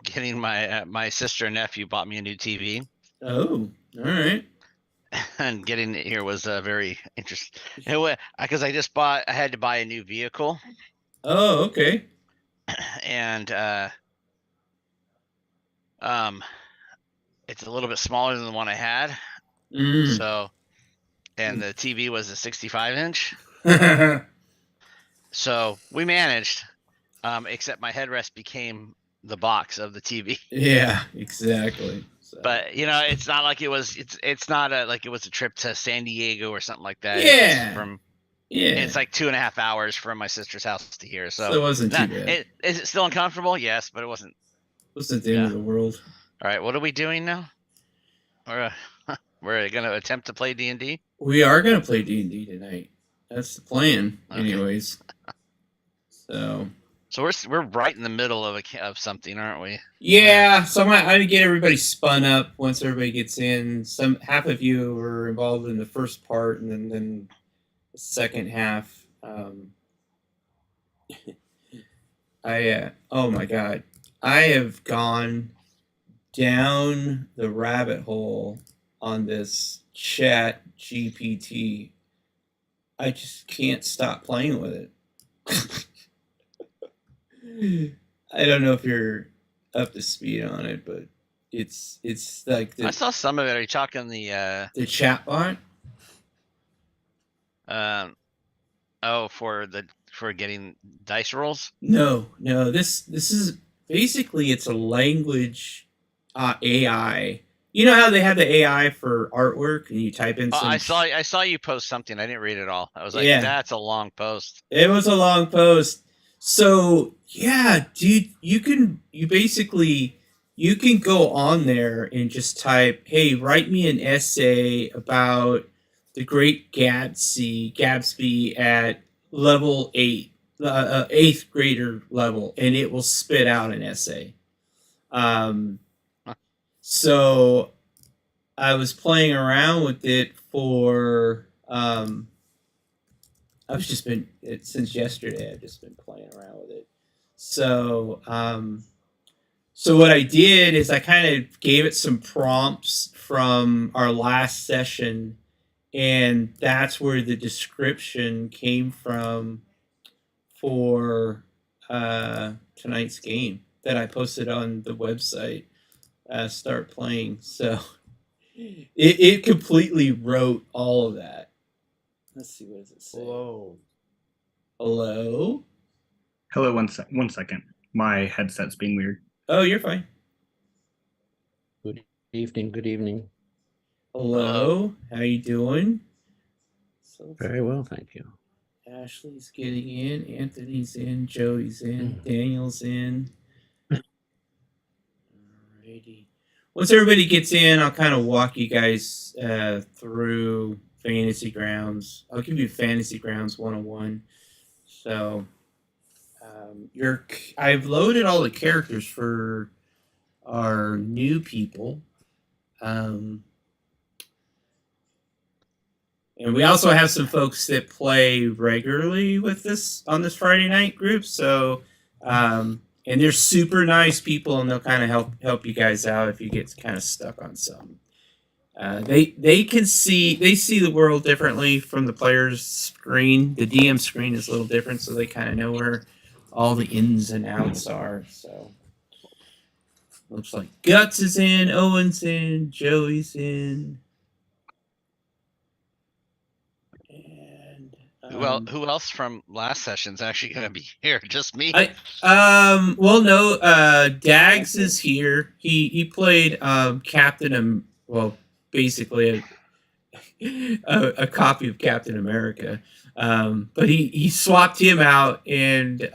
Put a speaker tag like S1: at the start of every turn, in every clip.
S1: getting my sister and nephew bought me a new TV,
S2: Oh, all right.
S1: and getting it here was very interesting. Because I had to buy a new vehicle,
S2: Oh, okay.
S1: and um, it's a little bit smaller than the one I had.
S2: Mm.
S1: So, and the TV was a 65 inch. So we managed, except my headrest became the box of the TV.
S2: Yeah, exactly. So
S1: But it's not like it's not like it was a trip to San Diego or something like that.
S2: yeah,
S1: It's
S2: yeah.
S1: like 2.5 hours from my sister's house to here.
S2: So
S1: So
S2: it wasn't too
S1: not
S2: bad.
S1: is it still uncomfortable? Yes, but it wasn't.
S2: Wasn't the end
S1: Yeah.
S2: of the world.
S1: All right. What are we doing now? We're we're gonna attempt to play D&D.
S2: We are gonna play D&D tonight. That's the plan,
S1: Okay.
S2: anyways. So
S1: So we're right in the middle of something, aren't we?
S2: yeah, so I get everybody spun up once everybody gets in. Some half of you were involved in the first part, and then the second half. Oh my god, I have gone down the rabbit hole on this chat GPT. I just can't stop playing with it. I don't know if you're up to speed on it, but it's like
S1: I saw some of it. Are you talking
S2: the chat bot?
S1: um for getting dice rolls?
S2: No, no. This is basically it's a language AI. You know how they have the AI for artwork, and you type in
S1: Oh,
S2: some.
S1: I saw you post something. I didn't read it all. I was like,
S2: Yeah,
S1: that's a long post.
S2: it was a long post. So yeah, dude, you basically you can go on there and just type, "Hey, write me an essay about the Great Gatsby at level 8, eighth grader level," and it will spit out an essay. Um, so I was playing around with it for I've just been since yesterday. I've just been playing around with it. So, so what I did is I kind of gave it some prompts from our last session, and that's where the description came from for tonight's game that I posted on the website. Start playing. So it completely wrote all of that. Let's see, what does it say?
S3: Hello.
S2: Hello.
S4: Hello, 1 second. My headset's being weird.
S2: Oh, you're fine.
S3: Good evening. Good evening.
S2: Hello. How you doing? So
S3: Very well, thank you.
S2: Ashley's getting in. Anthony's in. Joey's in. Daniel's in. Alrighty. Once everybody gets in, I'll kind of walk you guys through Fantasy Grounds. I'll give you Fantasy Grounds 101. So, I've loaded all the characters for our new people. And we also have some folks that play regularly with this on this Friday night group. So, and they're super nice people, and they'll kind of help you guys out if you get kind of stuck on something. They see the world differently from the player's screen. The DM screen is a little different, so they kind of know where all the ins and outs are. So looks like Guts is in, Owen's in, Joey's in. And
S1: Who else from last session's actually going to be here? Just me?
S2: Well, no, Dags is here. He played Captain, well, basically a copy of Captain America. But he swapped him out and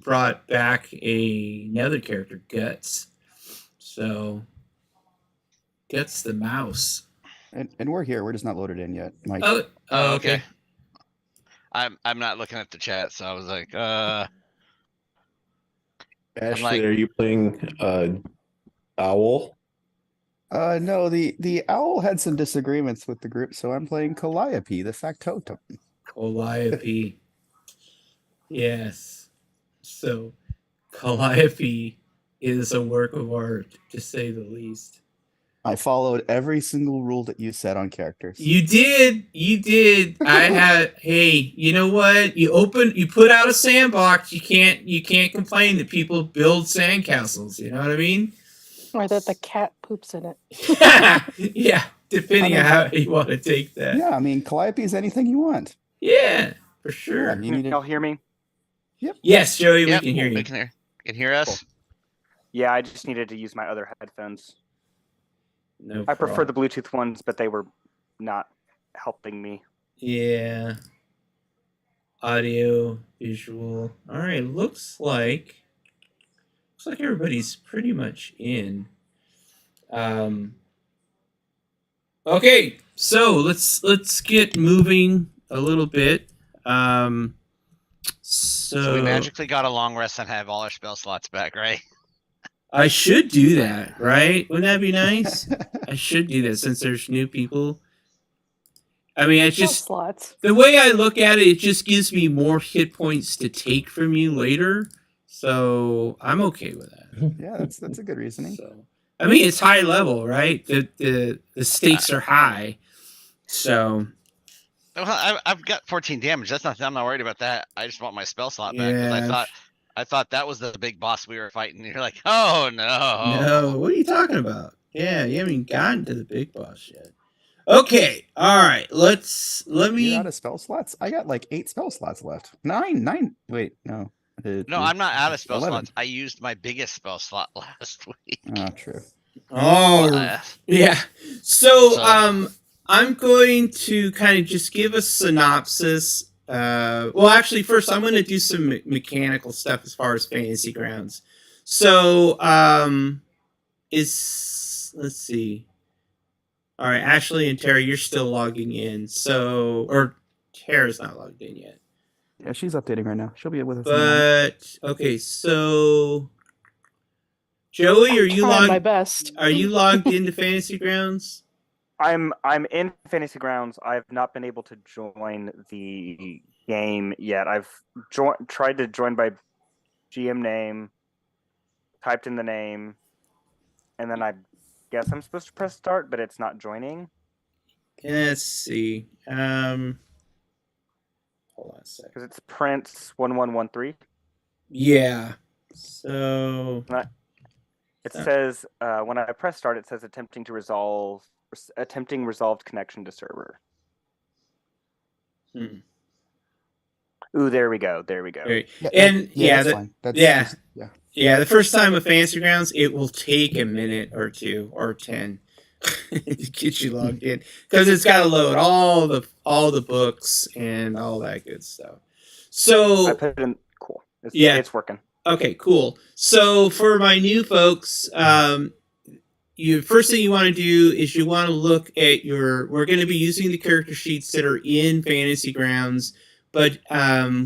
S2: brought back another character, Guts. So Guts the mouse.
S5: And we're here. We're just not loaded in yet, Mike.
S2: Oh, okay.
S1: I'm not looking at the chat, so I was like,
S6: Ashley, are you playing Owl?
S5: No, the owl had some disagreements with the group, so I'm playing Calliope, the factotum.
S2: Calliope. Yes. So Calliope is a work of art, to say the least.
S5: I followed every single rule that you said on characters.
S2: You did. I had. Hey, you know what? You put out a sandbox. You can't complain that people build sandcastles. You know what I mean?
S7: Or that the cat poops in it.
S2: Yeah, depending on how you want to take that.
S5: Yeah, I mean, Calliope is anything you want.
S2: Yeah, for sure.
S5: Yeah, you need
S8: Y'all
S5: to,
S8: hear me?
S2: Yes, Joey,
S1: Yep,
S2: we can hear you.
S1: We can hear us.
S8: Yeah, I just needed to use my other headphones.
S2: No
S8: I prefer the
S2: problem.
S8: Bluetooth ones, but they were not helping me.
S2: Yeah. Audio, visual. All right, looks like everybody's pretty much in. Okay, so let's get moving a little bit.
S1: So we magically got a long rest and have all our spell slots back, right?
S2: I should do that, right? Wouldn't that be nice? I should do that since there's new people. I mean, it's just
S7: slots.
S2: the way I look at it. It just gives me more hit points to take from you later, so I'm okay with that.
S5: yeah, that's a good reasoning.
S2: So, I mean, it's high level, right? The stakes are high, so
S1: Well, I've got 14 damage. That's nothing. I'm not worried about that. I just want my spell slot back because I thought that was the big boss we were fighting. You're like, oh no.
S2: No, what are you talking about? Yeah, you haven't even gotten to the big boss yet. Okay, all right. Let
S5: You're
S2: me.
S5: out of spell slots? I got like 8 spell slots left. 9. Wait, no.
S1: No, I'm not out of spell
S5: 11.
S1: slots. I used my biggest spell slot last week.
S5: Oh, true.
S2: Oh, yeah. So, I'm going to kind of just give a synopsis. Well, actually, first I'm going to do some mechanical stuff as far as Fantasy Grounds. So, let's see. All right, Ashley and Terry, you're still logging in. So, or Tara's not logged in yet.
S5: Yeah, she's updating right now. She'll be with us. In a moment.
S2: But okay, so Joey, are you
S7: Trying my
S2: logged?
S7: best.
S2: Are you logged into Fantasy Grounds?
S8: I'm in Fantasy Grounds. I've not been able to join the game yet. I've tried to join by GM name, typed in the name, and then I guess I'm supposed to press start, but it's not joining.
S2: Let's see. Hold on a second.
S8: Because it's Prince 1113.
S2: Yeah. So
S8: It says when I press start, it says attempting resolved connection to server. Ooh, there we go.
S2: Yeah,
S5: that's
S2: yeah,
S5: fine. That's
S2: yeah.
S5: just- yeah.
S2: Yeah, the first time with Fantasy Grounds, it will take a minute or 2 or 10 to get you logged in because it's got to load all the books and all that good stuff. So
S8: I put it in. Cool. It's working.
S2: Okay, cool. So for my new folks, first thing you want to do is you want to look at we're going to be using the character sheets that are in Fantasy Grounds, but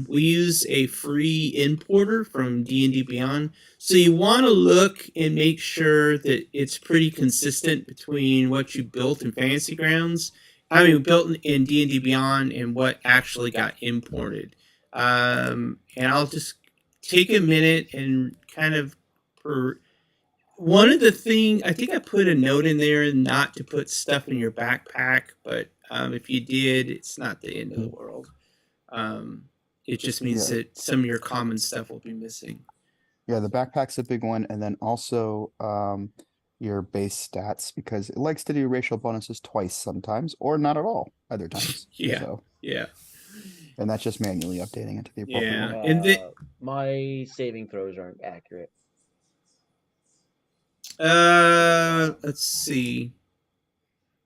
S2: we use a free importer from D&D Beyond. So you want to look and make sure that it's pretty consistent between what you built in Fantasy Grounds, built in D&D Beyond and what actually got imported. And I'll just take a minute and kind of one of the things, I think I put a note in there not to put stuff in your backpack, but if you did, it's not the end of the world. It just means that some of your common stuff will be missing.
S5: Yeah, the backpack's a big one, and then also your base stats, because it likes to do racial bonuses twice sometimes, or not at all other times.
S2: Yeah.
S5: So,
S2: Yeah.
S5: and that's just manually updating it to the appropriate
S2: Yeah.
S5: one.
S2: And
S3: my saving throws aren't accurate.
S2: let's see.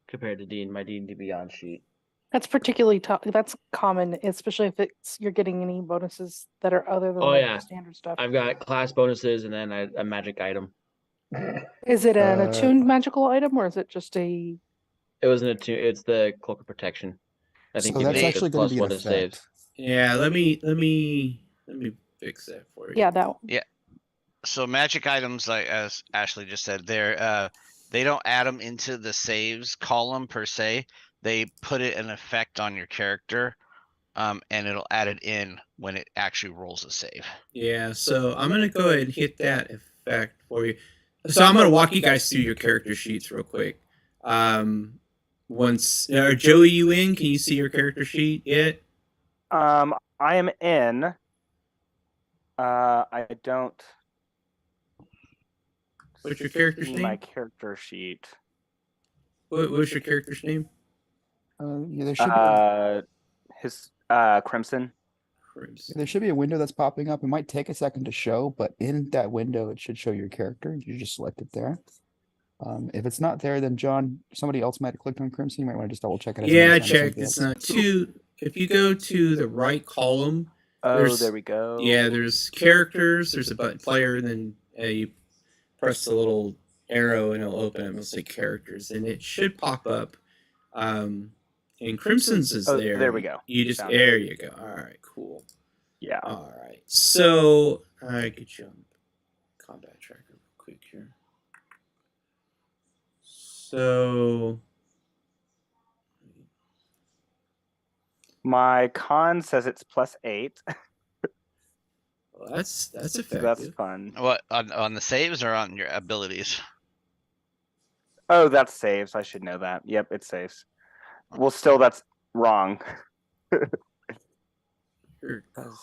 S3: Compared to my D&D Beyond sheet.
S7: That's particularly tough. That's common, especially if you're getting any bonuses that are other than the standard stuff.
S3: I've got class bonuses and then a magic item.
S7: Is it an attuned magical item or is it just a?
S3: It was an attuned. It's the cloak of protection. I think
S5: So that's actually going to be an
S3: +1 to save.
S5: effect.
S2: Yeah, let me fix that for you.
S7: Yeah, that one.
S1: Yeah. So magic items, like as Ashley just said, they don't add them into the saves column per se. They put it an effect on your character, and it'll add it in when it actually rolls a save.
S2: Yeah, so I'm gonna go ahead and hit that effect for you. So I'm gonna walk you guys through your character sheets real quick. Once Joey, you in? Can you see your character sheet yet?
S8: I am in. I don't.
S2: What's your character's
S8: see
S2: name?
S8: My character sheet.
S2: What's your character's name?
S5: Yeah, there should be,
S8: His Crimson.
S5: there should be a window that's popping up. It might take a second to show, but in that window, it should show your character. You just select it there. If it's not there, then John, somebody else might have clicked on Crimson. You might want to just double check it.
S2: Yeah, I checked. It's not too. If you go to the right column,
S8: there we go.
S2: Yeah, there's characters. There's a button player, and then you press the little arrow, and it'll open up. It'll say characters, and it should pop up. And Crimson's is there.
S8: There we go.
S2: You just
S8: Found
S2: there you go. All right, cool.
S8: Yeah.
S2: All right. So I get you on combat tracker real quick here. So
S8: my con says it's +8.
S2: well, that's effective.
S8: That's fun.
S1: What on the saves or on your abilities?
S8: Oh, that's saves. I should know that. Yep, it saves. Well, still, that's wrong.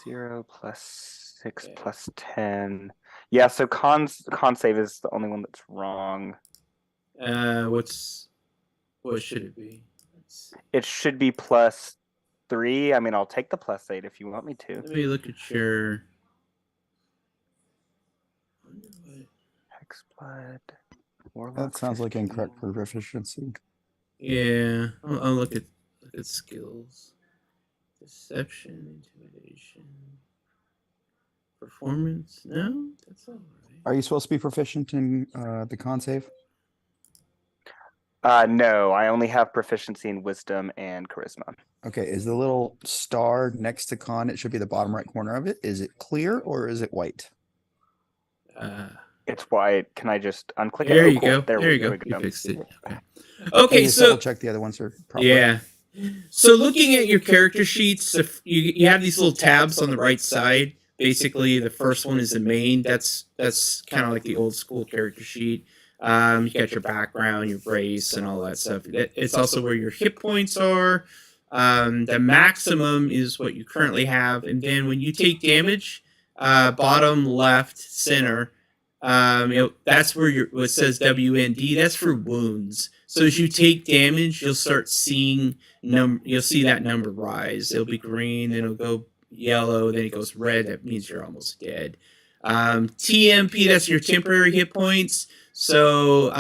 S8: 0 + 6 + 10. Yeah, so con save is the only one that's wrong.
S2: What should it be?
S8: It should be +3. I mean, I'll take the +8 if you want me to.
S2: Let me look at your
S8: Hexblood.
S5: That sounds like incorrect proficiency.
S2: Yeah, I'll look at skills. Deception, intimidation, performance. No, that's all right.
S5: Are you supposed to be proficient in the con save?
S8: No, I only have proficiency in wisdom and charisma.
S5: Okay, is the little star next to con? It should be the bottom right corner of it. Is it clear or is it white?
S8: It's white. Can I just unclick
S2: There
S8: it?
S2: you go. There you go.
S8: we
S2: You fixed it. Okay.
S5: Can
S2: Okay,
S5: you
S2: so
S5: double check the other ones are proper.
S2: yeah. So looking at your character sheets, if you have these little tabs on the right side. Basically, the first one is the main. That's kind of like the old school character sheet. You got your background, your race, and all that stuff. It's also where your hit points are. The maximum is what you currently have, and then when you take damage, bottom left center, that's where it says WND. That's for wounds. So as you take damage, you'll start seeing you'll see that number rise. It'll be green, then it'll go yellow, then it goes red. That means you're almost dead. TMP, that's your temporary hit points. So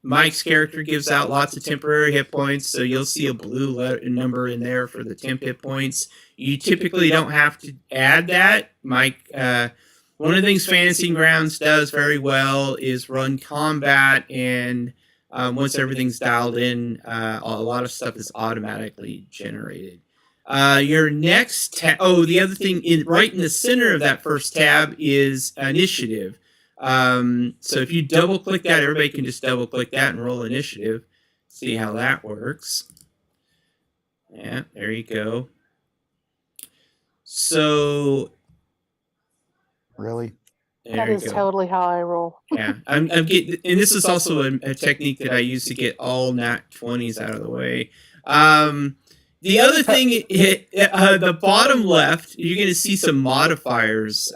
S2: Mike's character gives out lots of temporary hit points, so you'll see a blue number in there for the temp hit points. You typically don't have to add that. Mike, one of the things Fantasy Grounds does very well is run combat, and once everything's dialed in, a lot of stuff is automatically generated. Your next tab. Oh, the other thing right in the center of that first tab is initiative. So if you double click that, everybody can just double click that and roll initiative. See how that works. Yeah, there you go. So
S5: Really?
S7: That is totally how I roll.
S2: Yeah, I'm getting, and this is also a technique that I use to get all nat 20s out of the way. The other thing, the bottom left, you're going to see some modifiers.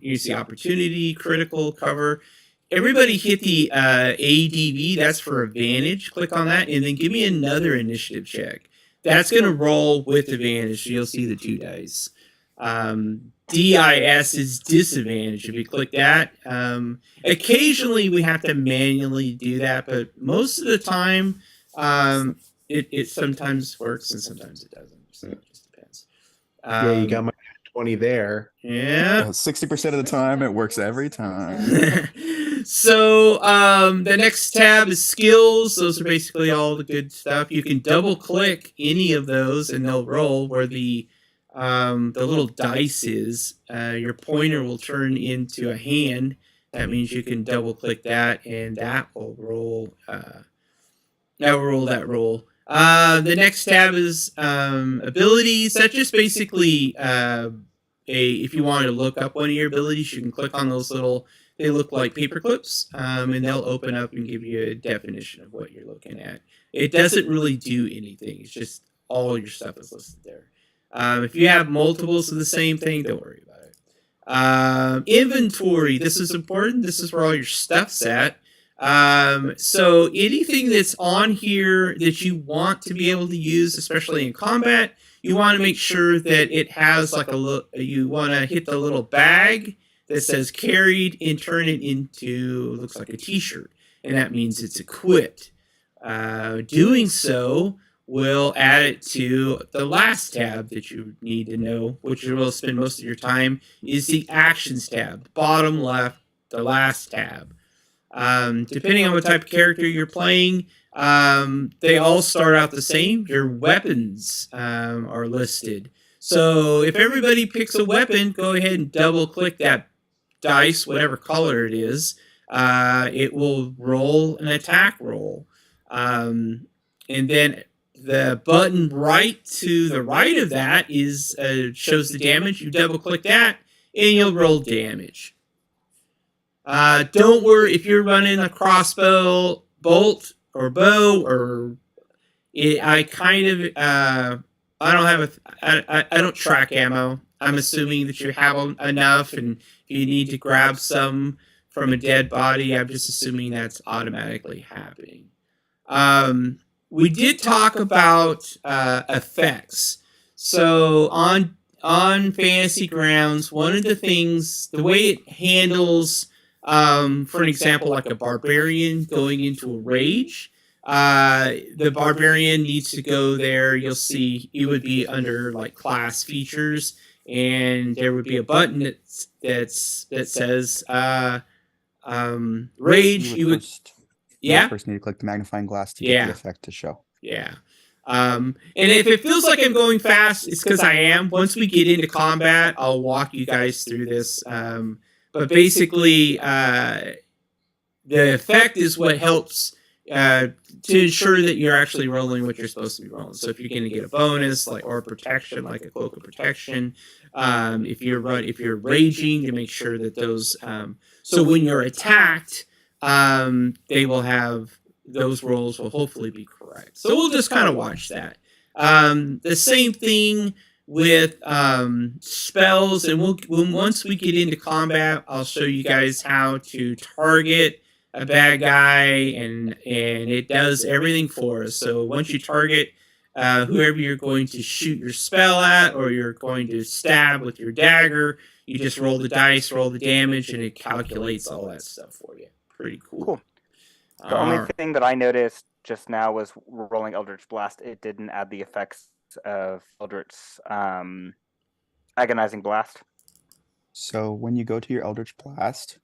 S2: You see opportunity, critical, cover. Everybody hit the ADV. That's for advantage. Click on that, and then give me another initiative check. That's going to roll with advantage. So you'll see the 2 dice. DIS is disadvantage. If you click that, occasionally we have to manually do that, but most of the time, it sometimes works and sometimes it doesn't. So it just depends.
S6: Yeah, you got my 20 there.
S2: Yeah.
S5: 60% of the time, it works every time.
S2: So the next tab is skills. Those are basically all the good stuff. You can double click any of those and they'll roll. Where the little dice is, your pointer will turn into a hand. That means you can double click that and that will roll. That roll. The next tab is abilities. That's just basically if you wanted to look up one of your abilities, you can click on those little They look like paper clips, and they'll open up and give you a definition of what you're looking at. It doesn't really do anything. It's just all your stuff is listed there. If you have multiples of the same thing, don't worry about it. Inventory. This is important. This is where all your stuff's at. So anything that's on here that you want to be able to use, especially in combat, you want to make sure that it has like you want to hit the little bag that says carried and turn it into, looks like a t-shirt. And that means it's equipped. Doing so will add it to the last tab that you need to know, which you will spend most of your time, is the actions tab. Bottom left, the last tab. Depending on what type of character you're playing, they all start out the same. Your weapons are listed. So if everybody picks a weapon, go ahead and double click that dice, whatever color it is. It will roll an attack roll. And then the button right to the right of that is shows the damage. You double click that and you'll roll damage. Don't worry if you're running a crossbow, bolt, or bow, or I don't track ammo. I'm assuming that you have enough, and if you need to grab some from a dead body, I'm just assuming that's automatically happening. We did talk about effects. So on Fantasy Grounds, one of the things, the way it handles, for an example, like a barbarian going into a rage, the barbarian needs to go there. You'll see it would be under like class features, and there would be a button that says rage. You would
S5: first need to click the magnifying glass to get the effect to show.
S2: Yeah. And if it feels like I'm going fast, it's because I am. Once we get into combat, I'll walk you guys through this. But basically, the effect is what helps to ensure that you're actually rolling what you're supposed to be rolling. So if you're going to get a bonus, or protection, like a cloak of protection, if you're raging, to make sure that those. So when you're attacked, they will have those rolls will hopefully be correct. So we'll just kind of watch that. The same thing with spells, and once we get into combat, I'll show you guys how to target a bad guy, and it does everything for us. So once you target whoever you're going to shoot your spell at, or you're going to stab with your dagger, you just roll the dice, roll the damage, and it calculates all that stuff for you. Pretty cool.
S8: The only thing that I noticed just now was rolling Eldritch Blast. It didn't add the effects of Eldritch's Agonizing Blast.
S5: So when you go to your Eldritch Blast,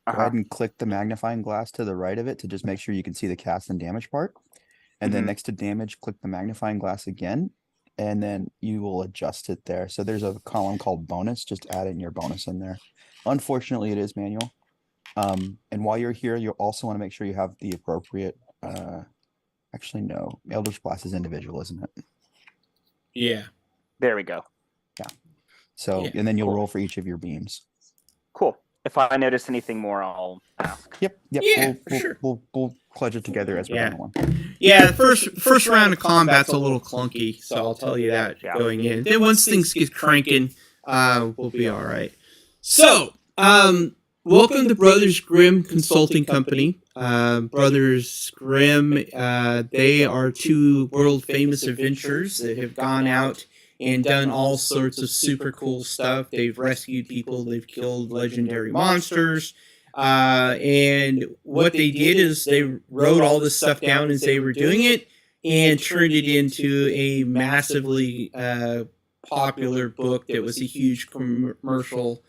S5: go ahead and click the magnifying glass to the right of it to just make sure you can see the cast and damage part. And then next to damage, click the magnifying glass again, and then you will adjust it there. So there's a column called bonus. Just add in your bonus in there. Unfortunately, it is manual. And while you're here, you'll also want to make sure you have the appropriate, actually, no, Eldritch Blast is individual, isn't it?
S2: Yeah.
S8: There we go.
S5: Yeah. So, and then you'll roll for each of your beams.
S8: Cool. If I notice anything more, I'll ask.
S5: Yep.
S2: Yeah, for sure.
S5: We'll clutch it together as we're going along.
S2: Yeah, the first round of combat's a little clunky, so I'll tell you that going in. Then once things get cranking, we'll be all right. So, welcome to Brothers Grimm Consulting Company. Brothers Grimm, they are two world-famous adventurers that have gone out and done all sorts of super cool stuff. They've rescued people. They've killed legendary monsters. And what they did is they wrote all this stuff down as they were doing it and turned it into a massively popular book that was a huge commercial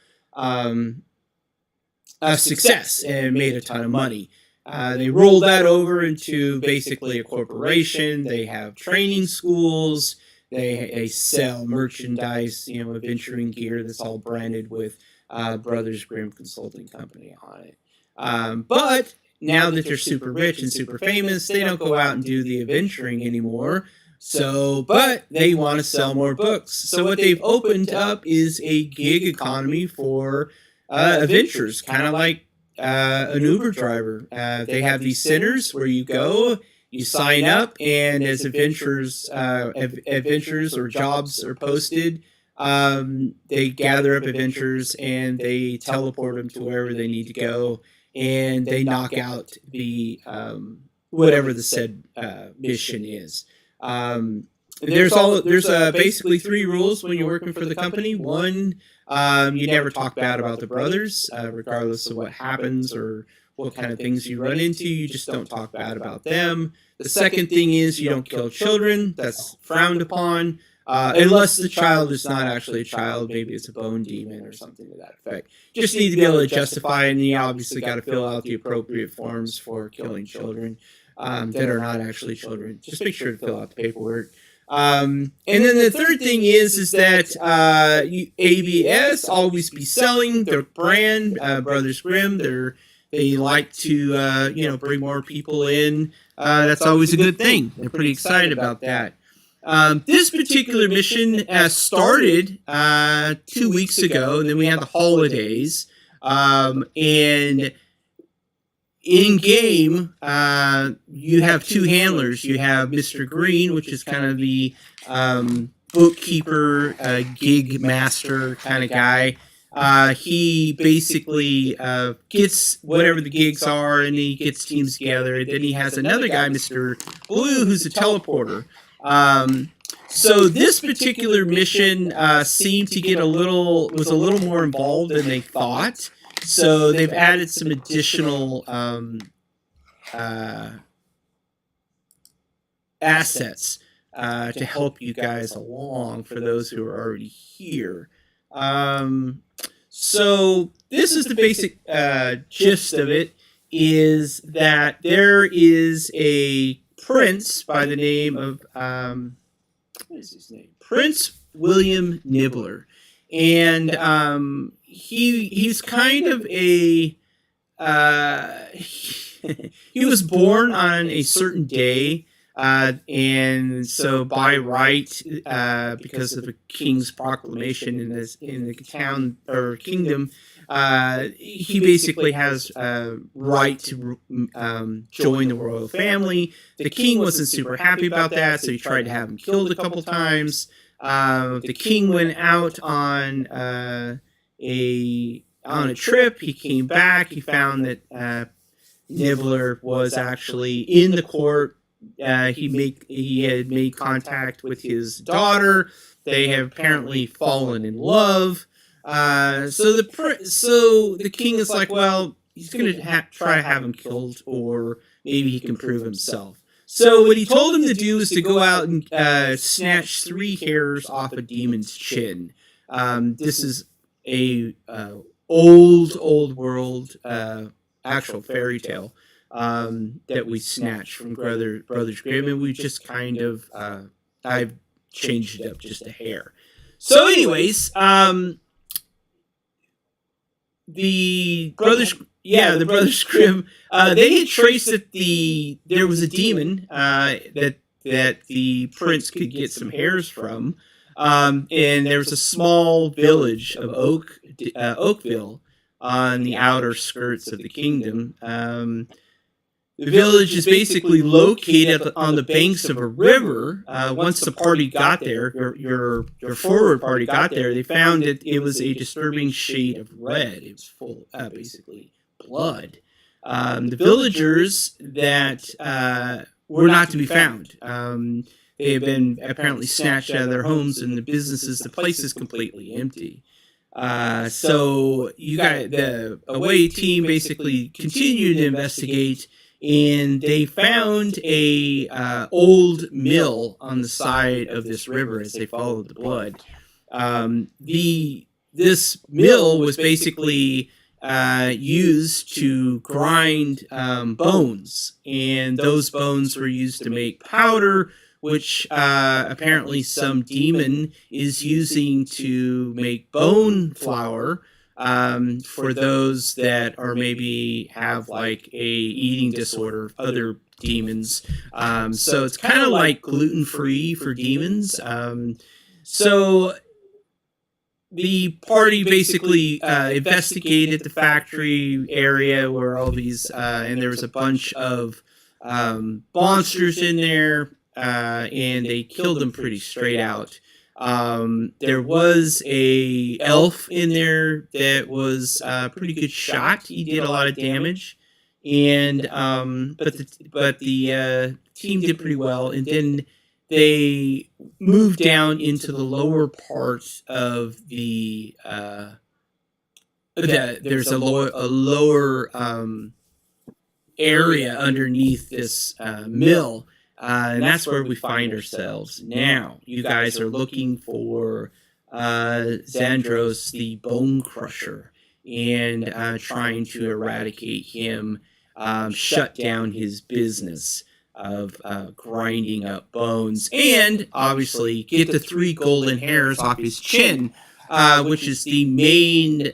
S2: success and made a ton of money. They rolled that over into basically a corporation. They have training schools. They sell merchandise, adventuring gear that's all branded with Brothers Grimm Consulting Company on it. But now that they're super rich and super famous, they don't go out and do the adventuring anymore. But they want to sell more books. So what they've opened up is a gig economy for adventurers, kind of like an Uber driver. They have these centers where you go, you sign up, and as adventures or jobs are posted, they gather up adventures and they teleport them to wherever they need to go, and they knock out the whatever the said mission is. There's basically 3 rules when you're working for the company. One, you never talk bad about the brothers, regardless of what happens or what kind of things you run into. You just don't talk bad about them. The second thing is you don't kill children. That's frowned upon, unless the child is not actually a child. Maybe it's a bone demon or something to that effect. Just need to be able to justify, and you obviously got to fill out the appropriate forms for killing children that are not actually children. Just make sure to fill out the paperwork. And then the third thing is that ABS always be selling their brand, Brothers Grimm. They like to bring more people in. That's always a good thing. They're pretty excited about that. This particular mission started 2 weeks ago, and then we had the holidays. And in game, you have 2 handlers. You have Mr. Green, which is kind of the bookkeeper, gig master kind of guy. He basically gets whatever the gigs are, and he gets teams together. And then he has another guy, Mr. Blue, who's a teleporter. So this particular mission seemed to get was a little more involved than they thought. So they've added some additional assets to help you guys along for those who are already here. So this is the basic gist of it, is that there is a prince by the name of, what is his name? Prince William Nibbler. And he's kind of a he was born on a certain day, and so by right, because of the king's proclamation in the town or kingdom, he basically has right to join the royal family. The king wasn't super happy about that, so he tried to have him killed a couple times. The king went out on a trip. He came back. He found that Nibbler was actually in the court. He had made contact with his daughter. They have apparently fallen in love. So the king is like, well, he's going to try to have him killed, or maybe he can prove himself. So what he told him to do is to go out and snatch 3 hairs off a demon's chin. This is a old world actual fairy tale that we snatched from Brothers Grimm, and we just kind of I've changed it up just a hair. So, anyways, the Brothers Grimm, they had traced that there was a demon that the prince could get some hairs from, and there was a small village of Oakville on the outer skirts of the kingdom. The village is basically located on the banks of a river. Once the party got there, your forward party got there, they found that it was a disturbing shade of red. It was full of basically blood. The villagers that were not to be found. They have been apparently snatched out of their homes and the businesses. The place is completely empty. So you got the away team basically continued to investigate, and they found a old mill on the side of this river as they followed the blood. This mill was basically used to grind bones, and those bones were used to make powder, which apparently some demon is using to make bone flour for those that are maybe have like a eating disorder, other demons. So it's kind of like gluten-free for demons. So the party basically investigated the factory area where all these, and there was a bunch of monsters in there, and they killed them pretty straight out. There was a elf in there that was a pretty good shot. He did a lot of damage, and but the team did pretty well. And then they moved down into the lower part of the. There's a lower area underneath this mill. And that's where we find ourselves now. You guys are looking for Xandros, the Bone Crusher, and trying to eradicate him, shut down his business of grinding up bones, and obviously get the 3 golden hairs off his chin, which is the main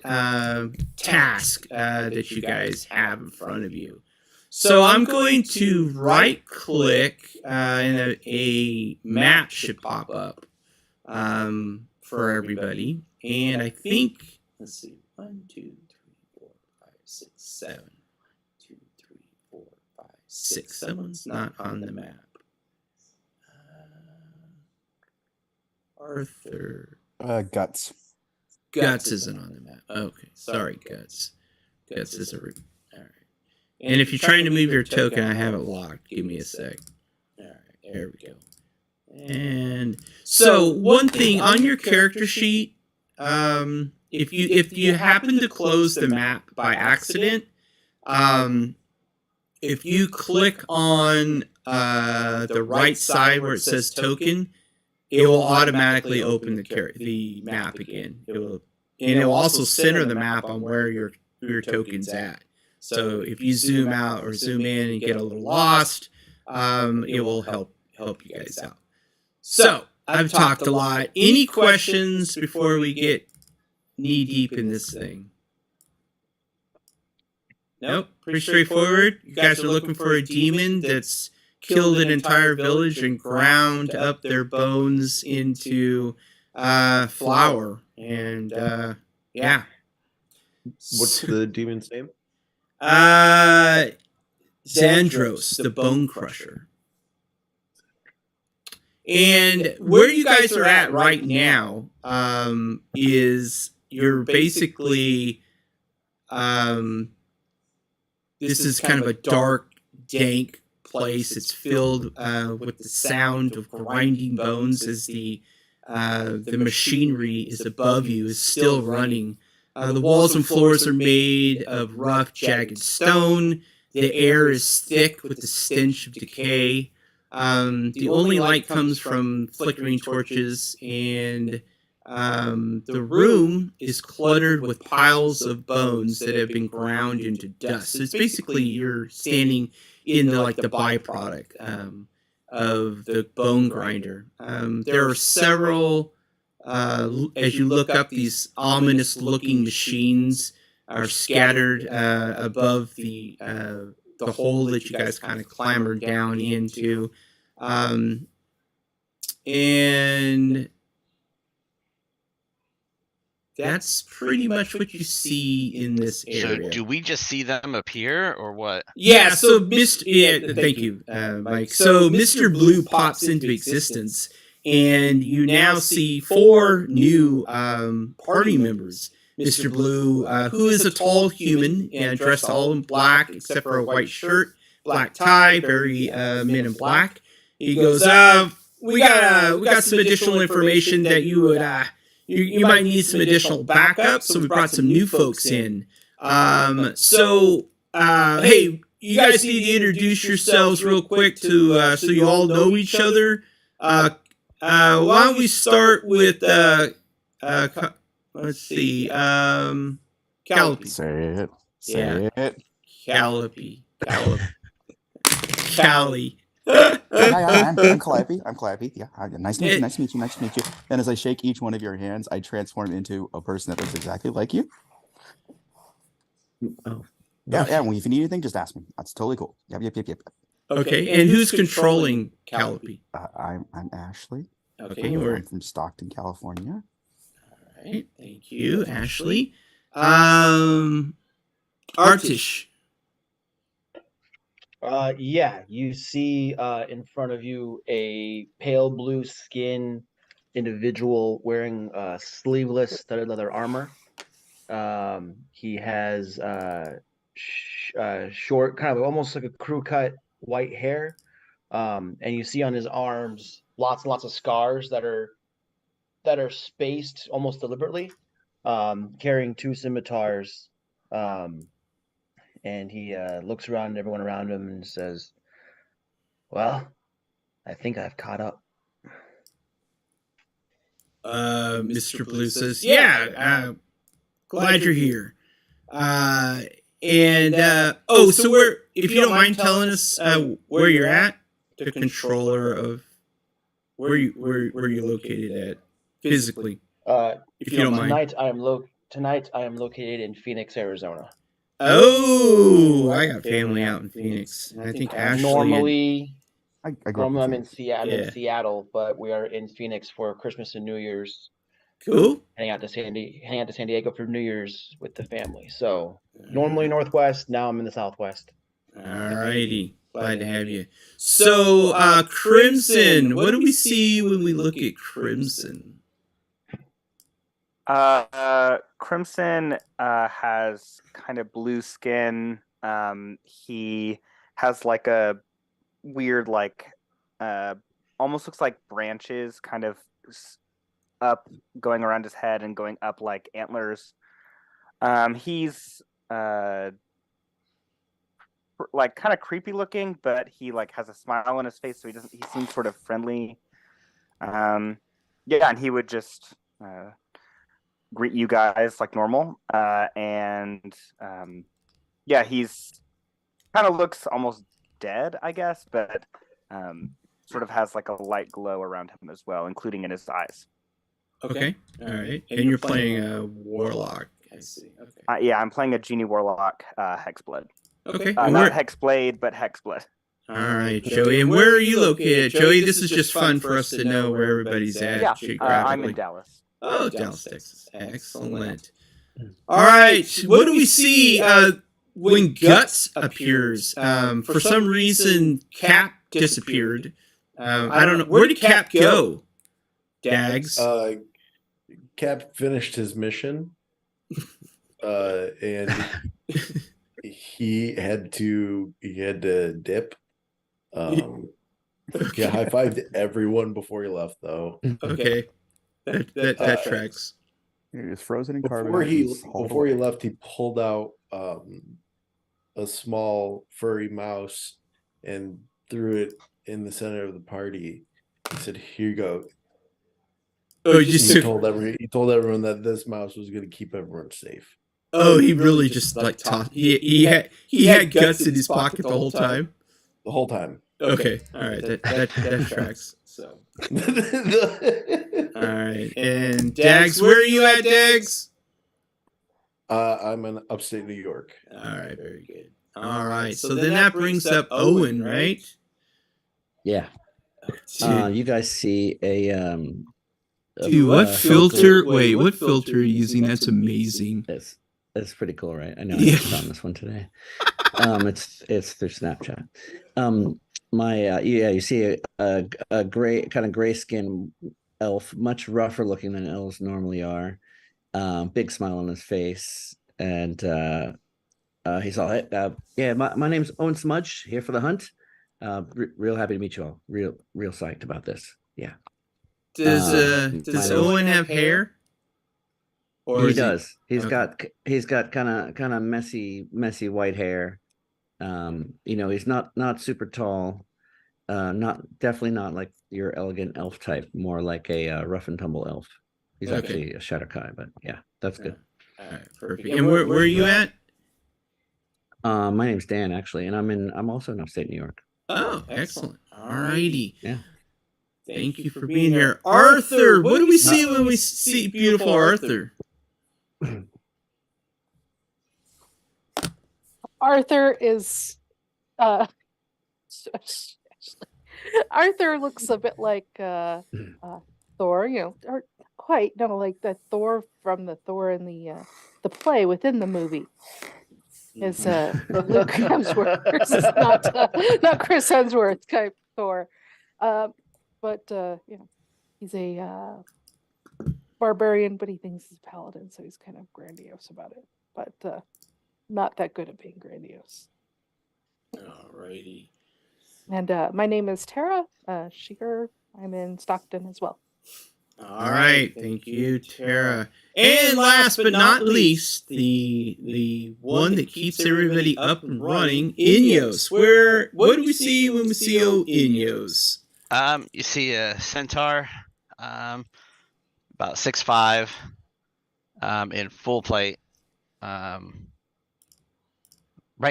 S2: task that you guys have in front of you. So I'm going to right-click, and a map should pop up for everybody. And I think, let's see, 1, 2, 3, 4, 5, 6, 7. 2, 3, 4, 5, 6. Someone's not on the map. Arthur.
S5: Guts.
S2: Guts isn't on the map. Okay, sorry, Guts. Guts is a... All right. And if you're trying to move your token, I have it locked. Give me a sec. All right, there we go. And so one thing on your character sheet, if you happen to close the map by accident, if you click on the right side where it says token, it will automatically open the map again. It will also center the map on where your token's at. So if you zoom out or zoom in and get a little lost, it will help you guys out. So I've talked a lot. Any questions before we get knee deep in this thing? Nope, pretty straightforward. You guys are looking for a demon that's killed an entire village and ground up their bones into flour. And yeah.
S6: What's the demon's name?
S2: Xandros, the Bone Crusher. And where you guys are at right now is you're basically this is kind of a dark, dank place. It's filled with the sound of grinding bones as the machinery is above you, is still running. The walls and floors are made of rough, jagged stone. The air is thick with the stench of decay. The only light comes from flickering torches, and the room is cluttered with piles of bones that have been ground into dust. So it's basically you're standing in the byproduct of the bone grinder. There are several. As you look up, these ominous-looking machines are scattered above the hole that you guys kind of clambered down into, and that's pretty much what you see in this area.
S1: So, do we just see them appear, or what?
S2: Yeah. So, thank you, Mike. So, Mr. Blue pops into existence. And you now see 4 new party members. Mr. Blue, who is a tall human and dressed all in black except for a white shirt, black tie, very men in black. He goes, we got some additional information that you would you might need some additional backup, so we brought some new folks in. Hey, you guys need to introduce yourselves real quick to so you all know each other. Why don't we start with let's see, Calliope.
S5: Say it.
S2: Calliope. Callie.
S5: I'm Calliope. Yeah. Nice to meet you. And as I shake each one of your hands, I transform into a person that looks exactly like you.
S2: Oh.
S5: Yeah. Well, if you need anything, just ask me. That's totally cool. Yep.
S2: Okay. And who's controlling Calliope?
S5: I'm Ashley.
S2: Okay.
S5: I'm from Stockton, California.
S2: All right. Thank you, Ashley. Artish.
S3: Yeah, you see in front of you a pale blue skin individual wearing sleeveless studded leather armor. He has short, kind of almost like a crew cut white hair. And you see on his arms lots and lots of scars that are spaced almost deliberately, carrying two scimitars. And he looks around at everyone around him and says, "Well, I think I've caught up."
S2: Mr. Blue says, "Yeah, glad you're here." So where, if you don't mind telling us where you're at, the controller of where you located at physically, if you don't mind.
S3: Tonight I am located in Phoenix, Arizona.
S2: Oh, I got family out in Phoenix. And I think Ashley.
S3: Normally,
S5: I grew up
S3: I'm
S5: in
S3: in Seattle.
S2: Yeah.
S3: In Seattle, but we are in Phoenix for Christmas and New Year's.
S2: Cool.
S3: Heading out to San Diego for New Year's with the family. So normally Northwest. Now I'm in the Southwest.
S2: Alrighty. Glad to have you. So, Crimson, what do we see when we look at Crimson?
S8: Crimson has kind of blue skin. He has like a weird, like, almost looks like branches kind of up going around his head and going up like antlers. He's like kind of creepy looking, but he like has a smile on his face, so he seems sort of friendly. And he would just greet you guys like normal. He's kind of looks almost dead, I guess, but sort of has like a light glow around him as well, including in his eyes.
S2: Okay. All right. And you're playing a warlock. I see. Okay.
S8: I'm playing a genie warlock, Hexblood.
S2: Okay.
S8: Not Hexblade, but Hexblood.
S2: All right, Joey. And where are you located? Joey, this is just fun for us to know where everybody's at geographically.
S8: I'm in Dallas.
S2: Oh, Dallas, Texas. Excellent. All right. What do we see when Guts appears? For some reason, Cap disappeared. I don't know. Where did Cap go? Dags.
S6: Cap finished his mission, and he had to dip. Yeah, high-fived everyone before he left, though.
S2: Okay, that tracks.
S5: He was frozen in carbon.
S6: Before he left, he pulled out a small furry mouse and threw it in the center of the party. He said, "Here you go."
S2: Oh,
S6: he told everyone that this mouse was going to keep everyone safe.
S2: Oh, he really just like tossed. He had Guts in his pocket the whole time.
S6: The whole time.
S2: Okay, all right, that tracks. So, all right, and Dags, where are you at, Dags?
S6: I'm in upstate New York.
S2: All right, very good. All right, so then that brings up Owen, right?
S9: Yeah. You guys see a
S2: dude, what filter? Wait, what filter are you using? That's amazing.
S9: That's pretty cool, right? I know I found this one today. It's through Snapchat. You see a gray skin elf, much rougher looking than elves normally are. Big smile on his face, and he's all, my name's Owen Smudge, here for the hunt. Real happy to meet you all. Real psyched about this. Yeah.
S2: Does Owen have hair?
S9: Or he does. He's got kind of messy white hair. He's not super tall. Definitely not like your elegant elf type. More like a rough and tumble elf. He's actually a Shatterkai, but yeah, that's good.
S2: All right, perfect. And where are you at?
S9: My name's Dan, actually, and I'm also in upstate New York.
S2: Oh, excellent. All righty.
S9: Yeah.
S2: Thank you for being here. Arthur, what do we see when we see beautiful Arthur?
S7: Arthur is Arthur looks a bit like Thor, or quite no, like the Thor from the Thor in the play within the movie is Luke Hemsworth, not Chris Hemsworth type Thor, but you know, he's a barbarian, but he thinks he's a paladin, so he's kind of grandiose about it, but not that good at being grandiose.
S2: Alrighty.
S7: And my name is Tara Sheeger. I'm in Stockton as well.
S2: All right, thank you, Tara. And last but not least, the one that keeps everybody up and running, Ineos. What do we see when we see Ineos?
S1: You see a centaur, about 6'5", in full plate. Right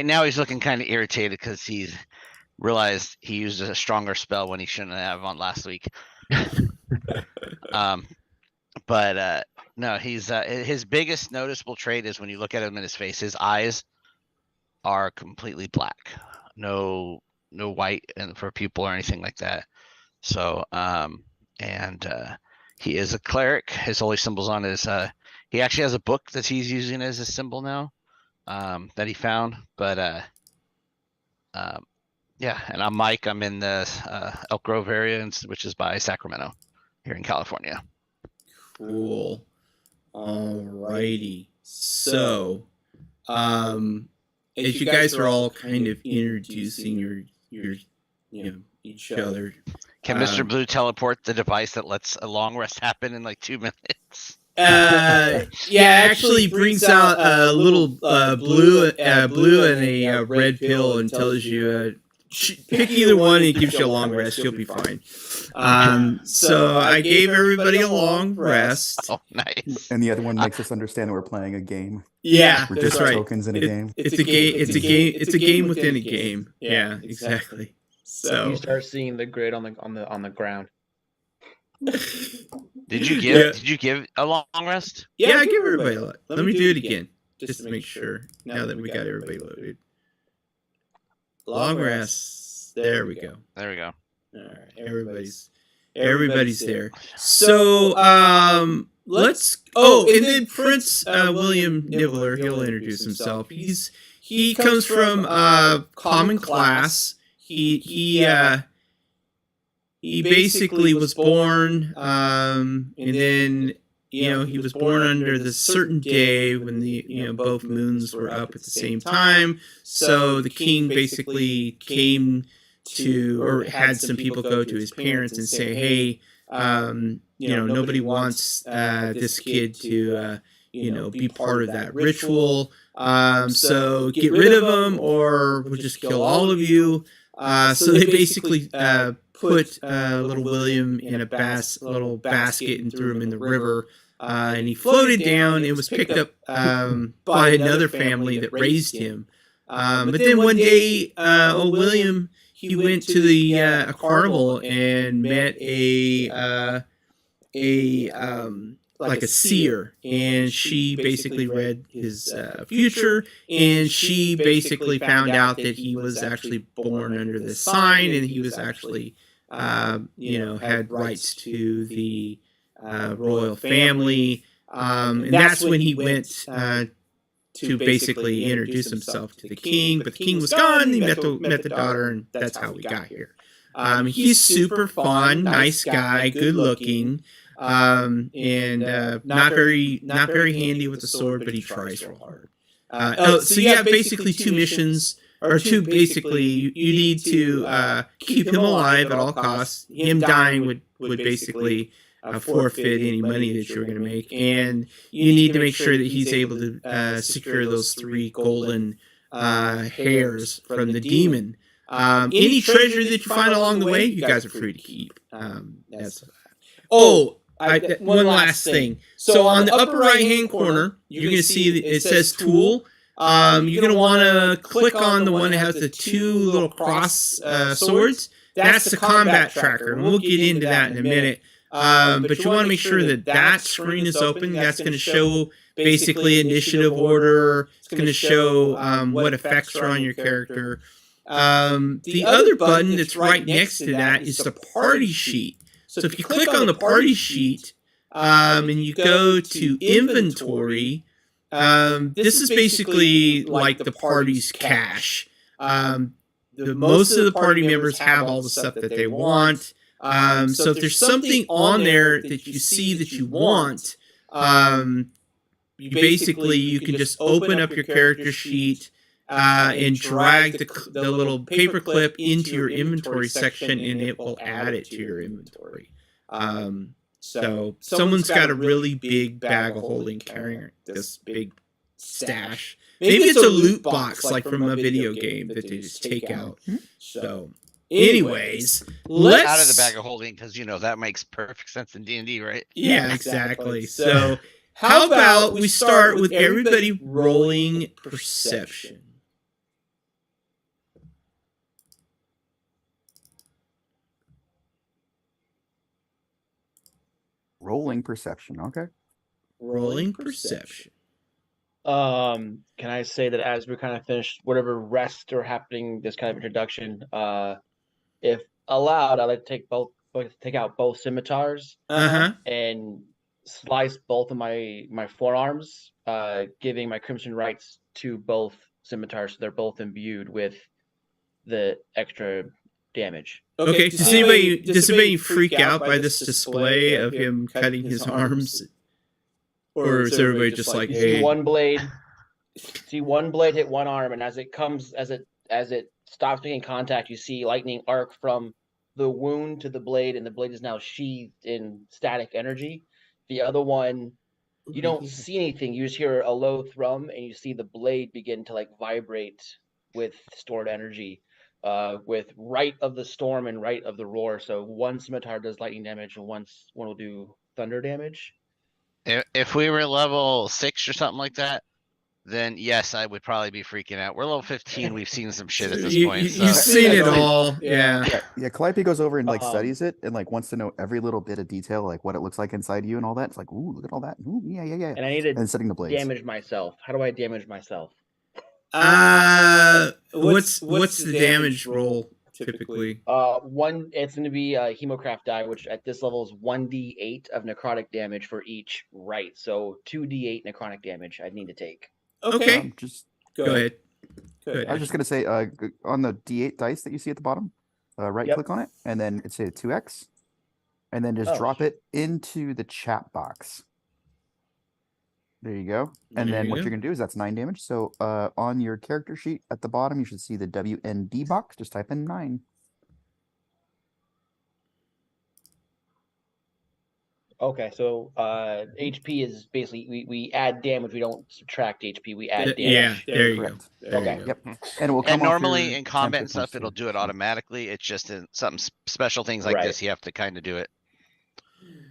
S1: now he's looking kind of irritated because he's realized he used a stronger spell when he shouldn't have on last week. But no, he's his biggest noticeable trait is when you look at him in his face, his eyes are completely black, no white and for pupil or anything like that. So he is a cleric. His holy symbol's on his he actually has a book that he's using as a symbol now, that he found. But yeah, and I'm Mike. I'm in the Elk Grove area, which is by Sacramento here in California.
S2: Cool. Alrighty. So, as you guys are all kind of introducing your each other.
S1: Can Mr. Blue teleport the device that lets a long rest happen in like 2 minutes?
S2: Yeah, actually brings out a little blue and a red pill and tells you pick either one and it gives you a long rest. You'll be fine. So I gave everybody a long rest.
S1: Oh, nice.
S5: And the other one makes us understand that we're playing a game.
S2: Yeah,
S5: We're
S2: that's
S5: just
S2: right.
S5: tokens in a game.
S2: It's a game. It's a game within a game. Yeah, exactly. So
S3: You start seeing the grid on the ground.
S1: Did you give a long rest?
S2: yeah, I give everybody a lot. Let me do it again, just to make sure. Now that we got everybody loaded. Long rest. There we go.
S1: There we go.
S2: All right, everybody's there. So let's. Oh, and then Prince William Nibbler. He'll introduce himself. He comes from common class. He basically was born, and then he was born under the certain day when the both moons were up at the same time. So the king basically came to, or had some people go to his parents and say, hey, nobody wants this kid to be part of that ritual. So get rid of him, or we'll just kill all of you. So they basically put little William in a little basket and threw him in the river. And he floated down and was picked up by another family that raised him. But then one day, old William, he went to a carnival and met a seer, and she basically read his future, and she basically found out that he was actually born under this sign, and he was actually had rights to the royal family, and that's when he went to basically introduce himself to the king. But the king was gone. He met the daughter, and that's how we got here. He's super fun, nice guy, good looking. And not very handy with the sword, but he tries real hard. So you have basically two missions, or two basically. You need to keep him alive at all costs. Him dying would basically forfeit any money that you were going to make, and you need to make sure that he's able to secure those 3 golden hairs from the demon. Any treasure that you find along the way, you guys are free to keep. One last thing. So on the upper right-hand corner, you're going to see it says tool. You're going to want to click on the one that has the 2 little cross swords. That's the combat tracker, and we'll get into that in a minute. But you want to make sure that screen is open. That's going to show basically initiative order. It's going to show what effects are on your character. The other button that's right next to that is the party sheet. So if you click on the party sheet, and you go to inventory, this is basically like the party's cash. Most of the party members have all the stuff that they want. So if there's something on there that you see that you want, you can just open up your character sheet and drag the little paper clip into your inventory section, and it will add it to your inventory. So someone's got a really big bag of holding, carrying this big stash. Maybe it's a loot box like from a video game that they just take out. So, anyways, let's
S1: Out of the bag of holding, because that makes perfect sense in D&D, right?
S2: Yeah, exactly. So, how about we start with everybody rolling perception?
S5: Rolling perception. Okay.
S2: Rolling perception.
S3: Can I say that as we kind of finish whatever rest are happening, this kind of introduction, if allowed, I'd like to take out both scimitars and slice both of my forearms, giving my crimson rights to both scimitars, so they're both imbued with the extra damage.
S2: Okay. Does anybody freak out by this display of him cutting his arms? Or is everybody just like, hey?
S3: See one blade hit one arm, and as it stops making contact, you see lightning arc from the wound to the blade, and the blade is now sheathed in static energy. The other one, you don't see anything. You just hear a low thrum, and you see the blade begin to vibrate with stored energy, with right of the storm and right of the roar. So one scimitar does lightning damage, and one will do thunder damage.
S1: If we were level 6 or something like that, then yes, I would probably be freaking out. We're level 15. We've seen some shit at this point.
S2: You've seen it all. Yeah.
S5: Calliope goes over and studies it and wants to know every little bit of detail, like what it looks like inside you and all that. It's like, ooh, look at all that. Ooh, yeah.
S3: And I need to
S5: setting the blades.
S3: damage myself. How do I damage myself?
S2: What's the damage roll typically?
S3: It's going to be a Hemocraft die, which at this level is 1d8 of necrotic damage for each right. So 2d8 necrotic damage I'd need to take.
S2: Okay.
S5: Just
S2: go ahead.
S5: I was just gonna say, on the D8 dice that you see at the bottom, right click on it, and then it's a 2x, and then just drop it into the chat box. There you go. And then what you're gonna do is that's 9 damage. So on your character sheet at the bottom, you should see the WND box. Just type in 9.
S3: Okay, so HP is basically we add damage. We don't subtract HP. We add damage.
S2: Yeah, there you
S5: Correct.
S2: go.
S3: Okay.
S5: Yep. And it will come off
S1: normally
S5: your
S1: in combat and
S5: 10
S1: stuff,
S5: points
S1: it'll
S5: too.
S1: do it automatically. It's just in something special things like this, you have to kind of do it.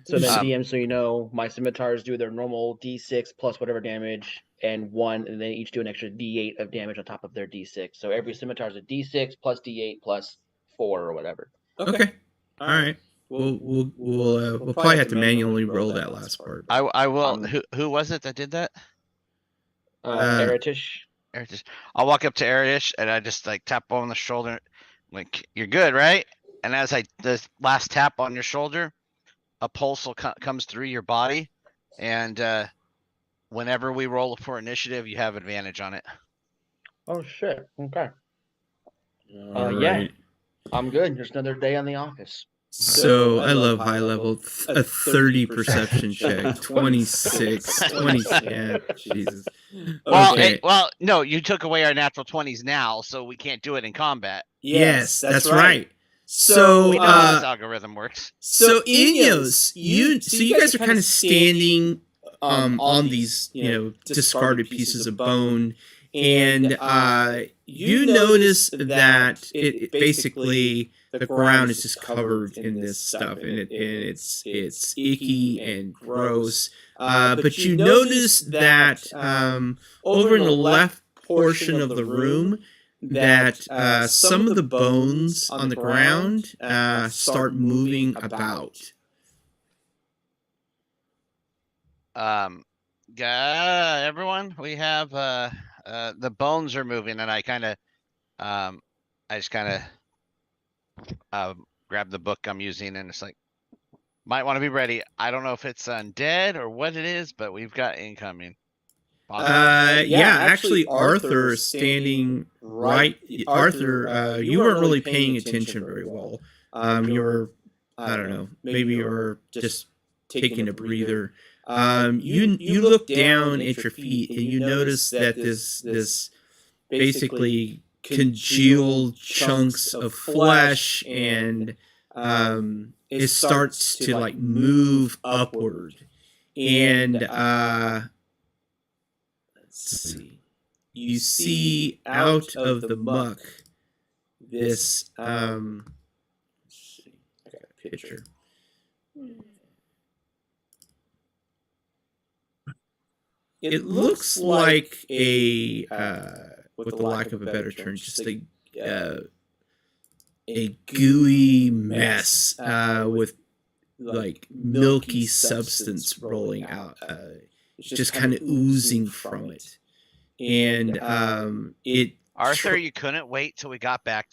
S3: So then DM, so you know, my scimitars do their normal D6 plus whatever damage, and they each do an extra D8 of damage on top of their D6. So every scimitar is a D6 plus D8 plus 4 or whatever.
S2: Okay. All right. We'll probably have to manually roll that last part.
S1: I will. Who was it that did that?
S3: Eritish.
S1: I'll walk up to Eritish and I just tap on the shoulder, like, you're good, right? And as the last tap on your shoulder, a pulse comes through your body, and whenever we roll for initiative, you have advantage on it.
S3: Oh shit! Okay.
S2: All
S3: Yeah,
S2: right.
S3: I'm good. Just another day on the office.
S2: So I love high level. A 30 perception check. 26. 20. Yeah, Jesus. Okay.
S1: Well, no, you took away our natural 20s now, so we can't do it in combat.
S2: Yes, that's right. So
S1: we know how this algorithm works.
S2: So Ineos, you guys are kind of standing on these discarded pieces of bone, and you notice that it basically the ground is just covered in this stuff, and it's icky and gross. But you notice that over in the left portion of the room, that some of the bones on the ground start moving about.
S1: Everyone, we have the bones are moving, and I just kind of grab the book I'm using, and it's like, Might want to be ready. I don't know if it's undead or what it is, but we've got incoming.
S2: Yeah, actually, Arthur is standing right. Arthur, you weren't really paying attention very well. You were, I don't know, maybe you were just taking a breather. You look down at your feet and you notice that this basically congealed chunks of flesh, and it starts to like move upward, and let's see. You see out of the muck this let's see. I got a picture. It looks like a with the lack of a better term, just a gooey mess with like milky substance rolling out. It's just kind of oozing from it. And
S1: Arthur, you couldn't wait till we got back.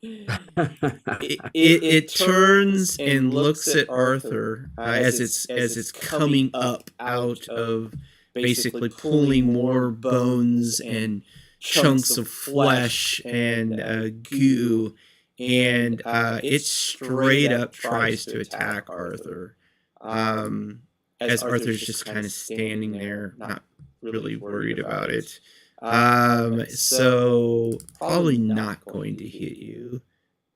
S2: It turns and looks at Arthur as it's coming up out of basically pulling more bones and chunks of flesh and goo, and it straight up tries to attack Arthur. As Arthur's just kind of standing there, not really worried about it. So probably not going to hit you.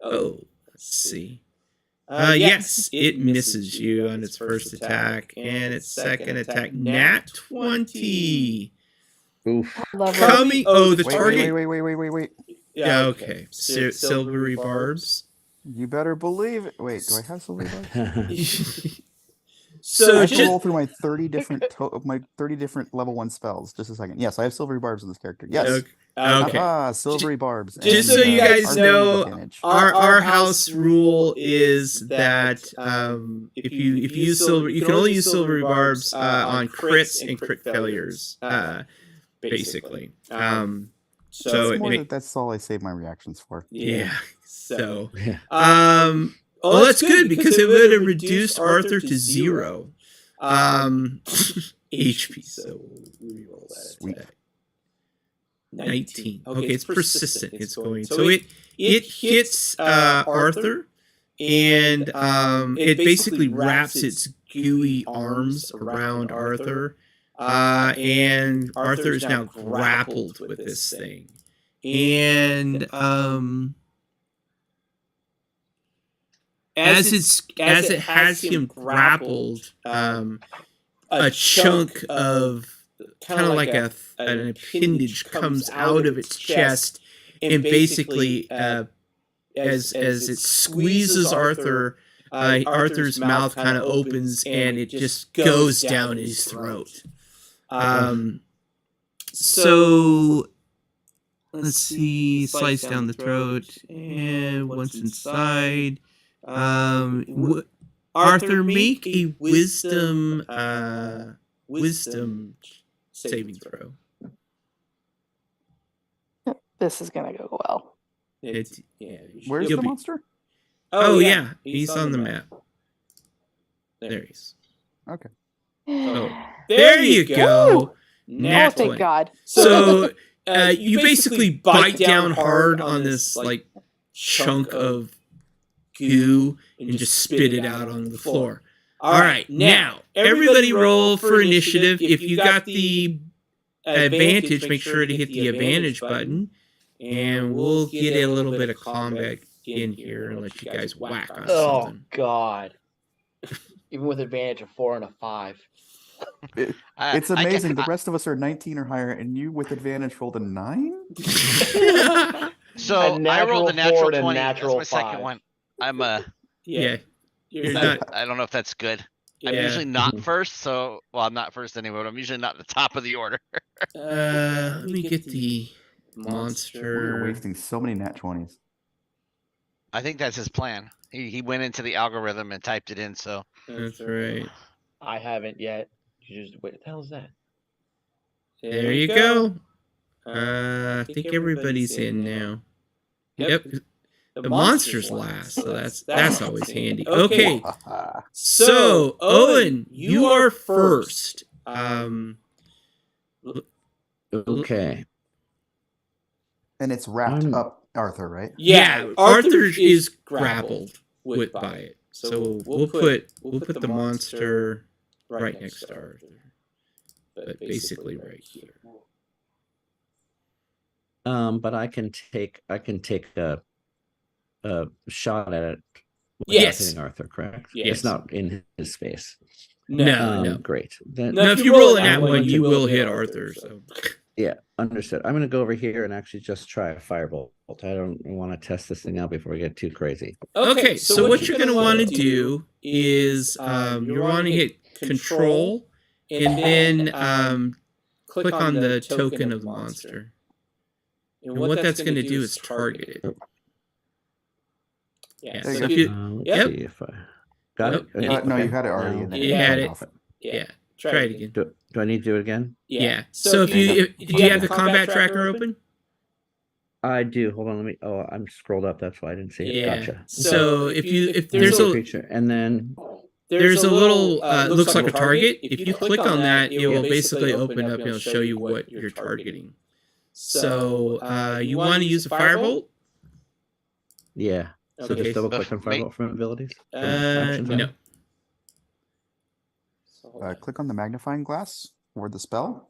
S2: Oh, let's see. Yes, it misses you on its first attack, and its second attack, nat 20.
S9: Oof.
S2: Coming. Oh, the
S5: Wait,
S2: target.
S5: wait.
S2: Yeah, okay. Silvery barbs.
S5: You better believe it. Wait, do I have silvery barbs?
S2: So
S5: I have to
S2: just
S5: roll through my 30 different level 1 spells. Just a second. Yes, I have silvery barbs in this character. Yes.
S2: okay.
S5: Ah, silvery barbs.
S2: Just
S5: And,
S2: so you guys
S5: Arthur
S2: know,
S5: advantage.
S2: our house rule is that if you use silver, you can only use silvery barbs on crits and crit failures, basically. So
S5: It's more that's all I save my reactions for.
S2: yeah. So
S9: Yeah.
S2: well, that's good because it would have reduced Arthur to 0 HP. So we'll reroll that.
S5: Sweet.
S2: 19. Okay, it's persistent. It's going. So it hits Arthur, and it basically wraps its gooey arms around Arthur, and Arthur is now grappled with this thing, and as it has him grappled, a chunk of kind of like an appendage comes out of its chest, and basically as it squeezes Arthur, Arthur's mouth kind of opens and it just goes down his throat. So let's see, slice down the throat, and once inside, Arthur, make a wisdom saving throw.
S7: This is gonna go well.
S2: It's yeah.
S5: Where's the monster?
S2: Oh yeah, he's on the map. There he is.
S5: Okay.
S2: Oh, there you go.
S7: Oh,
S2: Nat
S7: thank
S2: 20.
S7: God.
S2: So you basically bite down hard on this like chunk of goo and just spit it out on the floor. All right, now everybody roll for initiative. If you got the advantage, make sure to hit the advantage button, and we'll get a little bit of combat in here and let you guys whack on
S3: Oh
S2: something.
S3: God! Even with advantage of 4 and a 5.
S5: It's amazing. The rest of us are 19 or higher, and you with advantage rolled a 9?
S1: So I rolled a natural 20. That's my second one. I'm
S2: yeah. You're not.
S1: I don't know if that's good.
S2: Yeah.
S1: I'm usually not first, so I'm not first anyway, but I'm usually not at the top of the order.
S2: Let me get the monster.
S5: We're wasting so many nat 20s.
S1: I think that's his plan. He went into the algorithm and typed it in, so
S2: That's right.
S3: I haven't yet. You just wait. What the hell is that?
S2: There you go. I think everybody's in now. Yep. the monsters last. So that's always handy. Okay. So Owen, you are first.
S9: Okay.
S5: And it's wrapped up Arthur, right?
S2: Yeah, Arthur is grappled by it. So we'll put the monster right next to Arthur, but basically right here.
S9: But I can take a shot at it without
S2: Yes.
S9: hitting Arthur, correct?
S2: Yes.
S9: It's not in his space.
S2: No.
S9: Great. Then
S2: Now, if you roll in that one, you will hit Arthur. So
S9: yeah, understood. I'm gonna go over here and actually just try a firebolt. I don't want to test this thing out before we get too crazy.
S2: Okay, so what you're gonna want to do is you want to hit Control and then click on the token of the monster. And what that's going to do is target it. Yeah.
S5: There
S2: So
S5: you
S2: if
S9: Let's
S2: you,
S9: see if I got it.
S5: No, you had it already. And then
S2: You had
S5: turned
S2: it.
S5: off
S2: yeah, try it again.
S9: Do I need to do it again?
S2: Yeah. So if you have the combat tracker open?
S9: I do. Hold on. I'm scrolled up. That's why I didn't see it.
S2: Yeah.
S9: Gotcha.
S2: So if there's a
S9: creature, and then
S2: there's a little looks like a target. If you click on that, it will basically open up and it'll show you what you're targeting. So you want to use a firebolt?
S9: yeah. So
S2: Okay,
S9: just double click
S1: so
S9: on firebolt from abilities.
S2: No.
S5: click on the magnifying glass or the spell,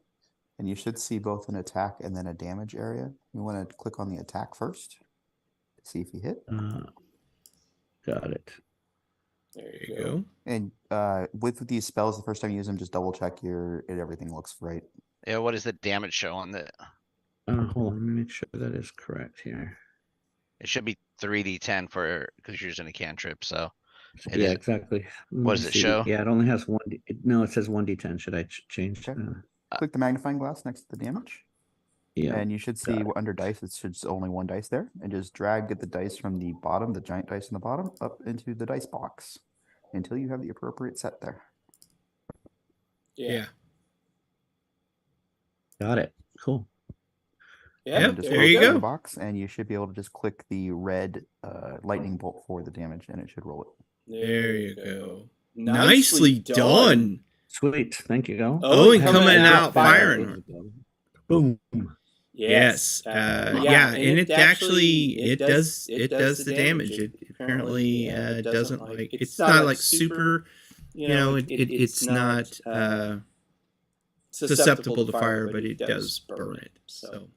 S5: and you should see both an attack and then a damage area. You want to click on the attack first. See if you hit.
S9: Got it.
S2: There you go.
S5: And with these spells, the first time you use them, just double check everything looks right.
S1: Yeah, what does the damage show on the?
S9: Hold on, let me make sure that is correct here.
S1: It should be 3d10 because you're using a cantrip. So it
S9: Yeah,
S1: is-
S9: exactly.
S1: what does it show?
S9: Yeah, it only has one. No, it says 1d10. Should I change?
S5: Okay. Click the magnifying glass next to the damage.
S9: Yeah.
S5: And you should see under dice, it should only one dice there. And just get the dice from the bottom, the giant dice in the bottom, up into the dice box until you have the appropriate set there.
S2: Yeah.
S9: Got it. Cool.
S2: Yeah.
S5: Just
S2: There
S5: roll
S2: you
S5: it in the
S2: go.
S5: box, and you should be able to just click the red lightning bolt for the damage, and it should roll it.
S2: There you go. Nicely done.
S9: Sweet. Thank you, go.
S2: Owen coming out firing.
S9: Boom.
S2: Yes. Yeah, and it actually it does the damage. It apparently doesn't like it's not like super, it's not susceptible to fire, but it does burn it. So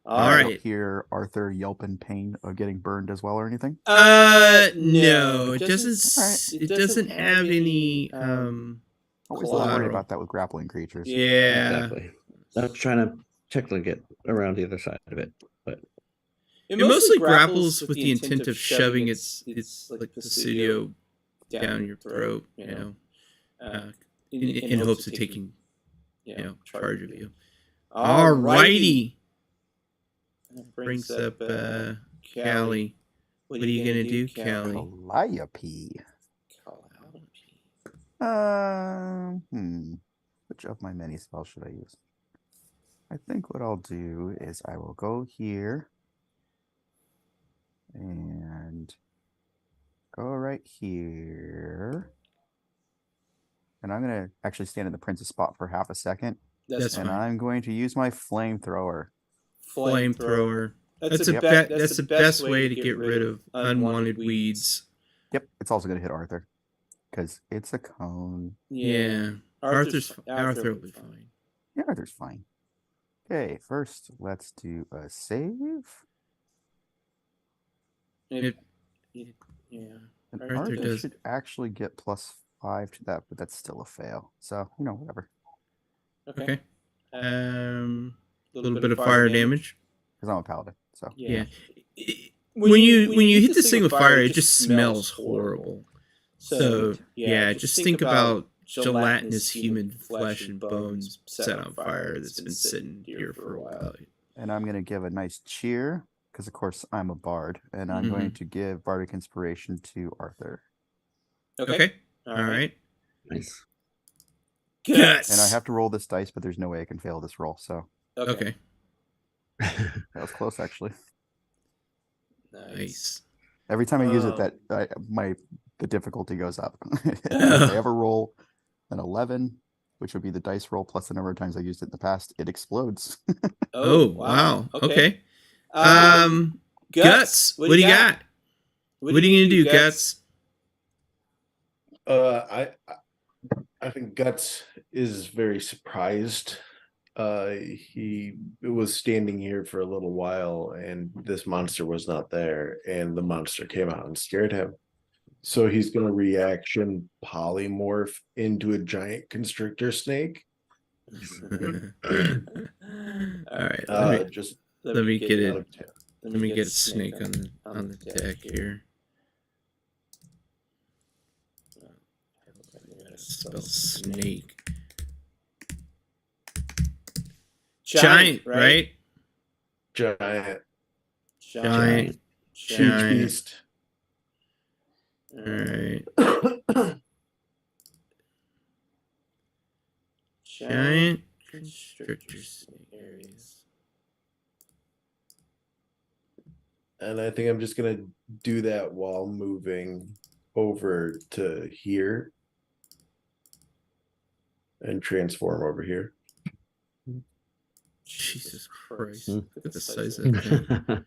S2: all
S5: I don't
S2: right.
S5: hear Arthur yelp in pain of getting burned as well or anything.
S2: No, it doesn't.
S5: Alright.
S2: It doesn't have any.
S5: Always a little worried
S2: collateral.
S5: about that with grappling creatures.
S2: Yeah.
S9: Exactly. I'm trying to technically get around the other side of it, but
S2: It mostly grapples with the intent of shoving its like the studio down your throat, in hopes of taking, charge of you. Alrighty. That brings up Callie. What are you gonna do, Callie?
S5: Calliope. Which of my many spells should I use? I think what I'll do is I will go here and go right here. And I'm going to actually stand in the prince's spot for half a second.
S2: That's
S5: and
S2: fine.
S5: I'm going to use my flamethrower.
S2: Flamethrower. That's the best way to get rid of unwanted weeds.
S5: Yep, it's also going to hit Arthur because it's a cone.
S2: Yeah. Arthur will be fine.
S5: Yeah, Arthur's fine. Okay, first let's do a save.
S2: Yeah.
S5: And
S2: Arthur
S5: Arthur
S2: does.
S5: should actually get +5 to that, but that's still a fail. So, whatever.
S2: Okay. A little bit of fire damage.
S5: Because I'm a paladin. So
S2: Yeah. When you hit this thing with fire, it just smells horrible. So yeah, just think about gelatinous human flesh and bones set on fire that's been sitting here for a while.
S5: And I'm going to give a nice cheer, because of course I'm a bard, and I'm going to give bardic inspiration to Arthur.
S2: Okay. All right.
S9: nice.
S2: Guts.
S5: And I have to roll this dice, but there's no way I can fail this roll. So
S2: Okay.
S5: that was close, actually.
S2: Nice.
S5: Every time I use it,
S2: Oh.
S5: the difficulty goes up. If I ever roll an 11, which would be the dice roll plus the number of times I used it in the past, it explodes.
S2: Oh, wow. Okay. Guts, what do you got? What are you gonna do, Guts?
S6: I think Guts is very surprised. He was standing here for a little while, and this monster was not there, and the monster came out and scared him. So he's going to reaction polymorph into a giant constrictor snake.
S2: All right.
S6: Just
S2: Let me get
S6: out
S2: it.
S6: of town.
S2: Let me get a snake on the deck here. Spell snake. Giant, right?
S6: Giant.
S2: Giant.
S6: Beast.
S2: All right. Giant constrictor snake areas.
S6: And I think I'm just gonna do that while moving over to here and transform over here.
S2: Jesus Christ.
S9: Hmm.
S2: Look at the size of that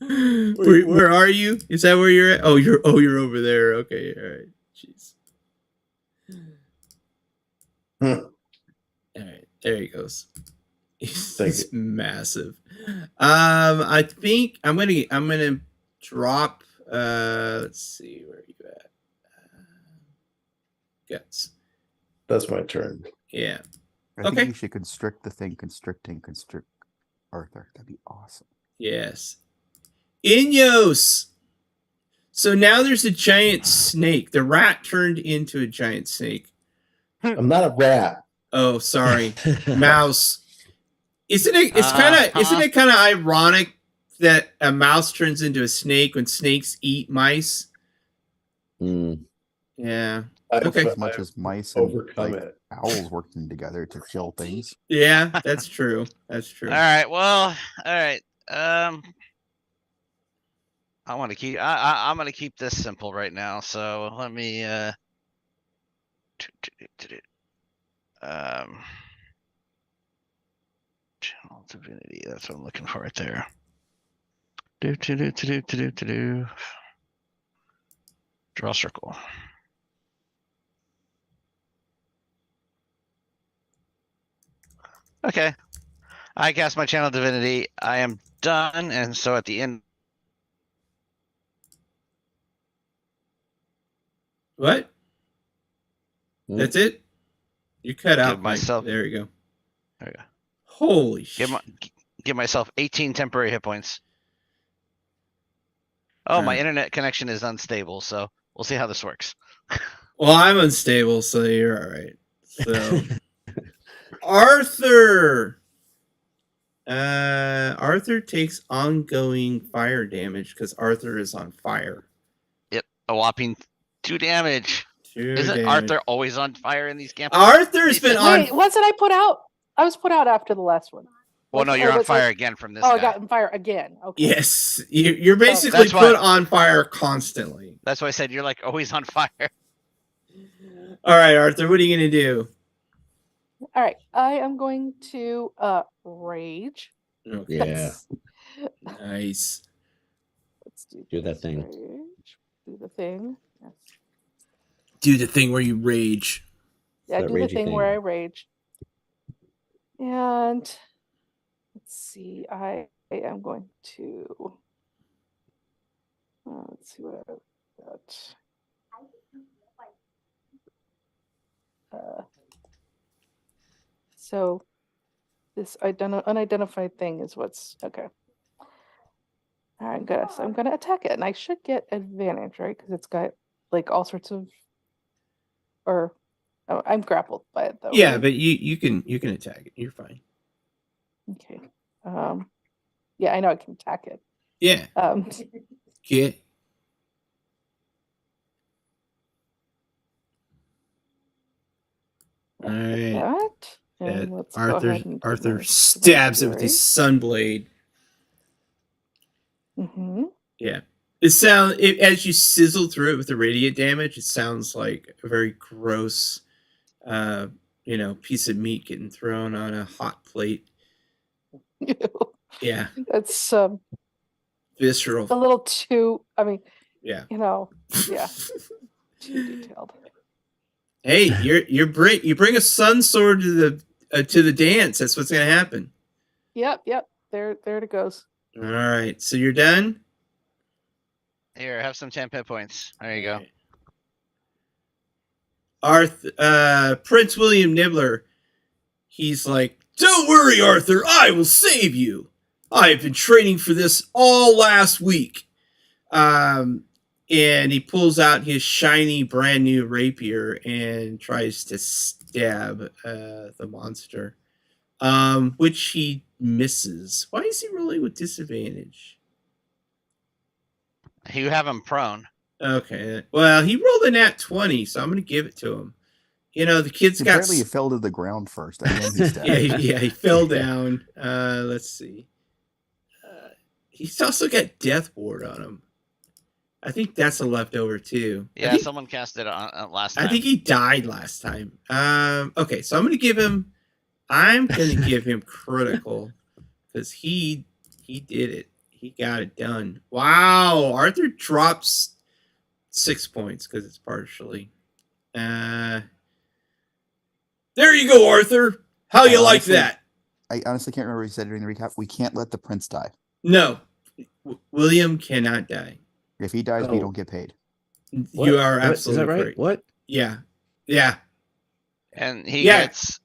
S2: thing. Where are you? Is that where you're at? Oh, you're over there. Okay, all right. Jeez. All right, there he goes. He's massive. I think I'm gonna drop. Let's see, where are you at? Guts.
S6: That's my turn.
S2: Yeah.
S5: I think
S2: Okay.
S5: you should constrict the thing, constrict Arthur. That'd be awesome.
S2: Yes. Inyos. So now there's a giant snake. The rat turned into a giant snake.
S6: I'm not a rat.
S2: Oh, sorry. Mouse. Isn't it kind of ironic that a mouse turns into a snake when snakes eat mice?
S9: Mm.
S2: Yeah.
S5: Okay.
S2: Okay.
S5: As much as mice and
S6: Overcome it.
S5: owls working together to kill things.
S2: Yeah, that's true. That's true.
S1: All right. Well, all right. I want to keep. I'm gonna keep this simple right now. So let me. Channel divinity. That's what I'm looking for right there. Draw circle. Okay. I cast my channel divinity. I am done, and so at the end.
S2: What? That's it? You cut out
S1: myself.
S2: There you go.
S1: There you go.
S2: Holy shit.
S1: Give myself 18 temporary hit points. Oh, my internet connection is unstable, so we'll see how this works.
S2: Well, I'm unstable, so you're all right. So, Arthur. Arthur takes ongoing fire damage because Arthur is on fire.
S1: Yep, a whopping 2 damage. Isn't Arthur always on fire in these campaigns?
S2: Arthur's been on.
S7: Wait, wasn't I put out? I was put out after the last one.
S1: Well, no, you're on fire again from this.
S7: Oh,
S1: guy.
S7: I got on fire again. Okay.
S2: Yes, you're basically put on fire constantly.
S1: That's why I said you're like always on fire.
S2: All right, Arthur, what are you gonna do?
S7: All right, I am going to rage.
S2: Okay.
S9: Yeah.
S2: Nice.
S7: Let's
S9: Do that thing.
S7: Rage. Do the thing. Yes.
S2: Do the thing where you rage.
S7: Yeah,
S9: That
S7: do the
S9: ragey
S7: thing where I rage. And let's see, I am going to let's see what I've got. So this unidentified thing is what's okay. All right, good. So I'm gonna attack it, and I should get advantage, right? Because it's got like all sorts of, or oh, I'm grappled by it though.
S2: Yeah,
S7: right?
S2: but you can attack it. You're fine.
S7: Okay. Yeah, I know I can attack it.
S2: Yeah. Get. All right.
S7: That. And let's go ahead and
S2: Arthur stabs it with his sunblade.
S7: Mm-hmm.
S2: Yeah. As you sizzle through it with the radiant damage, it sounds like a very gross, piece of meat getting thrown on a hot plate. Yeah,
S7: That's
S2: visceral.
S7: a little too. I mean,
S2: Yeah.
S7: yeah, too detailed.
S2: Hey, you bring a sun sword to the dance. That's what's gonna happen.
S7: Yep. There it goes.
S2: All right, so you're done.
S1: Here, have some 10 hit points. There you go.
S2: Arthur, Prince William Nibbler, he's like, "Don't worry, Arthur, I will save you. I have been training for this all last week." And he pulls out his shiny, brand new rapier and tries to stab the monster, which he misses. Why is he rolling with disadvantage?
S1: You have him prone.
S2: Okay, well, he rolled a nat 20, so I'm going to give it to him. The kid's got...
S5: Apparently he fell to the ground first, and then he stabbed.
S2: yeah, he fell down. Let's see. He's also got Death Ward on him. I think that's a leftover, too.
S1: Yeah, someone cast it on last time.
S2: I think he died last time. Okay, so I'm going to give him... I'm going to give him critical, because he did it. He got it done. Wow, Arthur drops 6 points because it's partially. There you go, Arthur. How you like that?
S5: I honestly can't remember what he said during the recap. We can't let the prince die.
S2: No, William cannot die.
S5: If he dies, we don't get paid.
S2: You are absolutely
S9: Is that right?
S2: correct.
S9: What?
S2: Yeah.
S1: And he gets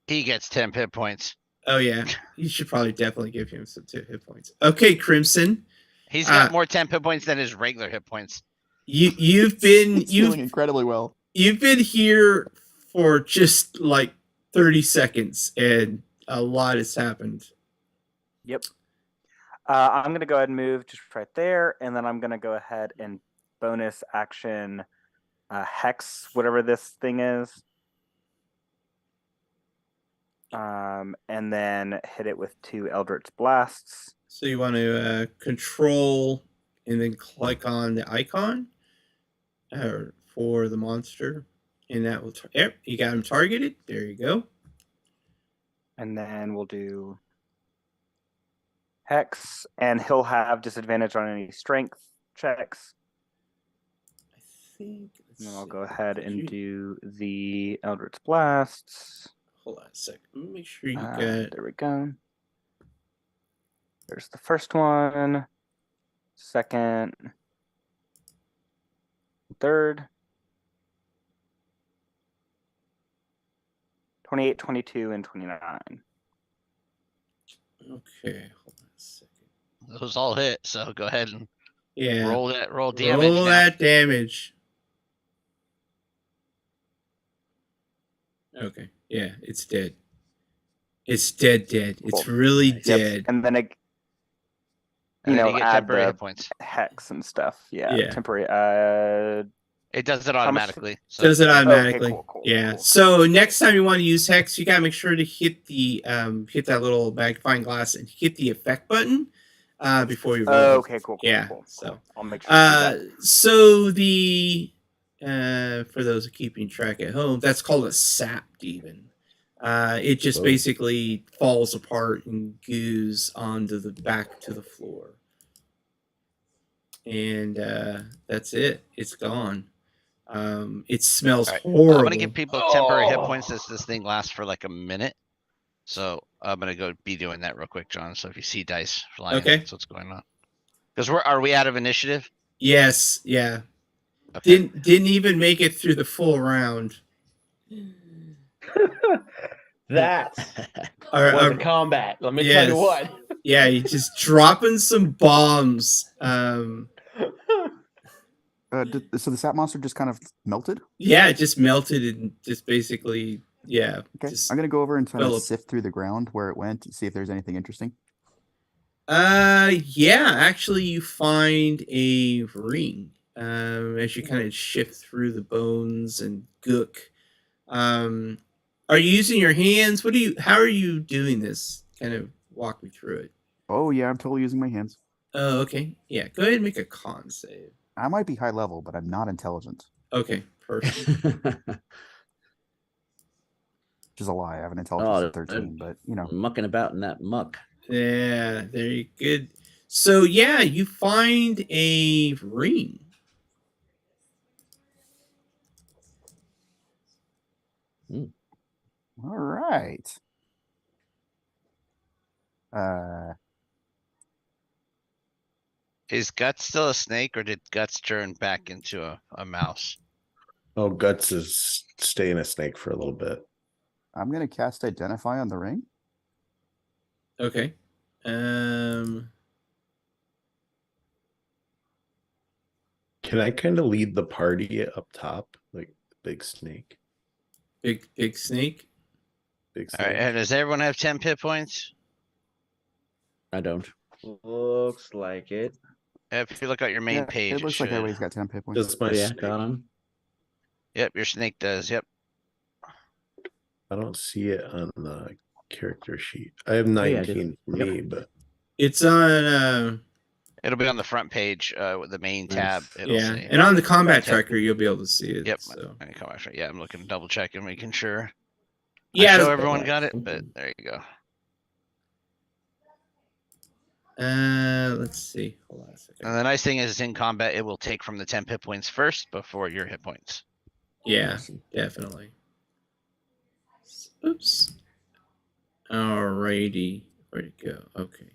S1: 10 hit points.
S2: Oh yeah, you should probably definitely give him some 2 hit points. Okay, Crimson.
S1: He's got more 10 hit points than his regular hit points.
S2: You've
S5: doing incredibly well.
S2: You've been here for just like 30 seconds, and a lot has happened.
S8: Yep. I'm going to go ahead and move just right there, and then I'm going to go ahead and bonus action Hex, whatever this thing is. And then hit it with 2 Eldritch Blasts.
S2: So you want to control and then click on the icon for the monster, and that will... Yep, you got him targeted. There you go.
S8: And then we'll do Hex, and he'll have disadvantage on any strength checks.
S2: I think...
S8: And then I'll go ahead and do the Eldritch Blasts.
S2: Hold on a second. Let me make sure you got...
S8: There we go. There's the first one, second, third. 28, 22, and 29.
S2: Okay, hold on a second.
S1: Those all hit, so go ahead and roll damage.
S2: Roll that damage. Okay, yeah, it's dead. It's dead. It's really dead.
S8: And then it,
S1: And then you get
S8: add
S1: temporary
S8: the
S1: hit points.
S8: hex and stuff. Yeah,
S2: Yeah.
S8: temporary.
S1: It does it automatically. So
S2: Does it automatically?
S8: Okay, cool,
S2: Yeah.
S8: cool.
S2: So next time you want to use Hex, you gotta make sure to hit the hit that little magnifying glass and hit the effect button before you roll.
S8: Okay, cool.
S2: Yeah,
S8: Cool.
S2: so
S8: I'll make sure. To do that.
S2: so the for those keeping track at home, that's called a sap demon. It just basically falls apart and goos onto the back to the floor. And that's it. It's gone. It smells horrible.
S1: I'm gonna give people temporary hit points as this thing lasts for like a minute. So I'm gonna go be doing that real quick, John. So if you see dice flying,
S2: Okay.
S1: that's what's going on. Because are we out of initiative?
S2: Yes, yeah.
S1: Okay.
S2: Didn't even make it through the full round.
S3: That
S2: Our-
S3: was
S2: our-
S3: a combat. Let me tell
S2: Yes.
S3: you what.
S2: Yeah, you just dropping some bombs.
S5: So the sap monster just kind of melted?
S2: Yeah, it just melted and just basically, yeah.
S5: Okay.
S2: Just,
S5: I'm going to go over and try to
S2: develop.
S5: sift through the ground where it went to see if there's anything interesting.
S2: Yeah, actually you find a ring. As you kind of shift through the bones and gook. Are you using your hands? How are you doing this? Kind of walk me through it.
S5: Oh, yeah, I'm totally using my hands.
S2: Oh, okay. Yeah, go ahead and make a con save.
S5: I might be high level, but I'm not intelligent.
S2: Okay, perfect.
S5: Which is a lie. I have an intelligence
S9: Oh,
S5: of 13, but you know.
S9: mucking about in that muck.
S2: Yeah, very good. So yeah, you find a ring.
S5: All right.
S1: Is Guts still a snake, or did Guts turn back into a mouse?
S6: Oh, Guts is staying a snake for a little bit.
S5: I'm gonna cast Identify on the ring.
S2: Okay.
S6: Can I kind of lead the party up top, like big snake?
S2: Big snake.
S6: Big
S1: All right,
S6: snake.
S1: and does everyone have 10 pit points?
S9: I don't.
S3: Looks like it.
S1: If you look at your main
S5: Yeah,
S1: page,
S5: it looks like
S1: should.
S5: everybody's got 10 hit points.
S6: Just my
S9: Oh, yeah,
S6: snake.
S9: got him.
S1: Yep, your snake does. Yep.
S6: I don't see it on the character sheet. I have
S9: Oh, yeah, I did.
S6: 19 for
S9: Yep.
S6: me, but
S2: It's on
S1: It'll be on the front page with the main
S9: Nice.
S1: tab. It'll
S2: yeah,
S1: say.
S2: and on the combat
S1: 10.
S2: tracker you'll be able to see it.
S1: Yep.
S2: So
S1: Any comment? Yeah, I'm looking, double checking, making sure.
S2: yeah,
S1: I show everyone got it, but there you go.
S2: let's see. Hold on a second.
S1: And the nice thing is, in combat, it will take from the 10 hit points first before your hit points.
S2: Yeah,
S9: Awesome.
S2: definitely. Oops. Alrighty. Where'd it go? Okay.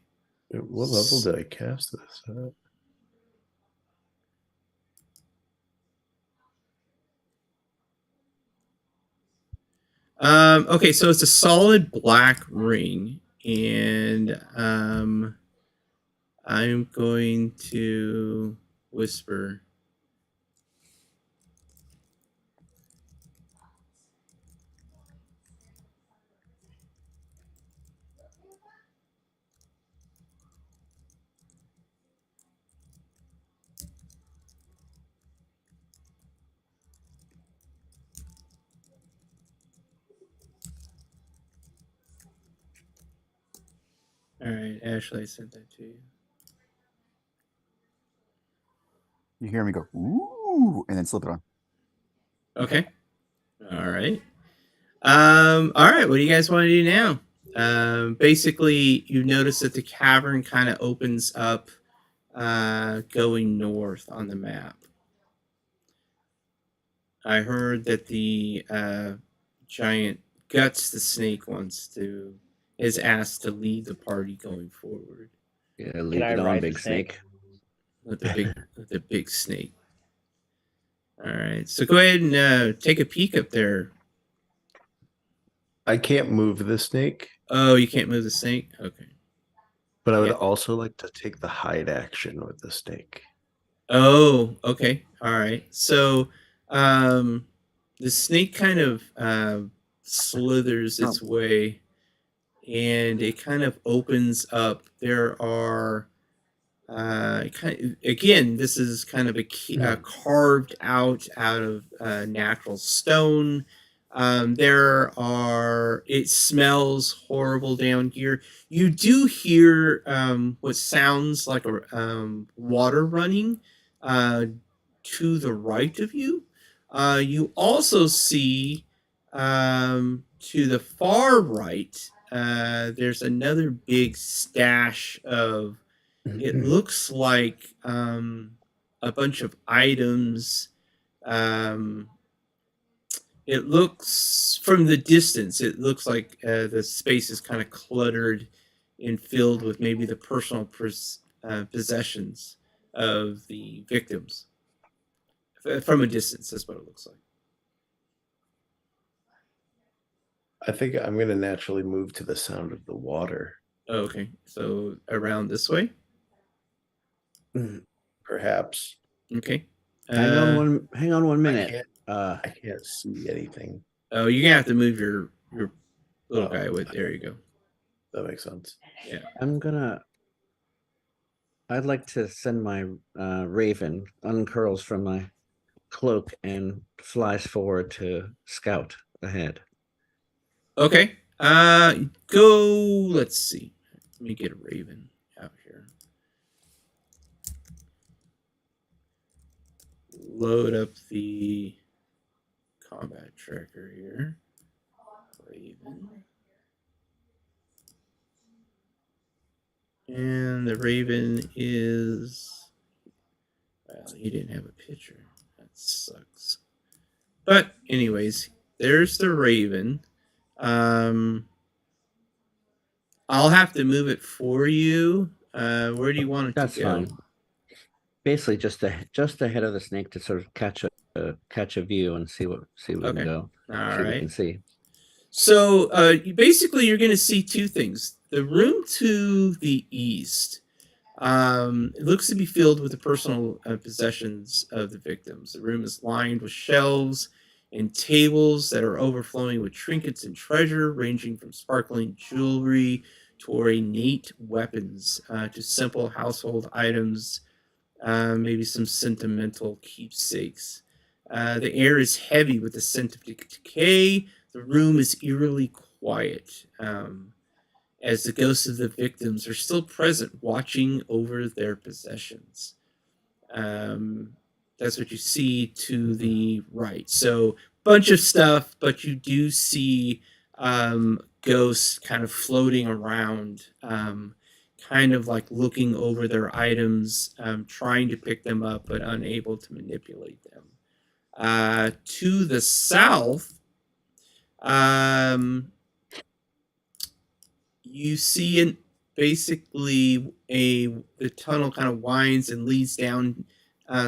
S6: what level did I cast this at?
S2: Okay, so it's a solid black ring, and I'm going to whisper. All right, Ashley, I sent that to you.
S5: You hear me go, ooh, and then slip it on.
S2: Okay. All right. All right. What do you guys want to do now? Basically, you notice that the cavern kind of opens up, going north on the map. I heard that the giant Guts, the snake, is asked to lead the party going forward.
S9: Yeah, lead
S3: I
S9: it on,
S3: ride the
S9: big snake.
S2: With the big snake. All right. So go ahead and take a peek up there.
S6: I can't move the snake,
S2: Oh, you can't move the snake? Okay.
S6: but I would
S2: Yeah.
S6: also like to take the hide action with the snake.
S2: Oh, okay. All right. So the snake kind of slithers its way, and it kind of opens up. There are again, this is kind of carved out of natural stone. It smells horrible down here. You do hear what sounds like a water running to the right of you. You also see to the far right, there's another big stash of, it looks like a bunch of items. It looks, from the distance, it looks like the space is kind of cluttered and filled with maybe the personal possessions of the victims. From a distance, that's what it looks like.
S6: I think I'm going to naturally move to the sound of the water.
S2: Oh, okay, so around this way?
S6: Perhaps.
S2: Okay.
S9: Hang on one minute.
S6: I can't see anything.
S2: Oh, you're gonna have to move your little guy with. There you go.
S6: That makes sense.
S2: Yeah.
S9: I'd like to send my raven, uncurls from my cloak and flies forward to scout ahead.
S2: Okay. Go. Let's see. Let me get a raven out here. load up the combat tracker here. Raven. And the Raven is... Well, he didn't have a picture. That sucks. But anyways, there's the Raven. I'll have to move it for you. Where do you want it
S9: That's
S2: to go?
S9: fine. Basically, just ahead of the snake to sort of catch a view and see what we
S2: Okay.
S9: can go.
S2: All
S9: see what we
S2: right.
S9: can see.
S2: So basically, you're going to see two things. The room to the east. It looks to be filled with the personal possessions of the victims. The room is lined with shelves and tables that are overflowing with trinkets and treasure, ranging from sparkling jewelry to ornate weapons to simple household items, maybe some sentimental keepsakes. The air is heavy with the scent of decay. The room is eerily quiet. As the ghosts of the victims are still present, watching over their possessions. That's what you see to the right. So, bunch of stuff, but you do see ghosts kind of floating around, kind of like looking over their items, trying to pick them up, but unable to manipulate them. To the south, you see basically the tunnel kind of winds and leads down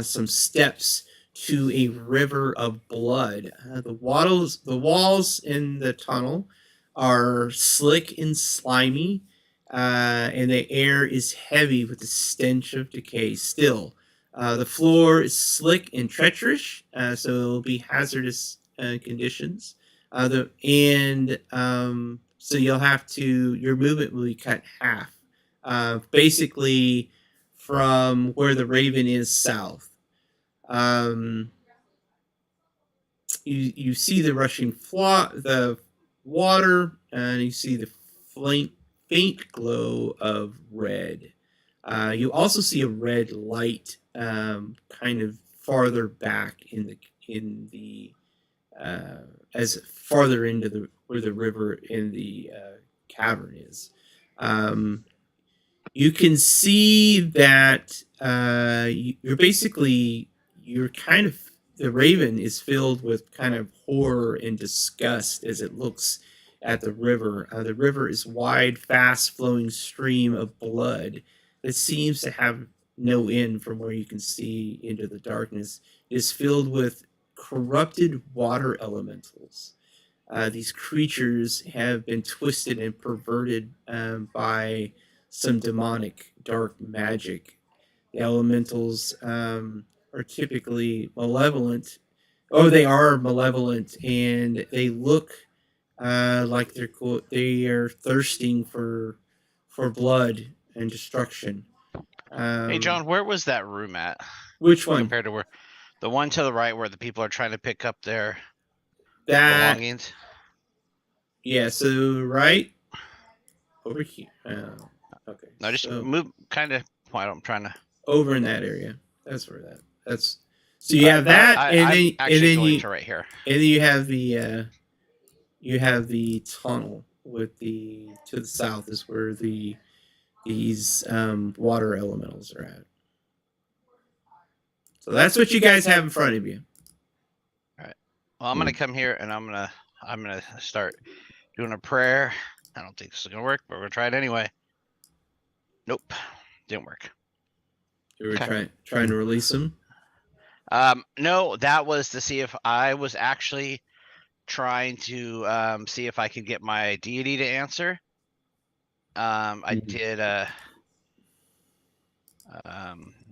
S2: some steps to a river of blood. The walls in the tunnel are slick and slimy, and the air is heavy with the stench of decay. Still, the floor is slick and treacherous, so it'll be hazardous conditions. So you'll have to, your movement will be cut in half, basically from where the Raven is south. You see the rushing the water, and you see the faint glow of red. You also see a red light, kind of farther back in the as farther into where the river in the cavern is. You can see that you're kind of, the Raven is filled with kind of horror and disgust as it looks at the river. The river is wide, fast flowing stream of blood that seems to have no end from where you can see into the darkness. It is filled with corrupted water elementals. These creatures have been twisted and perverted by some demonic dark magic. The elementals are typically malevolent, or they are malevolent, and they look like they are thirsting for blood and destruction.
S1: Hey, John, where was that room at
S2: Which one?
S1: compared to where the one to the right where the people are trying to pick up their belongings?
S2: Yeah, so right over here. Okay.
S1: No, just move kind of point. I'm trying to
S2: over in that area. That's where that's. So you have that, and then
S1: going to right here,
S2: and then you have the tunnel with to the south is where these water elementals are at. So that's what you guys have in front of you.
S1: All right. Well, I'm gonna come here and I'm gonna start doing a prayer. I don't think this is gonna work, but we're gonna try it anyway. Nope, didn't work.
S2: You were trying to release them?
S1: No, that was to see if I was actually trying to see if I could get my deity to answer. I did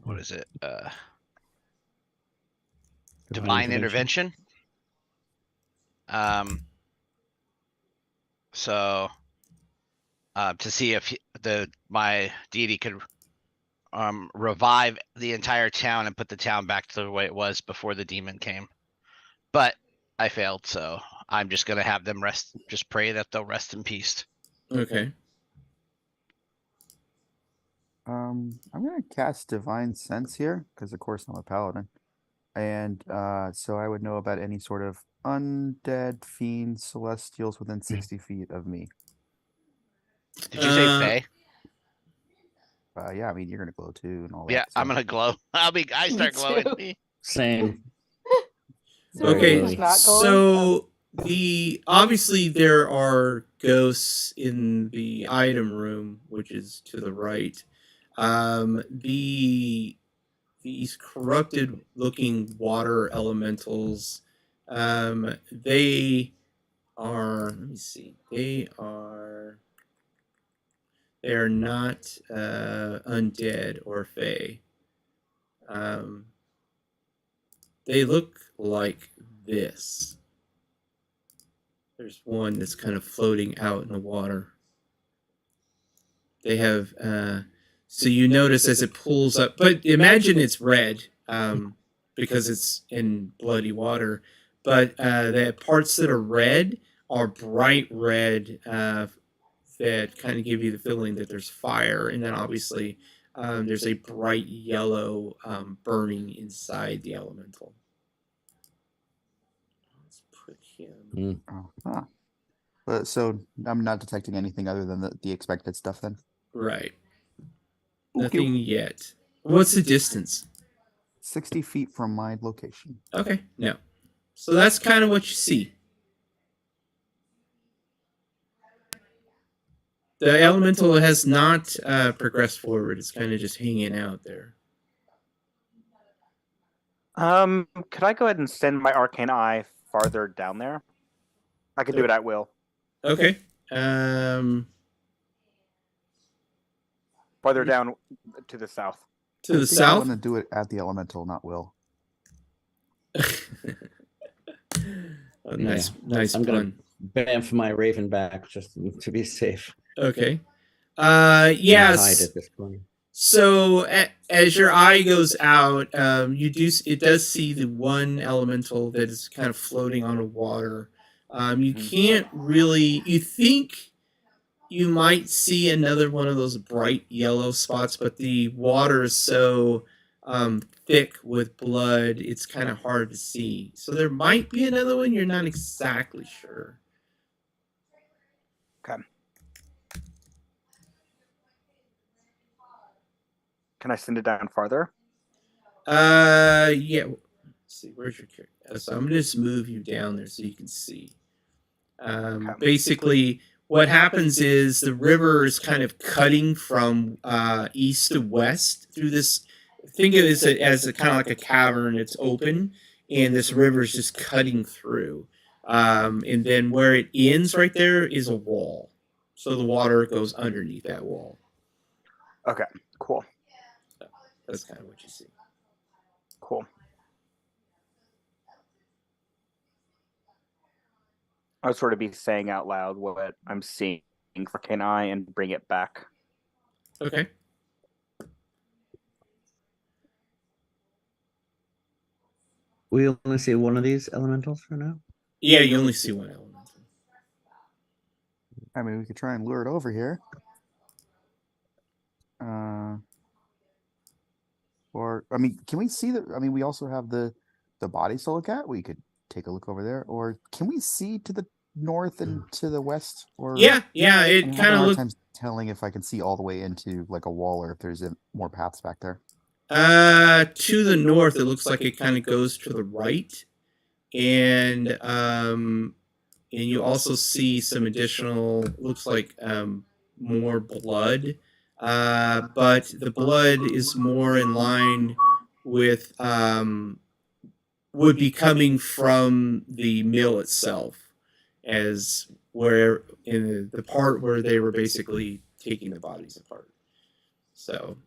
S1: what is it? Divine intervention. So to see if my deity could revive the entire town and put the town back to the way it was before the demon came. But I failed, so I'm just gonna have them rest, just pray that they'll rest in peace.
S2: Okay.
S5: I'm gonna cast Divine Sense here, because of course I'm a paladin. And so I would know about any sort of undead fiends, celestials within 60 feet of me.
S1: Did you say Fae?
S5: Yeah, I mean you're gonna glow too and all that.
S1: Yeah, I'm
S5: so-
S1: gonna glow. I start glowing.
S7: too.
S9: Same.
S7: So
S2: Okay,
S7: who's not going?
S2: so obviously there are ghosts in the item room, which is to the right. These corrupted looking water elementals, they are, let me see, they are not undead or fae. They look like this. There's one that's kind of floating out in the water. They have, so you notice as it pulls up, but imagine it's red because it's in bloody water. But the parts that are red are bright red that kind of give you the feeling that there's fire. And then obviously there's a bright yellow burning inside the elemental. Let's put him.
S5: Oh, huh. But so I'm not detecting anything other than the expected stuff then.
S2: Right.
S5: Okay.
S2: Nothing yet. What's the distance?
S5: 60 feet from my location.
S2: Okay, no. So that's kind of what you see. The elemental has not progressed forward. It's kind of just hanging out there.
S8: Could I go ahead and send my arcane eye farther down there? I can do it at will.
S2: Okay.
S8: Farther down to the south.
S2: To the
S5: I
S2: south?
S5: want to do it at the elemental, not will.
S2: Nice,
S9: Yeah.
S2: nice
S9: I'm
S2: pun.
S9: gonna bamf my raven back just to be safe.
S2: Okay.
S9: Hide
S2: Yes.
S9: at this point.
S2: So as your eye goes out, it does see the one elemental that is kind of floating on the water. You can't really. You think you might see another one of those bright yellow spots, but the water is so thick with blood, it's kind of hard to see. So there might be another one. You're not exactly sure.
S8: Okay. Can I send it down farther?
S2: Yeah. Let's see, where's your character? So I'm gonna just move you down there so you can see. Basically, what happens is the river is kind of cutting from east to west through this. Think of this as a kind of like a cavern. It's open, and this river is just cutting through. And then where it ends right there is a wall. So the water goes underneath that wall.
S8: Okay, cool.
S2: So that's kind of what you see.
S8: Cool. I would sort of be saying out loud what I'm seeing for Arcane Eye and bring it back.
S2: Okay.
S9: We only see one of these elementals for now.
S2: Yeah, you only see one elemental.
S5: I mean, we could try and lure it over here. Or I mean, can we see the? I mean, we also have the bodies to look at. We could take a look over there. Or can we see to the north and to the west? Or
S2: Yeah. It kind of looks.
S5: Times telling if I can see all the way into like a wall or if there's more paths back there.
S2: To the north, it looks like it kind of goes to the right, and you also see some additional. Looks like more blood, but the blood is more in line with would be coming from the mill itself, as where in the part where they were basically taking the bodies apart. So.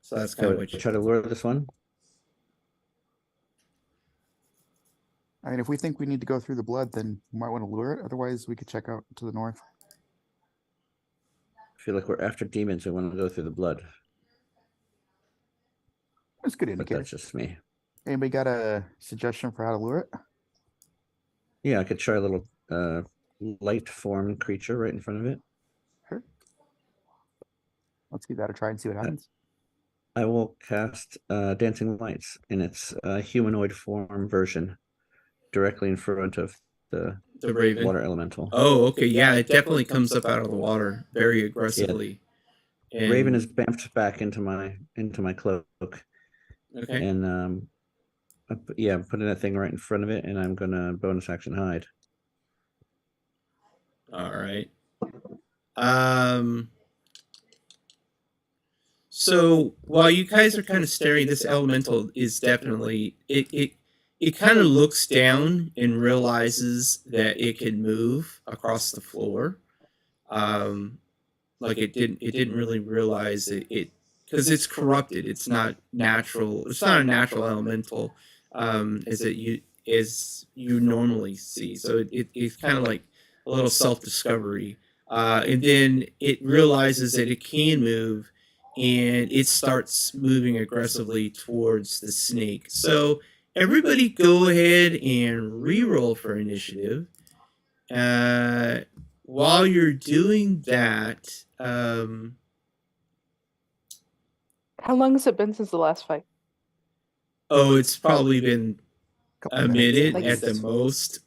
S2: So that's kind of what you
S9: try to lure this one.
S5: I mean, if we think we need to go through the blood, then we might want to lure it. Otherwise, we could check out to the north.
S9: I feel like we're after demons. We want to go through the blood.
S5: That's a good
S9: But
S5: indicator.
S9: that's just me.
S5: Anybody got a suggestion for how to lure it?
S9: Yeah, I could try a little light form creature right in front of it.
S5: Sure. Let's give that a try and see what happens.
S9: I will cast Dancing Lights in its humanoid form version directly in front of the
S2: Raven.
S9: water elemental.
S2: Oh, okay. Yeah, it definitely comes up out of the water very aggressively.
S9: Yeah. Raven is bamfed back into my cloak.
S2: Okay.
S9: And I'm putting that thing right in front of it, and I'm gonna bonus action hide.
S2: All right. So while you guys are kind of staring, this elemental is definitely it kind of looks down and realizes that it can move across the floor. Like it didn't really realize it because it's corrupted. It's not natural. It's not a natural elemental as you normally see. So it's kind of like a little self-discovery. And then it realizes that it can move, and it starts moving aggressively towards the snake. So everybody go ahead and re-roll for initiative. While you're doing that,
S7: How long has it been since the last fight?
S2: oh, it's probably been a minute
S7: Like-
S2: at the most.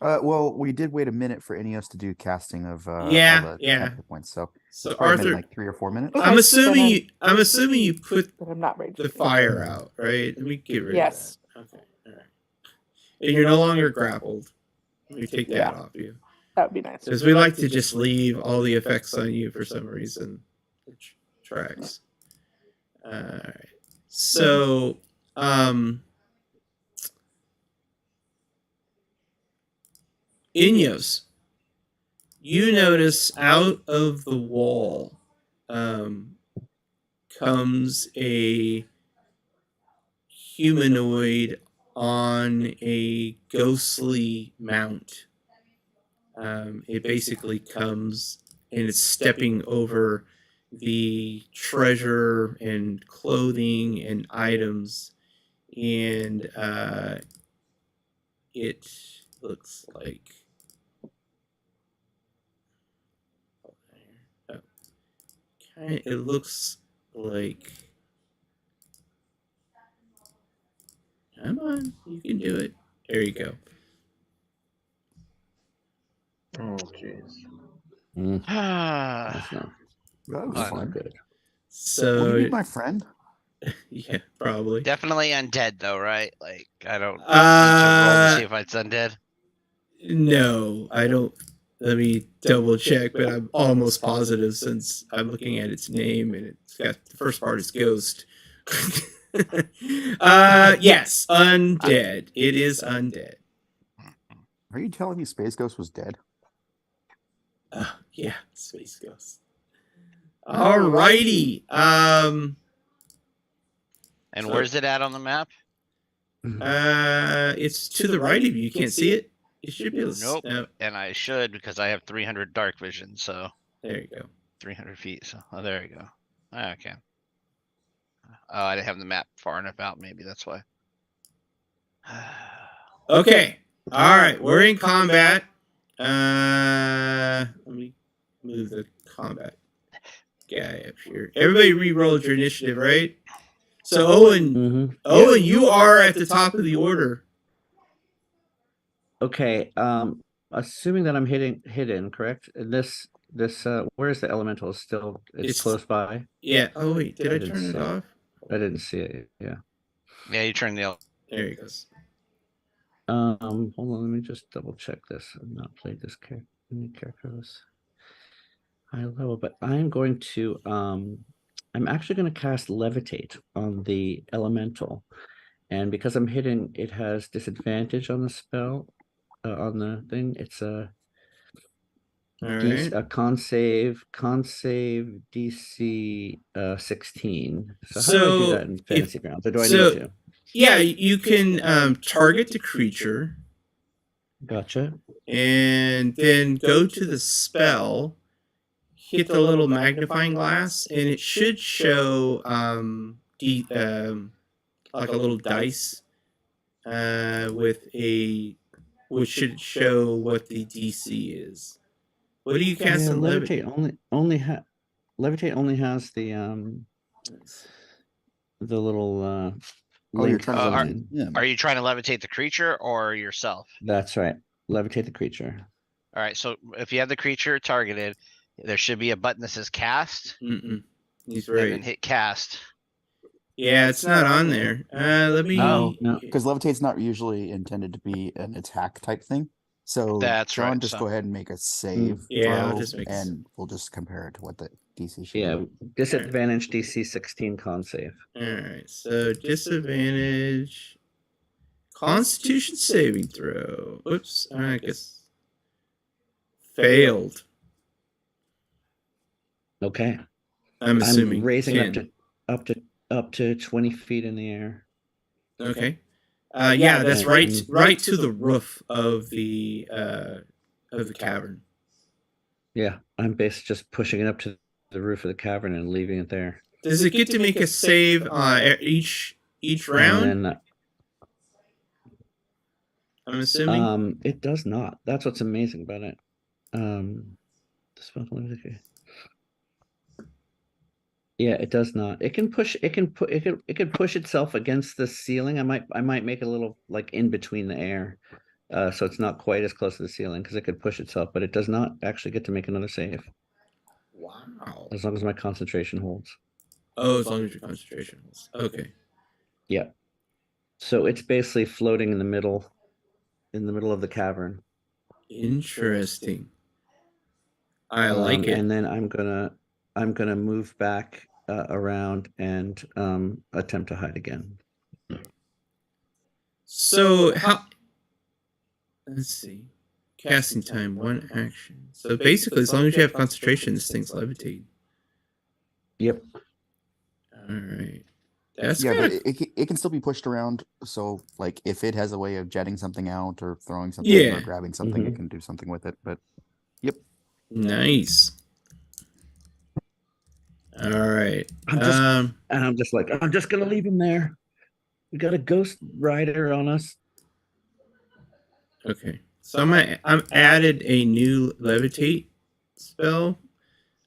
S5: Well, we did wait a minute for Ineos to do casting of
S2: Yeah,
S5: all the
S2: yeah.
S5: temp points, so
S2: So
S5: probably been
S2: Arthur,
S5: like 3 or 4 minutes.
S7: Okay,
S2: I'm assuming
S7: then
S2: I'm assuming you put
S7: But I'm not ready.
S2: the fire out, right? Let me get rid
S7: Yes.
S2: of that. Okay, all right. And you're no longer grappled. Let me take that
S7: Yeah.
S2: off you.
S7: That would be nice.
S2: Because we like to just leave all the effects on you for some reason. Which tracks. Alright. So, Ineos, you notice out of the wall comes a humanoid on a ghostly mount. It basically comes and it's stepping over the treasure and clothing and items, and it looks like it looks like, come on, you can do it. There you go.
S3: Oh, jeez.
S9: That's not,
S5: That was
S9: that's
S5: fun.
S9: not good.
S5: Will you
S2: So
S5: be my friend?
S2: yeah, probably.
S1: Definitely undead though, right? Like I don't need to roll to see if it's undead.
S2: No, I don't. Let me double check, but I'm almost positive since I'm looking at its name and it's got the first part is ghost. Yes, undead. It is undead.
S5: Are you telling me Space Ghost was dead?
S2: Yeah, space ghost. Alrighty.
S1: And
S2: So-
S1: where's it at on the map?
S2: It's to the right of you. You can't see it. It should be.
S1: Nope. And I should because I have 300 dark vision, so
S2: There you go.
S1: 300 feet. So there you go. Okay. Oh, I didn't have the map far enough out. Maybe that's why.
S2: Okay. All right. We're in combat. Let me move the combat guy up here. Everybody re-rolled your initiative, right? So Owen,
S9: Mm-hmm.
S2: Owen, you are at the top of the order.
S9: Okay. Assuming that I'm hidden, correct? This where is the elemental? Still, it's
S2: It's-
S9: close by.
S2: Yeah. Oh wait, did I
S9: I didn't
S2: turn it
S9: see it.
S2: off?
S9: I didn't see it. Yeah.
S1: Yeah, you turn the.
S2: There he goes.
S9: Hold on. Let me just double check this. I've not played this character. Any character was high level, but I'm going to. I'm actually going to cast Levitate on the elemental, and because I'm hidden, it has disadvantage on the spell. On the thing, it's a
S2: All right.
S9: a con save DC 16. So how do I
S2: So,
S9: do that in
S2: if-
S9: fantasy grounds? Or do I
S2: so-
S9: need to?
S2: Yeah, you can target the creature
S9: Gotcha.
S2: and then go to the spell, hit the little magnifying glass, and it should show like a little dice which should show what the DC is. What do you cast
S9: Yeah,
S2: in Levitate?
S9: Levitate only Levitate only has the little
S5: Oh, you're
S9: link
S5: trying to
S1: are-
S5: levitate him.
S1: Are you trying to levitate the creature or yourself?
S9: That's right. Levitate the creature.
S1: All right. So if you have the creature targeted, there should be a button that says cast,
S2: Mm-mm. He's
S1: and then
S2: right.
S1: hit cast.
S2: Yeah, it's not on there. Let me.
S9: No, no.
S5: Because levitate's not usually intended to be an attack type thing. So
S1: That's
S5: John,
S1: right,
S5: just
S1: so-
S5: go ahead and make a save.
S2: Yeah, I'll
S5: throw,
S2: just make a s-
S5: and we'll just compare it to what the DC should
S9: Yeah,
S5: be.
S9: disadvantage DC 16 con save.
S2: All right, so disadvantage. Constitution saving throw. Oops, I guess failed.
S9: Okay.
S2: I'm assuming
S9: I'm raising
S2: 10.
S9: up to 20 feet in the air.
S2: Okay. Yeah, that's right.
S9: And-
S2: Right to the roof of the cavern.
S9: Yeah, I'm basically just pushing it up to the roof of the cavern and leaving it there.
S2: Does it get to make a save each round?
S9: And then,
S2: I'm assuming.
S9: it does not. That's what's amazing about it. The spell okay. Yeah, it does not. It can push. It can push itself against the ceiling. I might make a little like in between the air, so it's not quite as close to the ceiling because it could push itself, but it does not actually get to make another save
S2: Wow.
S9: as long as my concentration holds.
S2: Oh, as long as your concentration holds. Okay.
S9: Yeah. So it's basically floating in the middle of the cavern.
S2: Interesting. I like it.
S9: And then I'm gonna move back around and attempt to hide again.
S2: So how? Let's see. Casting time, 1 action. So basically, as long as you have concentration, this thing's levitating.
S9: Yep.
S2: All right. That's
S5: Yeah,
S2: kind
S5: but
S2: of
S5: it can still be pushed around. So, like, if it has a way of jetting something out or throwing something
S2: Yeah.
S5: or grabbing something,
S9: Mhm.
S5: it can do something with it. But
S2: nice. All right.
S9: I'm just I'm just gonna leave him there. We got a ghost rider on us.
S2: Okay. So I'm added a new levitate spell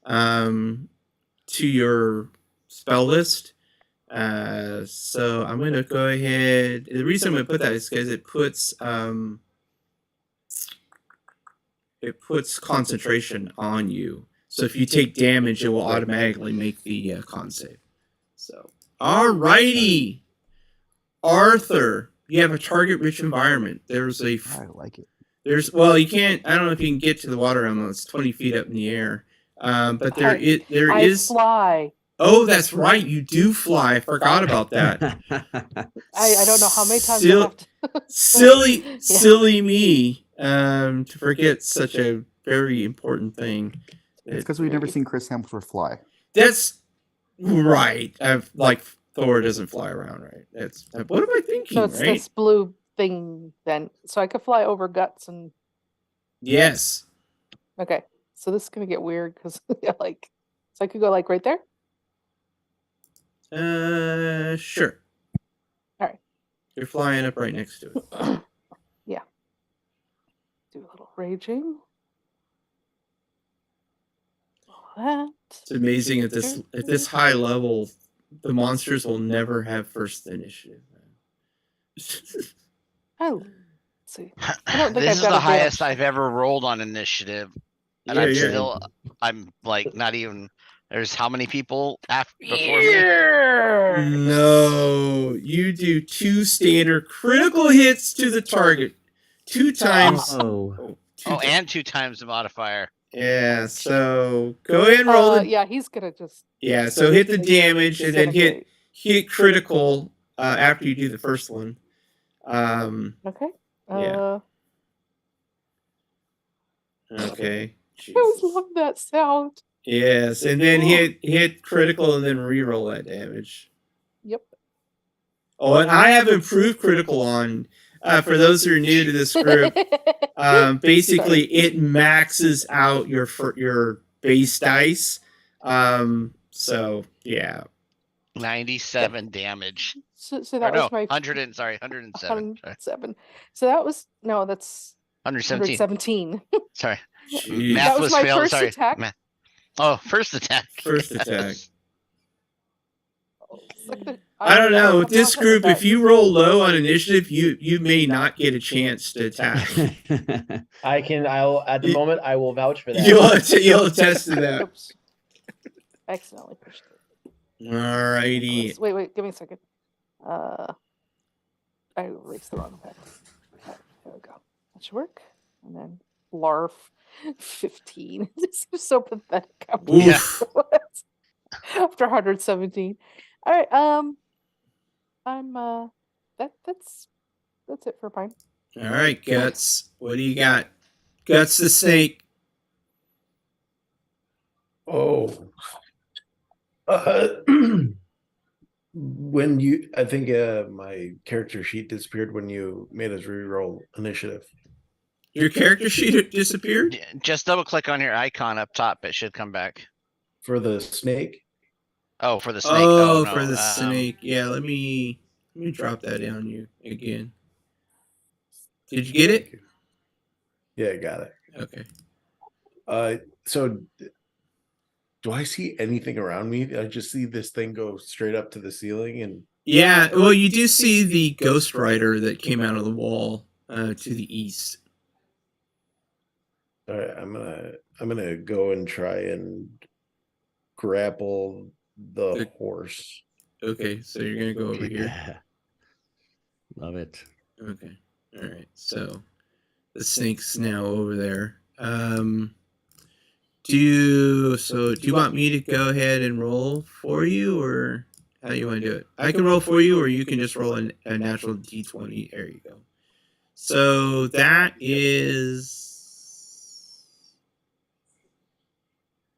S2: to your spell list. So I'm gonna go ahead. The reason I'm gonna put that is because it puts concentration on you. So if you take damage, it will automatically make the con save. So alrighty, Arthur, you have a target-rich environment. There's a
S5: I like it.
S2: well, you can't. I don't know if you can get to the water realm. It's 20 feet up in the air. But there
S7: I
S2: is.
S7: fly.
S2: Oh, that's right. You do fly. I forgot about that.
S7: I don't know how many times I
S2: Sil-
S7: have to.
S2: silly me. To forget such a very important thing.
S5: It's because we've never seen Chris Hemsworth fly.
S2: That's right. I've like Thor doesn't fly around, right? That's what am I thinking?
S7: So it's
S2: right?
S7: this blue thing then. So I could fly over guts and
S2: Yes.
S7: okay. So this is gonna get weird because like so I could go like right there.
S2: Sure.
S7: All right.
S2: You're flying up right next to it.
S7: Yeah. Do a little raging. All that.
S2: It's amazing at this high level, the monsters will never have first initiative.
S7: Oh, let's see. I don't think
S1: This
S7: I've
S1: is
S7: got
S1: the
S7: a
S1: highest
S7: damage.
S1: I've ever rolled on initiative, and I'm like not even. There's how many people before me?
S2: No, you do 2 standard critical hits to the target, 2 times.
S9: Oh,
S1: Oh, and 2 times the modifier.
S2: Yeah. So go ahead and roll it.
S7: Yeah, he's gonna just.
S2: Yeah. So hit the damage and then
S7: disintegrate.
S2: hit critical after you do the first one.
S7: Okay.
S2: Yeah. Okay.
S7: I always love that sound.
S2: Yes, and then hit critical and then re-roll that damage.
S7: Yep.
S2: Oh, and I have improved critical on. For those who are new to this group, basically it maxes out your base dice. So yeah.
S1: 97 damage.
S7: So
S1: Or
S7: that
S1: no,
S7: was my
S1: 107. Sorry.
S7: 107. So that was no, that's
S1: 117.
S7: 117.
S1: Sorry.
S2: Jeez.
S1: Math
S7: That was my
S1: failed.
S7: first
S1: Sorry.
S7: attack.
S1: Oh, first attack.
S2: First attack.
S7: Second,
S2: I don't know. With
S7: I'm
S2: this
S7: not good at
S2: group,
S7: that.
S2: if you roll low on initiative, you may not get a chance to attack.
S3: I'll at the
S2: You-
S3: moment I will vouch for that.
S2: You'll attest to that.
S7: Oops. Accidentally pushed it.
S2: Alrighty.
S7: Wait, give me a second. I erased the wrong effect. There we go. That should work. And then LARF 15. This is so pathetic.
S1: Yeah.
S7: After 117. All right. I'm that's it for mine.
S2: All right, Guts. What do you got? Guts the snake.
S6: Oh. I think my character sheet disappeared when you made us reroll initiative.
S2: Your character sheet disappeared?
S1: Just double click on your icon up top. It should come back.
S6: For the snake?
S1: Oh, for the snake.
S2: Oh,
S1: no,
S2: for the snake. Yeah, let me drop that down you again. Did you get it?
S6: Yeah, I got it.
S2: Okay.
S6: So do I see anything around me? I just see this thing go straight up to the ceiling and
S2: Yeah, well, you do see the Ghost Rider that came out of the wall to the east.
S6: all right, I'm gonna go and try and grapple the horse.
S2: Okay, so you're gonna go over here.
S9: Yeah. Love it.
S2: Okay. All right. So the snake's now over there. Do you want me to go ahead and roll for you, or how do you want to do it? I can roll for you, or you can just roll a natural d20. There you go. So that is.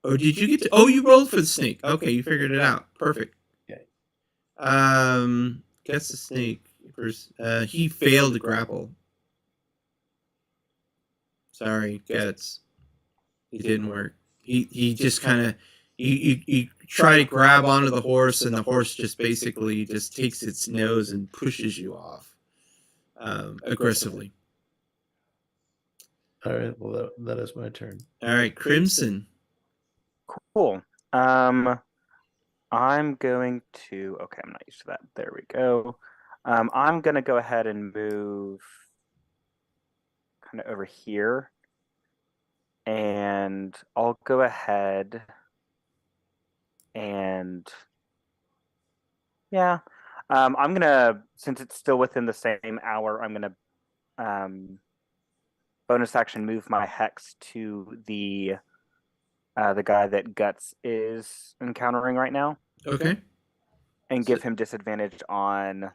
S2: Oh, did you get to? Oh, you rolled for the snake. Okay, you figured it out. Perfect.
S6: Okay.
S2: Guess the snake. He failed to grapple. Sorry, Guts. It didn't work. He just kind of you try to grab onto the horse, and the horse just basically just takes its nose and pushes you off aggressively.
S6: All right, well that is my turn.
S2: All right, Crimson.
S8: Cool. I'm going to. Okay, I'm not used to that. There we go. I'm gonna go ahead and move kind of over here, and I'll go ahead and yeah. I'm gonna, since it's still within the same hour, I'm gonna bonus action move my hex to the guy that Guts is encountering right now.
S2: Okay.
S8: And give him disadvantage on.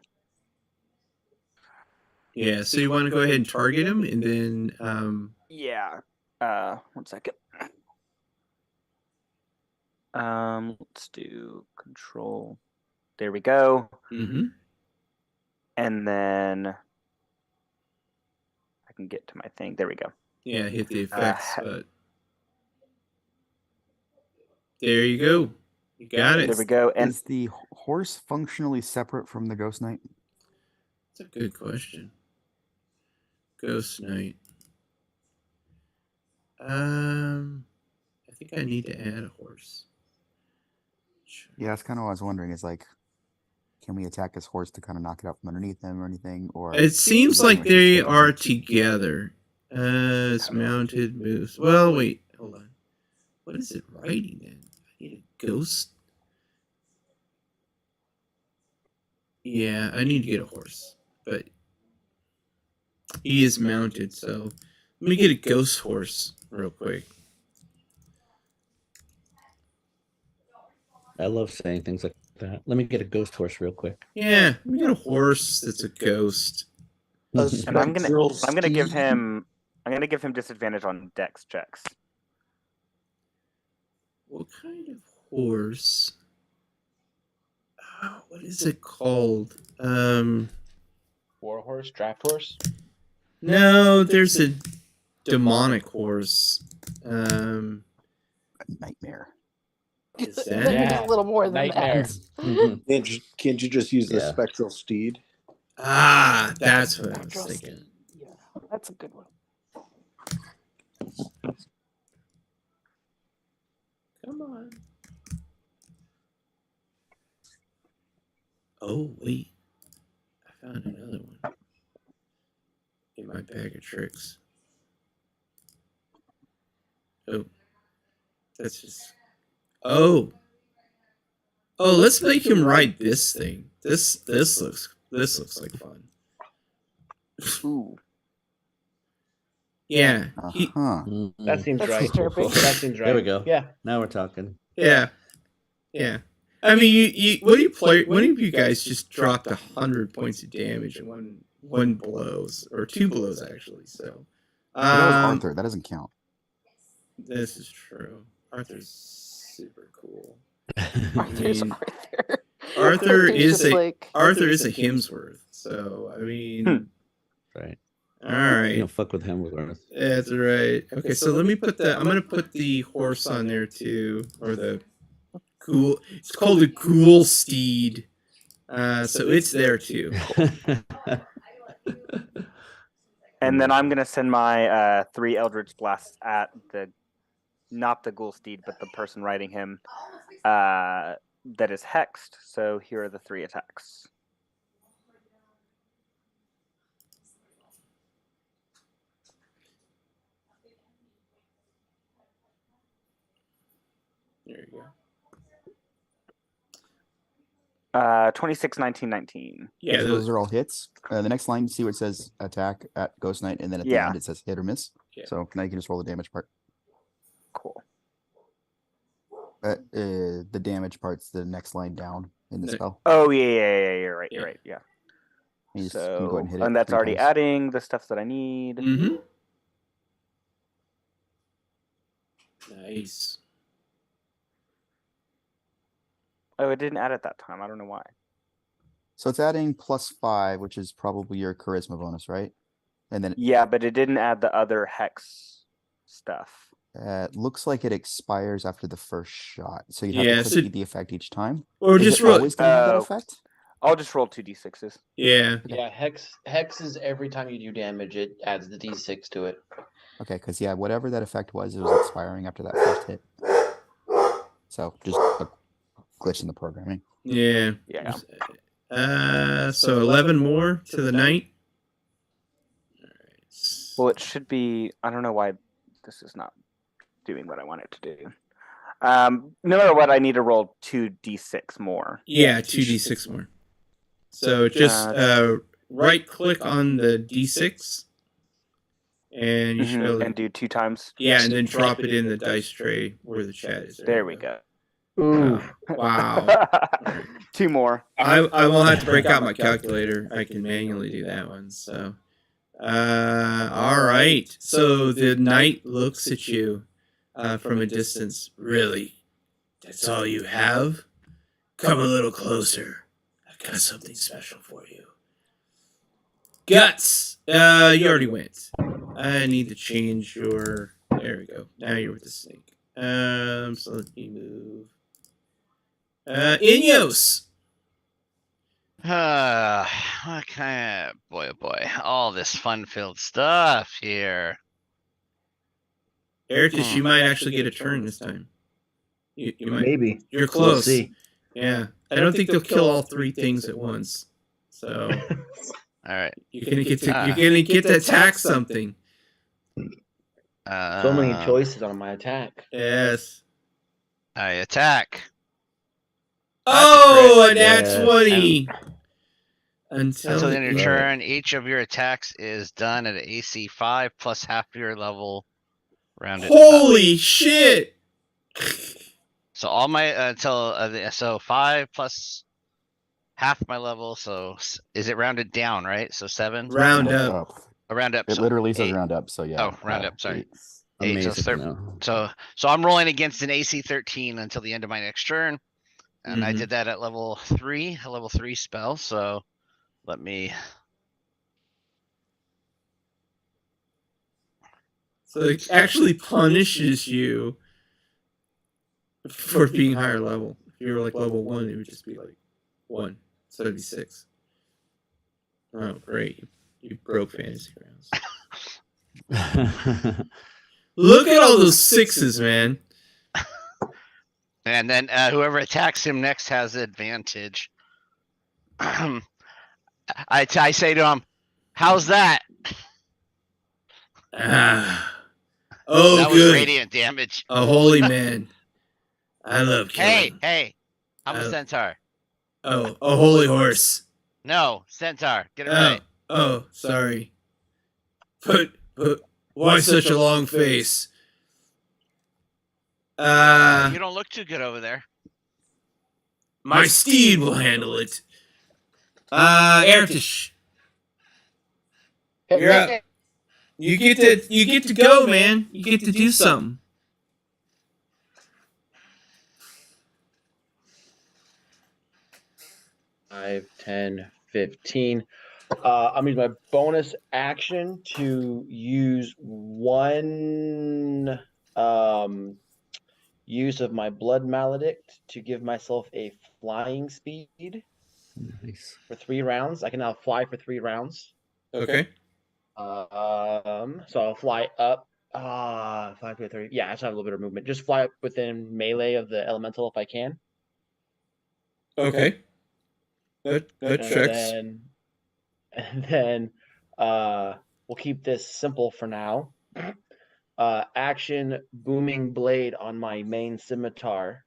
S2: Yeah, so you want to go ahead and target him, and then
S8: Yeah. 1 second. Let's do control. There we go.
S2: Mm-hmm.
S8: And then I can get to my thing. There we go.
S2: Yeah, hit the effects, but there you go. You got it.
S8: There we go. And
S5: Is the horse functionally separate from the Ghost Knight?
S2: That's a good question. Ghost Knight. I think I need to add a horse. Sure.
S5: Yeah, that's kind of what I was wondering. Is like, can we attack his horse to kind of knock it out from underneath him or anything? Or
S2: It seems like they are together. It's mounted moves. Well, wait, hold on. What is it writing in? I need a ghost. Yeah, I need to get a horse, but he is mounted, so let me get a ghost horse real quick.
S9: I love saying things like that. Let me get a ghost horse real quick.
S2: Yeah, let me get a horse that's a ghost.
S8: and I'm gonna give him disadvantage on dex checks.
S2: What kind of horse? Oh, what is it called?
S3: War horse, draft horse.
S2: No, there's a demonic horse.
S5: a nightmare.
S2: Is
S7: It's
S2: that?
S7: a little more than
S3: Nightmare.
S7: that.
S6: Can't you just use the
S9: Yeah.
S6: spectral steed?
S2: Ah, that's what I was thinking.
S7: Yeah, that's a good one.
S2: Come on. Oh, wait. I found another one in my bag of tricks. Oh. That's just... Oh. Oh, let's make him ride this thing. This looks like fun.
S8: Ooh.
S2: Yeah.
S3: That seems
S7: That's
S3: right.
S7: disturbing.
S3: That seems right.
S9: There we go.
S3: Yeah.
S9: Now we're talking.
S2: Yeah. I mean, you what do you play? One of you guys just dropped 100 points of damage in one blows or two blows actually. So,
S5: That was Arthur. That doesn't count.
S2: This is true. Arthur's super cool.
S7: Arthur's
S2: mean,
S7: Arthur.
S2: Arthur is
S7: just
S2: a
S7: like...
S2: Arthur is a Hemsworth. So I mean,
S9: Right.
S2: all right.
S9: You don't fuck with Hemsworth.
S2: That's right. Okay, so let me put the. I'm gonna put the horse on there too, or the cool. It's called a ghoul steed. So it's there too.
S8: And then I'm gonna send my 3 Eldritch Blasts at not the ghoul steed, but the person riding him. That is hexed. So here are the 3 attacks.
S2: There you go.
S8: 26, 19, 19.
S2: Yeah,
S5: So those are all hits. The next line, see where it says attack at Ghost Knight, and then at the end it says hit or miss.
S2: Yeah.
S5: So now you can just roll the damage part.
S8: Cool.
S5: The damage part's the next line down in the spell.
S8: Oh yeah. You're right. You're right. Yeah.
S5: You just can go ahead and hit it
S8: And that's
S5: 3
S8: already
S5: times.
S8: adding the stuff that I need.
S2: Mm-hmm. Nice.
S8: Oh, it didn't add it that time. I don't know why.
S5: So it's adding +5, which is probably your charisma bonus, right? And then
S8: Yeah, but it didn't add the other hex stuff.
S5: it looks like it expires after the first shot. So you have
S2: Yeah,
S5: to
S2: so-
S5: click the effect each time.
S2: Or
S5: Is
S2: just
S5: it
S2: roll.
S5: always gonna have that
S8: Oh.
S5: effect?
S8: I'll just roll 2d6s.
S2: Yeah.
S3: Yeah, hex is every time you do damage, it adds the d6 to it.
S5: Okay, because yeah, whatever that effect was, it was expiring after that first hit. So just a glitch in the programming.
S2: Yeah.
S8: Yeah.
S2: So 11 more to the knight.
S8: Well, it should be. I don't know why this is not doing what I want it to do. No matter what, I need to roll 2d6 more.
S2: Yeah, 2d6 more. So just right click on the d6, and you should be able to,
S8: And do 2 times.
S2: yeah, and then drop it in the dice tray where the chat is.
S8: There we go.
S3: Ooh.
S2: Wow.
S8: 2 more.
S2: I will have to break out my calculator. I can manually do that one. So, all right. So the knight looks at you from a distance. Really? That's all you have? Come a little closer. I've got something special for you. Guts. You already went. I need to change your. There we go. Now you're with the snake. So let me move. Ineos.
S1: What kind of boy, oh boy, all this fun-filled stuff here.
S2: Eritus, you might actually get a turn this time. You might.
S3: Maybe.
S2: You're
S3: We'll
S2: close.
S3: see.
S2: Yeah, I don't think they'll kill all 3 things at once. So
S1: All right.
S2: you're gonna get to attack something.
S3: So many choices on my attack.
S2: Yes.
S1: I attack.
S2: Oh,
S1: crit.
S2: an nat
S9: Yes.
S2: 20.
S1: Until the end of your
S9: Right.
S1: turn, each of your attacks is done at an AC 5 plus half your level rounded. up.
S2: Holy shit!
S1: So all my until so 5 plus half my level. So is it rounded down, right? So 7.
S2: Round up.
S1: A round up.
S5: It
S1: so
S5: literally says
S1: 8.
S5: round up, so yeah.
S1: Oh, round up, sorry.
S5: 8.
S1: 8, so
S9: Amazing.
S1: thir-
S9: though.
S1: So I'm rolling against an AC 13 until the end of my next turn. And I
S2: Mhm.
S1: did that at level 3, a level 3 spell. So let me.
S2: So it actually punishes you for being higher level. If you were like level 1, it would just be like 1. So it'd be 6. Oh, great. You broke Fantasy Grounds. Look at all those 6s, man.
S1: And then whoever attacks him next has advantage. I say to him, "How's that?"
S2: Oh,
S1: that was
S2: good.
S1: radiant damage.
S2: A holy man. I love killing.
S1: Hey! I'm a
S2: I-
S1: centaur.
S2: Oh, a holy horse.
S1: No, centaur. Get it
S2: Oh,
S1: right.
S2: oh, sorry. But why such a long face?
S1: You don't look too good over there.
S2: My steed will handle it. Ertish. You're up. You get to go, man. You get to do something.
S3: 5, 10, 15. I'm using my bonus action to use one use of my blood maledict to give myself a flying speed
S9: Nice.
S3: for 3 rounds. I can now fly for 3 rounds.
S2: Okay.
S3: So I'll fly up. 5 to 30. Yeah, I just have a little bit of movement. Just fly up within melee of the elemental if I can.
S2: Okay. That
S3: And
S2: checks.
S3: then we'll keep this simple for now. Action booming blade on my main scimitar.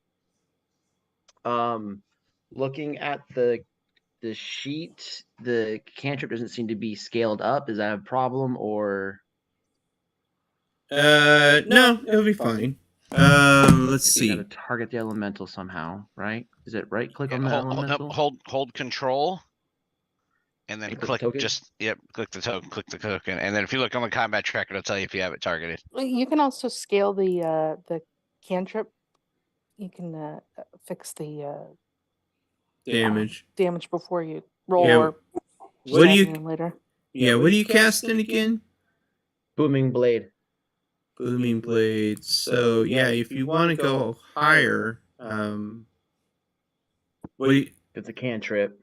S3: Looking at the sheet, the cantrip doesn't seem to be scaled up. Is that a problem or?
S2: No, it'll be fine. Let's
S3: You
S2: see.
S3: gotta target the elemental somehow, right? Is it right click
S1: Yeah,
S3: on the elemental?
S1: hold control, and then
S3: And click
S1: click
S3: the token?
S1: click the token, and then if you look on the combat tracker, it'll tell you if you have it targeted.
S7: You can also scale the cantrip. You can fix the
S2: Damage.
S7: damage before you roll
S2: Yeah,
S7: or
S2: what do you-
S7: stacking later.
S2: Yeah, what are you casting again?
S3: Booming blade.
S2: Booming blade. So yeah, if you want to go higher, what do you,
S3: It's a cantrip,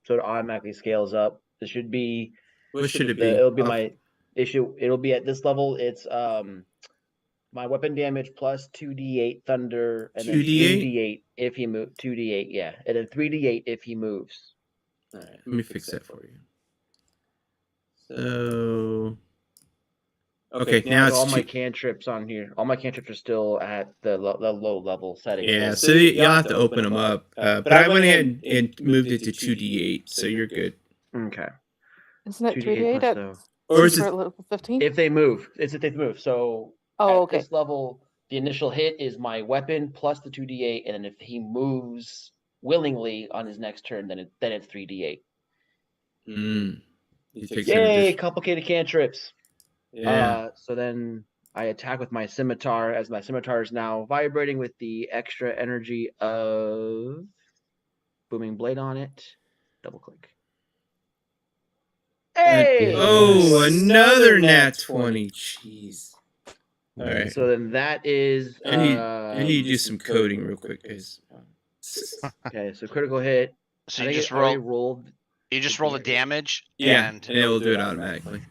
S3: so it automatically scales up. This should be.
S2: what should it be?
S3: It'll be my issue. It'll be at this level. It's my weapon damage plus 2d8 thunder and then
S2: 2d8?
S3: 3d8 if he moves. 2d8, yeah, and then 3d8 if he moves.
S2: All right, let me fix that for you. So okay, now it's
S3: all my cantrips on here. All my cantrips are still at the low level setting.
S2: yeah. So you'll have to open them up. But I went ahead and moved it to 2d8, so you're good.
S3: Okay.
S7: Isn't it
S3: 2d8
S7: 3d8 at
S2: Or is
S7: since
S2: it?
S7: we're at level 15?
S3: If they move, it's if they move. So
S7: Oh,
S3: at
S7: okay.
S3: this level, the initial hit is my weapon plus the 2d8, and then if he moves willingly on his next turn, then it's 3d8.
S2: You take
S3: Yay! Complicated cantrips.
S2: Yeah.
S3: So then I attack with my scimitar, as my scimitar is now vibrating with the extra energy of booming blade on it. Double click. Hey!
S2: Oh, another nat 20. Jeez. All right.
S3: So then that is.
S2: I need to do some coding real quick, guys.
S3: Okay, so critical hit.
S1: So
S3: I
S1: you
S3: think
S1: just
S3: it already
S1: roll.
S3: rolled.
S1: You just roll the damage.
S2: Yeah,
S1: And
S2: and it will do it automatically.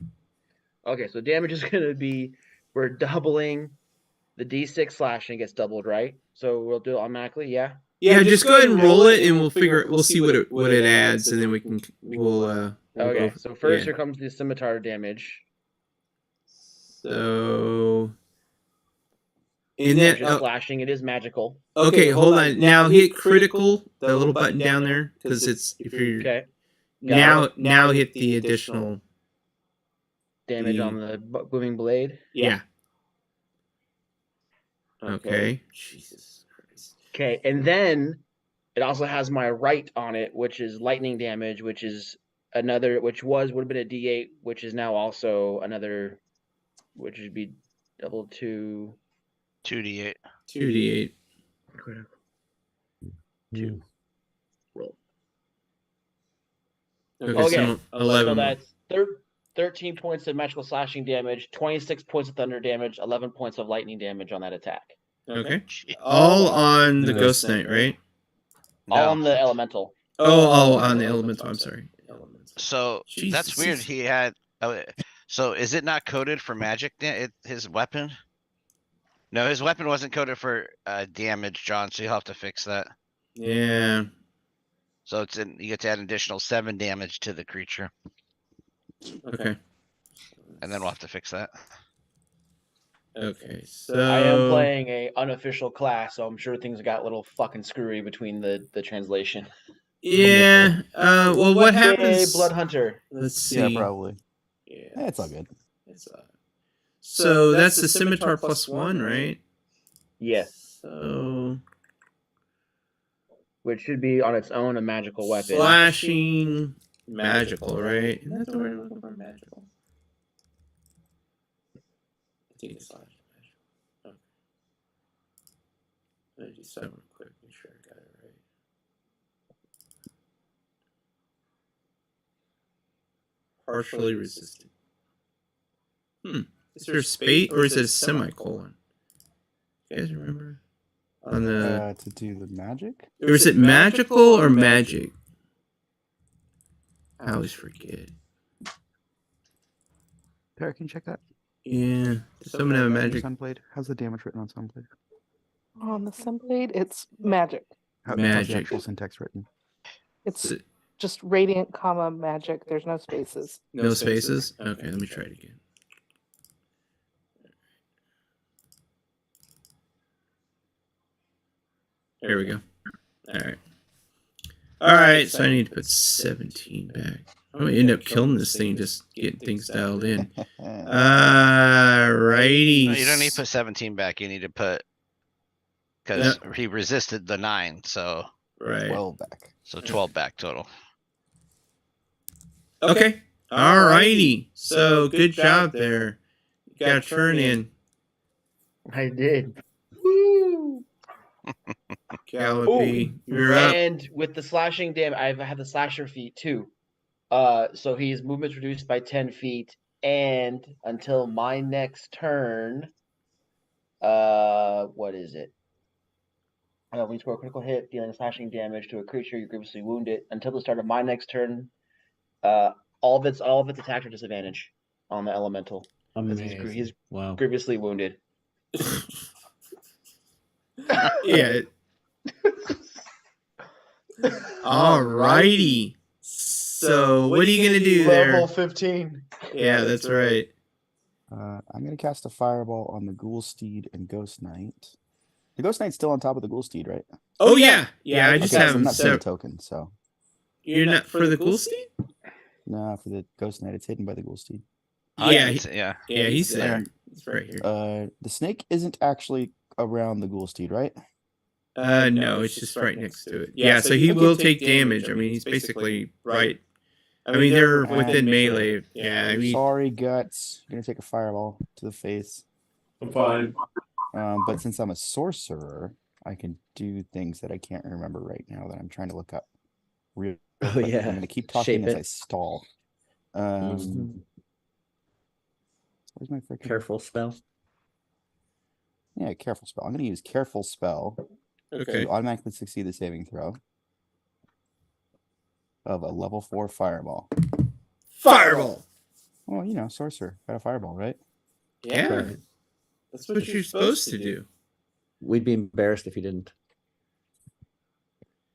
S3: Okay, so damage is going to be, we're doubling the d6 slashing gets doubled, right? So we'll do it automatically, yeah?
S2: Yeah, just go ahead and roll it, and we'll see what it adds, and then we'll
S3: Okay,
S2: go,
S3: so first
S2: yeah.
S3: here comes the scimitar damage.
S2: So
S3: And
S2: and then
S3: just slashing, it is magical.
S2: okay, hold on. Now hit critical, the little button down there, because it's if you're
S3: Okay.
S2: now hit the additional
S3: Damage on the booming blade.
S2: yeah. Okay. Jesus Christ.
S3: Okay, and then it also has my right on it, which is lightning damage, which is another, would have been a d8, which is now also another, which would be double 2.
S1: 2d8.
S2: 2d8.
S3: Critical. 2. Roll.
S2: Okay, so 11.
S3: So that's 13 points of magical slashing damage, 26 points of thunder damage, 11 points of lightning damage on that attack.
S2: Okay. All on the Ghost Knight, right?
S3: All on the elemental.
S2: Oh, on the elemental. I'm sorry.
S1: So that's
S2: Jesus.
S1: weird. He had. So is it not coded for magic? His weapon. No, his weapon wasn't coded for damage, John. So you'll have to fix that.
S2: Yeah.
S1: So you get to add an additional 7 damage to the creature,
S2: Okay.
S1: and then we'll have to fix that.
S2: Okay. So
S3: I am playing a unofficial class, so I'm sure things got a little fucking screwy between the translation.
S2: Yeah. Well, what
S3: Yay,
S2: happens?
S3: Blood Hunter.
S2: Let's see.
S5: Yeah, probably.
S2: Yeah,
S5: It's all good.
S2: So that's the scimitar +1, right?
S3: Yes,
S2: So
S3: which should be on its own a magical weapon.
S2: slashing magical, right? Isn't that the word I'm looking for? Magical. I think it's slashing magical. Okay. Let me do 7 real quick. Make sure I got it right. Partially resistant. Is there a space or is it a semicolon? You guys remember? On the
S5: To do the magic?
S2: or is it magical or magic? I always forget.
S5: Tara, can you check that?
S2: Yeah. Does someone have a magic?
S5: Sunblade? How's the damage written on Sunblade?
S7: On the Sunblade, it's magic.
S5: How's the
S2: Magic.
S5: actual syntax written?
S7: It's just radiant, comma, magic. There's no spaces.
S2: No spaces? Okay, let me try it again. There we go. Alright. Alright, so I need to put 17 back. I'm gonna end up killing this thing, just getting things dialed in. Alrighty.
S1: No, you don't need to put 17 back. You need to put because he resisted the 9, so
S2: Right.
S5: 12 back.
S1: so 12 back total.
S2: Okay. Alrighty. So good job there. You got a turn in.
S3: I did.
S2: Gallopy. You're up.
S3: And with the slashing damage, I have the slasher feat too. So his movement's reduced by 10 feet, and until my next turn, what is it? When you score a critical hit, dealing slashing damage to a creature you grievously wound it. Until the start of my next turn, all of its attacks are disadvantage on the elemental. He's
S9: Wow.
S3: grievously wounded.
S2: Yeah. Alrighty. So what are you gonna do there?
S3: Level 15.
S2: Yeah, that's right.
S5: I'm going to cast a fireball on the Ghoul Steed and Ghost Knight. The Ghost Knight's still on top of the Ghoul Steed, right?
S2: Oh yeah, yeah. I just
S5: Okay, so
S2: have
S5: I'm
S2: him
S5: not seeing the
S2: set.
S5: token, so.
S2: You're not for the Ghoul Steed?
S5: No, for the Ghost Knight, it's hidden by the Ghoul Steed.
S1: Oh,
S2: Yeah,
S1: yeah.
S2: Yeah, he's there.
S5: And,
S2: He's right here.
S5: the snake isn't actually around the Ghoul Steed, right?
S2: No, it's just right next to it. Yeah, so he will take damage. I mean, he's basically right. I mean, they're within melee. Yeah, I mean,
S5: Sorry, Guts. You're going to take a fireball to the face.
S6: I'm fine.
S5: But since I'm a sorcerer, I can do things that I can't remember right now that I'm trying to look up. Real
S9: Oh,
S5: quick.
S9: yeah.
S5: I'm going to keep talking
S9: Shape
S5: as
S9: it.
S5: I stall.
S9: Mhm.
S5: Where's my freaking
S9: Careful spell.
S5: Yeah, careful spell. I'm going to use careful spell
S2: okay.
S5: to automatically succeed the saving throw of a level 4 fireball.
S2: Fireball.
S5: Well, you know, sorcerer got a fireball, right?
S2: Yeah,
S9: Right.
S2: that's what you're supposed to do.
S9: We'd be embarrassed if you didn't.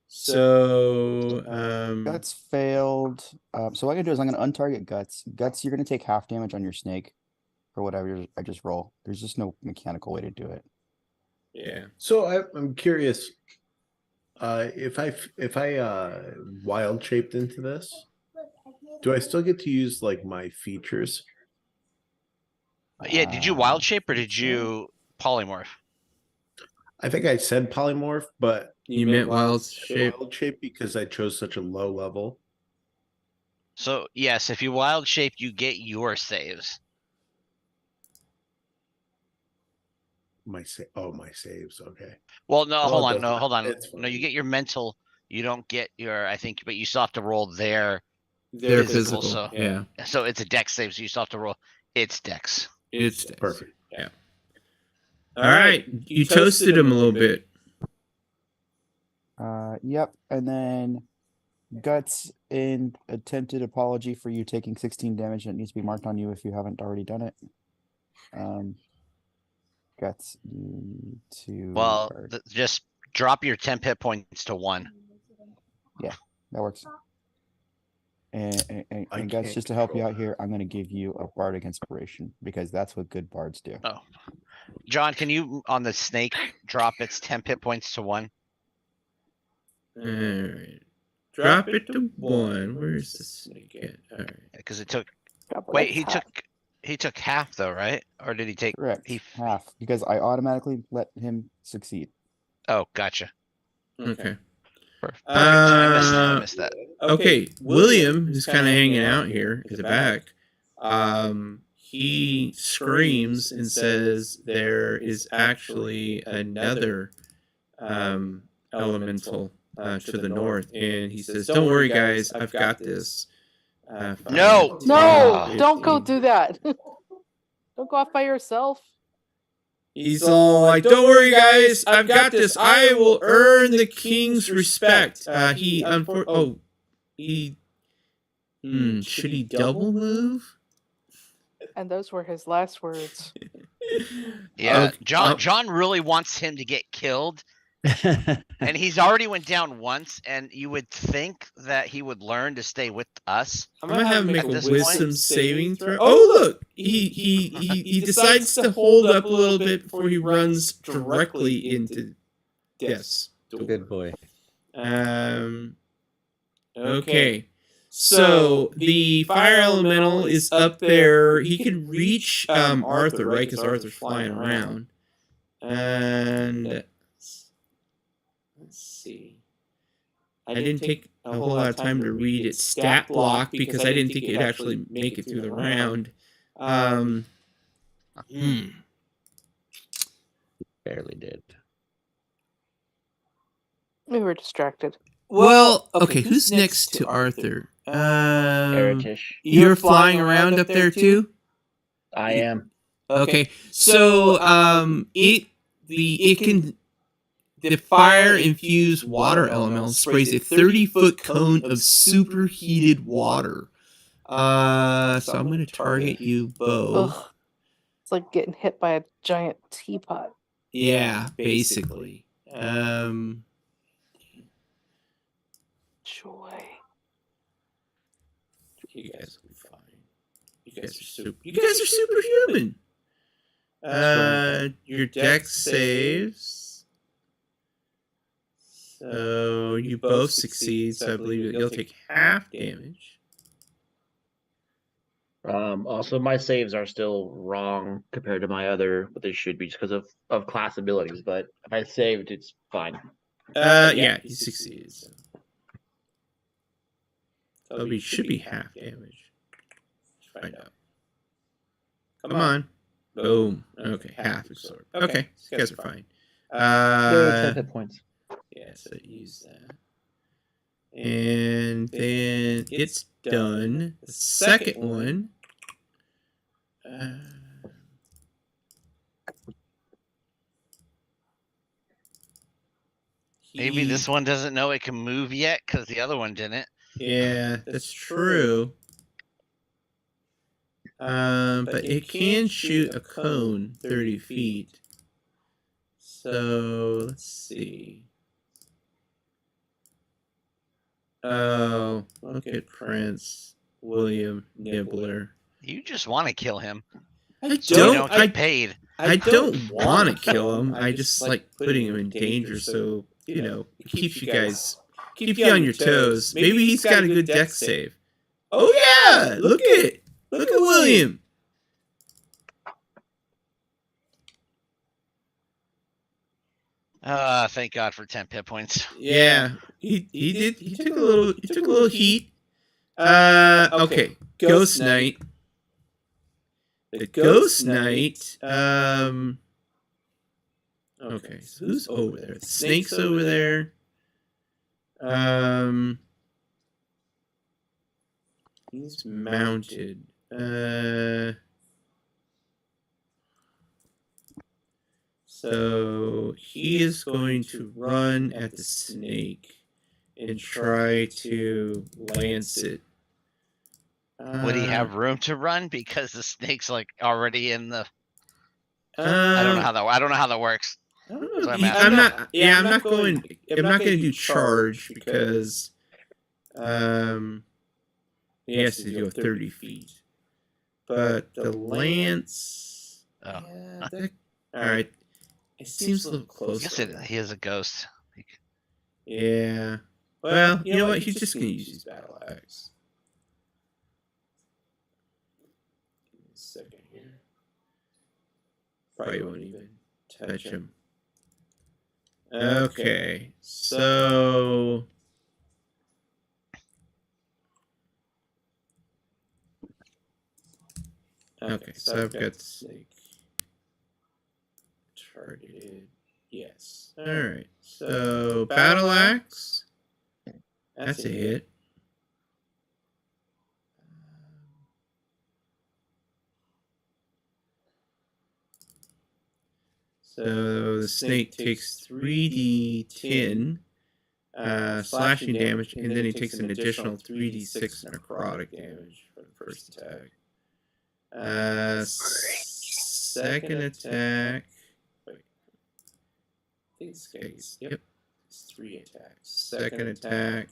S2: So,
S5: Guts failed. So what I'm gonna do is I'm gonna untarget Guts. Guts, you're gonna take half damage on your snake or whatever I just roll. There's just no mechanical way to do it.
S2: yeah.
S6: So I'm curious. If I wild shaped into this, do I still get to use like my features?
S1: Yeah, did you wild shape or did you polymorph?
S6: I think I said polymorph, but
S2: You meant wild shape.
S6: wild shape because I chose such a low level.
S1: So yes, if you wild shape, you get your saves.
S6: My saves. Okay.
S1: Well, no,
S6: Well,
S1: hold
S6: it
S1: on,
S6: doesn't
S1: no, hold
S6: matter.
S1: on.
S6: It's
S1: No, you
S6: fine.
S1: get your mental. You don't get your, I think, but you still have to roll their.
S2: They're
S1: Physical,
S2: physical.
S1: so-
S2: Yeah,
S1: So it's a dex save, so you still have to roll its dex.
S2: it's
S6: Perfect.
S2: Yeah. All right, you toasted him a little bit.
S5: Yep. And then Guts in attempted apology for you taking 16 damage, and it needs to be marked on you if you haven't already done it. Guts, you need to.
S1: Well, just drop your temp hit points to 1.
S5: Yeah, that works. And
S6: I
S5: Guts,
S6: can't
S5: just to help you
S6: control
S5: out here, I'm going to give you a bardic inspiration because that's what good bards do.
S1: Oh, John, can you on the snake drop its temp hit points to 1?
S2: Alright. Drop it to 1. Where's the snake at? Alright.
S1: Because it took.
S7: God, but
S1: Wait,
S7: that's hot.
S1: he took half though, right? Or did he take?
S5: Correct.
S1: He.
S5: Half because I automatically let him succeed.
S1: Oh, gotcha.
S2: Okay.
S1: Perfect. I missed that.
S2: Okay, William, who's kind of hanging out here at the back, he screams and says there is actually another elemental to the north, and he says, "Don't worry, guys, I've got this."
S1: No!
S7: No, don't go do that. Don't go off by yourself.
S2: He's all like, "Don't worry, guys, I've got this. I will earn the king's respect." Should he double move?
S7: And those were his last words.
S1: Yeah,
S2: Okay,
S1: John really wants him to get killed, and he's already went down once. And you would think that he would learn to stay with us.
S2: I'm gonna have him make
S1: At
S2: a
S1: this
S2: wisdom
S1: point-
S2: saving throw. Oh look, he decides to hold up a little bit before he runs directly into death's door.
S9: Good boy.
S2: Okay. So the fire elemental is up there. He can reach Arthur, right? Because Arthur's flying around. And let's see. I didn't take a whole lot of time to read its stat block because I didn't think it'd actually make it through the round.
S9: Barely did.
S7: We were distracted.
S2: Well, okay, who's next to Arthur?
S3: Eritish.
S2: You're flying around up there too?
S3: I am.
S2: Okay, so the fire infused water elemental sprays a 30-foot cone of superheated water. So I'm gonna target you both.
S7: Ugh. It's like getting hit by a giant teapot.
S2: Yeah, basically.
S7: Joy.
S2: You guys will be fine. You guys are superhuman. Your deck saves. So you both succeed, so I believe that you'll take half damage.
S3: Also, my saves are still wrong compared to my other, but they should be just because of class abilities. But if I saved, it's fine.
S2: Yeah, you succeeded. So should be half damage. Let's find out. Come on. Boom. Okay, half absorbed. Okay, you guys are fine.
S3: There are 10 hit points.
S2: Yeah, so use that. And then it's done. The second one.
S1: Maybe this one doesn't know it can move yet because the other one didn't.
S2: Yeah, that's true. But it can shoot a cone 30 feet. So let's see. Oh, look at Prince William Nibbler.
S1: You just want to kill him.
S2: I
S1: So you don't get paid.
S2: I don't want to kill him. I just like putting him in danger, so you know, it keeps you guys on your toes. Maybe he's got a good deck save. Oh yeah, look at William.
S1: Thank God for 10 hit points.
S2: Yeah, he took a little heat. Okay, Ghost Knight. The Ghost Knight. Okay, so who's over there? The snake's over there. He's mounted. So he is going to run at the snake and try to lance it.
S1: Would he have room to run because the snake's like already in the? I don't know how that works.
S2: I don't know.
S1: So
S2: I'm not. Yeah, I'm not going. I'm not going to do charge because he has to go 30 feet. But the lance.
S1: Oh.
S2: Yeah, all right. It seems a little close.
S1: I guess he is a ghost.
S2: Yeah. Well, you know what? He's just going to use his battle axe. Give me a second here. Probably won't even touch him. Okay, so I've got snake targeted. Yes. All right. So battle axe. That's a hit. So the snake takes 3d10 slashing damage, and then he takes an additional 3d6 necrotic damage for the first attack. Second attack. Wait. I think it's case. Yep. It's 3 attacks. Second attack.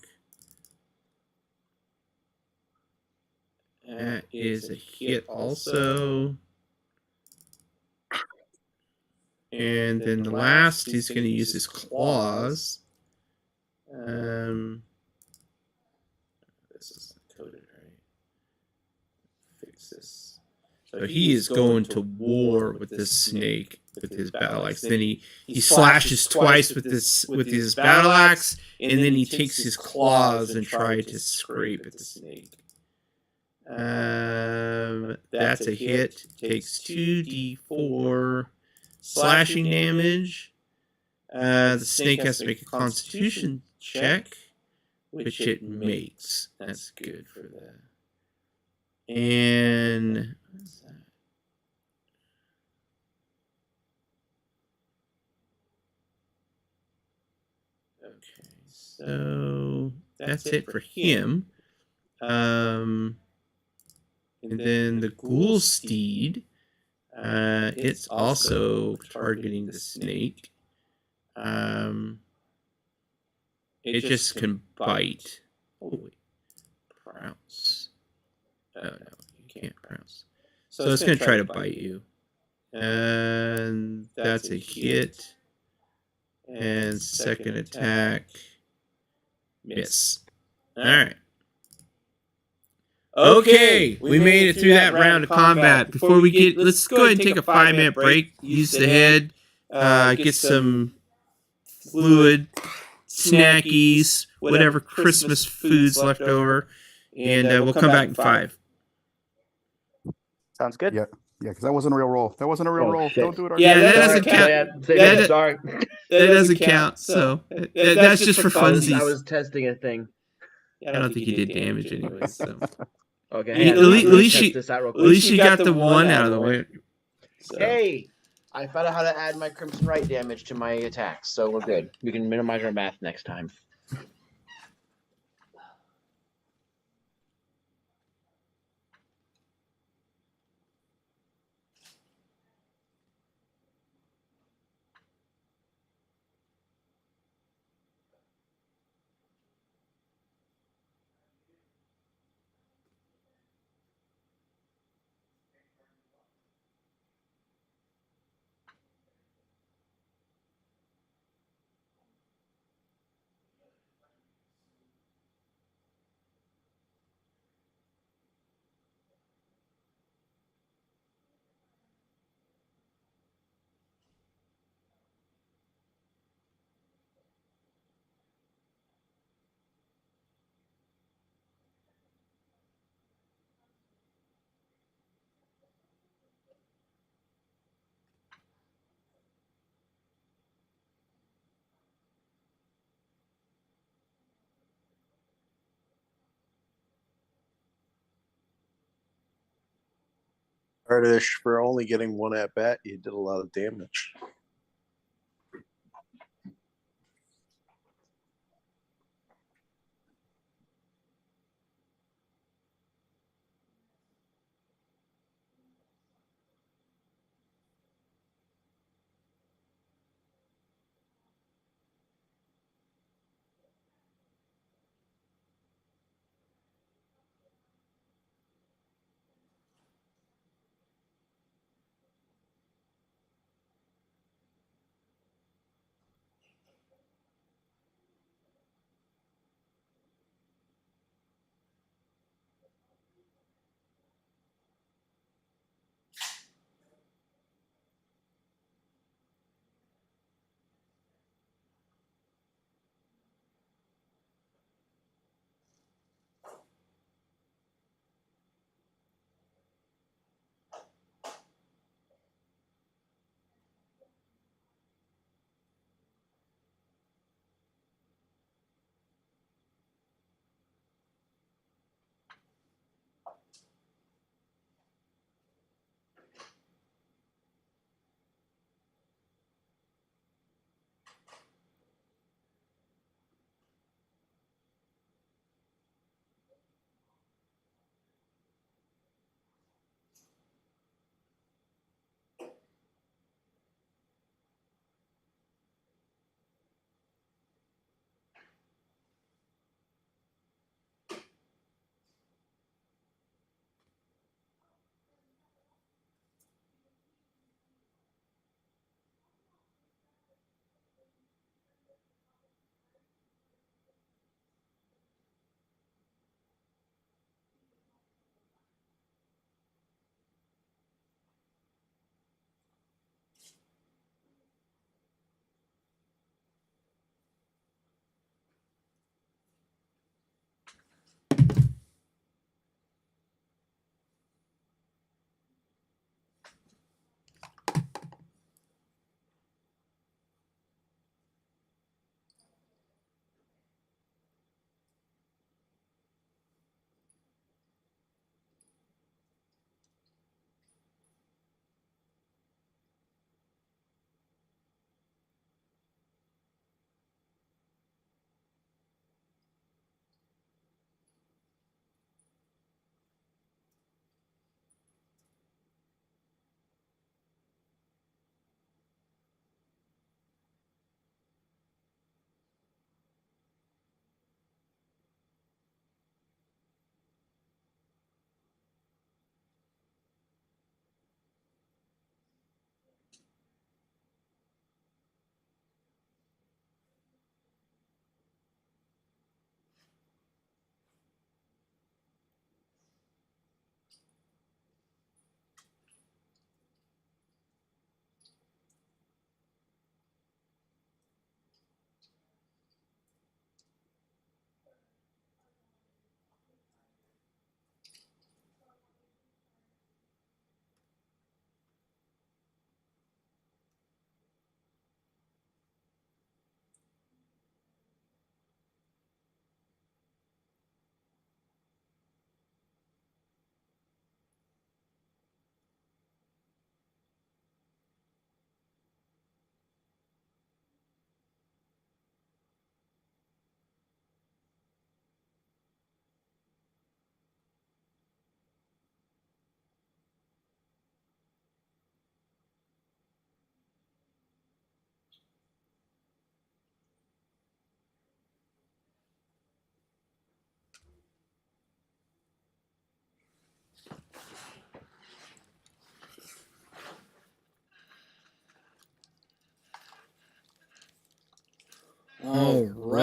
S2: That is a hit also. And then the last, he's going to use his claws. This is coded, right? Fix this. So he is going to war with this snake with his battle axe. Then he slashes twice with his battle axe, and then he takes his claws and tries to scrape at the snake. That's a hit. Takes 2d4 slashing damage. The snake has to make a Constitution check, which it makes. That's good for that. And what is that? Okay, so that's it for him. And then the ghoul steed, it's also targeting the snake. It just can bite. Oh wait, prounce. Oh no, you can't prounce. So it's gonna try to bite you, and that's a hit. And second attack, miss. All right. Okay, we made it through that round of combat. Before we get, let's go ahead and take a 5-minute break. Use the head, get some fluid, snackies, whatever Christmas foods left over, and we'll come back in 5.
S8: Sounds good.
S5: Yeah, because that wasn't a real roll. That wasn't a real roll.
S3: Shit.
S5: Don't do it.
S2: Yeah, that
S3: Sorry,
S2: doesn't count.
S3: sorry.
S2: That doesn't count. So that's just for funsies.
S3: I was testing a thing.
S2: I don't think you did damage anyway. So
S3: Okay.
S2: at least you got the one out of the way. So.
S3: Hey, I found out how to add my Crimson Right damage to my attacks, so we're good. We can minimize our math next time.
S6: Artish, for only getting one at bat, you did a lot of damage.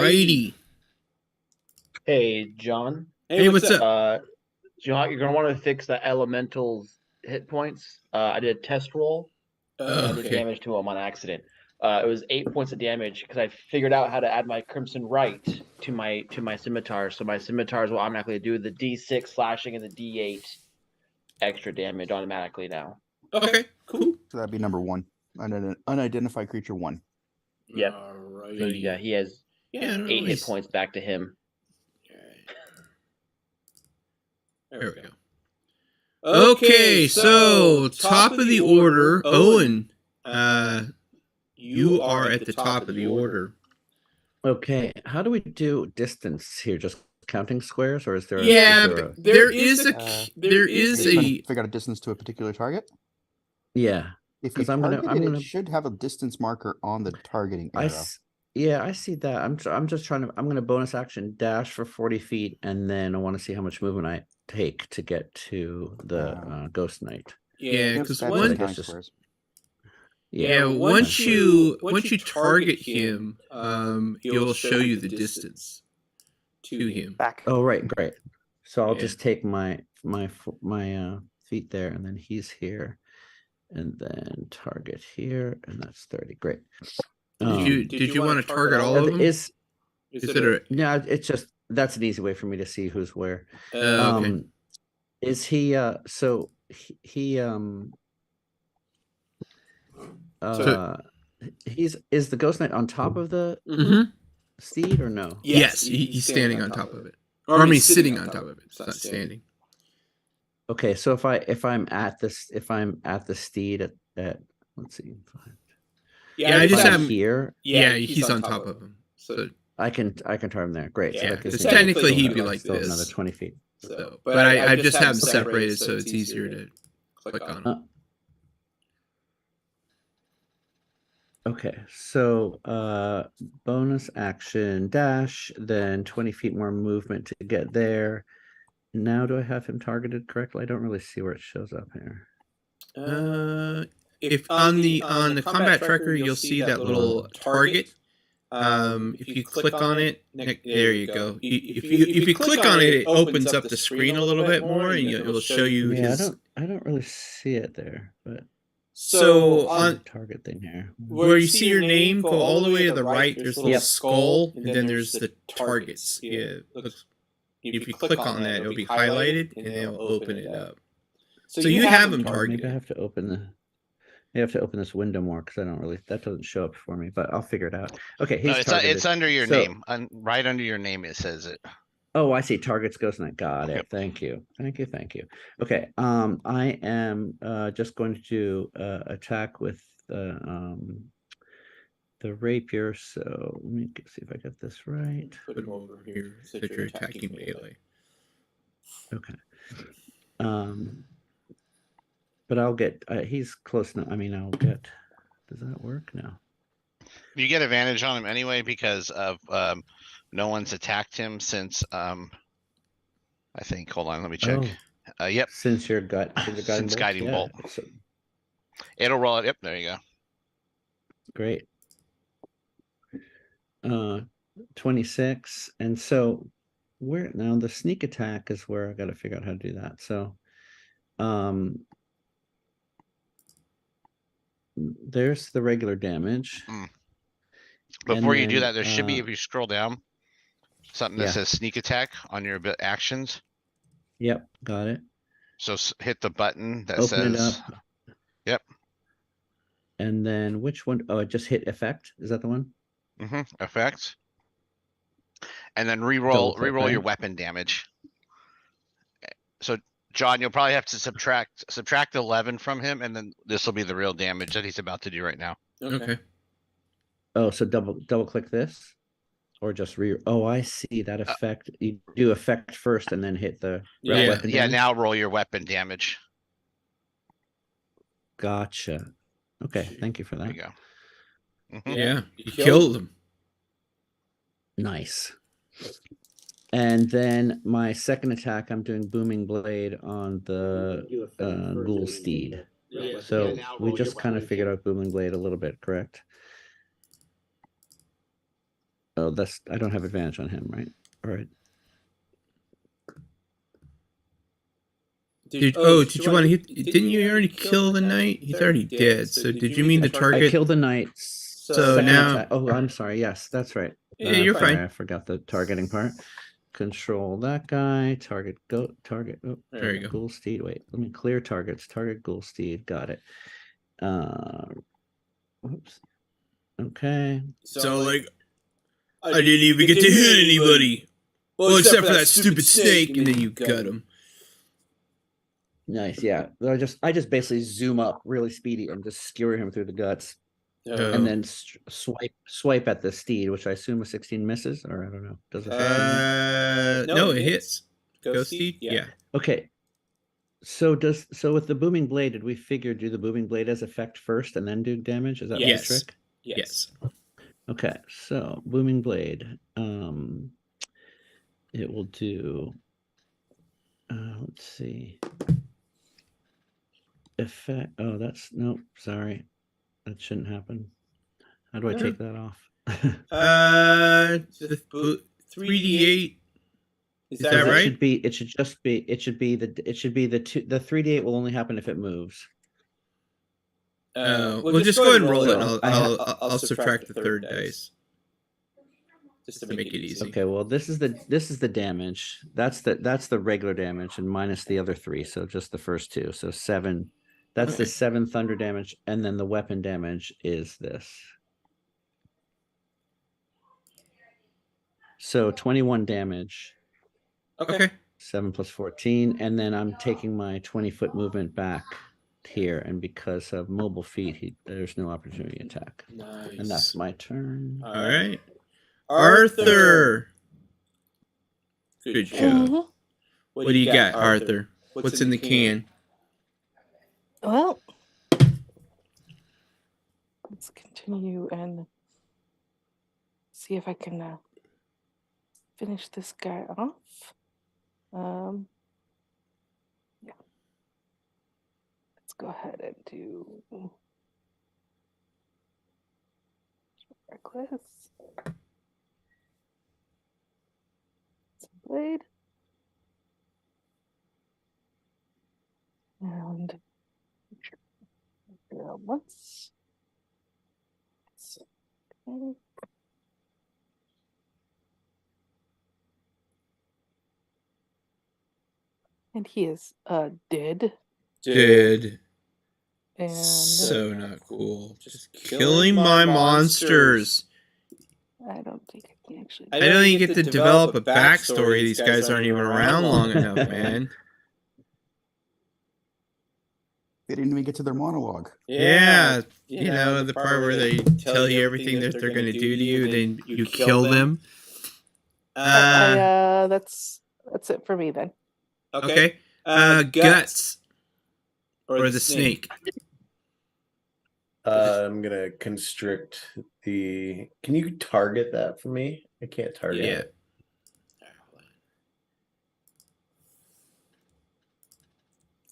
S2: righty.
S3: Hey, John.
S2: Hey, what's up?
S3: John, you're gonna want to fix the elemental's hit points. I did a test roll. And I did
S2: Okay.
S3: damage to him on accident. It was 8 points of damage because I figured out how to add my Crimson Right to my scimitar. So my scimitars will automatically do the D6 slashing and the D8 extra damage automatically now.
S2: Okay, cool.
S5: So that'd be number 1. Unidentified creature 1.
S3: Yep.
S2: All right.
S3: So yeah, he has
S2: Yeah,
S3: 8 hit points back to him.
S2: There we go. Okay, so top of the order, Owen. You are at the top of the order.
S9: Okay, how do we do distance here? Just counting squares, or is there?
S2: Yeah,
S9: is there a-
S2: there is a
S5: Figure out a distance to a particular target.
S9: yeah.
S5: If you
S9: 'Cause I'm gonna-
S5: target
S9: I'm
S5: it,
S9: gonna-
S5: it should have a distance marker on the targeting arrow.
S9: I see that. I'm just trying to. I'm gonna bonus action dash for 40 feet, and then I want to see how much movement I take to get to the Ghost Knight.
S2: Yeah, because
S5: That's
S2: one,
S5: like 9
S9: just-
S5: squares.
S2: yeah, once you target him, he'll show you the distance to him.
S8: Back.
S9: Oh, right, great. So I'll
S2: Yeah.
S9: just take my feet there, and then he's here, and then target here, and that's 30. Great.
S2: Did you want to target all of them?
S9: Is
S2: it a
S9: no? It's just that's an easy way for me to see who's where.
S2: okay.
S9: Is he? So he is the Ghost Knight on top of the
S2: Mhm.
S9: steed or no?
S2: Yes, he's standing on top of it. Or I mean, sitting on top of it. It's not standing.
S9: Okay, so if I'm at the steed at let's see,
S2: Yeah, I just
S9: if I'm
S2: have
S9: here.
S2: Yeah, he's on top of him. So
S9: I can target him there. Great.
S2: yeah,
S9: so that gives
S2: because
S9: me
S2: technically he'd be like
S9: still another
S2: this.
S9: 20 feet.
S2: So, but I just have them separated so it's easier to click on them.
S9: Okay, so bonus action dash, then 20 feet more movement to get there. Now do I have him targeted correctly? I don't really see where it shows up here.
S2: If on the combat tracker you'll see that little target. If you click on it, there you go. If you click on it, it opens up the screen a little bit more, and it'll show you
S9: Yeah,
S2: his.
S9: I don't really see it there, but
S2: So on
S9: target thing here.
S2: where you see your name, go all the way to the right. There's a little skull, and then there's the targets. Yeah, if you click on that, it'll be highlighted, and it'll open it up. So you have them targeted.
S9: Maybe I have to open this window more because I don't really that doesn't show up for me, but I'll figure it out. Okay, he's
S1: No, it's
S9: targeted.
S1: under your
S9: So-
S1: name. Right under your name, it says it.
S9: Oh, I see. Targets Ghost Knight. Got it.
S1: Yep.
S9: Thank you. Okay. I am just going to attack with the rapier. So let me see if I get this right.
S2: Put him over here so that you're attacking melee.
S9: Okay. But I'll get. He's close now. I mean, I'll get. Does that work? No.
S1: You get advantage on him anyway because of no one's attacked him since I think. Hold on, let me check. Yep,
S9: Since your
S1: Since guiding
S9: yeah,
S1: bolt.
S9: so-
S1: it'll roll it. Yep, there you go.
S9: Great. 26. And so where now the sneak attack is where I got to figure out how to do that. So there's the regular damage.
S1: Before you do
S9: then,
S1: that, there should be, if you scroll down, something that
S9: yeah.
S1: says sneak attack on your actions.
S9: Yep, got it.
S1: So hit the button that
S9: Open it
S1: says,
S9: up.
S1: Yep.
S9: And then which one? Oh, I just hit effect. Is that the one?
S1: Effects. And then re-roll
S9: Double click,
S1: your
S9: right?
S1: weapon damage. So John, you'll probably have to subtract 11 from him, and then this will be the real damage that he's about to do right now.
S2: Okay.
S9: Oh, so double click this, or just oh, I see that effect. You do effect first and then hit the weapon
S1: Yeah,
S9: damage?
S1: now roll your weapon damage.
S9: Gotcha. Okay, thank you for
S1: There
S9: that.
S1: you go.
S2: Yeah, you killed him.
S9: Nice. And then my second attack, I'm doing booming blade on the ghoul steed. So we just kind of figured out booming blade a little bit, correct? Oh, I don't have advantage on him, right? All right.
S2: Did you want to hit? Didn't you already kill the knight? He's already dead. So did you mean the
S9: I
S2: target?
S9: killed the knight.
S2: So now,
S9: oh, I'm sorry. Yes, that's right.
S2: Yeah, you're
S9: sorry,
S2: fine.
S9: I forgot the targeting part. Control that guy. Target. Target. Oh,
S2: There you go.
S9: Ghoul Steed. Wait, let me clear targets. Target Ghoul Steed. Got it. Oops. Okay.
S2: So like, I didn't even get to hit anybody. Well, except for that stupid snake, and then you got him.
S9: Nice. Yeah. I just basically zoom up really speedy and just skewer him through the guts.
S2: Oh.
S9: And then swipe at the steed, which I assume a 16 misses, or I don't know. Does it?
S2: No, it hits. Ghost Steed? Yeah.
S9: Okay. So with the booming blade, did we figure do the booming blade as effect first and then do damage? Is that the trick?
S2: Yes.
S9: Okay. So booming blade. It will do. Let's see. Effect. Oh, that's nope. Sorry. That shouldn't happen. How do I take that off?
S2: 3d8. Is that right?
S9: It should be the 3d8 will only happen if it moves.
S2: Well, just go ahead and roll it. I'll subtract the third dice. Just to make it easy.
S9: Okay, well this is the damage. That's the regular damage and minus the other 3, so just the first 2. So 7. That's the 7 thunder damage, and then the weapon damage is this. So 21 damage.
S2: Okay.
S9: 7 plus 14, and then I'm taking my 20-foot movement back here, and because of mobile feet, there's no opportunity attack.
S2: Nice.
S9: And that's my turn.
S2: All right. Arthur. Good job. What do you got, Arthur? What's in the can?
S7: Well, let's continue and see if I can finish this guy off. Yeah. Let's go ahead and do reckless. Blade. And once. Okay. And he is dead.
S2: Dead.
S7: And
S2: So not cool. Just killing my monsters.
S7: I don't think I can actually.
S2: I don't even get to develop a backstory. These guys aren't even around long enough, man.
S5: They didn't even get to their monologue.
S2: Yeah, you know, the part where they tell you everything that they're going to do to you, then you kill them.
S7: That's it for me then.
S2: Okay. Guts. Or the snake.
S6: I'm gonna constrict the. Can you target that for me? I can't target it.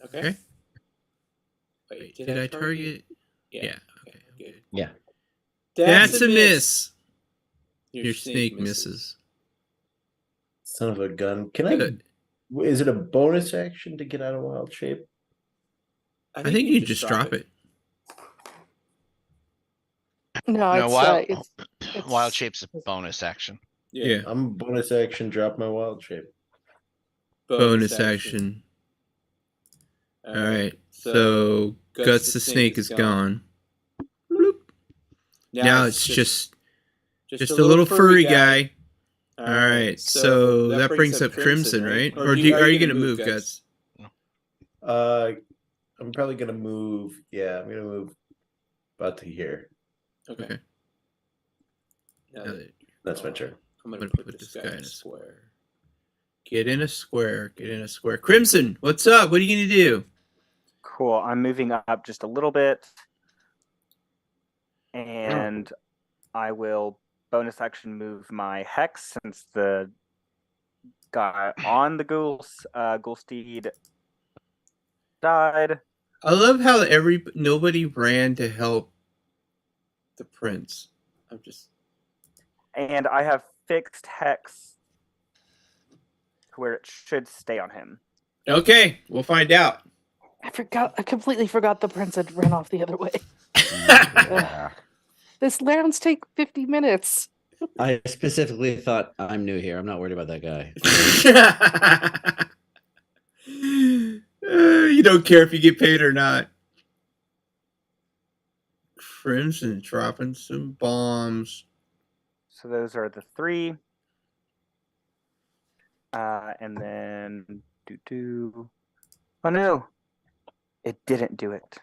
S2: Okay. Wait, did I target? Yeah. Okay. Good.
S9: Yeah.
S2: That's a miss. Your snake misses.
S6: Son of a gun. Can I? Is it a bonus action to get out of wild shape?
S2: I think you just drop it.
S7: No, it's
S1: wild shape's a bonus action.
S2: Yeah.
S6: I'm bonus action. Drop my wild shape.
S2: Bonus action. All right. So Guts the snake is gone. Bloop. Now it's just a little furry guy. All right. So that brings up Crimson, right? Or are you going to move, Guts?
S6: I'm probably gonna move. Yeah, I'm gonna move about to here.
S2: Okay.
S6: That's my turn.
S2: I'm gonna put this guy in a square. Get in a square. Get in a square. Crimson, what's up? What are you gonna do?
S8: Cool. I'm moving up just a little bit, and I will bonus action move my hex since the guy on the ghoul steed died.
S2: I love how nobody ran to help the prince. I'm just
S8: And I have fixed hex to where it should stay on him.
S2: Okay, we'll find out.
S7: I completely forgot the prince had ran off the other way.
S5: Yeah.
S7: This rounds take 50 minutes.
S9: I specifically thought I'm new here. I'm not worried about that guy.
S2: You don't care if you get paid or not. Crimson dropping some bombs.
S8: So those are the 3. And then oh no, it didn't do it.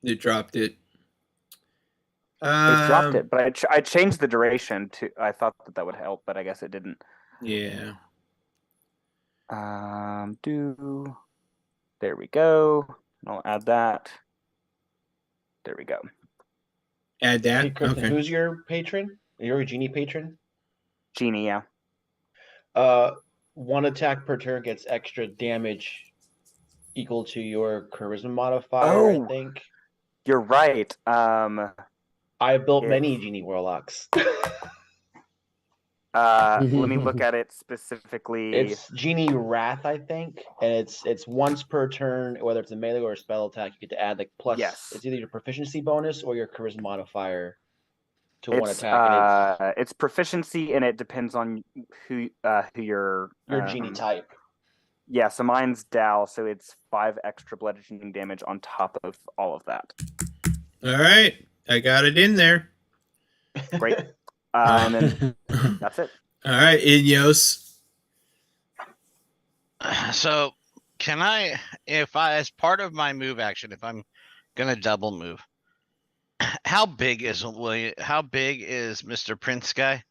S2: It dropped it.
S8: It dropped it, but I changed the duration to. I thought that would help, but I guess it didn't.
S2: Yeah.
S8: There we go. I'll add that. There we go.
S2: Add that.
S3: Hey, Kristen,
S2: Okay.
S3: who's your patron? You're a genie patron?
S8: Genie, yeah.
S3: 1 attack per turn gets extra damage equal to your charisma modifier, I
S8: Oh.
S3: think.
S8: You're right.
S3: I built
S8: Yeah.
S3: many genie warlocks.
S8: Let me look at it specifically.
S3: It's Genie Wrath, I think, and it's once per turn, whether it's a melee or a spell attack, you get to add like plus.
S8: Yes.
S3: It's either your proficiency bonus or your charisma modifier to 1
S8: It's
S3: attack. And
S8: it's proficiency, and it depends on who your
S3: genie type.
S8: Yeah, so mine's Dow, so it's 5 extra bludgeoning damage on top of all of that.
S2: All right, I got it in there.
S8: Great. And then that's it.
S2: All right, Inyos.
S1: So can I, if I, as part of my move action, if I'm gonna double move, how big is Mr. Prince guy?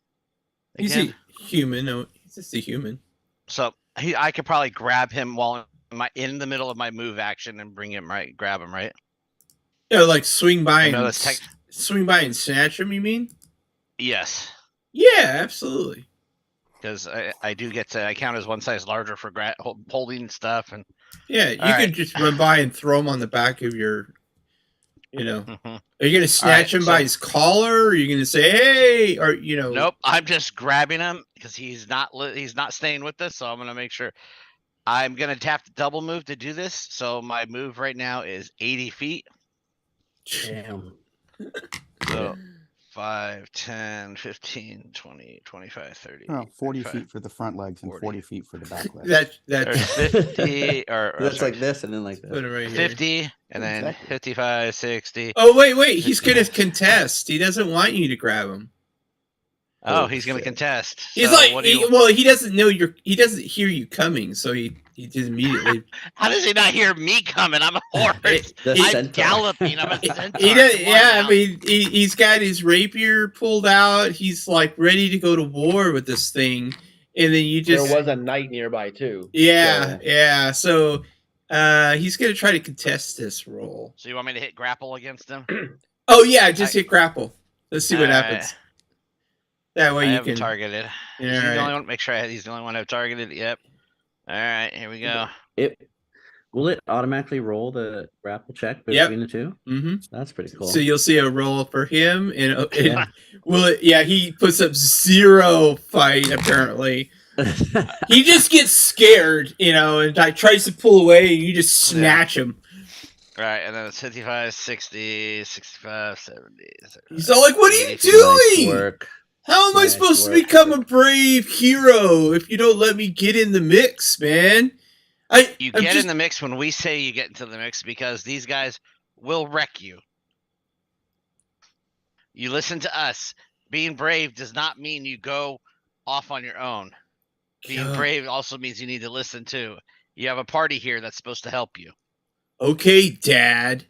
S2: He's
S1: Again?
S2: a human. No, he's just a human.
S1: So I could probably grab him while in the middle of my move action and bring him right, grab him, right?
S2: Yeah, like swing by
S1: I know
S2: and
S1: that's
S2: swing by and snatch him. You mean?
S1: Yes,
S2: Yeah, absolutely.
S1: because I do get to, I count as one size larger for holding stuff, and
S2: Yeah, you
S1: All
S2: could
S1: right.
S2: just run by and throw him on the back of your. You know,
S1: Mhm.
S2: are you gonna snatch him by
S1: so-
S2: his collar? Or are you gonna say, "Hey," or
S1: Nope, I'm just grabbing him because he's not staying with us, so I'm gonna make sure. I'm gonna have to double move to do this, so my move right now is 80 feet.
S9: Damn.
S1: So 5, 10, 15, 20, 25, 30.
S5: Oh, 40
S1: 35.
S5: feet for the front legs and
S1: 40.
S5: 40 feet for the back legs.
S2: That
S1: Or 50, or
S9: That's
S1: sorry,
S9: like this and then like
S2: put
S9: this.
S2: it right here.
S1: 50, and then
S5: Exactly.
S1: 55, 60.
S2: Oh wait, he's gonna
S1: 55.
S2: contest. He doesn't want you to grab him.
S1: Oh,
S9: Oh,
S1: he's gonna
S9: shit.
S1: contest.
S2: He's
S1: So
S2: like,
S1: what do you,
S2: he doesn't know he doesn't hear you coming, so he just immediately.
S1: how does he not hear me coming? I'm a horse.
S9: The
S1: I'm
S9: centaur.
S1: galloping. I'm a centaur.
S2: He does,
S1: Come on
S2: yeah, I
S1: now.
S2: mean, he's got his rapier pulled out. He's like ready to go to war with this thing, and then you just
S3: There was a knight nearby too.
S2: yeah,
S3: so-
S2: yeah. So he's gonna try to contest this roll.
S1: So you want me to hit grapple against him?
S2: Oh yeah, just hit grapple. Let's see what
S1: Alright.
S2: happens. That way
S1: I
S2: you
S1: have him
S2: can.
S1: targeted.
S2: Yeah,
S1: Is he the
S2: alright.
S1: only one? Make sure he's the only one I've targeted. Yep. All right, here we go.
S9: Will it automatically roll the grapple check
S2: Yep.
S9: between the two?
S2: Mm-hmm.
S9: That's pretty cool.
S2: So you'll see a roll for him, and
S9: Yeah.
S2: yeah, he puts up 0 fight apparently. He just gets scared, and like tries to pull away, and you just snatch him.
S1: Right, and then it's 55, 60, 65, 70.
S2: He's all like, "What are you
S1: Nice
S2: doing?
S9: work.
S2: How am I
S9: Nice
S2: supposed to
S9: work.
S2: become a brave hero if you don't let me get in the mix, man?"
S1: You
S2: I'm
S1: get
S2: just-
S1: in the mix when we say you get into the mix because these guys will wreck you. You listen to us. Being brave does not mean you go off on your own. Being
S2: God.
S1: brave also means you need to listen too. You have a party here that's supposed to help you.
S2: Okay, Dad.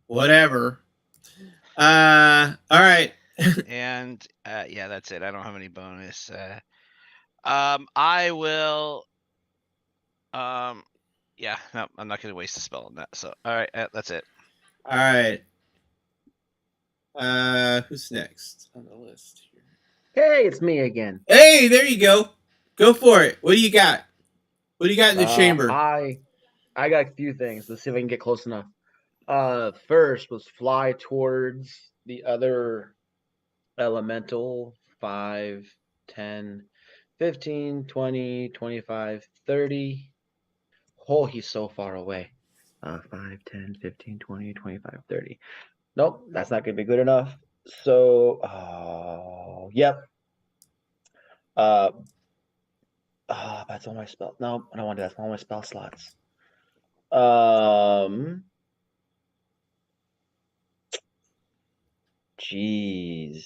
S2: Whatever. All right.
S1: And yeah, that's it. I don't have any bonus. I will. Yeah, no, I'm not gonna waste a spell on that. So, all right, that's it.
S2: All right. Who's next on the list here?
S3: Hey, it's me again.
S2: Hey, there you go. Go for it. What do you got? What do you got in the chamber?
S3: I got a few things. Let's see if I can get close enough. First was fly towards the other Elemental 5, 10, 15, 20, 25, 30. Oh, he's so far away. 5, 10, 15, 20, 25, 30. Nope, that's not going to be good enough. So, yep. That's all my spell. No, I don't want to do that. That's all my spell slots. Jeez.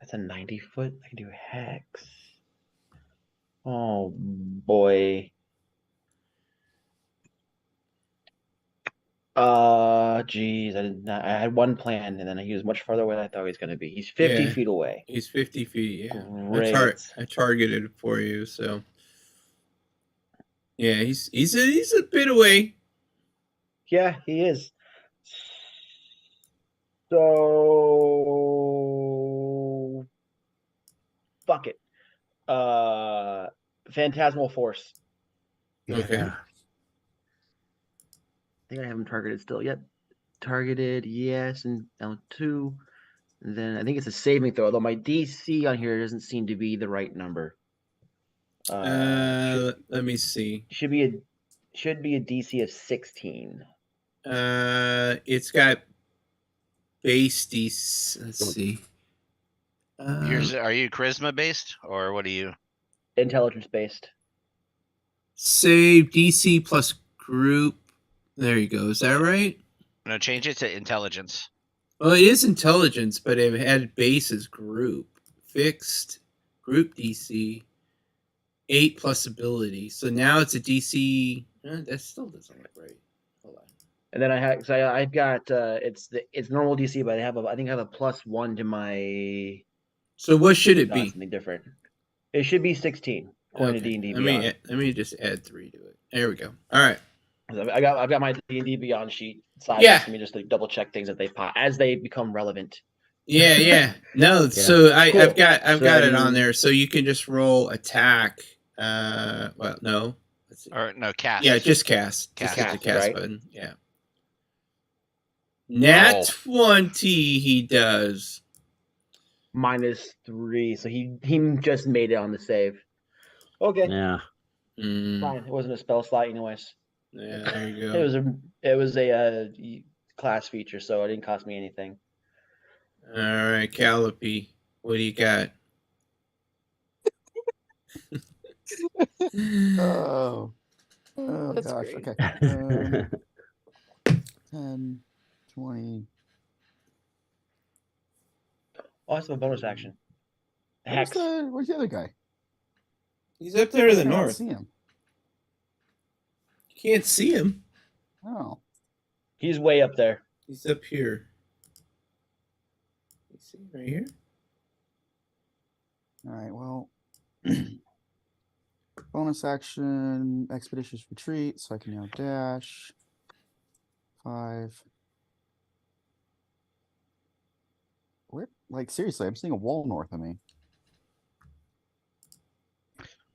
S3: That's a 90-foot. I can do hex. Oh boy. Geez, I did not. I had one plan, and then he was much farther away than I thought he was going to be. He's 50
S2: Yeah.
S3: feet away.
S2: He's 50 feet. Yeah.
S3: Great.
S2: I targeted it for you. So yeah, he's a bit away.
S3: Yeah, he is. So fuck it. Phantasmal Force.
S2: Okay.
S9: Yeah.
S3: I think I have him targeted still. Yep. Targeted, yes, and down 2. And then I think it's a saving throw, although my DC on here doesn't seem to be the right number.
S2: Let me see.
S3: Should be a DC of 16.
S2: It's got base DC. Let's see.
S1: Yours, are you charisma based or what are you?
S3: Intelligence based.
S2: Save DC plus group. There you go. Is that right?
S1: No, change it to intelligence.
S2: Well, it is intelligence, but it had base as group. Fixed group DC 8 plus ability. So now it's a DC. That still doesn't look right. Hold on.
S3: And then I've got it's normal DC, but I think I have a +1 to my.
S2: So what should it
S3: No,
S2: be?
S3: something different. It should be 16 according to D&D Beyond.
S2: Let me just add 3 to it. There we go. All right.
S3: I've got my D&D Beyond sheet side.
S2: Yeah.
S3: Let me just double check things that they pop as they become relevant.
S2: Yeah. No,
S9: Yeah.
S2: so
S3: Cool.
S2: I've got it on
S3: then-
S2: there. So you can just roll attack. Well, no. Let's see.
S1: Or no, cast.
S2: Yeah, just cast. Just hit the
S3: Cast,
S2: cast
S3: right?
S2: button. Yeah. Nat
S3: Oh.
S2: 20 he does.
S3: -3, so he just made it on the save. Okay,
S9: Yeah.
S3: fine. It wasn't a spell slot, anyways.
S2: Yeah, there you
S3: It
S2: go.
S3: was a class feature, so it didn't cost me anything.
S2: All right, Calliope, what do you got?
S5: Oh,
S7: That's
S5: gosh.
S7: great.
S5: Okay. 10, 20.
S3: Oh, that's a bonus action.
S5: Where's
S3: Hex.
S5: where's the other guy?
S2: He's up there to the
S5: I don't
S2: north.
S5: see him.
S2: You can't see him.
S5: Oh,
S3: He's way up there.
S2: He's up here. You see him right here?
S5: all right. Well, bonus action, expeditious retreat, so I can now dash. 5. Where? Like seriously, I'm seeing a wall north of me.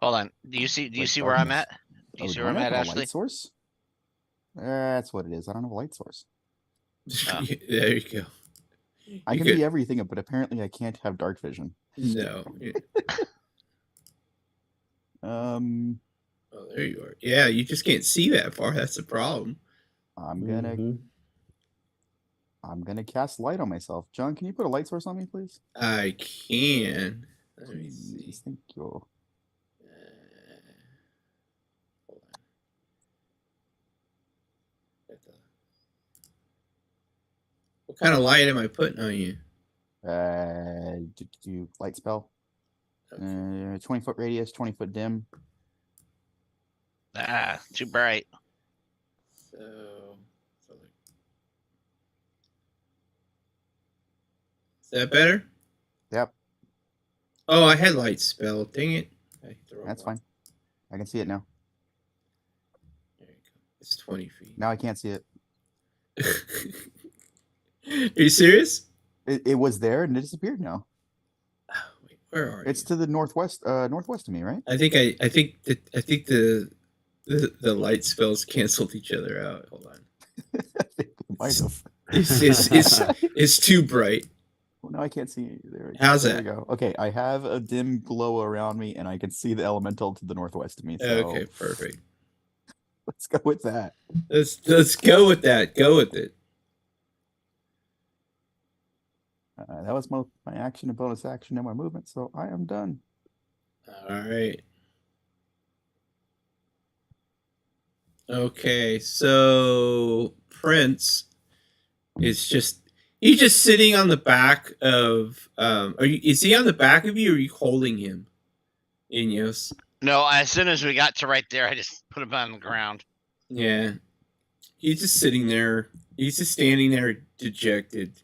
S1: Hold on. Do you see
S5: Like
S1: where I'm
S5: darkness.
S1: at? Do you
S5: Oh,
S1: see
S5: do
S1: where
S5: I
S1: I'm
S5: not
S1: at,
S5: have a
S1: Ashley?
S5: light source? That's what it is. I don't have a light source.
S1: Oh.
S2: There you go.
S5: I
S2: You
S5: can
S2: could-
S5: be everything, but apparently I can't have dark vision.
S2: No.
S5: Um,
S2: Oh, there you are. Yeah, you just can't see that far. That's the problem.
S5: I'm
S2: Mm-hmm.
S5: gonna cast light on myself. John, can you put a light source on me, please?
S2: I can. Let me see.
S5: Please, thank you.
S2: Hold on. What kind of light am I putting on you?
S5: Do light spell.
S2: Okay.
S5: 20-foot radius, 20-foot dim.
S1: Ah, too bright.
S2: Is that better?
S5: Yep,
S2: Oh, I had light spell. Dang it. I hit the wrong
S5: that's
S2: one.
S5: fine. I can see it now.
S2: There you go. It's 20 feet.
S5: Now I can't see it.
S2: Are you serious?
S5: It was there and it disappeared now.
S2: Wait, where are
S5: It's
S2: you?
S5: to the northwest of me, right?
S2: I think the light spells canceled each other out. Hold on.
S5: I think it might have.
S2: It's too bright.
S5: Oh, no, I can't see you. There,
S2: How's
S5: there
S2: that?
S5: we go. Okay, I have a dim glow around me, and I can see the elemental to the northwest of me. So
S2: Okay, perfect.
S5: let's go with that.
S2: Let's go with that. Go with it.
S5: That was my action and bonus action and my movement, so I am done.
S2: All right. Okay, so Prince is he's just sitting on the back of is he on the back of you or are you holding him? Ineos?
S1: No, as soon as we got to right there, I just put him on the ground.
S2: Yeah. He's just sitting there. He's just standing there dejected.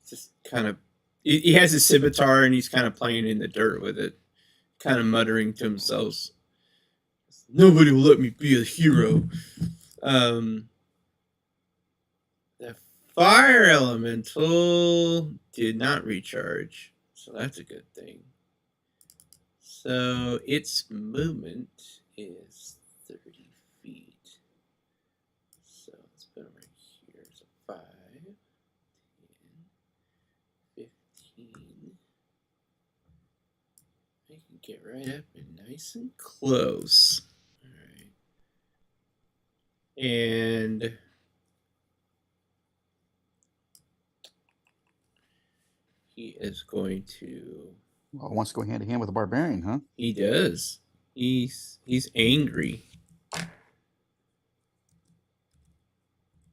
S2: Just kind of he has his scimitar and he's kind of playing in the dirt with it, kind of muttering to himself. Nobody will let me be a hero. The fire elemental did not recharge, so that's a good thing. So its movement is 30 feet. So let's put it right here. So 5, 10, 15. I can get right up and nice and close. And he is going to.
S5: Well, wants to go hand in hand with a barbarian, huh?
S2: He does. He's angry.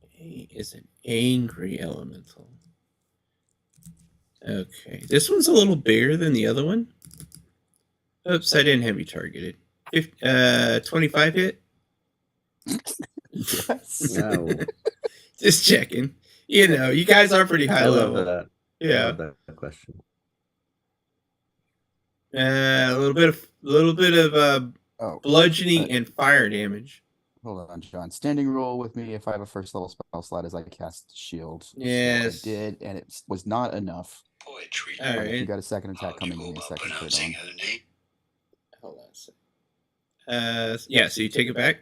S2: He is an angry elemental. Okay, this one's a little bigger than the other one. Oops, I didn't have you targeted. 25 hit.
S5: Yes.
S9: No.
S2: Just checking. You know, you guys are pretty high
S9: I love
S2: level.
S9: that. I
S2: Yeah.
S9: love that question.
S2: A little bit of bludgeoning and fire damage.
S5: Hold on, John. Standing roll with me if I have a first level spell slot as I cast shield.
S2: Yes.
S5: So I did, and it was not enough.
S10: Poetry.
S2: All
S5: But if you
S2: right.
S5: got a second attack coming, give me a second to put it on.
S10: Her name?
S2: Hold on a second. Yeah, so you take it back.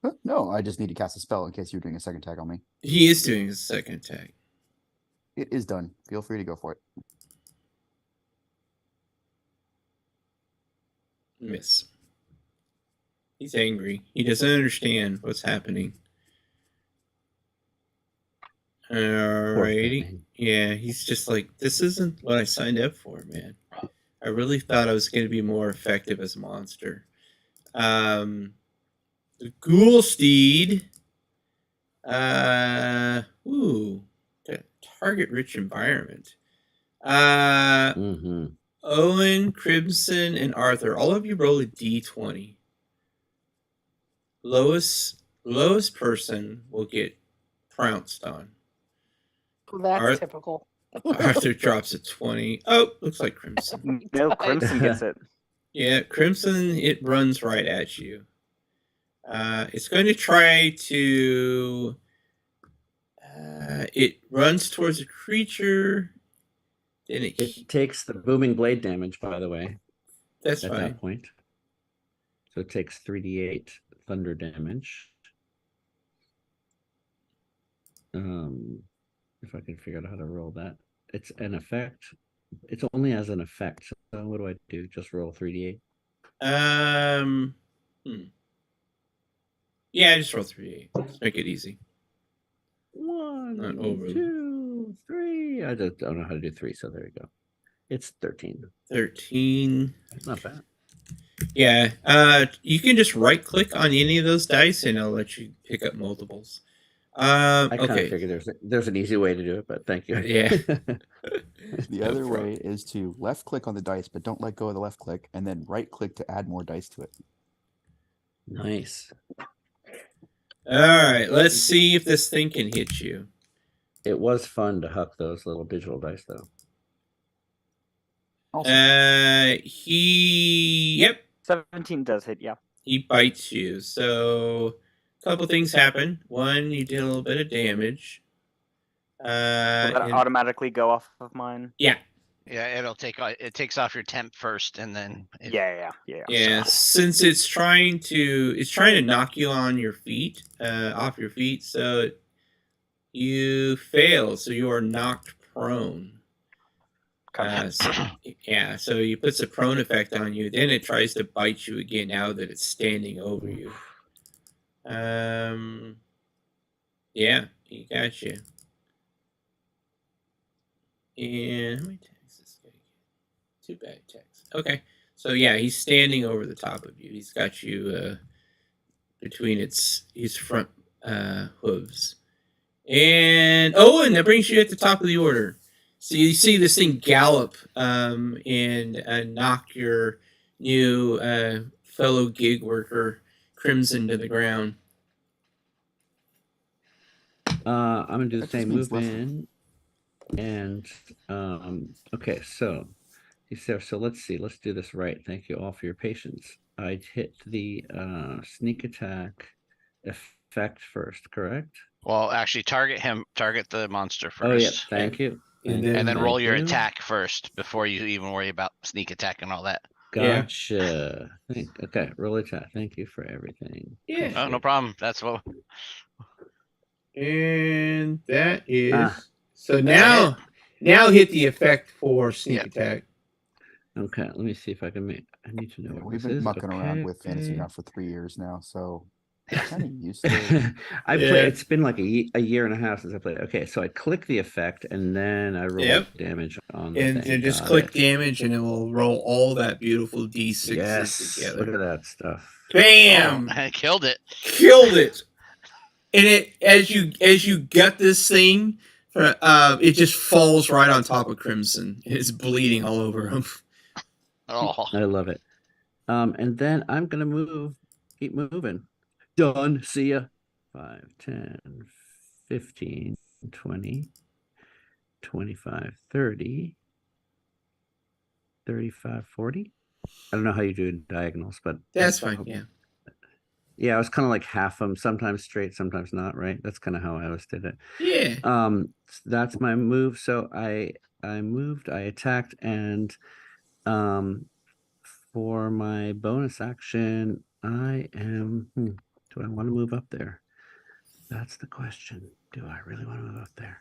S5: Huh? No, I just need to cast a spell in case you're doing a second attack on me.
S2: He is doing his second attack.
S5: It is done. Feel free to go for it.
S2: Miss. He's angry. He doesn't understand what's happening. Alrighty.
S9: thing.
S2: Yeah, he's just like, this isn't what I signed up for, man. I really thought I was going to be more effective as a monster. The Ghoul Steed. Target rich environment.
S9: Mm-hmm.
S2: Owen, Crimson, and Arthur. All of you roll a d20. Lowest person will get pounced on.
S7: That's typical.
S2: Arthur drops a 20. Oh, looks like Crimson.
S8: No, Crimson gets it.
S2: Yeah, Crimson, it runs right at you. It's going to try to... it runs towards a creature. Then
S9: It takes the booming blade damage, by the way.
S2: That's
S9: at
S2: fine.
S9: that point. So it takes 3d8 thunder damage. If I can figure out how to roll that. It's an effect. It's only as an effect. So what do I do? Just roll 3d8?
S2: Yeah, just roll 3d8. Let's make it easy.
S9: 1,
S2: Not overly.
S9: 2, 3. I just don't know how to do 3, so there you go. It's 13.
S2: 13.
S9: Not bad.
S2: Yeah. You can just right click on any of those dice and it'll let you pick up multiples.
S9: I kind of
S2: Okay.
S9: figured there's an easy way to do it, but thank you.
S2: Yeah.
S5: The other way is to left click on the dice, but don't let go of the left click, and then right click to add more dice to it.
S9: Nice.
S2: All right. Let's see if this thing can hit you.
S9: It was fun to huck those little digital dice, though.
S5: Also,
S2: Yep.
S8: 17 does hit, yeah.
S2: He bites you. So a couple things happen. One, you did a little bit of damage.
S8: Will that
S2: and-
S8: automatically go off of mine?
S2: yeah.
S1: Yeah, it takes off your temp first, and then
S8: Yeah.
S2: Yeah, since it's trying to knock you on your feet, off your feet, so you fail, so you are knocked prone.
S8: Gotcha.
S2: So he puts a prone effect on you. Then it tries to bite you again now that it's standing over you. Yeah, he got you. And how many attacks is this guy get? 2 bad attacks. Okay. So yeah, he's standing over the top of you. He's got you between his front hooves. And that brings you at the top of the order. So you see this thing gallop and knock your new fellow gig worker Crimson to the ground.
S9: I'm gonna do the
S5: That just
S9: same
S5: means
S9: move
S5: less-
S9: in, and okay, so he said, so let's see, let's do this right. Thank you all for your patience. I hit the sneak attack effect first, correct?
S1: Well, actually, target the monster first.
S9: Oh yeah, thank you.
S2: And
S1: And then roll
S9: Thank
S1: your
S9: you.
S1: attack first before you even worry about sneak attack and all that.
S2: Yeah.
S9: Gotcha. Okay, roll attack. Thank you for everything.
S2: Yeah.
S1: Oh, no problem. That's what.
S2: And that is
S9: Ah.
S2: so now hit the effect for sneak
S1: Yep.
S2: attack.
S9: Okay, let me see if I can make. I need to know what
S5: We've
S9: this
S5: been
S9: is.
S5: mucking around
S9: Okay,
S5: with Fantasy
S9: okay.
S5: Ground for 3 years now, so kind of used to it.
S9: I
S2: Yeah.
S9: play. It's been like a year and a half since I played. Okay, so I click the effect and then I roll
S2: Yep.
S9: damage on the
S2: And
S9: thing.
S2: then just
S9: Got
S2: click
S9: it.
S2: damage and it will roll all that beautiful D6s
S9: Yes,
S2: together.
S9: look at that stuff.
S2: Bam!
S1: Oh, I killed it.
S2: Killed it. And it as you gut this thing, it just falls right on top of Crimson. It's bleeding all over him.
S1: Oh,
S9: I love it. And then I'm gonna keep moving. Done. See ya. 5, 10, 15, 20, 25, 30, 35, 40. I don't know how you do diagonals, but
S2: That's fine. Yeah.
S9: yeah, I was kind of like half them, sometimes straight, sometimes not, right? That's kind of how I always did it.
S2: Yeah.
S9: That's my move. So I moved, I attacked, and for my bonus action, I am do I want to move up there? That's the question. Do I really want to move up there?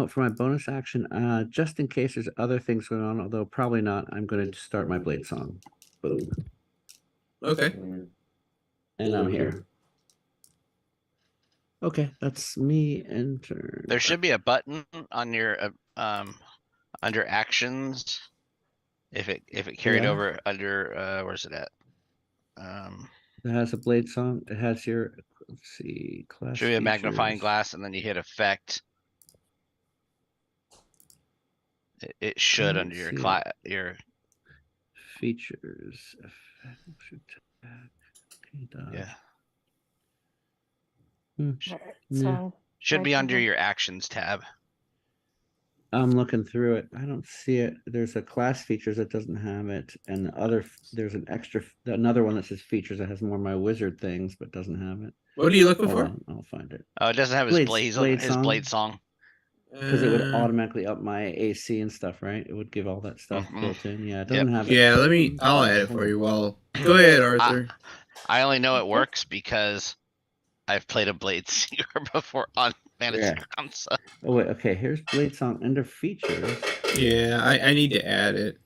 S9: For my bonus action, just in case there's other things going on, although probably not, I'm going to start my blade song. Boom.
S2: Okay.
S9: And I'm here. Okay, that's me. Enter.
S1: there should be a button on your under actions. If it carried
S9: Yeah.
S1: over under where's it at?
S9: It has a blade song. It has your, let's see, class
S1: Should be a magnifying
S9: features.
S1: glass, and then you hit effect. It should
S9: don't
S1: under your
S9: see
S1: class your
S9: features. Effect, attack, okay, dodge.
S1: yeah.
S7: Alright,
S9: Yeah.
S7: so
S1: Should be
S7: I
S1: under
S7: can-
S1: your actions tab.
S9: I'm looking through it. I don't see it. There's a class features that doesn't have it, and there's another one that says features that has more of my wizard things but doesn't have it.
S2: What are you looking
S9: Hold
S2: for?
S9: on, I'll find it.
S1: Oh, it doesn't have his
S9: Blades-
S1: blade. He's
S9: blade
S1: looking at his
S9: song?
S1: blade song.
S9: Because it would
S2: Uh,
S9: automatically up my AC and stuff, right? It would give all that stuff
S1: Mhm.
S9: built in. Yeah, it doesn't have it.
S2: Yeah, I'll add it for you. Well, go ahead, Arthur.
S1: I only know it works because I've played a blade singer before on Fantasy
S9: Yeah.
S1: Ground. So.
S9: Oh wait, okay. Here's blade song under features.
S2: Yeah, I need to add it.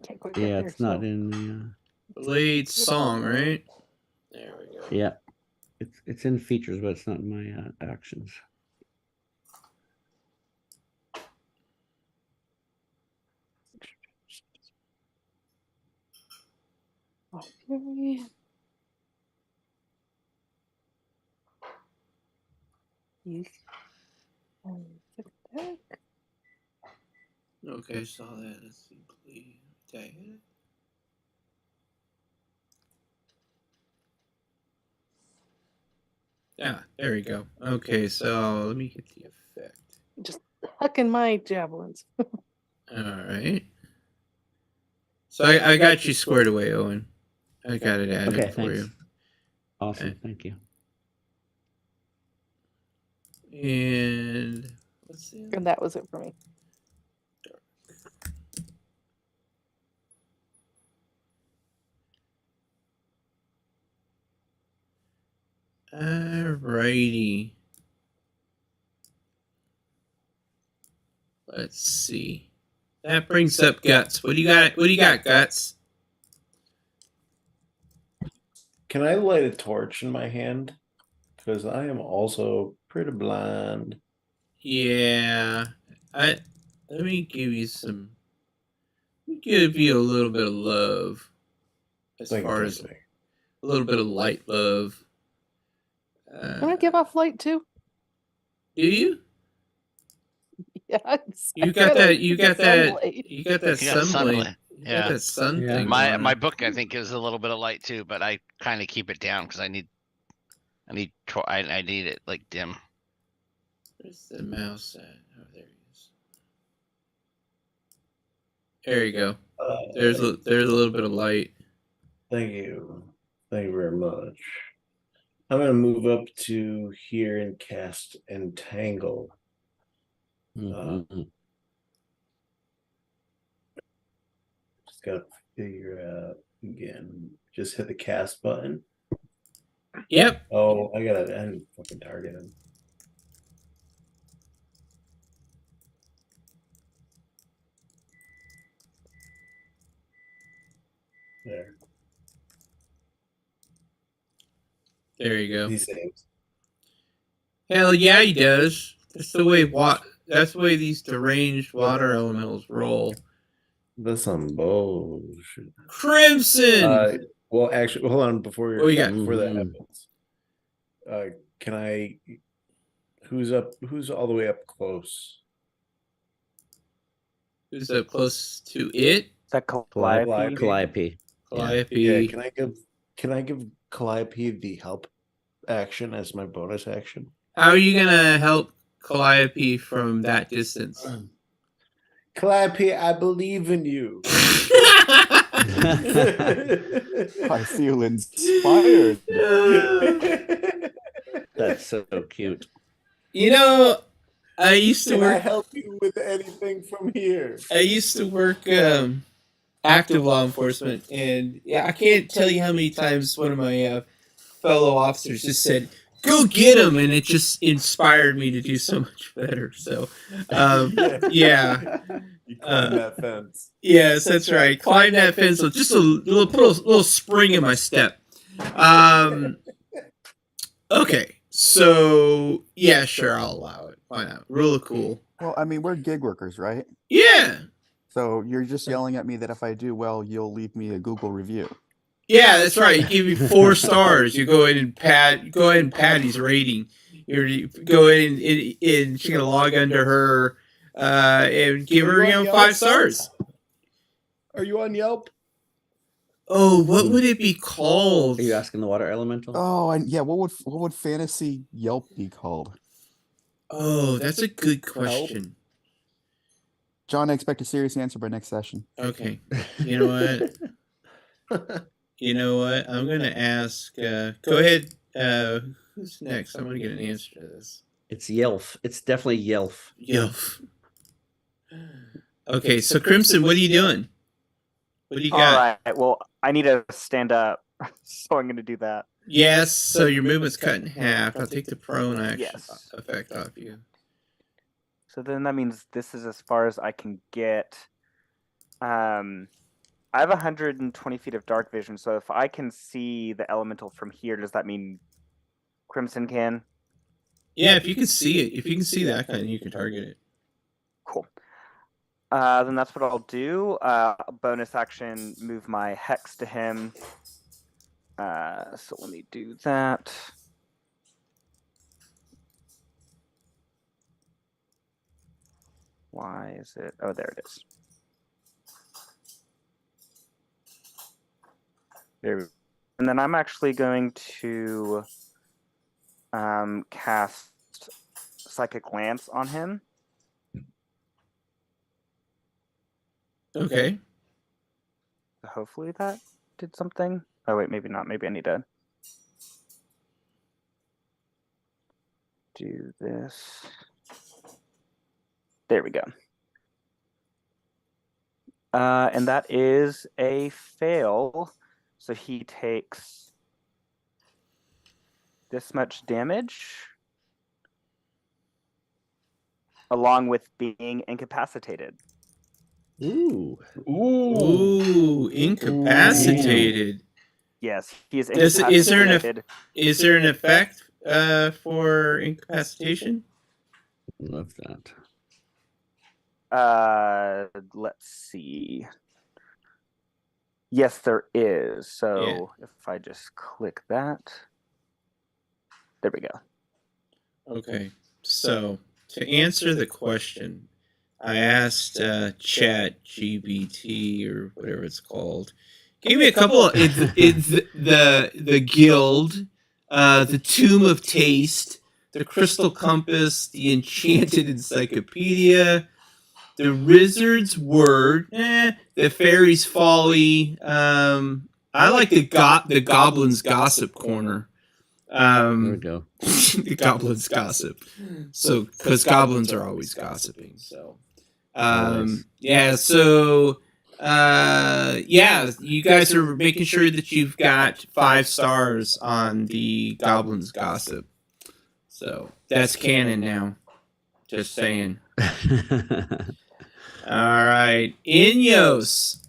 S7: can't quite get
S9: Yeah,
S7: there,
S9: it's not
S7: so-
S9: in the.
S2: Blade song, right? There we go.
S9: Yeah, it's in features, but it's not in my actions.
S7: Okay. Yeesh. Check that.
S2: Okay, saw that. Let's see. Blade attack. Yeah, there we go. Okay, so let me get the effect.
S7: Just hucking my javelins.
S2: All right. So I got you squared away, Owen. I got it added
S9: Okay,
S2: for
S9: thanks.
S2: you.
S9: Awesome,
S2: Okay.
S9: thank you.
S2: And let's see.
S7: And that was it for me.
S2: Alrighty. Let's see. That brings up Guts. What do you got? What do you got, Guts?
S6: Can I light a torch in my hand? Because I am also pretty blind.
S2: Yeah. Let me give you some. Let me give you a little bit of love. As far as a little bit of light love.
S7: Can I give off light too?
S2: Do you?
S7: Yes.
S2: You got that. You got that.
S7: Sunlight.
S2: You got that
S1: You got
S2: sunlight.
S1: sunlight.
S2: You
S1: Yeah.
S2: got that sun
S9: Yeah.
S2: thing.
S1: My
S2: going
S1: my
S2: on.
S1: book I think is a little bit of light too, but I kind of keep it down because I need it like dim.
S2: Where's the mouse at? Oh, there he is. There you go. There's a little bit of light.
S6: Thank you. Thank you very much. I'm gonna move up to here and cast Entangle.
S9: Mhm.
S6: Just gotta figure out again. Just hit the cast button.
S2: Yep.
S6: Oh, I didn't fucking target him. There.
S2: There you go.
S6: He saves.
S2: Hell yeah, he does. That's the way That's the way these deranged water elementals roll.
S6: That's some bullshit.
S2: Crimson.
S6: Well, actually, hold on before
S2: What you got?
S6: before that
S9: Mhm.
S6: happens. Can I? Who's up? Who's all the way up close?
S2: Who's up close to it?
S8: Is that
S6: Calliope?
S9: Calliope.
S2: Calliope.
S6: Yeah. Can I give Calliope the help action as my bonus action?
S2: How are you gonna help Calliope from that distance?
S6: Calliope, I believe in you.
S5: I feel inspired.
S9: That's so cute.
S2: You know, I used to
S6: Can I
S2: work.
S6: help you with anything from here?
S2: I used to work active law enforcement, and yeah, I can't tell you how many times one of my fellow officers just said, "Go get him," and it just inspired me to do so much better. So, yeah.
S6: You climb that fence.
S2: Yes, that's right. Climb that fence with just put a little spring in my step. Okay, so yeah, sure, I'll allow it. Why not? Real cool.
S5: Well, I mean, we're gig workers, right?
S2: Yeah,
S5: So you're just yelling at me that if I do well, you'll leave me a Google review.
S2: yeah, that's right. You give me 4 stars. You go ahead and pad his rating. You go in and she's gonna log under her and give her 5 stars.
S6: Are you on Yelp?
S2: Oh, what would it be called?
S9: Are you asking the water elemental?
S5: Oh, and yeah, what would fantasy Yelp be called?
S2: Oh, that's a good question.
S5: John, I expect a serious answer by next session.
S2: Okay. You know what? You know what? I'm gonna ask. Go ahead. Who's next? I want to get an answer to this.
S9: It's Yelf. It's definitely Yelf.
S2: Yelf. Okay, so Crimson, what are you doing? What do you
S8: All
S2: got?
S8: right. Well, I need to stand up, so I'm going to do that.
S2: Yes. So your movement's cut in half. I'll take the prone action
S8: Yes.
S2: effect off you.
S8: So then that means this is as far as I can get. I have 120 feet of dark vision, so if I can see the elemental from here, does that mean Crimson can?
S2: Yeah, if you can see it, if you can see that kind, you can target it.
S8: Cool. Then that's what I'll do. Bonus action, move my hex to him. So let me do that. Why is it? Oh, there it is. There we go. And then I'm actually going to cast Psychic Lance on him.
S2: Okay.
S8: Hopefully that did something. Oh, wait, maybe not. Maybe I need to do this. There we go. And that is a fail. So he takes this much damage. along with being incapacitated.
S9: Ooh.
S2: Ooh, incapacitated.
S8: Yes, he is
S2: Is there
S8: incapacitated.
S2: Is there an effect for incapacitation?
S9: Love that.
S8: Let's see. Yes, there is. So if I just click that, there we go.
S2: Okay, so to answer the question, I asked Chat GBT or whatever it's called. Give me a couple. It's the Guild, the Tomb of Taste, the Crystal Compass, the Enchanted Encyclopedia, the Wizard's Word, the Fairy's Folly. I like the Goblin's Gossip Corner.
S9: There we go.
S2: The Goblin's Gossip. So, because goblins are always gossiping. So, yeah. So, yeah, you guys are making sure that you've got 5 stars on the Goblin's Gossip. So that's canon now. Just saying. All right, Inyos,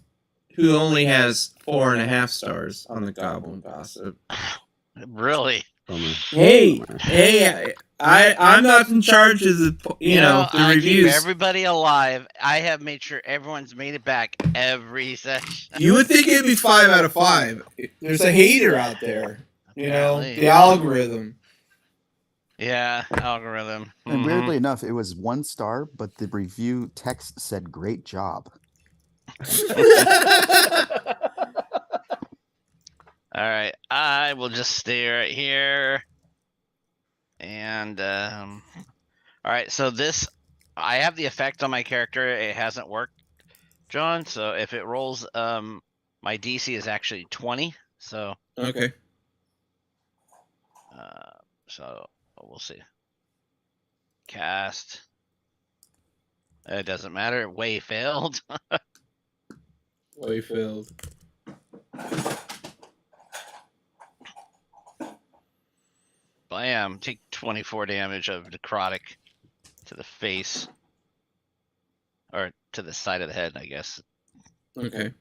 S2: who only has 4.5 stars on the Goblin Gossip.
S1: Really?
S2: Hey, I'm not in charge of the the
S1: I
S2: reviews.
S1: keep everybody alive. I have made sure everyone's made it back every session.
S2: You would think it'd be 5 out of 5. There's a hater out there.
S1: Apparently.
S2: The algorithm.
S1: Yeah, algorithm.
S5: And weirdly enough, it was 1 star, but the review text said "great job."
S1: All right, I will just stay right here. And all right, so this, I have the effect on my character. It hasn't worked, John. So if it rolls, my DC is actually 20. So
S2: okay.
S1: So we'll see. Cast. It doesn't matter. Way failed.
S2: Way failed.
S1: Bam. Take 24 damage of necrotic to the face. Or to the side of the head, I guess.
S2: Okay.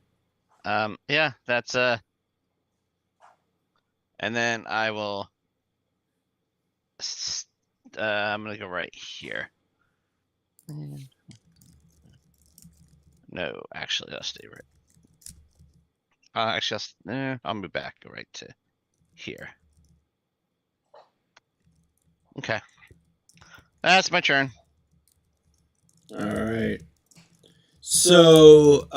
S1: Yeah, that's and then I will I'm gonna go right here. No, actually I'll stay right. Actually I'll move back, go right to here. Okay. That's my turn.
S2: All right. So,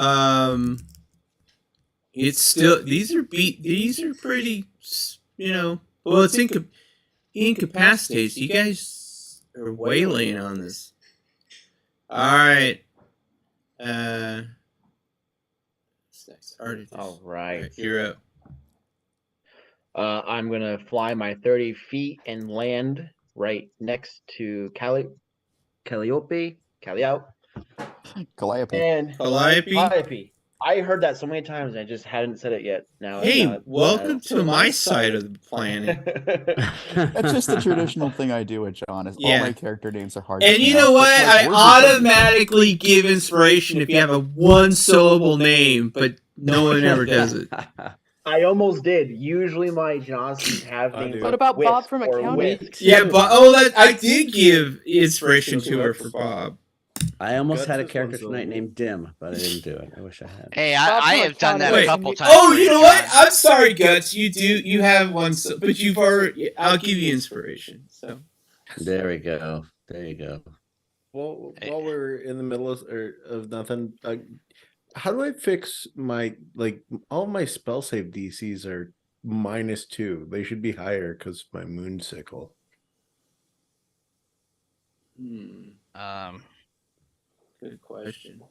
S2: it's still, these are pretty, well, it's incapacitated. You guys are wailing on this. All right.
S3: All right.
S2: You're up.
S3: I'm gonna fly my 30 feet and land right next to Calliope.
S5: Calliope.
S3: And
S2: Calliope.
S3: I heard that so many times and I just hadn't said it yet. Now,
S2: Hey, welcome to my side of the planet.
S5: That's just the traditional thing I do with John. Is all my character names are hard.
S2: And
S5: to
S2: you
S5: pronounce,
S2: know what?
S5: but, like,
S2: I
S5: words are
S2: automatically give inspiration if you have a 1-syllable name, but no one ever does it.
S3: I almost did. Usually my Johnsons have names.
S7: What about Bob from
S3: or
S7: accounting?
S3: Whisk.
S2: Yeah, but I did give inspiration to her for Bob.
S9: I almost
S6: Guts
S9: had a
S6: is
S9: character
S6: 1
S9: tonight named Dim, but I didn't do it. I wish I had.
S1: Hey,
S7: Bob
S1: I
S7: from
S1: have done that
S7: accounting.
S1: a couple
S7: Wait.
S1: times.
S2: Oh,
S1: for
S2: you know
S1: John.
S2: what? I'm sorry, Guts. You have one, but you've already. I'll give you inspiration. So
S9: There we go. There you go.
S6: Well, while we're in the middle of nothing, how do I fix my all my spell save DCs are -2? They should be higher because my moon sickle.
S2: Good question.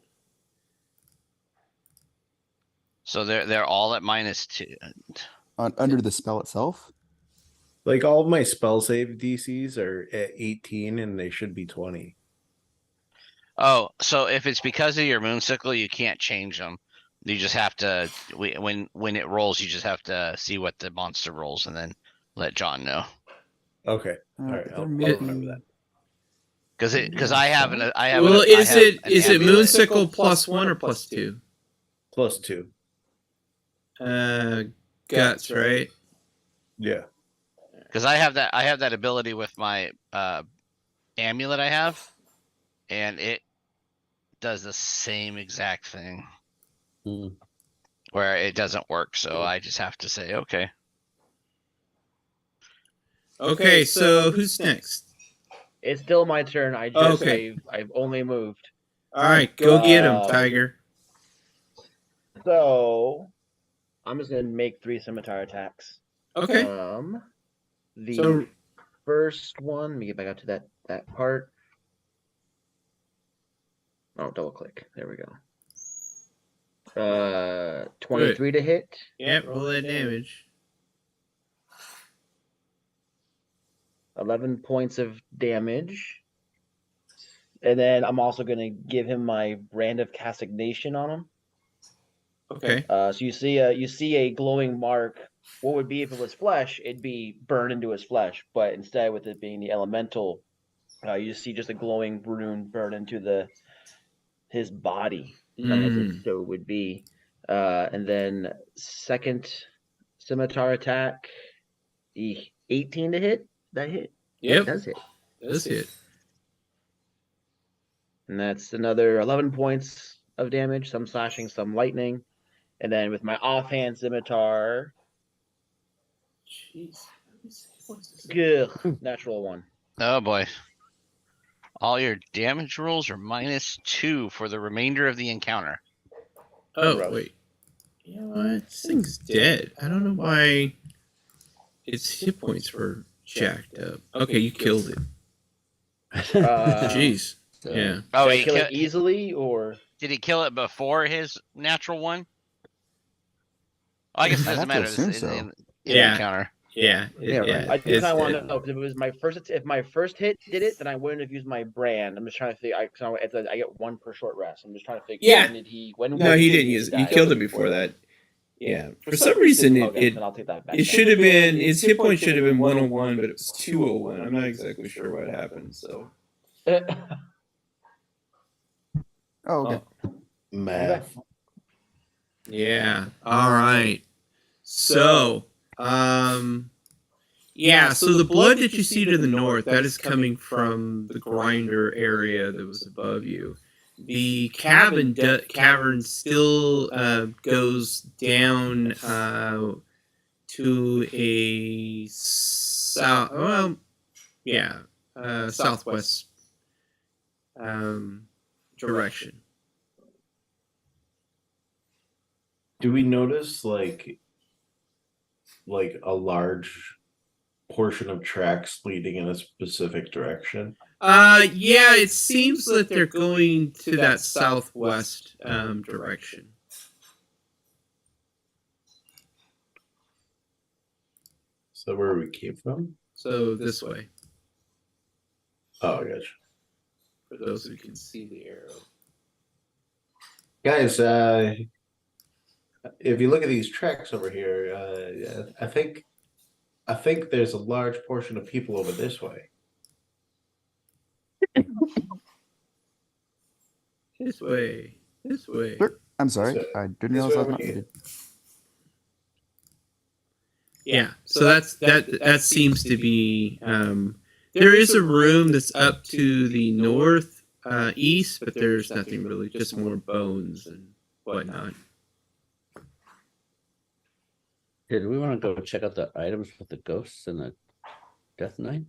S1: So they're all at -2.
S5: under the spell itself.
S6: Like all of my spell save DCs are at 18 and they should be 20.
S1: Oh, so if it's because of your moonsicle, you can't change them. You just have to when it rolls, you just have to see what the monster rolls and then let John know.
S6: Okay. All right.
S5: There
S6: I'll
S5: may
S6: remember
S5: be-
S6: that.
S1: Because I have an I have.
S2: Well,
S1: an,
S2: is
S1: I have
S2: it
S1: an
S2: is it
S1: amulet.
S2: Moonsicle +1 or +2?
S6: +2.
S2: Guts, right?
S6: Yeah.
S1: Because I have that ability with my amulet I have, and it does the same exact thing
S9: Mm.
S1: where it doesn't work. So I just have to say, okay.
S2: Okay, so who's next?
S3: It's still my turn. I just
S2: Okay.
S3: I've only moved.
S2: All right, go get him, Tiger.
S3: So I'm just gonna make 3 scimitar attacks.
S2: Okay.
S3: The
S2: So
S3: first one, let me get back up to that part. Oh, double click. There we go. 23 to hit.
S2: yeah, roll that damage.
S3: 11 points of damage. And then I'm also gonna give him my brand of castigation on him.
S2: Okay.
S3: So you see a glowing mark. What would be if it was flesh? It'd be burned into his flesh, but instead, with it being the elemental, you see just a glowing rune burn into his body, as it so would be. And then second scimitar attack, the 18 to hit. That hit.
S2: Yep.
S3: Does hit.
S2: Does hit.
S3: And that's another 11 points of damage. Some slashing, some lightning. And then with my offhand scimitar,
S2: Jeez.
S3: natural 1.
S1: Oh boy. All your damage rolls are -2 for the remainder of the encounter.
S2: Oh,
S3: Gross.
S2: wait. You know what? This thing's dead. I don't know why its hit points were jacked up. Okay, you killed it. Jeez.
S9: So,
S2: Yeah.
S1: Oh,
S3: Did I
S1: he
S3: kill
S1: ki-
S3: it easily, or
S1: did he kill it before his natural one? I guess it
S5: I'd
S1: doesn't
S5: have to
S1: matter.
S5: assume
S1: It's
S5: so.
S1: in
S2: Yeah.
S1: the encounter.
S2: Yeah.
S3: Yeah, right. I
S2: it's
S3: just kind of want
S2: dead.
S3: to know because if it was my first. If my first hit did it, then I wouldn't have used my brand. I'm just trying to think. I get 1 per short rest. I'm just trying to figure.
S2: Yeah.
S3: When did he? When?
S2: No,
S3: when
S2: he
S3: did
S2: didn't use it. You
S3: die?
S2: killed it before that. Yeah. For some reason,
S3: Okay, then I'll take that back.
S2: it should have been, its hit point should have been 101, but it was 201. I'm not exactly sure what happened, so.
S5: Oh, okay.
S6: Math.
S2: Yeah. All right. So, yeah, so the blood that you see to the north, that is coming from the grinder area that was above you. The cavern still goes down to a south. Well, yeah, southwest direction.
S6: Do we notice like a large portion of tracks leading in a specific direction?
S2: Yeah, it seems that they're going to that southwest direction.
S6: Is that where we came from?
S2: So this way,
S6: Oh, gotcha.
S2: for those who can see the arrow.
S6: Guys, if you look at these tracks over here, I think there's a large portion of people over this way.
S2: This way. This way.
S5: Sure. I'm sorry.
S6: So,
S5: I didn't
S6: this
S5: realize I
S6: way
S5: was not
S6: over here.
S5: muted.
S2: Yeah. So that seems to be there is a room that's up to the north east, but there's nothing really, just more bones and whatnot.
S9: Did we want to go check out the items with the ghosts and the Death Knight?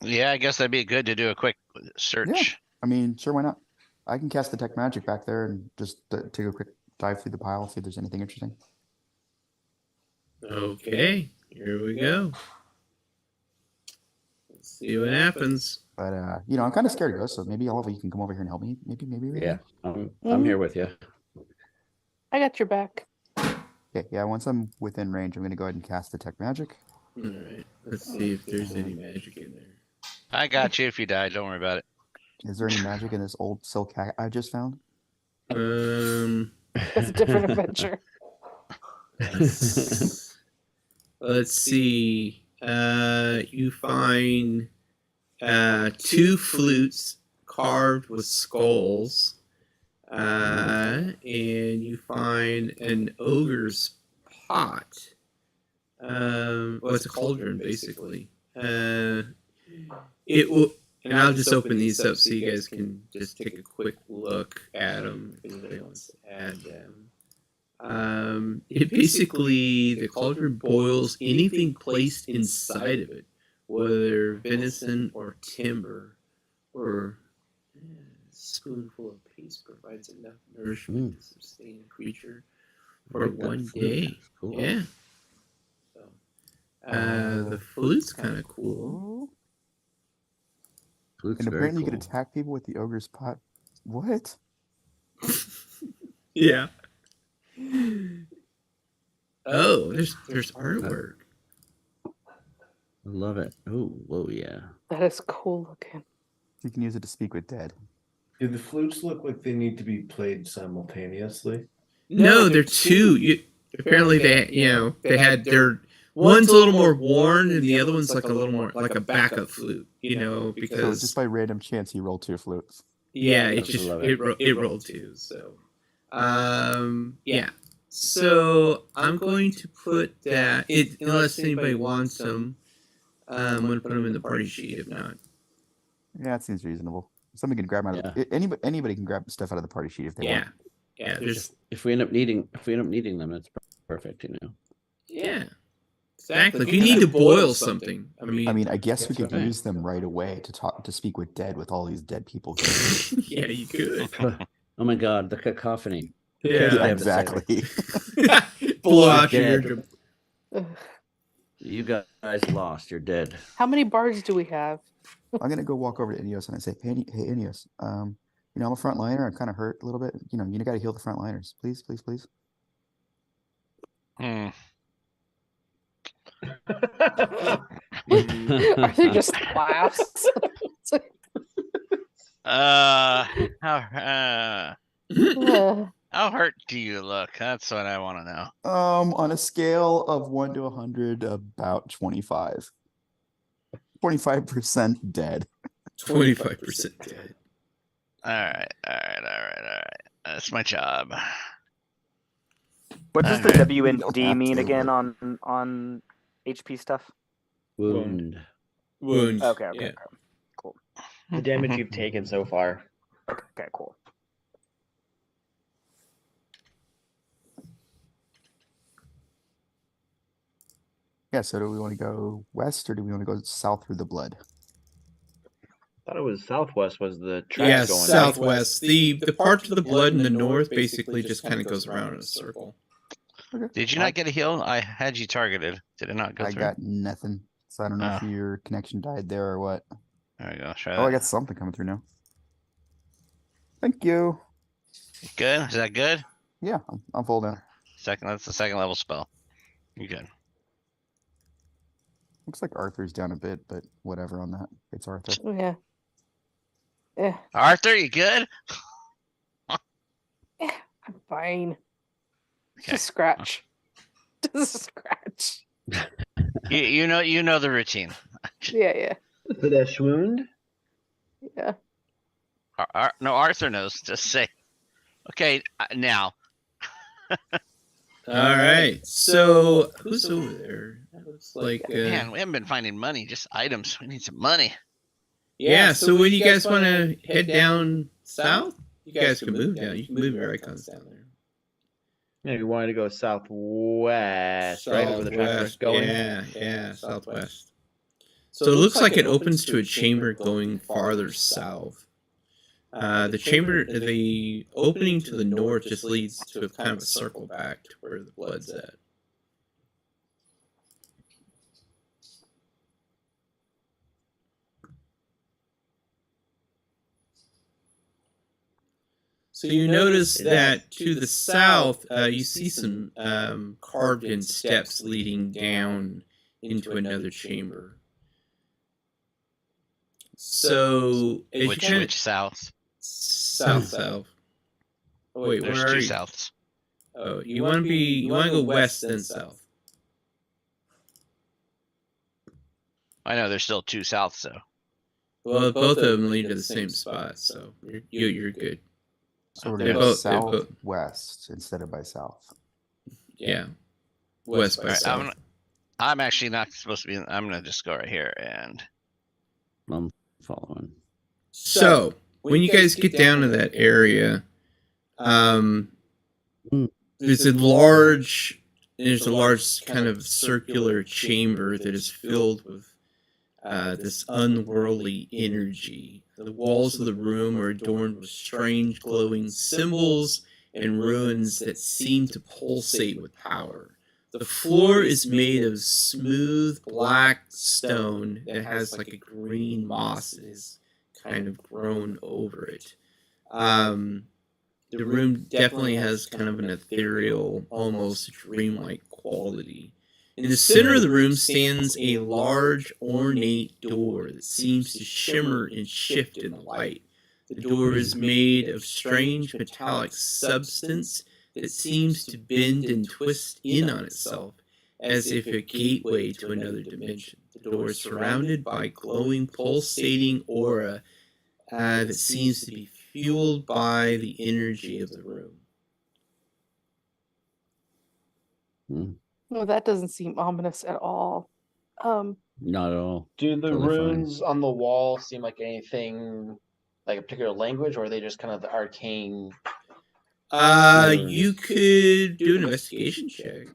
S1: Yeah, I guess that'd be good to do a quick search.
S5: I mean, sure, why not? I can cast Detect Magic back there and just take a quick dive through the pile, see if there's anything interesting.
S2: Okay, here we go. Let's see what happens.
S5: But I'm kind of scared of ghosts, so maybe all of you can come over here and help me. Maybe.
S9: Yeah, I'm here with you.
S7: I got your back.
S5: Okay, yeah. Once I'm within range, I'm gonna go ahead and cast Detect Magic.
S2: All right, let's see if there's any magic in there.
S1: I got you if you die. Don't worry about it.
S5: Is there any magic in this old silk hat I just found?
S7: That's a different adventure.
S2: Let's see. You find 2 flutes carved with skulls, and you find an ogre's pot. Well, it's a cauldron basically. It will, and I'll just open these up so you guys can just take a quick look at them if anybody wants to add them. It basically, the cauldron boils anything placed inside of it, whether venison or timber, or a spoonful of paste provides enough nourishment to sustain a creature for one day.
S9: Cool.
S2: Yeah. So, the flute's kind of cool.
S9: Flute's
S5: And
S9: very
S5: apparently you
S9: cool.
S5: could attack people with the ogre's pot. What?
S2: Yeah. Oh, there's artwork.
S9: I love it. Oh, whoa, yeah.
S7: That is cool looking.
S5: You can use it to speak with dead.
S6: Do the flutes look like they need to be played simultaneously?
S2: No, they're 2. Apparently they had their one's a little more worn and the other one's like a little more like a backup flute,
S5: So
S2: because
S5: just by random chance, he rolled 2 flutes.
S2: yeah,
S9: I love it.
S2: it rolled 2. So, yeah. So I'm going to put that. Unless anybody wants them, I'm going to put them in the party sheet. If not,
S5: Yeah, it seems reasonable. Somebody can grab them out of anybody can grab stuff out of the party sheet if they want.
S2: yeah. There's
S9: If we end up needing them, that's perfect.
S2: yeah. Exactly. If you need to boil something, I mean,
S5: I guess we could
S9: right.
S5: use them right away to speak with dead with all these dead people.
S2: yeah, you could.
S9: Oh my God, the cacophony.
S2: Yeah,
S9: Yeah,
S5: exactly.
S2: blow out your
S9: Dead.
S2: eardrum.
S7: Ugh.
S9: You guys lost. You're dead.
S7: How many bards do we have?
S5: I'm gonna go walk over to Ineos and I say, hey Ineos, I'm a front liner. I'm kind of hurt a little bit. You got to heal the front liners, please.
S1: Hmm.
S7: Arthur just laughs.
S1: How how hurt do you look? That's what I want to know.
S5: On a scale of 1 to 100, about 25. 25% dead.
S2: 25% dead.
S1: All right. That's my job.
S8: What does the
S1: Alright.
S8: W and
S5: You'll
S8: D
S5: have
S8: mean
S5: to,
S8: again
S5: but-
S8: on HP stuff?
S9: Wound.
S2: Wound.
S8: Okay,
S2: Yeah.
S8: okay. Cool.
S3: The damage you've taken so far.
S8: Okay, cool.
S5: Yeah, so do we want to go west or do we want to go south through the blood?
S3: I thought it was southwest was the track
S2: Yeah,
S3: going.
S2: southwest. The part to the blood in the north basically just kind of goes around in a circle.
S1: Did you not get a heal? I had you targeted. Did it not go
S5: I
S1: through?
S5: got nothing. So I don't know if
S1: Oh.
S5: your connection died there or what.
S1: There we go. Try
S5: Oh, I
S1: that.
S5: got something coming through now. Thank you.
S1: Good. Is that good?
S5: Yeah, I'm full down.
S1: That's the second level spell. You good?
S5: Looks like Arthur's down a bit, but whatever on that. It's Arthur.
S7: Yeah. Yeah,
S1: Arthur, you good?
S7: I'm fine.
S1: Okay.
S7: Just scratch. Just scratch.
S1: You know the routine.
S7: Yeah.
S3: For that swound?
S7: Yeah.
S1: No, Arthur knows. Just say. Okay, now.
S2: All right. So who's over there? That looks like
S1: Man, we haven't been finding money, just items. We need some money.
S2: yeah. So when you guys want to head down south, you guys can move down. You can move your icons down there.
S3: Yeah, we wanted to go southwest, right? Where the tractor's going.
S2: Yeah, southwest. So it looks like it opens to a chamber going farther south. The opening to the north just leads to kind of a circle back to where the blood's at. So you notice that to the south, you see some carved-in steps leading down into another chamber. So as
S1: Which
S2: you kinda-
S1: south?
S2: south. Oh, wait,
S1: There's
S2: where are
S1: two
S2: you?
S1: souths.
S2: Oh, you want to go west then south.
S1: I know there's still two souths though.
S2: Well, both of them lead to the same spot, so you're good.
S5: So we're
S2: They
S5: going
S2: both- they both-
S5: southwest instead of by south.
S2: Yeah. West by
S1: All right,
S2: south.
S1: I'm actually not supposed to be. I'm gonna just go right here and.
S9: I'm following.
S2: So when you guys get down to that area, there's a large kind of circular chamber that is filled with this unworldly energy. The walls of the room are adorned with strange glowing symbols and runes that seem to pulsate with power. The floor is made of smooth black stone that has like a green moss that has kind of grown over it. The room definitely has kind of an ethereal, almost dreamlike quality. In the center of the room stands a large, ornate door that seems to shimmer and shift in the light. The door is made of strange metallic substance that seems to bend and twist in on itself, as if a gateway to another dimension. The door is surrounded by glowing, pulsating aura that seems to be fueled by the energy of the room.
S7: Well, that doesn't seem ominous at all.
S9: Not at all.
S3: Do the
S9: Totally fine.
S3: runes on the wall seem like anything, like a particular language, or are they just kind of the arcane?
S2: You could do an investigation check.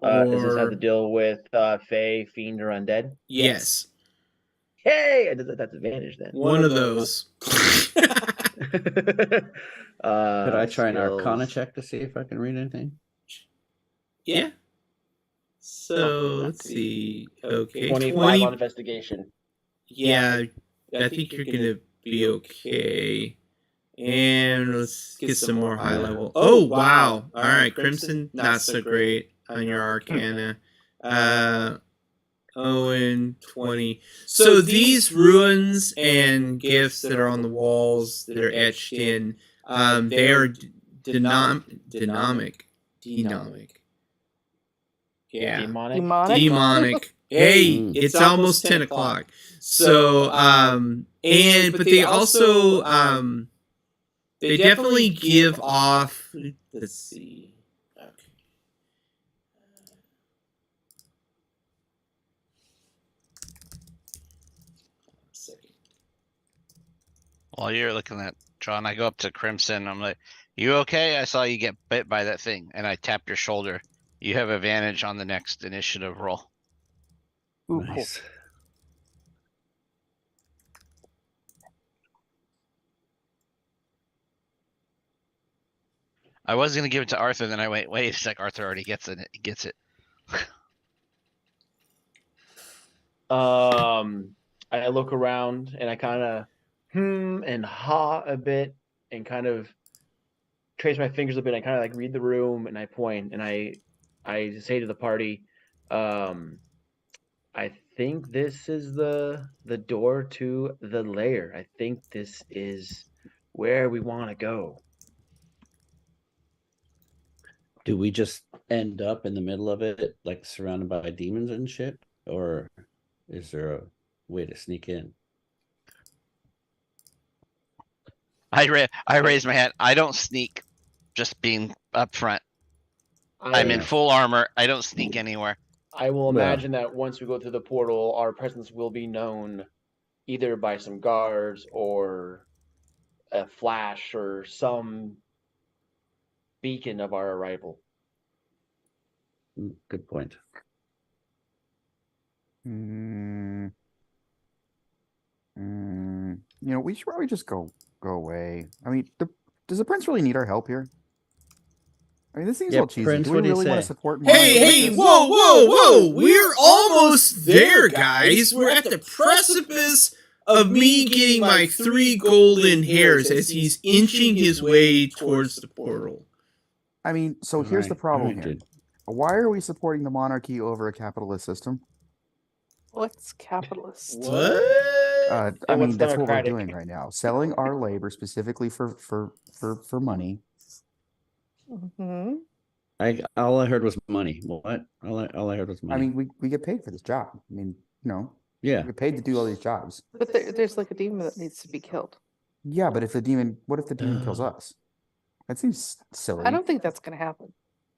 S3: Does this have to deal with Fae, Fiend, or Undead?
S2: Yes.
S3: Hey, that's advantage then.
S2: One of those.
S9: Could I try an Arcana
S3: skills.
S9: check to see if I can read anything?
S2: Yeah. So let's see. Okay.
S3: 25 on investigation.
S2: Yeah, I think you're gonna be okay. And let's get some more high level. Oh wow! All right, Crimson, not so great on your Arcana. Owen 20. So these ruins and gifts that are on the walls that are etched in, they are dynamic. Yeah. Demonic. Hey, it's almost 10 o'clock. So, but they also, they definitely give off, let's see. Okay.
S1: While you're looking at John, I go up to Crimson. I'm like, "You okay? I saw you get bit by that thing," and I tap your shoulder. You have advantage on the next initiative roll.
S7: Ooh,
S9: Nice.
S1: I was gonna give it to Arthur, then I wait a sec. Arthur already gets it. He gets it.
S3: I look around and I kind of and ha a bit and kind of trace my fingers a bit. I kind of like read the room and I point and I say to the party, I think this is the door to the lair. I think this is where we want to go.
S9: Do we just end up in the middle of it, like surrounded by demons and shit? Or is there a way to sneak in?
S1: I raise my hand. I don't sneak, just being up front. I'm in full armor. I don't sneak anywhere.
S3: I will imagine that once we go through the portal, our presence will be known either by some guards or a flash or some beacon of our arrival.
S9: Good point.
S5: We should probably just go away. I mean, does the prince really need our help here? I mean, this seems
S9: Yeah,
S5: all cheesy.
S9: Prince,
S5: Do we
S9: what do you
S5: really want to
S9: say?
S5: support?
S2: Hey, whoa! We're almost there, guys. We're at the precipice of me getting my 3 golden hairs as he's inching his way towards the portal.
S5: I mean, so here's the problem here.
S9: dude.
S5: Why are we supporting the monarchy over a capitalist system?
S7: What's capitalist?
S2: What?
S5: I
S3: And
S5: mean,
S3: what's
S5: that's what we're
S3: democratic?
S5: doing right now. Selling our labor specifically for money.
S7: Hmm.
S9: All I heard was money. What? All I heard was money.
S5: I mean, we get paid for this job. I mean,
S9: Yeah.
S5: We paid to do all these jobs.
S7: But there's like a demon that needs to be killed.
S5: Yeah, but what if the demon kills us? That seems silly.
S7: I don't think that's gonna happen.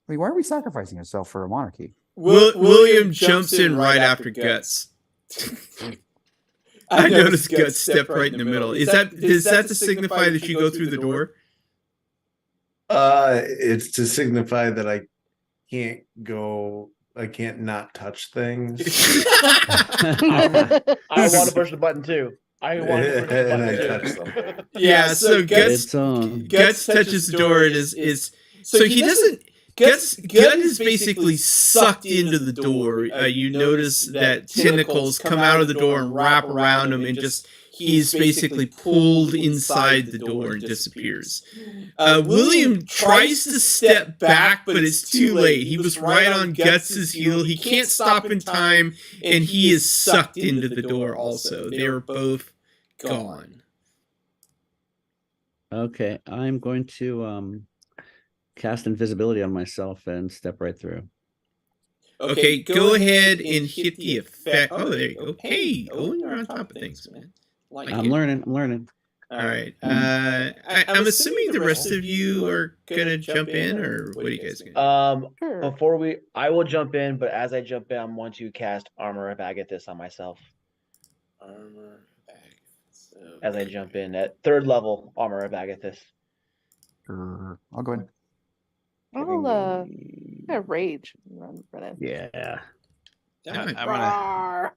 S5: I mean, why are we sacrificing ourselves for a monarchy?
S2: William jumps in right after Guts. I noticed Guts stepped right in the middle. Is that to signify that you go through the door?
S6: It's to signify that I can't not touch things.
S3: I want to push the button too. I want to push the
S6: And I
S3: button
S6: touch
S3: too.
S6: them.
S2: Yeah, so
S9: It's on.
S2: Guts touches the door and is so he doesn't. Gut is basically sucked into the door. You notice that tentacles come out of the door and wrap around him, and just he's basically pulled inside the door and disappears. William tries to step back, but it's too late. He was right on Guts's heel. He can't stop in time, and he is sucked into the door also. They are both gone.
S9: Okay, I'm going to cast invisibility on myself and step right through.
S2: Okay, go ahead and hit the effect. Oh, there you go. Hey, Owen, you're on top of things, man.
S9: I'm learning.
S2: All right. I'm assuming the rest of you are gonna jump in, or what are you guys gonna do?
S7: Sure.
S3: I will jump in, but as I jump in, I'm going to cast Armor of Agathis on myself.
S2: Armor of Agathis.
S3: As I jump in at 3rd level, Armor of Agathis.
S5: I'll go in.
S7: I'll rage and run in.
S9: Yeah.
S1: I'm gonna.
S7: Rawr.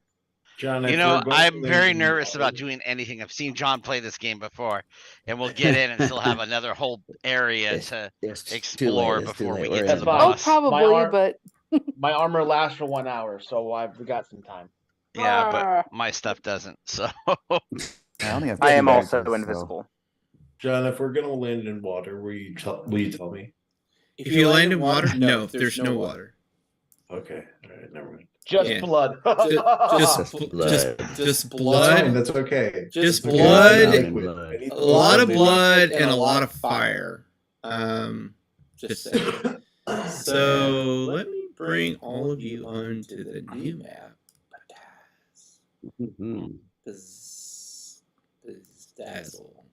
S6: John,
S1: You
S6: if
S1: know,
S6: we're both
S1: I'm very
S6: landing
S1: nervous about
S6: water-
S1: doing anything. I've seen John play this game before, and we'll get in and still have another whole area to
S9: It's too
S1: explore
S9: late, it's too
S1: before we
S9: late.
S1: get
S9: We're
S1: to
S9: in.
S1: the
S3: That's fine.
S7: Oh,
S1: boss.
S7: probably, but
S3: My armor lasts for 1 hour, so we got some time.
S1: Yeah, but
S7: Rawr.
S1: my stuff doesn't. So
S5: I only have
S8: I
S5: two
S8: am also
S5: badges, so-
S8: invisible.
S6: John, if we're gonna land in water, will you tell me?
S2: If you land in water, no, there's no water.
S6: Okay, all right, never mind.
S3: Just
S2: Yeah.
S3: blood.
S2: Just
S9: blood.
S6: That's
S2: blood.
S6: fine, that's okay.
S2: Just
S6: Okay,
S2: blood,
S6: liquid.
S9: blood.
S6: Anything
S2: A lot of
S6: liquid.
S2: blood and a lot of fire. Just saying. So let me bring all of you onto the new map.
S9: Mhm.
S2: Dazzle.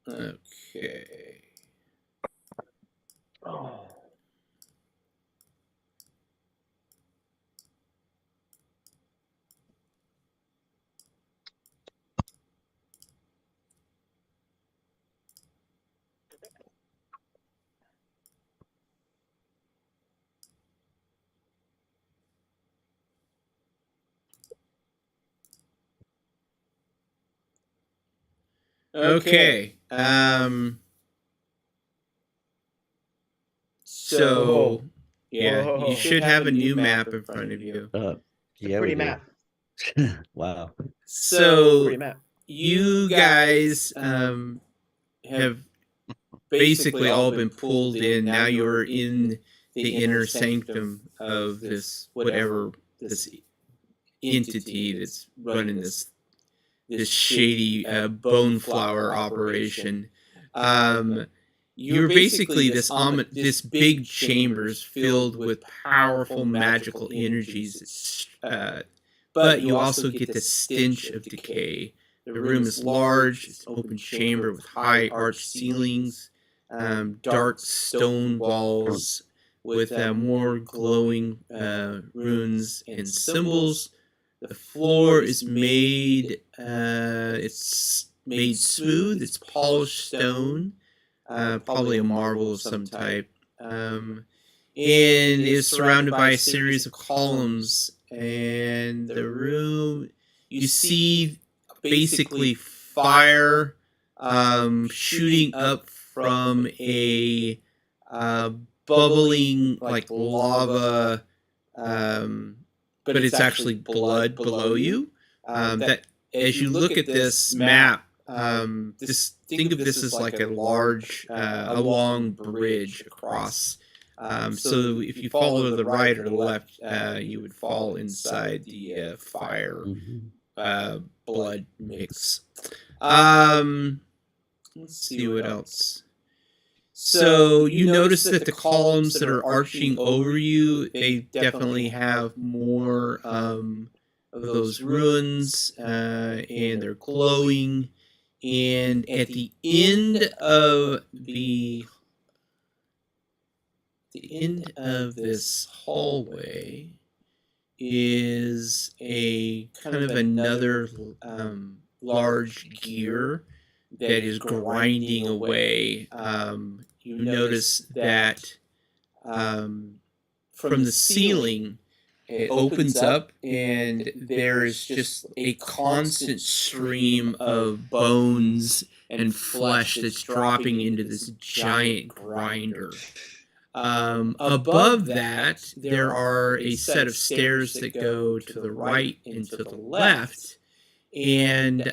S2: Okay.
S3: Oh.
S2: Okay. So yeah,
S3: Whoa.
S2: you should have a new map in front of you.
S9: Yeah,
S3: Pretty
S9: we do.
S3: map.
S9: Wow.
S2: So
S3: Pretty map.
S2: you guys have basically all been pulled in. Now you're in the inner sanctum of this whatever this entity that's running this shady bone flower operation. You're basically this big chambers filled with powerful magical energies, but you also get the stench of decay. The room is large, it's an open chamber with high arched ceilings, dark stone walls with more glowing runes and symbols. The floor is made smooth. It's polished stone, probably a marble of some type, and is surrounded by a series of columns. And the room, you see basically fire shooting up from a bubbling like lava, but it's actually blood below you. That as you look at this map, think of this as like a long bridge across. So if you follow to the right or the left, you would fall inside the fire blood mix. Let's see what else. So you notice that the columns that are arching over you, they definitely have more of those ruins, and they're glowing. And at the end of this hallway is a kind of another large gear that is grinding away. You notice that from the ceiling, it opens up, and there is just a constant stream of bones and flesh that's dropping into this giant grinder. Above that, there are a set of stairs that go to the right and to the left, and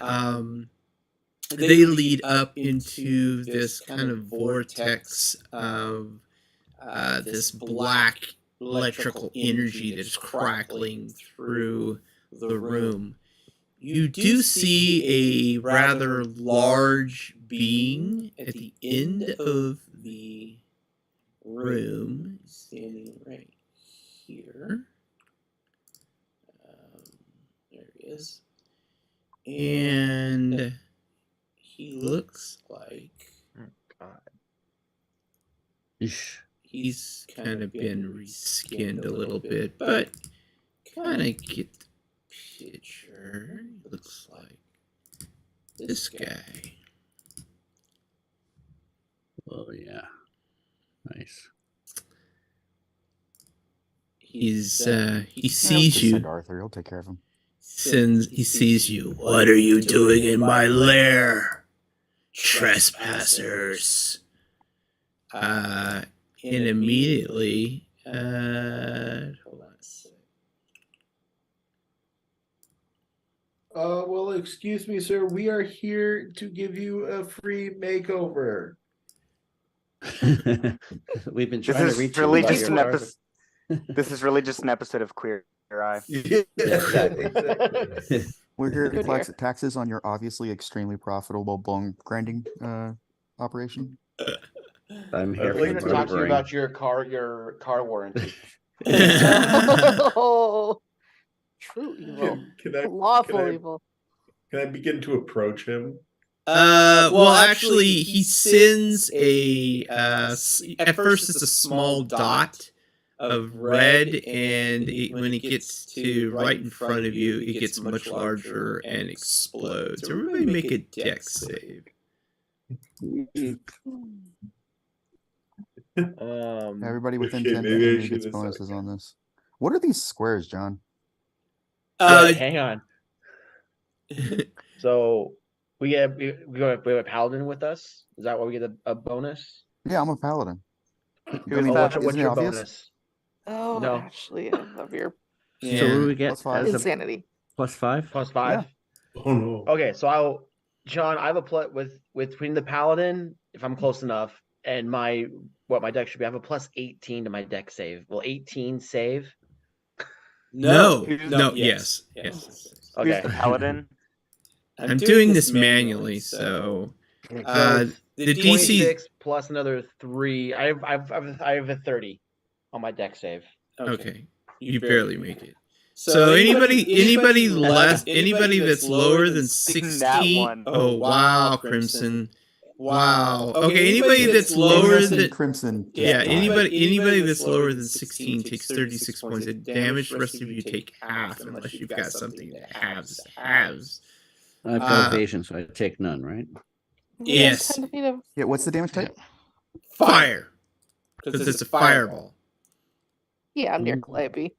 S2: they lead up into this kind of vortex of this black electrical energy that's crackling through the room. You do see a rather large being at the end of the room, standing right here. There he is. And he looks like he's kind of been reskinned a little bit, but kind of get the picture. He looks like this guy.
S9: Oh yeah, nice.
S2: He sees you.
S5: Send Arthur, he'll take care of him.
S2: He sees you. What are you doing in my lair, trespassers? And immediately, hold on a sec.
S6: Well, excuse me, sir. We are here to give you a free makeover.
S9: We've been
S8: This
S9: trying to
S8: is
S9: reach
S8: really
S9: you.
S8: just an
S6: Arthur.
S8: episode. This is really just an episode of Queer Eye.
S6: Yeah, exactly.
S5: We're here to
S7: Good
S5: collect taxes on your obviously extremely profitable bone grinding operation.
S9: I'm here
S6: I'd
S3: We're
S6: like
S3: going to talk to you
S9: murdering.
S3: about your car warranty.
S7: Oh, true evil.
S6: Can I
S7: Lawful
S6: can I-
S7: evil.
S6: can I begin to approach him?
S2: Well, actually, he sends at first it's a small dot of red, and when it gets to right in front of you, it gets much larger and explodes. Everybody make a dex save.
S5: Everybody within
S6: Okay,
S5: 10
S6: maybe I
S5: maybe
S6: should
S5: gets
S6: have
S5: bonuses
S6: said
S5: on this. What are these squares, John?
S3: Wait, hang on. So we have a paladin with us. Is that why we get a bonus?
S5: Yeah, I'm a paladin.
S8: Who is
S3: Oh,
S8: that?
S3: what's
S5: Isn't it
S3: your
S5: obvious?
S3: bonus?
S7: Oh,
S3: No.
S7: actually, I love your
S9: So what do we get
S5: Plus 5.
S9: as a
S7: insanity.
S9: +5?
S3: +5.
S6: Oh no.
S3: Okay, so John, I have a play with between the paladin, if I'm close enough, and my deck should be. I have a +18 to my deck save. Will 18 save?
S2: No,
S8: No,
S2: yes.
S8: Who's
S3: Okay.
S8: the paladin?
S2: I'm doing this manually, so
S3: So
S2: the
S3: it's
S2: DC.
S3: 26 plus another 3. I have a 30 on my deck save.
S2: Okay, you barely make it. So anybody that's lower than 16.
S8: one.
S2: Oh wow, Crimson. Wow. Okay, anybody that's lower than
S5: Crimson.
S2: yeah, anybody that's lower than 16 takes 36 points of damage. The rest of you take half unless you've got something that halves.
S9: I've got evasion, so I take none, right?
S2: Yes.
S7: 10 feet of
S5: Yeah, what's the damage type?
S2: Fire. Because it's a fireball.
S7: Yeah, I'm near Calliope.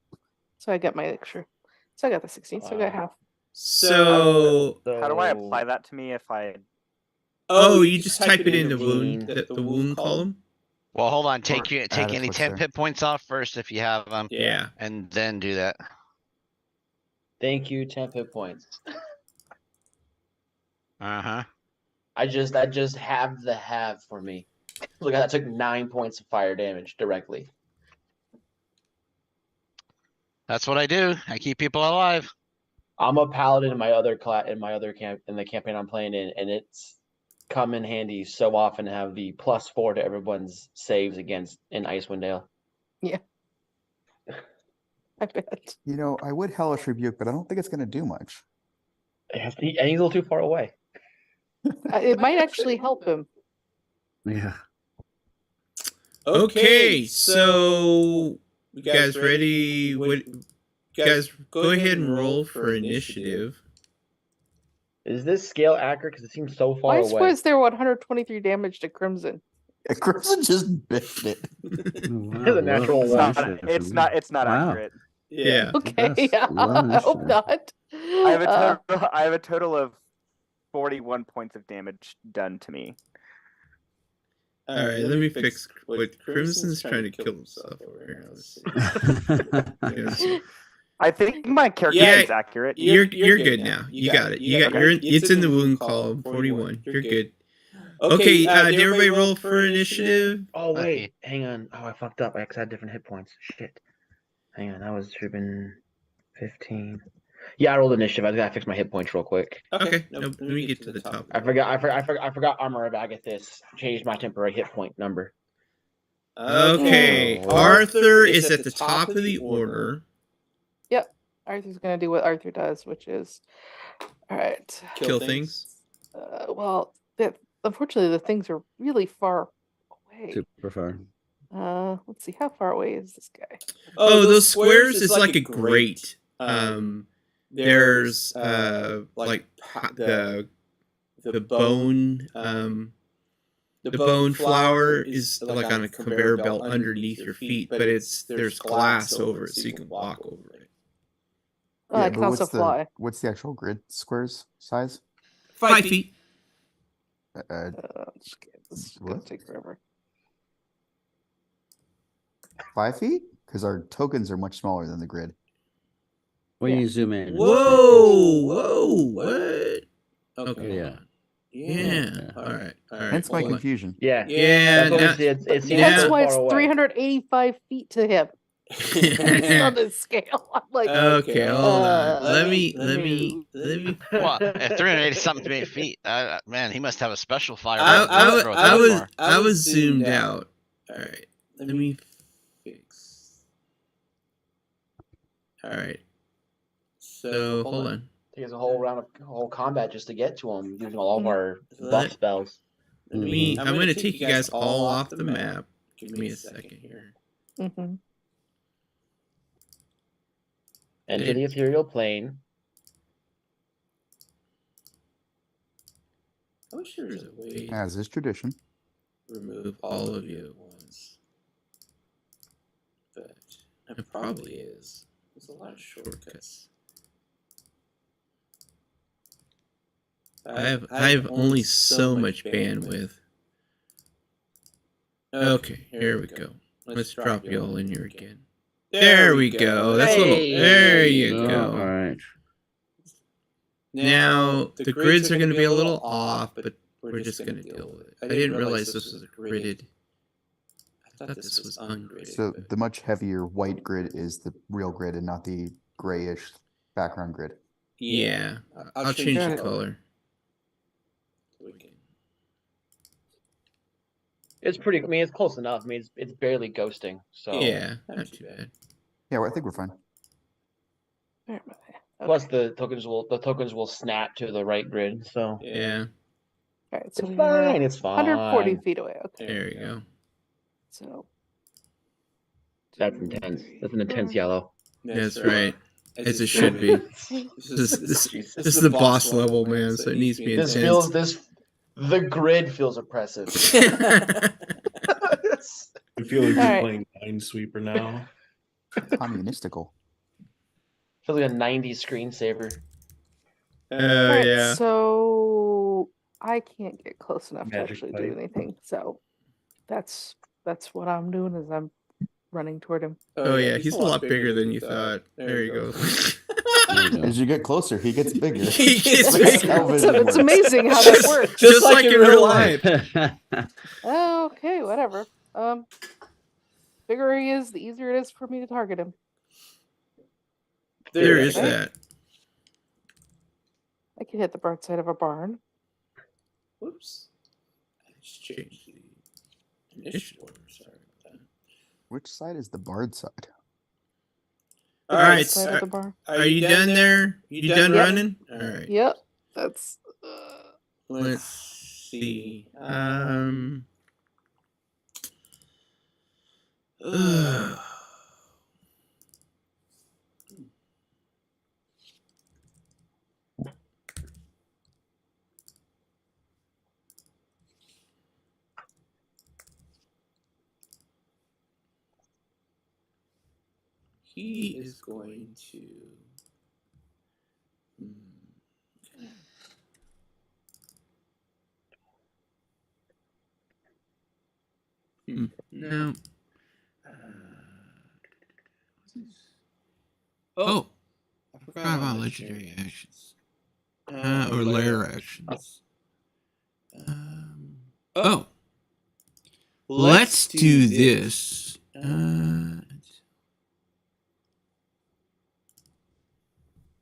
S7: So I got my extra. So I got the 16, so I got half.
S2: So
S8: How do I apply that to me if I?
S2: you just type it in the wound column.
S1: Well, hold on.
S5: Or
S1: Take
S5: add
S1: any
S5: it, what's
S1: temp
S5: there?
S1: hit points off first if you have them,
S2: Yeah.
S1: and then do that.
S3: Thank you, 10 hit points.
S1: Uh-huh.
S3: I just have the have for me. Look, that took 9 points of fire damage directly.
S1: That's what I do. I keep people alive.
S3: I'm a paladin in my other in the campaign I'm playing in, and come in handy so often to have the +4 to everyone's saves against in Icewind Dale.
S7: I bet.
S5: You know, I would Hellish Rebuke, but I don't think it's going to do much.
S3: And he's a little too far away.
S7: It might actually help him.
S9: Yeah.
S2: Okay, so you guys ready? What? You guys, go ahead and roll for initiative.
S3: Is this scale accurate? Because it seems so far
S7: Why
S3: away.
S7: was there 123 damage to Crimson?
S5: Yeah, Crimson just biffed it.
S3: It's a natural
S8: It's
S3: one.
S8: not. It's not
S9: Wow.
S8: accurate.
S2: Yeah.
S7: Okay,
S9: That's low
S7: I hope
S9: initiative.
S7: not.
S8: I have a total. I have a total of 41 points of damage done to me.
S2: All right, let me fix what Crimson's trying to kill himself over here. Let's see.
S8: I think my character
S2: Yeah,
S8: is accurate.
S2: You're good now. You got it. You got it's in the wound column 41. You're good. Okay, did everybody roll for initiative?
S3: Oh wait, hang on. Oh, I fucked up. I actually had different hit points. Shit. Hang on, that should have been 15. Yeah, I rolled initiative. I gotta fix my hit points real quick.
S2: Okay, no, let me get to the top.
S3: I forgot Armor of Agathis changed my temporary hit point number.
S2: Okay, Arthur is at the top of the order.
S7: Yep, Arthur's gonna do what Arthur does, which is, all right.
S2: Kill things.
S7: Well, unfortunately, the things are really far away.
S9: Super far.
S7: Let's see, how far away is this guy?
S2: Oh, those squares is like a grate. There's like the bone the bone flower is like on a conveyor belt underneath your feet, but there's glass over it so you can walk over it.
S7: Oh, I can also fly.
S5: What's the actual grid squares size?
S2: 5 feet.
S7: This is gonna
S5: What?
S7: take forever.
S5: 5 feet? Because our tokens are much smaller than the grid.
S9: When
S7: Yeah.
S9: you zoom in.
S2: Whoa, what? Okay.
S9: Yeah.
S2: Yeah. All right.
S5: Hence my
S2: hold on.
S5: confusion.
S3: Yeah.
S2: Yeah.
S3: That's what
S2: now-
S3: it seems
S2: Yeah.
S7: That's
S3: so
S7: why
S3: far
S7: it's
S3: away.
S7: 385 feet to him. On this scale, I'm like,
S2: Okay, hold on. Let me.
S1: What? At 380 something feet, man, he must have a special fire.
S2: I was zoomed out. All right. Let me fix. All right. So hold on.
S3: He has a whole round of whole combat just to get to him, using all of our buff
S2: Let-
S3: spells.
S2: I'm going to take you guys all off the map. Give me a second here.
S7: mm-hmm.
S3: Enter the ethereal plane.
S2: I wish there was a way to
S5: As is tradition.
S2: remove all of you at once. But it probably is. There's a lot of shortcuts. I have only so much bandwidth. Okay, here we go. Let's drop you all in here again. There we go. That's a little. There you
S9: All
S2: go.
S9: right.
S2: Now the grids are going to be a little off, but we're just going to deal with it. I didn't realize this was gridded. I thought this was ungridded.
S5: So
S2: but-
S5: the much heavier white grid is the real grid and not the grayish background grid.
S2: Yeah, I'll change the color.
S3: It's pretty. I mean, it's close enough. I mean, it's barely ghosting. So
S2: Yeah, not too bad.
S5: Yeah, well, I think we're fine.
S7: Where am I?
S3: Plus the tokens will snap to the right grid. So
S2: Yeah,
S7: All right, so
S3: it's
S7: we
S3: fine.
S7: are
S3: It's fine.
S7: 140 feet away. Okay,
S2: there you go.
S7: so
S3: That's intense. That's an intense yellow.
S2: That's right. As it should be. This is the boss level, man, so it needs to be
S3: This
S2: intense.
S3: the grid feels oppressive.
S6: I feel like
S7: All right.
S6: you're playing Minesweeper now.
S5: Communistical.
S3: Feels like a 90s screensaver.
S7: all right,
S2: Yeah.
S7: so I can't get close enough to
S6: Magic
S7: actually
S6: pipe.
S7: do anything. So that's what I'm doing is I'm running toward him.
S2: Oh yeah, he's a lot bigger than you thought. There you go.
S9: There you go.
S5: As you get closer, he gets bigger.
S2: He gets
S5: That's
S2: bigger.
S5: how
S7: So
S5: vision
S7: it's
S5: works.
S7: amazing how that works.
S2: Just like in real life.
S7: Okay, whatever. Bigger he is, the easier it is for me to target him.
S2: There is
S7: Okay.
S2: that.
S7: I can hit the broadside of a barn.
S2: Whoops. Just change the initial order. Sorry about that.
S5: Which side is the bard side?
S7: The
S2: All right,
S7: right side of the bar.
S2: Are you done there? You done
S7: Yep.
S2: running? All right.
S7: Yep. That's
S2: Let's see. He is going to. No. Oh, I forgot about legendary actions. Or layer actions. Oh, let's do this.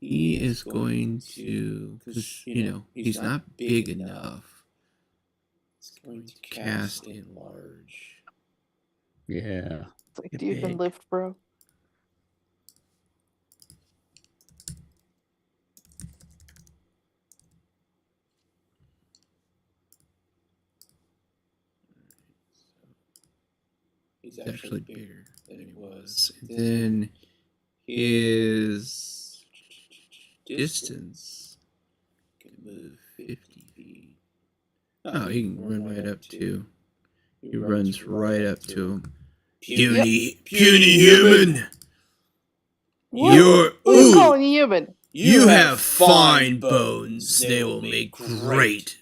S2: He is going to, because he's not big enough. He's going to cast enlarge.
S9: Yeah.
S7: it's like, do you even lift, bro?
S2: He's actually bigger than he was. And then his distance can move 50 feet. Oh, he can run right up to. He runs right up to him. Puny human. You're
S7: Who's calling you human?
S2: You have fine bones. They will make great.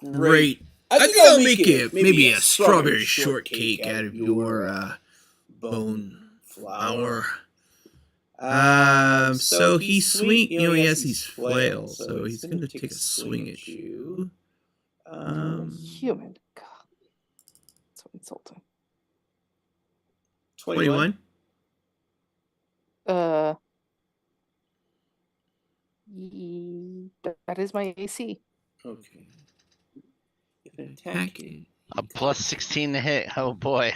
S2: I think I'll make it maybe a strawberry shortcake out of your bone flour. So he swing. He has these flails, so he's gonna take a swing at you.
S7: Human. God. So insulting.
S2: 21.
S7: That is my AC.
S2: Okay. If an attack is
S1: A plus 16 to hit. Oh boy.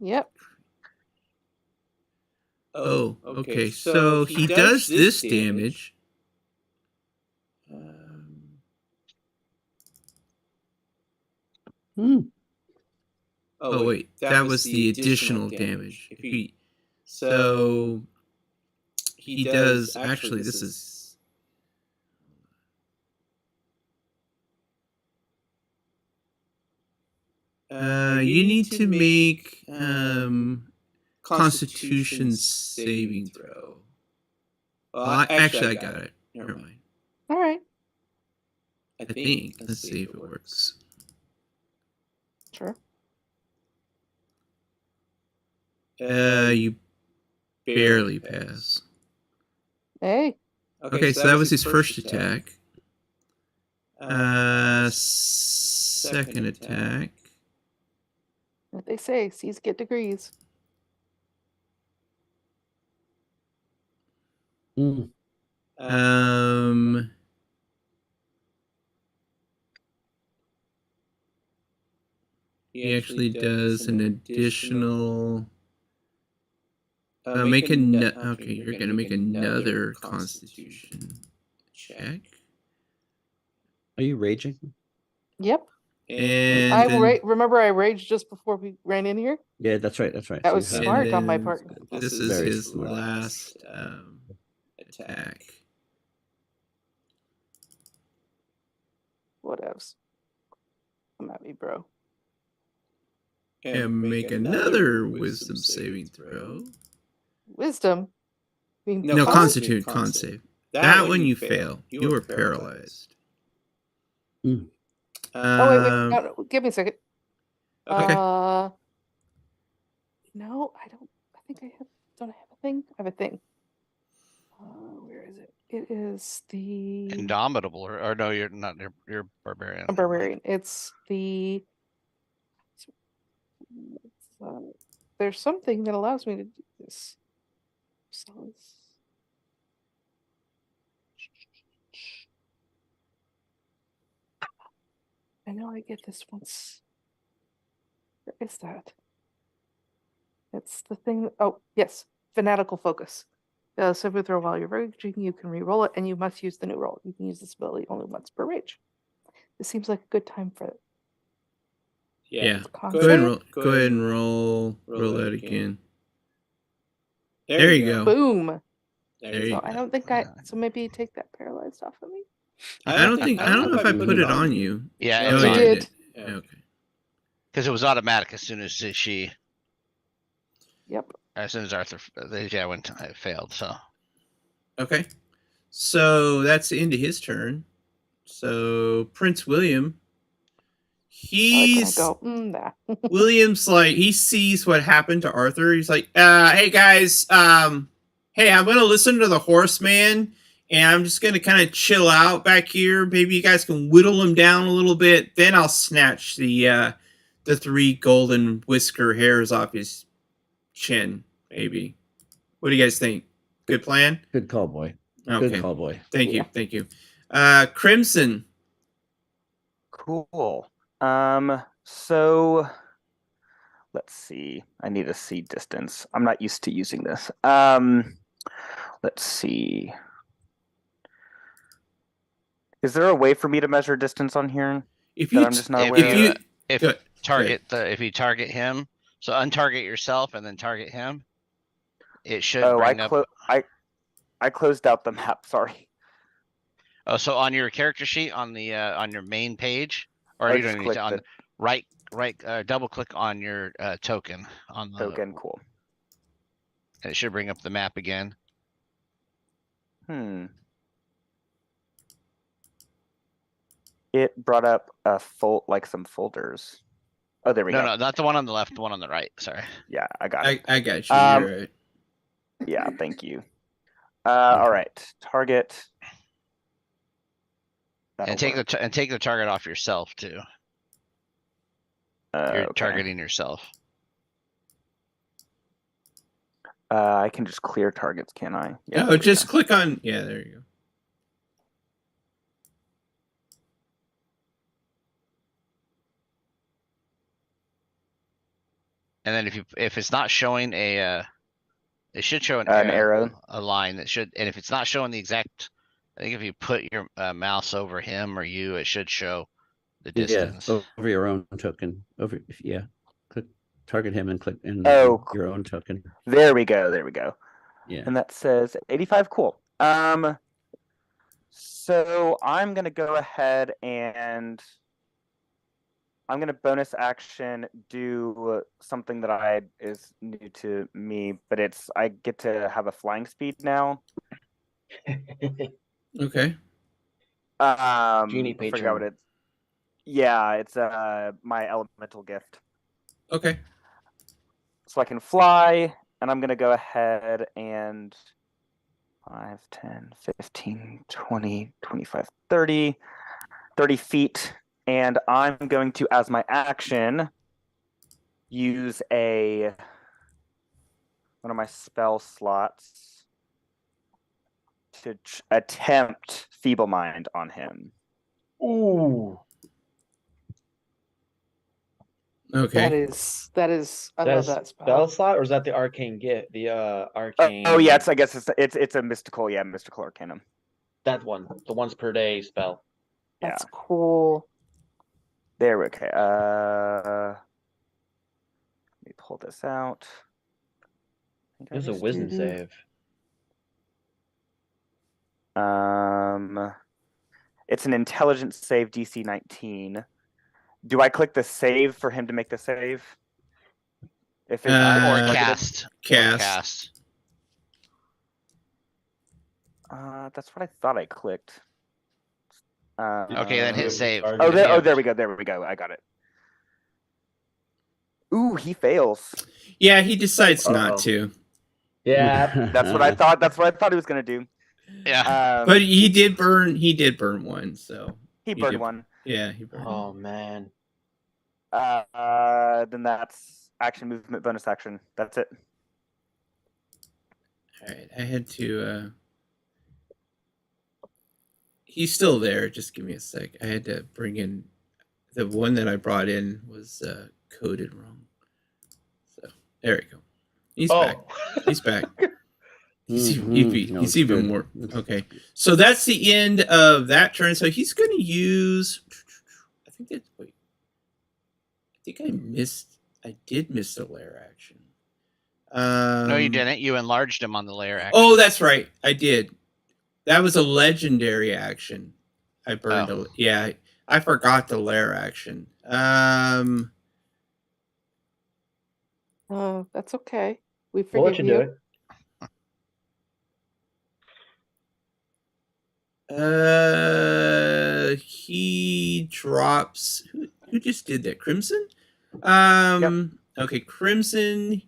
S7: Yep.
S2: Oh, okay. So he does this damage. Oh wait, that was the additional damage. So he does actually. This is. You need to make Constitution saving throw. Well, actually, I got it. Never mind.
S7: All right.
S2: I think. Let's see if it works.
S7: Sure.
S2: You barely pass.
S7: Hey.
S2: Okay, so that was his first attack. Second attack.
S7: What they say, C's get degrees.
S2: He actually does an additional. Okay, you're gonna make another Constitution check.
S9: Are you raging?
S7: Yep.
S2: And
S7: remember I raged just before we ran in here.
S9: Yeah, that's right. That's right.
S7: That
S9: So
S7: was
S9: you have-
S7: smart on my part.
S2: This is
S9: Very
S2: his
S9: smart.
S2: last attack.
S7: Whatevs. Come at me, bro.
S2: And make another Wisdom saving throw.
S7: Wisdom. I mean,
S2: No, Constitute, con save. That one you fail. You are paralyzed.
S7: Oh wait. No, give me a second.
S2: Okay.
S7: No, I don't. I think I have. Don't I have a thing? I have a thing. Where is it? It is the
S1: Indomitable, or no, you're not. You're barbarian.
S7: I'm barbarian. It's the. There's something that allows me to do this. So I know I get this once. Where is that? It's the thing. Oh, yes. Fanatical focus. So with throw while you're raging, you can re-roll it, and you must use the new roll. You can use this ability only once per rage. This seems like a good time for it.
S2: Yeah.
S7: Con
S2: Go ahead and
S7: save.
S2: roll. Go ahead and roll that again. There you go.
S7: Boom.
S2: There you
S7: So
S2: go.
S7: I don't think so maybe take that paralyzed off of me.
S2: I don't know if I put it on you.
S1: Yeah,
S2: Oh,
S1: it's
S7: You
S1: on
S7: did.
S2: Okay.
S1: because it was automatic as soon as she,
S7: Yep.
S1: as soon as Arthur, went, it failed. So
S2: Okay. So that's the end of his turn. So Prince William, he's
S7: I like when I go, nah.
S2: William's like he sees what happened to Arthur. He's like, hey guys, hey, I'm gonna listen to the horseman and I'm just gonna kind of chill out back here. Maybe you guys can whittle him down a little bit. Then I'll snatch the 3 golden whisker hairs off his chin. Maybe. What do you guys think? Good plan?
S9: Good call, boy.
S2: Okay.
S9: Good call, boy.
S2: Thank you. Thank you. Crimson.
S8: Cool. So let's see. I need to see distance. I'm not used to using this. Let's see. Is there a way for me to measure distance on here?
S2: If
S8: that
S2: you
S8: I'm just not
S1: if
S8: aware
S1: you
S8: of?
S1: if
S2: Good.
S1: if you target him, so untarget yourself and then target him, it should
S8: Oh,
S1: bring up.
S8: I closed out the map. Sorry.
S1: Oh, so on your character sheet on the on your main page, or
S8: I
S1: you
S8: just
S1: don't need to,
S8: clicked
S1: on
S8: it.
S1: right double click on your token on the
S8: Token, cool.
S1: and it should bring up the map again.
S8: It brought up a some folders. Oh, there we go.
S1: No, not the one on the left, the one on the right. Sorry.
S8: Yeah, I got it.
S2: I got you. You're right.
S8: Yeah, thank you. All right, target.
S1: And take the target off yourself too. You're
S8: Okay.
S1: targeting yourself.
S8: I can just clear targets, can I? Yeah.
S2: No, just click on. Yeah, there you go.
S1: And then if it's not showing it should show an
S8: arrow.
S1: a line that should, and if it's not showing the exact, I think if you put your mouse over him or you, it should show the distance.
S9: Yeah, over your own token. Click target him and click in your own token.
S8: There we go. There we go.
S9: Yeah.
S8: And that says 85. Cool. So I'm gonna go ahead and I'm gonna bonus action do something that is new to me, but I get to have a flying speed now.
S2: Okay.
S3: Genie
S8: I forgot
S3: patron.
S8: what it's. Yeah, it's my elemental gift.
S2: Okay.
S8: So I can fly, and I'm gonna go ahead and 5, 10, 15, 20, 25, 30 feet. And I'm going to, as my action, use one of my spell slots to attempt Feeble Mind on him.
S3: Ooh.
S2: Okay.
S7: That is I love that
S3: spell
S7: spell.
S3: slot, or is that the arcane gift? The arcane.
S8: Oh yeah, I guess it's a mystical arcanum.
S3: That one, the once per day spell.
S7: That's cool.
S8: There we go. Let me pull this out.
S3: There's a wisdom save.
S8: It's an intelligence save, DC 19. Do I click the save for him to make the save? If it's
S1: Or
S2: cast.
S1: Cast.
S8: That's what I thought I clicked.
S1: Okay, then hit save.
S8: There we go. There we go. I got it. Ooh, he fails.
S2: Yeah, he decides not to.
S3: Yeah,
S8: that's what I thought. That's what I thought he was gonna do.
S1: Yeah,
S2: but he did burn. He did burn one. So
S8: he burned one.
S2: Yeah, he burned.
S3: Oh man.
S8: Then that's action, movement, bonus action. That's it.
S2: All right, I had to. He's still there. Just give me a sec. I had to bring in the one that I brought in was coded wrong. So there we go. He's back. He's back. He's even more. Okay. So that's the end of that turn. So he's going to use. I think that's. Wait. I think I missed. I did miss the lair action.
S1: No, you didn't. You enlarged him on the lair action.
S2: Oh, that's right. I did. That was a legendary action. I burned.
S1: Oh.
S2: Yeah, I forgot the lair action.
S7: That's okay. We
S3: We'll let
S7: forgive
S3: you do
S7: you.
S2: it. He drops. Who just did that? Crimson. Okay, Crimson.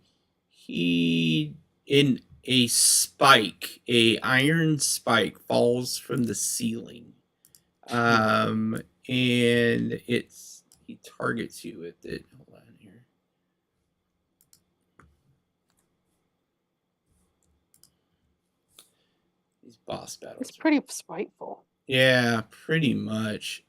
S2: He in a spike, a iron spike falls from the ceiling. And he targets you with it. Hold on here. These boss battles.
S7: It's pretty spiteful.
S2: Yeah, pretty much.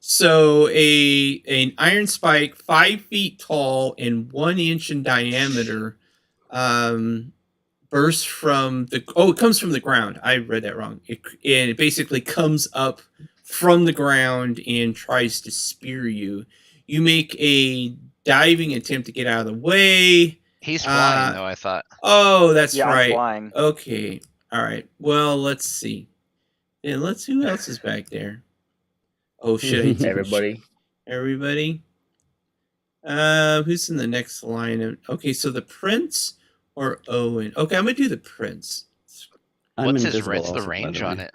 S2: So an iron spike 5 feet tall and 1 inch in diameter bursts from the it comes from the ground. I read that wrong. It basically comes up from the ground and tries to spear you. You make a diving attempt to get out of the way.
S1: He's flying though, I thought.
S2: Oh, that's
S8: Yeah,
S2: right.
S8: I'm flying.
S2: Okay. All right. Well, let's see. And who else is back there? Oh shit.
S3: Everybody.
S2: Everybody. Who's in the next line? Okay, so the prince or Owen. Okay, I'm gonna do the prince.
S1: What's his the range on it?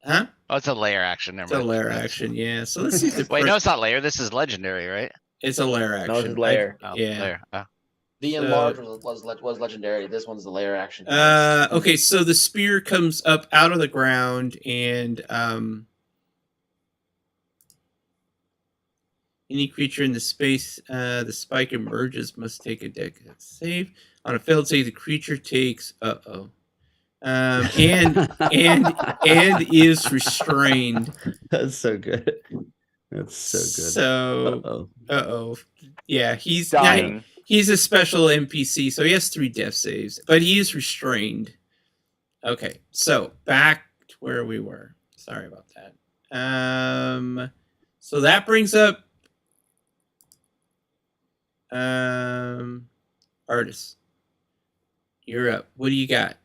S2: Huh?
S1: Oh, it's a lair action.
S2: It's a lair action, yeah. So let's see if the
S1: Wait, no, it's not lair. This is legendary, right?
S2: It's a lair action.
S3: No, it's lair.
S2: Yeah.
S1: Lair. Oh.
S3: The enlarge was legendary. This one's the lair action.
S2: Okay, so the spear comes up out of the ground and any creature in the space the spike emerges must take a deck save. On a failed save, the creature takes and is restrained.
S9: That's so good. That's so good.
S2: So yeah, he's
S8: dying.
S2: He's a special NPC, so he has 3 death saves, but he is restrained. Okay, so back to where we were. Sorry about that. So that brings up Artis. You're up. What do you got?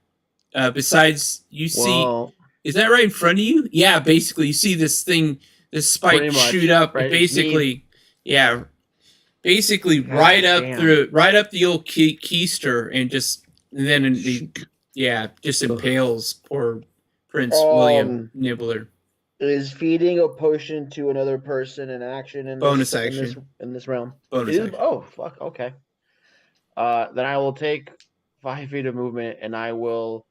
S2: Besides, you see, is that right in front of you? Yeah, basically, you see this thing, this spike shoot up.
S3: Right,
S2: basically, yeah. Basically, right up the old keister, and just impales poor Prince William Nibbler.
S3: Is feeding a potion to another person an action in
S2: bonus
S3: this,
S2: action
S3: in this realm?
S2: Bonus action.
S3: Oh fuck! Okay. Then I will take 5 feet of movement, and I will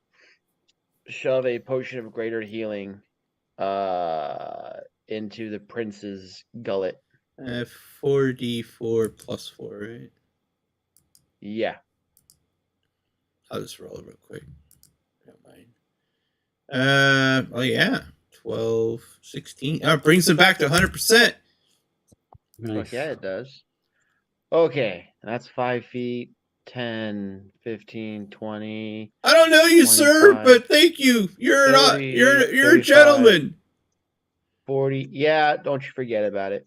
S3: shove a potion of greater healing into the prince's gullet.
S2: 4d4 plus 4, right?
S3: Yeah.
S2: I'll just roll it real quick. Don't mind. Oh yeah. 12, 16. Oh, it brings it back to 100%.
S3: Nice. Yeah, it does. Okay. That's 5 feet, 10, 15, 20.
S2: I don't know you, sir, but thank you. You're 30, you're a gentleman.
S3: 40. Yeah, don't you forget about it.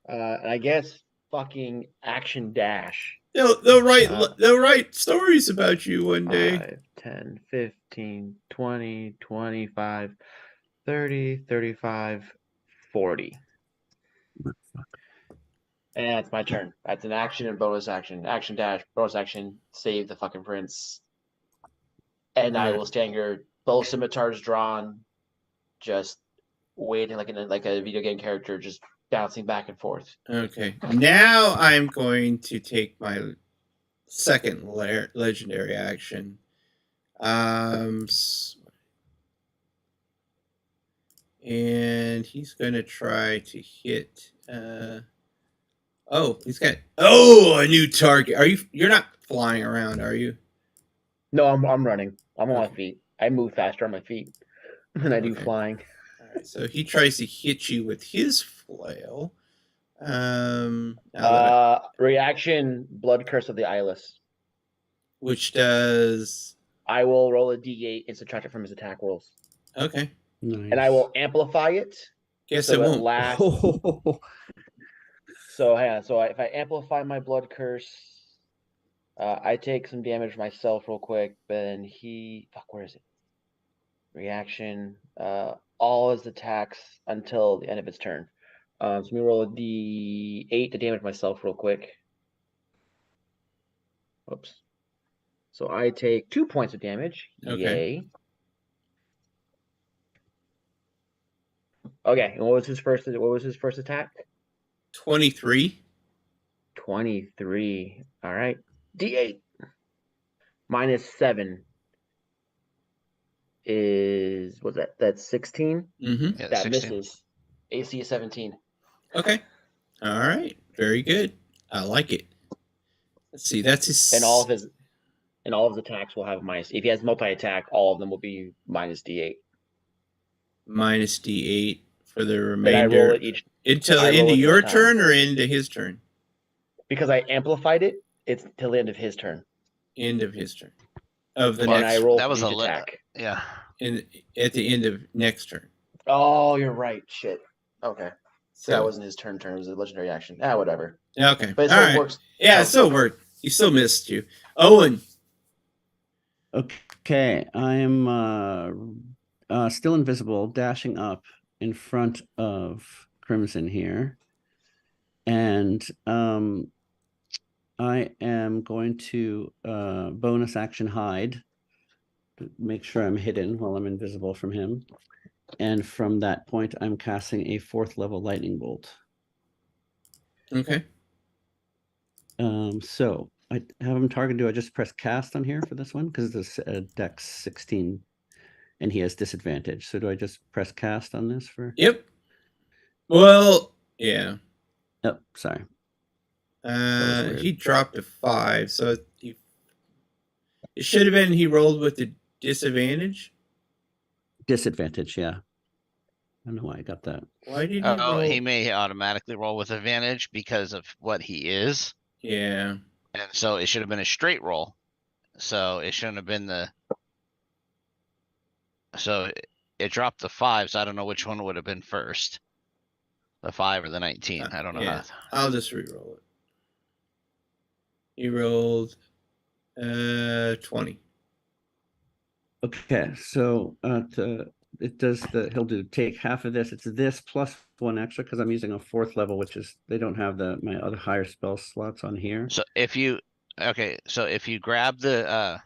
S3: I guess fucking action dash.
S2: They'll write stories about you one day.
S3: 5, 10, 15, 20, 25, 30, 35, 40. And that's my turn. That's an action and bonus action. Action dash, bonus action, save the fucking prince. And I will stand here, both scimitars drawn, just waiting like a video game character, just bouncing back and forth.
S2: Okay. Now I'm going to take my second legendary action. And he's going to try to hit he's got a new target. You're not flying around, are you?
S3: No, I'm running. I'm on my feet. I move faster on my feet than I do flying.
S2: All right, so he tries to hit you with his flail. Now that
S3: Reaction, Blood Curse of the Eyeless.
S2: which does
S3: I will roll a d8 and subtract it from his attack rolls.
S2: okay.
S9: Nice.
S3: And I will amplify it.
S2: Guess
S3: so
S2: it won't.
S3: lasts. So yeah, if I amplify my Blood Curse, I take some damage myself real quick. But then where is it? Reaction. All his attacks until the end of its turn. So let me roll a d8 to damage myself real quick. Oops. So I take 2 points of damage.
S2: Okay.
S3: Yay. Okay, and what was his first attack?
S2: 23.
S3: 23. All right. D8 minus 7 is what's that? That's 16.
S2: Mm-hmm.
S1: Yeah,
S3: That
S1: 16.
S3: misses. AC is 17.
S2: Okay. All right. Very good. I like it. Let's see. That's his.
S3: And all of his attacks will have minus. If he has multi-attack, all of them will be minus D8.
S2: minus D8 for the
S3: And I
S2: remainder.
S3: roll it each
S2: Until
S3: I
S2: the
S3: roll
S2: end of
S3: it
S2: your
S3: each time.
S2: turn or into his turn?
S3: because I amplified it. It's till the end of his turn.
S2: End of his turn. Of the
S3: And
S2: next
S3: I roll
S1: that
S3: for
S1: was
S3: each
S1: a
S3: attack.
S1: Yeah.
S2: at the end of next turn.
S3: Oh, you're right. Shit. Okay.
S2: So
S3: That wasn't his turn. It was a legendary action. Whatever.
S2: okay.
S3: But it
S2: All
S3: still
S2: right.
S3: works.
S2: Yeah, it still worked. He still missed you. Owen.
S9: Okay, I am still invisible, dashing up in front of Crimson here. And I am going to bonus action hide to make sure I'm hidden while I'm invisible from him. And from that point, I'm casting a 4th level lightning bolt.
S2: Okay.
S9: So I have him targeted. Do I just press cast on here for this one? Because it's a dex 16 and he has disadvantage. So do I just press cast on this for?
S2: Yep. Well, yeah.
S9: Oh, sorry.
S2: He dropped a 5, so it should have been he rolled with the disadvantage.
S9: Disadvantage, yeah. I don't know why I got that.
S2: Why did he roll?
S1: He may automatically roll with advantage because of what he is.
S2: Yeah.
S1: And so it should have been a straight roll. So it shouldn't have been so it dropped the 5, so I don't know which one would have been first. The 5 or the 19. I don't know
S2: Yeah.
S1: how.
S2: I'll just re-roll it. He rolled 20.
S9: Okay, so he'll take half of this. It's this plus 1 extra because I'm using a 4th level, which is they don't have my other higher spell slots on here.
S1: So if you grab the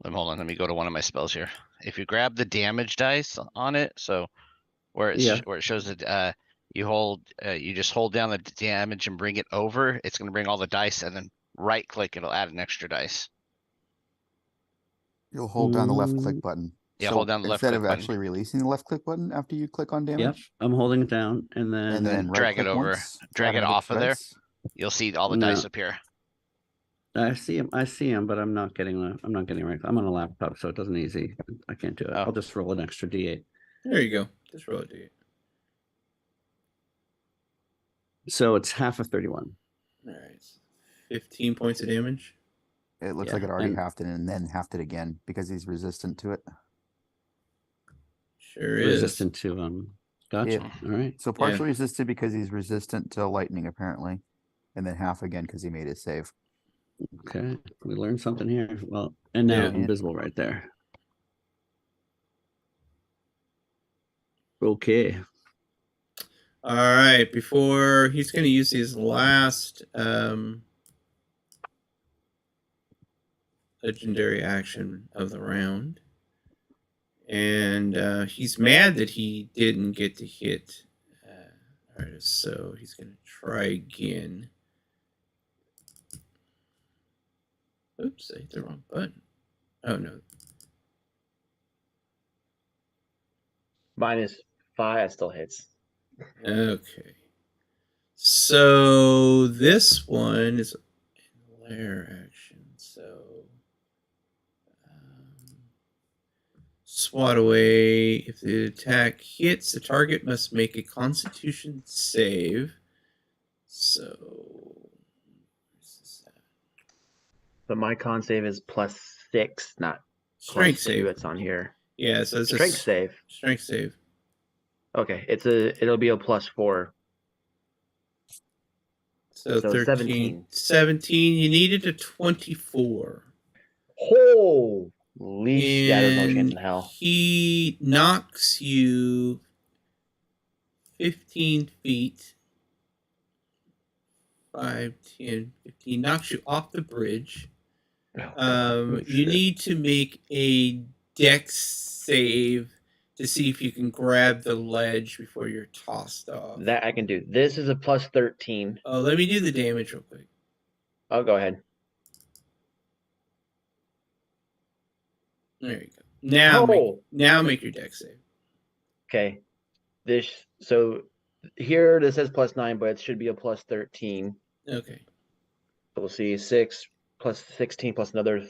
S1: hold on, let me go to one of my spells here. If you grab the damage dice on it, so where it shows that you just hold down the damage and bring it over, it's gonna bring all the dice, and then right click, it'll add an extra dice.
S5: You'll hold down the left click button.
S1: Yeah, hold down the left
S5: instead
S1: click
S5: of
S1: button.
S5: actually releasing the left click button after you click on damage.
S9: Yep, I'm holding it down and then
S1: drag it over, drag it off of there. You'll see all the dice appear.
S9: I see him, but I'm not getting right. I'm on a laptop, so it doesn't easy. I can't do it. I'll just roll an extra D8.
S2: There you go. Just roll a D8.
S9: So it's half of 31.
S2: All right. 15 points of damage.
S5: It looks like it already halved it and then halved it again because he's resistant to it.
S2: Sure is.
S9: Resistant to gotcha.
S5: Yeah.
S9: All right.
S5: So partially resistant because he's resistant to lightning apparently. And then half again because he made his save.
S9: Okay. We learned something here. Well, and now I'm invisible right there. Okay.
S2: All right. Before he's going to use his last legendary action of the round. And he's mad that he didn't get to hit artist, so he's going to try again. Oops, I hit the wrong button. Oh, no.
S3: -5, that still hits.
S2: Okay. So this one is a lair action. So swat away. If the attack hits, the target must make a Constitution save. So,
S3: But my con save is +6, not
S2: strength
S3: +2.
S2: save.
S3: It's on here.
S2: Yeah, so it's
S3: Strength
S2: a
S3: save.
S2: strength save.
S3: Okay, it'll be a +4.
S2: So 13. 17. You needed a 24.
S3: Holy yeah, there's no chance
S2: And
S3: in hell.
S2: he knocks you 15 feet. 5, 10, 15. Knocks you off the bridge. You need to make a dex save to see if you can grab the ledge before you're tossed off.
S3: That I can do. This is a +13.
S2: Oh, let me do the damage real quick.
S3: Oh, go ahead.
S2: There you go. Now,
S3: Oh.
S2: make your dex save.
S3: Okay. So here this says +9, but it should be a +13.
S2: Okay.
S3: So we'll see 6 plus 16 plus another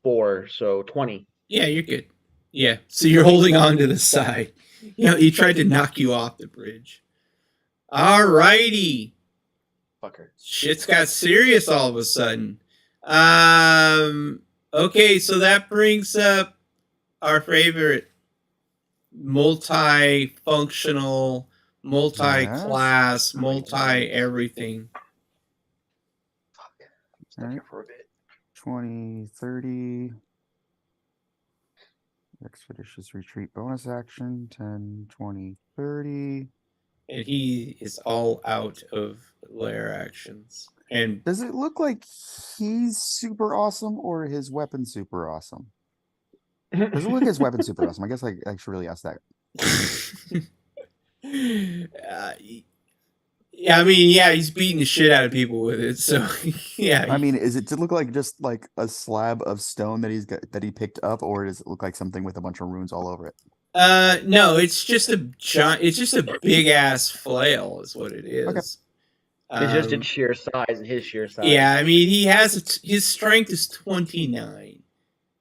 S3: 4, so 20.
S2: Yeah, you're good. Yeah, so you're holding on to the side. You know, he tried to knock you off the bridge. Alrighty.
S3: Fucker.
S2: Shit's got serious all of a sudden. Okay, so that brings up our favorite multi-functional, multi-class, multi-everything.
S3: Stuck here for a bit.
S5: 20, 30. Expeditious retreat bonus action. 10, 20, 30.
S2: And he is all out of lair actions. And
S5: Does it look like he's super awesome or his weapon super awesome? Does it look like his weapon super awesome? I guess I should really ask that.
S2: yeah, I mean, yeah, he's beating the shit out of people with it. So, yeah.
S5: I mean, is it to look like just like a slab of stone that he picked up, or does it look like something with a bunch of runes all over it?
S2: No, it's just a big ass flail, is what it is.
S5: Okay.
S3: It's just its sheer size, his sheer size.
S2: Yeah, I mean, his strength is 29.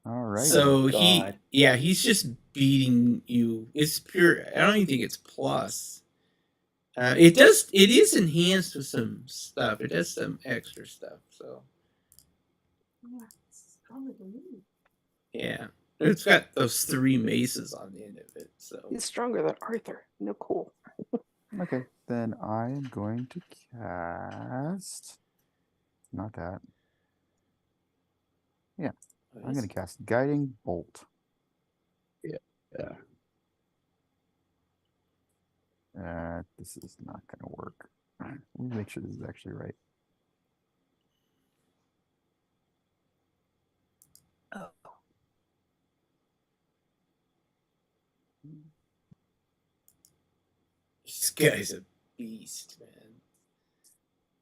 S5: All right.
S2: So
S3: God.
S2: he's just beating you. It's pure. I don't even think it's plus. It is enhanced with some stuff. It does some extra stuff. So yeah, it's got those 3 maces on the end of it. So
S7: He's stronger than Arthur. No, cool.
S5: Okay, then I am going to cast. Not that. Yeah, I'm going to cast Guiding Bolt.
S9: Yeah.
S5: This is not going to work. Let me make sure this is actually right.
S2: Oh. This guy's a beast, man.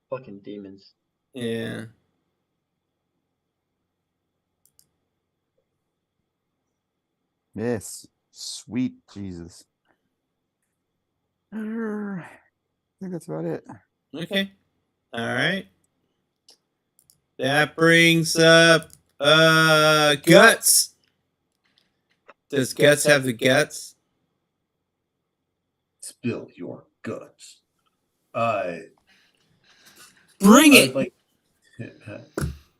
S3: Fucking demons.
S2: Yeah.
S5: Yes, sweet Jesus. I think that's about it.
S2: Okay. All right. That brings up Guts. Does Guts have the guts?
S6: Spill your guts.
S2: Bring it.
S6: Like,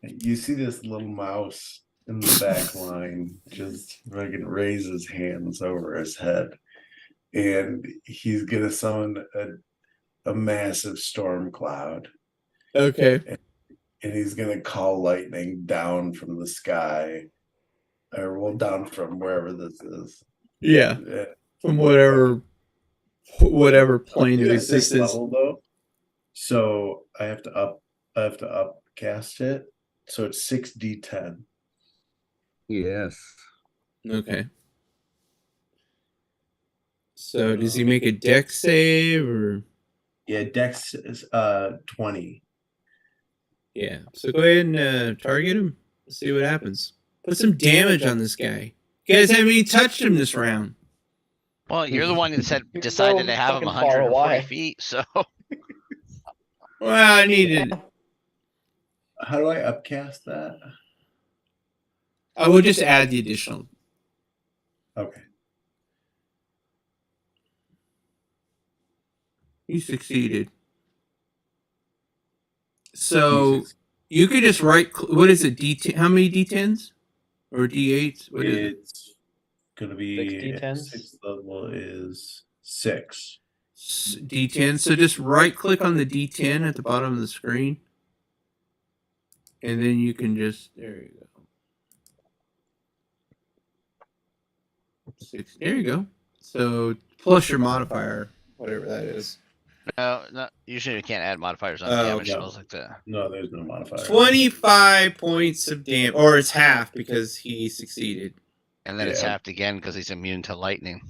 S6: you see this little mouse in the back line just fucking raise his hands over his head, and he's gonna summon a massive storm cloud.
S2: Okay.
S6: And he's gonna call lightning down from the sky, or well, down from wherever this is.
S2: Yeah. From whatever plane of existence.
S6: Level, though. So I have to upcast it. So it's 6d10.
S9: Yes.
S2: Okay. So does he make a dex save or?
S6: Yeah, Dex is 20.
S2: Yeah. So go ahead and target him. Let's see what happens. Put some damage on this guy. You guys haven't even touched him this round.
S1: Well, you're the one that said
S3: You're
S1: decided
S3: so
S1: to have him
S3: fucking far
S1: 140
S3: away.
S1: feet. So
S2: Well, I needed.
S6: How do I upcast that?
S2: I will just add the additional.
S6: Okay.
S2: You succeeded. So you could just what is it, D10? How many D10s? Or D8s? What is it?
S6: It's going to be
S3: 6 D10s?
S6: 6th level is 6.
S2: D10. So just right click on the D10 at the bottom of the screen. And then you can just, there you go. 6, there you go. So plus your modifier, whatever that is.
S1: No, usually you can't add modifiers on
S2: Oh,
S1: damage
S6: no.
S1: rolls like that.
S6: No, there's no modifier.
S2: 25 points of damage, or it's half because he succeeded.
S1: And then it's
S6: Yeah.
S1: halved again because he's immune to lightning.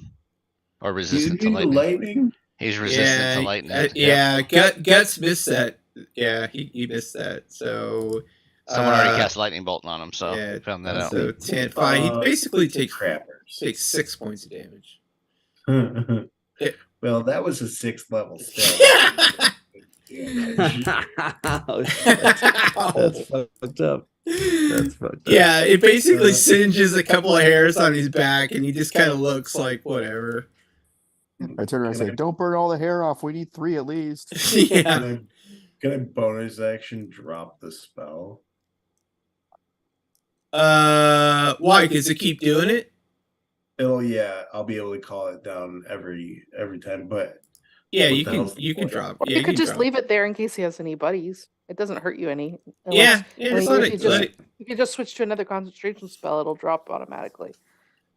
S1: Or
S6: He's
S1: resistant to
S6: immune to
S1: lightning.
S6: lightning?
S1: He's resistant to lightning.
S2: Yeah, Guts missed that. Yeah, he missed that. So
S1: Someone already cast lightning bolt on him, so
S2: yeah,
S1: found that out.
S2: So 10, 5. He basically takes
S6: Trappers.
S2: 6 points of damage.
S6: Well, that was a 6th level spell.
S9: Oh, shit. That's fucked up. That's fucked up.
S2: Yeah, it basically singes a couple of hairs on his back, and he just kind of looks like whatever.
S5: I turn around and say, "Don't burn all the hair off. We need 3 at least."
S2: Yeah.
S6: Can I bonus action drop the spell?
S2: Why? Because it keep doing it?
S6: I'll be able to call it down every time, but
S2: Yeah,
S6: what
S2: you
S6: the
S2: can
S6: hell's the point?
S2: drop.
S7: Or
S2: Yeah,
S7: you could just
S2: drop.
S7: leave it there in case he has any buddies. It doesn't hurt you any.
S2: Yeah,
S7: unless-
S2: yeah,
S7: I mean,
S2: just let
S7: if
S2: it,
S7: you just-
S2: let it.
S7: If you just switch to another concentration spell, it'll drop automatically.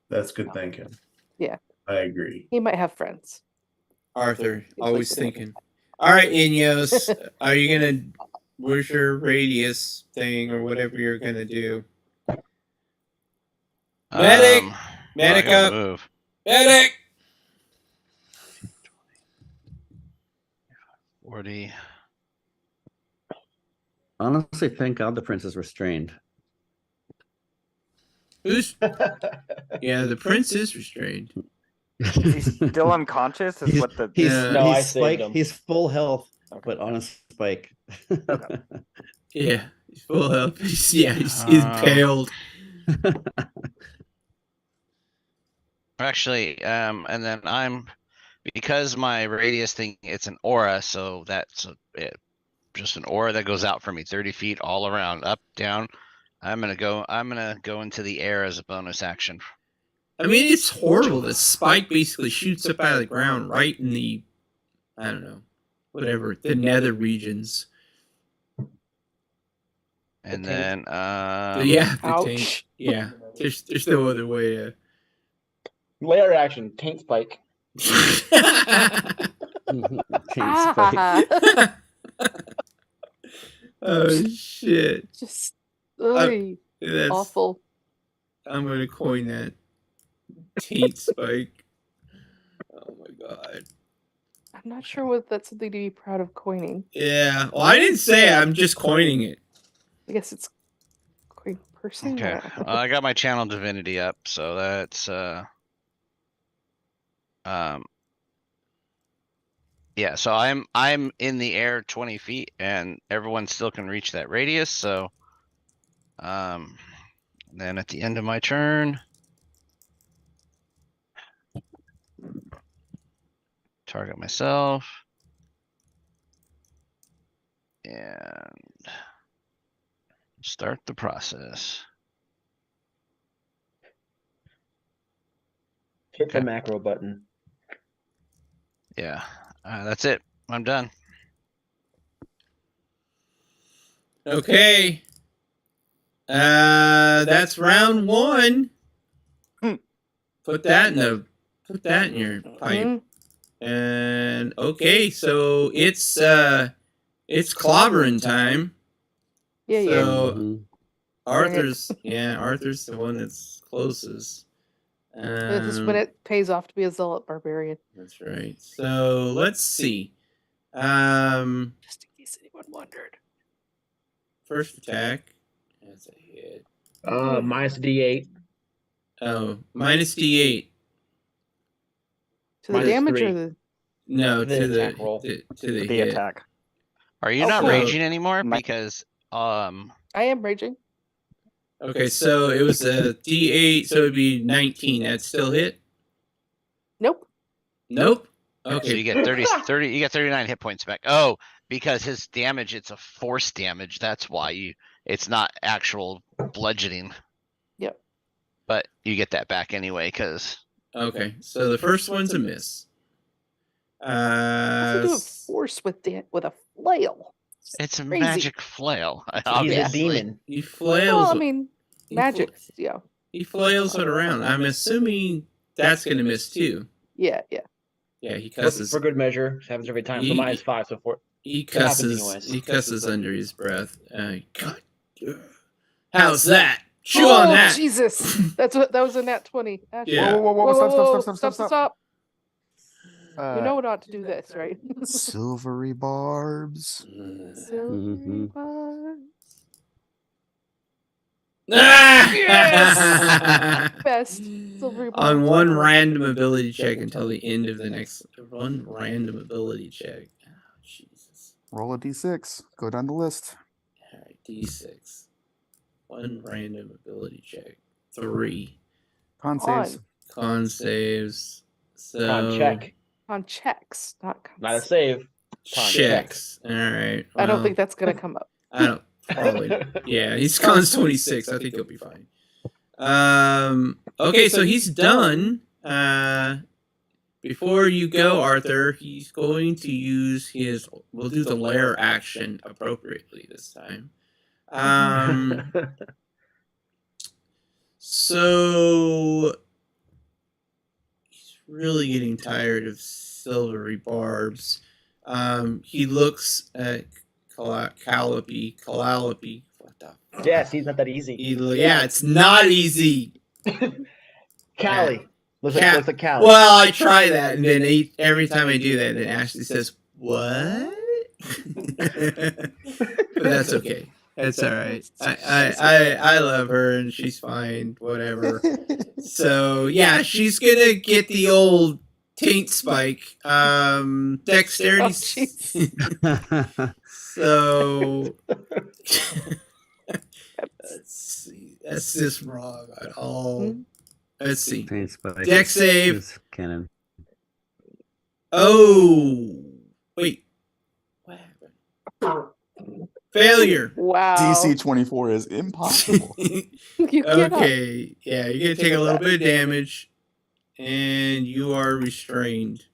S6: That's good thinking.
S7: Yeah.
S6: I agree.
S7: He might have friends.
S2: Arthur, always thinking. All right, Ineos, are you gonna? Where's your radius thing or whatever you're gonna do? Medic! Medic
S1: I gotta
S2: up!
S1: Move.
S2: Medic!
S1: 40.
S9: Honestly, thank God the prince is restrained.
S2: Who's? Yeah, the prince is restrained.
S8: Is he still unconscious? Is what the
S9: He's,
S2: Yeah.
S3: No, I
S9: he's
S3: saved
S9: spike.
S3: him.
S9: He's full health,
S8: Okay.
S9: but on a spike.
S2: Yeah, he's full health. He's impaled.
S1: Actually, and then because my radius thing, it's an aura, so that's just an aura that goes out for me 30 feet all around, up, down. I'm gonna go into the air as a bonus action.
S2: I mean, it's horrible. The spike basically shoots up out of the ground right in the, I don't know, whatever, the nether regions.
S1: And
S3: The
S1: then
S2: Yeah, the
S7: Ouch.
S2: taint. Yeah, there's no other way to.
S3: Layer action, taint spike.
S9: Chain spike.
S2: Oh shit!
S7: Just ugh,
S2: That's
S7: awful.
S2: I'm gonna coin that taint spike. Oh my god.
S7: I'm not sure what that's something to be proud of coining.
S2: Yeah. Well, I didn't say it, I'm just coining it.
S7: I guess it's coin person.
S1: okay, I got my channel divinity up, so that's yeah. So I'm in the air 20 feet, and everyone still can reach that radius. So then at the end of my turn, target myself. And start the process.
S3: Hit the
S1: Okay.
S3: macro button.
S1: Yeah, that's it. I'm done.
S2: Okay. That's round 1. Put that in your pipe.
S7: Mhm.
S2: And okay, so it's clobbering time.
S7: Yeah, yeah.
S2: So
S9: Mhm.
S2: Arthur's Arthur's the one that's closest.
S7: This is when it pays off to be a zealot barbarian.
S2: That's right. So let's see.
S7: Just in case anyone wondered.
S2: First attack. That's a hit.
S3: Minus D8.
S2: Oh, minus D8.
S7: To the
S3: Minus
S7: damage
S3: 3.
S7: or the
S2: No,
S3: The
S2: to the
S3: attack roll.
S2: to the
S8: the
S2: hit.
S8: attack.
S1: Are you
S7: Oh,
S1: not
S7: cool.
S1: raging anymore?
S8: My-
S1: Because
S7: I am raging.
S2: Okay, so it was a D8, so it'd be 19. That's still hit?
S7: Nope.
S2: Nope.
S1: So
S2: Okay.
S1: you get 30, you get 39 hit points back. Oh, because his damage, it's a force damage. That's why it's not actual bludgeoning.
S7: Yep.
S1: But you get that back anyway, because.
S2: Okay, so the first one's a miss.
S7: How's he do a force with a flail?
S1: It's a
S7: crazy.
S1: magic flail.
S3: He's a
S1: Obviously.
S3: demon.
S2: He flails.
S7: Well, I mean, magic. Yeah.
S2: He flails it around. I'm assuming that's gonna miss too.
S7: Yeah.
S2: Yeah, he cusses.
S3: For good measure, it happens every time. So minus 5, so 4.
S2: He
S3: It happens
S2: cusses.
S3: anyways.
S2: He cusses under his breath. God, how's that? Chew on that.
S7: Jesus, that was a nat 20. Ashley.
S2: Yeah.
S5: Whoa, stop.
S7: You know not to do this, right?
S5: Silvery barbs.
S7: Silvery barbs.
S2: Yes!
S7: Best silvery barbs.
S2: On one random ability check until the end of the next one random ability check. Oh, Jesus.
S5: Roll a d6. Go down the list.
S2: All right, D6. One random ability check. 3.
S5: Con saves.
S2: Con saves. So
S3: Con check.
S7: On checks, not cons.
S3: Not a save. Con
S2: checks. All right.
S7: I don't
S2: well,
S7: think that's gonna come up.
S2: I don't probably. Yeah, he's cons 26. I think he'll be fine. Okay, so he's done. Before you go, Arthur, he's going to use his. We'll do the lair action appropriately this time. So he's really getting tired of silvery barbs. He looks at Calliope. What the?
S3: Yeah, see, it's not that easy.
S2: Yeah, it's not easy.
S3: Callie. Looks like Callie.
S2: Well, I try that, and then every time I do that, then Ashley says, "What?" But that's okay. That's all right. I love her, and she's fine. Whatever. So yeah, she's gonna get the old taint spike. Dexterity. So let's see. That's just wrong at all. Let's see. Dex save.
S9: Cannon.
S2: Oh, wait. What happened? Failure.
S7: Wow.
S5: DC 24 is impossible.
S2: Okay. Yeah, you're gonna take a little bit of damage, and you are restrained.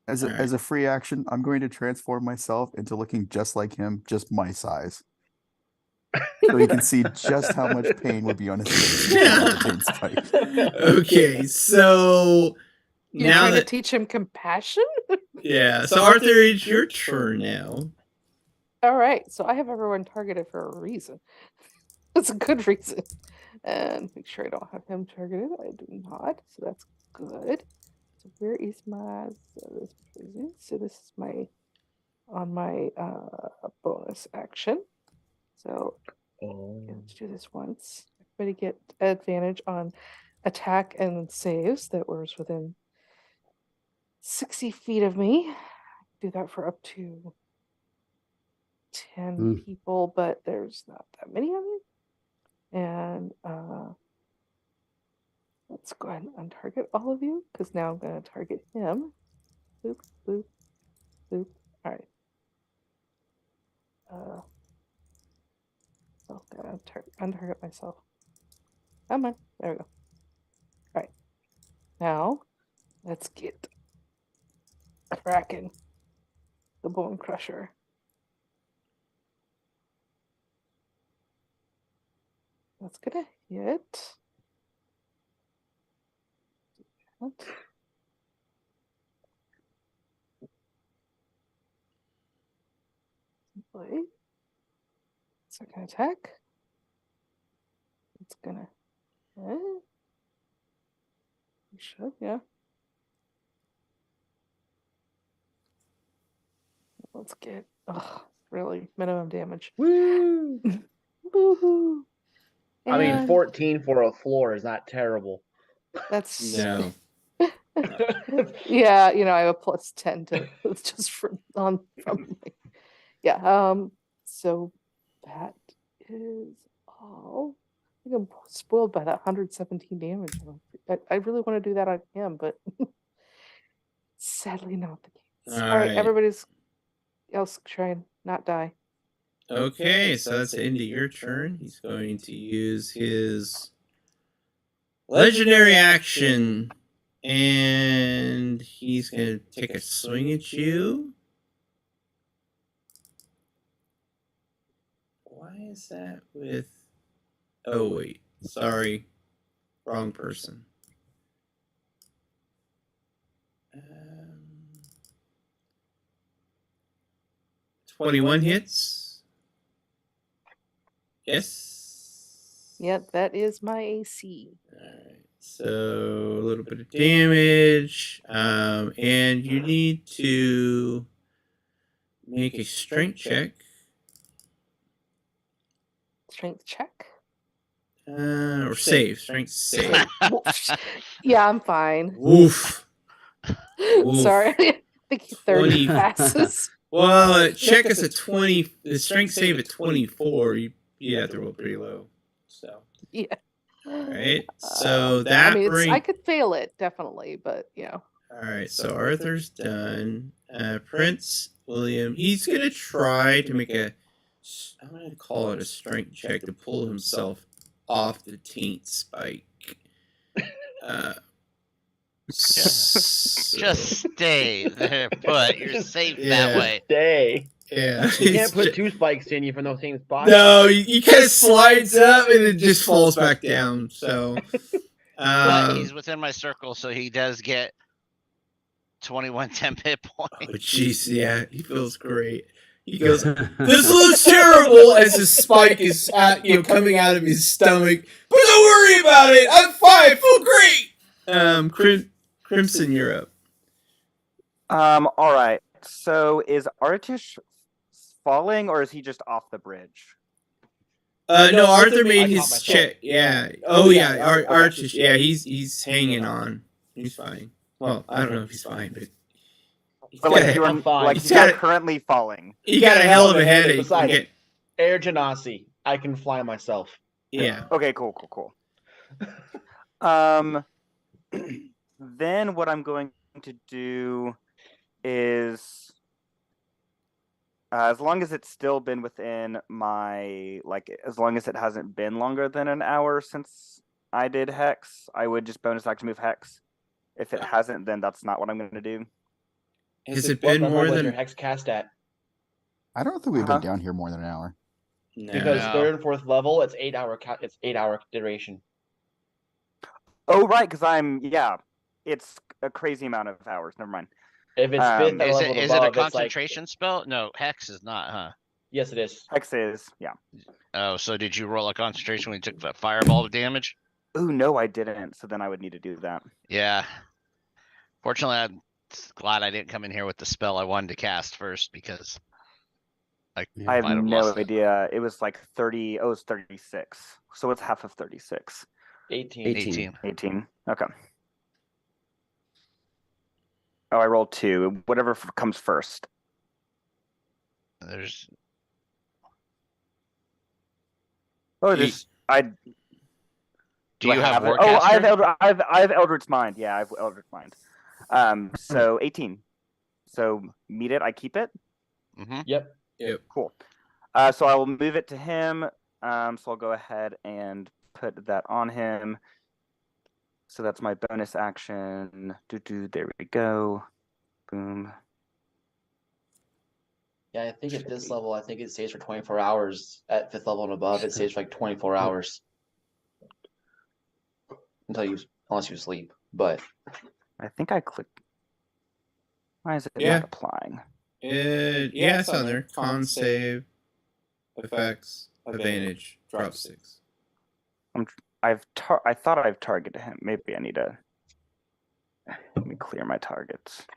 S5: As a free action, I'm going to transform myself into looking just like him, just my size. So you can see just how much pain would be on his face.
S2: Okay, so
S7: You're
S2: now
S7: trying
S2: that
S7: to teach him compassion?
S2: yeah, so Arthur, it's your turn now.
S7: All right, so I have everyone targeted for a reason. That's a good reason. And make sure I don't have him targeted. I do not, so that's good. So where is my so this is my on my bonus action. So let's do this once. Everybody get advantage on attack and saves that was within 60 feet of me. Do that for up to 10 people, but there's not that many of them. And let's go ahead and untarget all of you, because now I'm going to target him. Boop, boop, boop. All right. So I'm going to untarget myself. Come on. There we go. All right. Now, let's get cracking the Bone Crusher. That's gonna hit. Play. Second attack. It's gonna. You should, yeah. Let's get. Really minimum damage.
S3: Woo!
S7: Woohoo!
S3: I mean, 14 for a floor is not terrible.
S7: That's
S2: No.
S7: yeah, I have a plus 10 to just from yeah. So that is Oh, I think I'm spoiled by that 117 damage. I really want to do that on him, but sadly not the case. All right, everybody's else try and not die.
S2: Okay, so that's the end of your turn. He's going to use his legendary action, and he's going to take a swing at you. Why is that with... Oh, wait. Sorry. Wrong person. 21 hits. Yes.
S7: Yep, that is my AC.
S2: Alright, so a little bit of damage. And you need to make a strength check.
S7: Strength check?
S2: Or save. Strength save.
S7: Yeah, I'm fine.
S2: Woof.
S7: Sorry. I think 30 passes.
S2: Well, check us at 20. The strength save at 24. You have to roll pretty low. So.
S7: Yeah.
S2: All right. So that
S7: I mean,
S2: brings...
S7: I could fail it, definitely, but
S2: All right. So Arthur's done. Prince William, he's going to try to make I'm going to call it a strength check to pull himself off the taint spike.
S1: Just stay there, but you're safe that way.
S3: Stay.
S2: Yeah.
S3: You can't put 2 spikes in you from the same spot.
S2: No, he kind of slides up and it just falls back down. So,
S1: but he's within my circle, so he does get 21 temp hit points.
S2: Oh, jeez, yeah, he feels great. He goes, "This looks terrible," as his spike is coming out of his stomach. But don't worry about it. I'm fine. I feel great. Crimson, you're up.
S8: All right. So is Artish falling, or is he just off the bridge?
S2: No, Arthur made his check. Yeah. Oh yeah, Artish. Yeah, he's hanging on. He's fine. Well, I don't know if he's fine, but.
S8: But like he's not currently falling.
S2: He got a hell of a headache.
S3: Besides, Air Genasi. I can fly myself.
S2: Yeah.
S8: Okay, cool. Then what I'm going to do is, as long as it's still been within my, as long as it hasn't been longer than an hour since I did Hex, I would just bonus action move Hex. If it hasn't, then that's not what I'm going to do.
S2: Has it been more than
S3: your Hex cast at?
S5: I don't think we've been down here more than an hour.
S2: No.
S3: Because 3rd and 4th level, it's 8 hour. It's 8 hour duration.
S8: Oh right, because it's a crazy amount of hours. Never mind.
S3: If it's 5th level
S1: is it a concentration spell? No, Hex is not, huh?
S3: Yes, it is.
S8: Hex is, yeah.
S1: Oh, so did you roll a concentration when you took that fireball damage?
S8: Oh no, I didn't. So then I would need to do that.
S1: Yeah. Fortunately, I'm glad I didn't come in here with the spell I wanted to cast first, because I
S8: have no
S1: lost
S8: idea. It was like 30. Oh, it's 36. So it's half of 36.
S3: 18.
S8: 18. Okay. Oh, I rolled 2. Whatever comes first.
S1: There's.
S8: Oh, there's.
S1: Do you have
S8: it? Oh, I have Eldritch Mind. Yeah, I have Eldritch Mind. So 18. So meet it. I keep it.
S1: Mm-hmm.
S3: Yep.
S8: Cool. So I will move it to him. So I'll go ahead and put that on him. So that's my bonus action. There we go. Boom.
S3: Yeah, I think at this level, I think it stays for 24 hours. At 5th level and above, it stays for like 24 hours. Unless you sleep, but.
S8: I think I clicked. Why is it
S2: not
S8: applying?
S2: Yeah, it's on there. Con save, effects, advantage, drop 6.
S8: I thought I've targeted him. Maybe I need to. Let me clear my targets.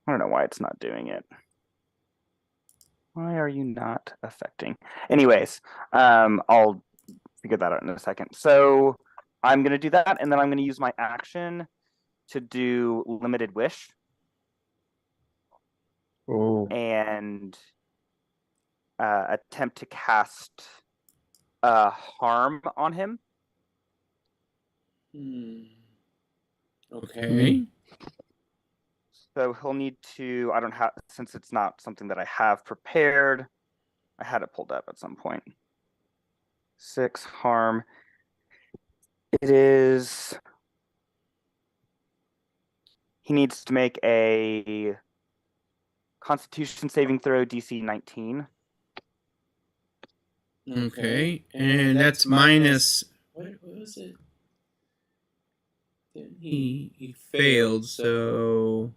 S8: I don't know why it's not doing it. Why are you not affecting? Anyways, I'll figure that out in a second. So I'm going to do that, and then I'm going to use my action to do Limited Wish.
S3: Oh.
S8: and attempt to cast harm on him.
S2: Okay.
S8: So he'll need to, I don't have, since it's not something that I have prepared, I had it pulled up at some point. 6 harm. It is, he needs to make a Constitution saving throw DC 19.
S2: Okay, and that's minus. What was it? Then he failed. So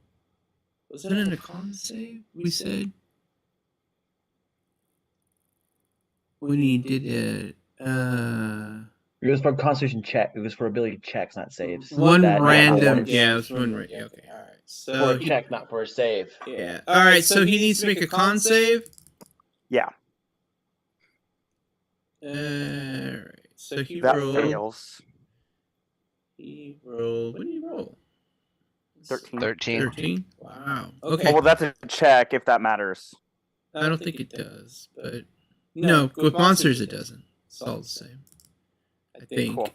S2: was that in a con save? We said when he did it.
S3: It was for Constitution check. It was for ability checks, not saves.
S2: One
S3: That-
S2: random.
S3: that
S2: Yeah, it was one. Okay, all right.
S3: For
S2: So
S3: a check, not for a save.
S2: yeah. All right. So he needs to make a con save.
S8: Yeah,
S2: All right. So he
S8: that
S2: rolled.
S8: fails.
S2: He rolled. What did he roll?
S8: 13.
S1: 13.
S2: 13. Wow.
S8: Oh,
S2: Okay.
S8: well, that's a check if that matters.
S2: I don't think it does, but no, with monsters it doesn't. It's all the same. I think.
S8: Cool.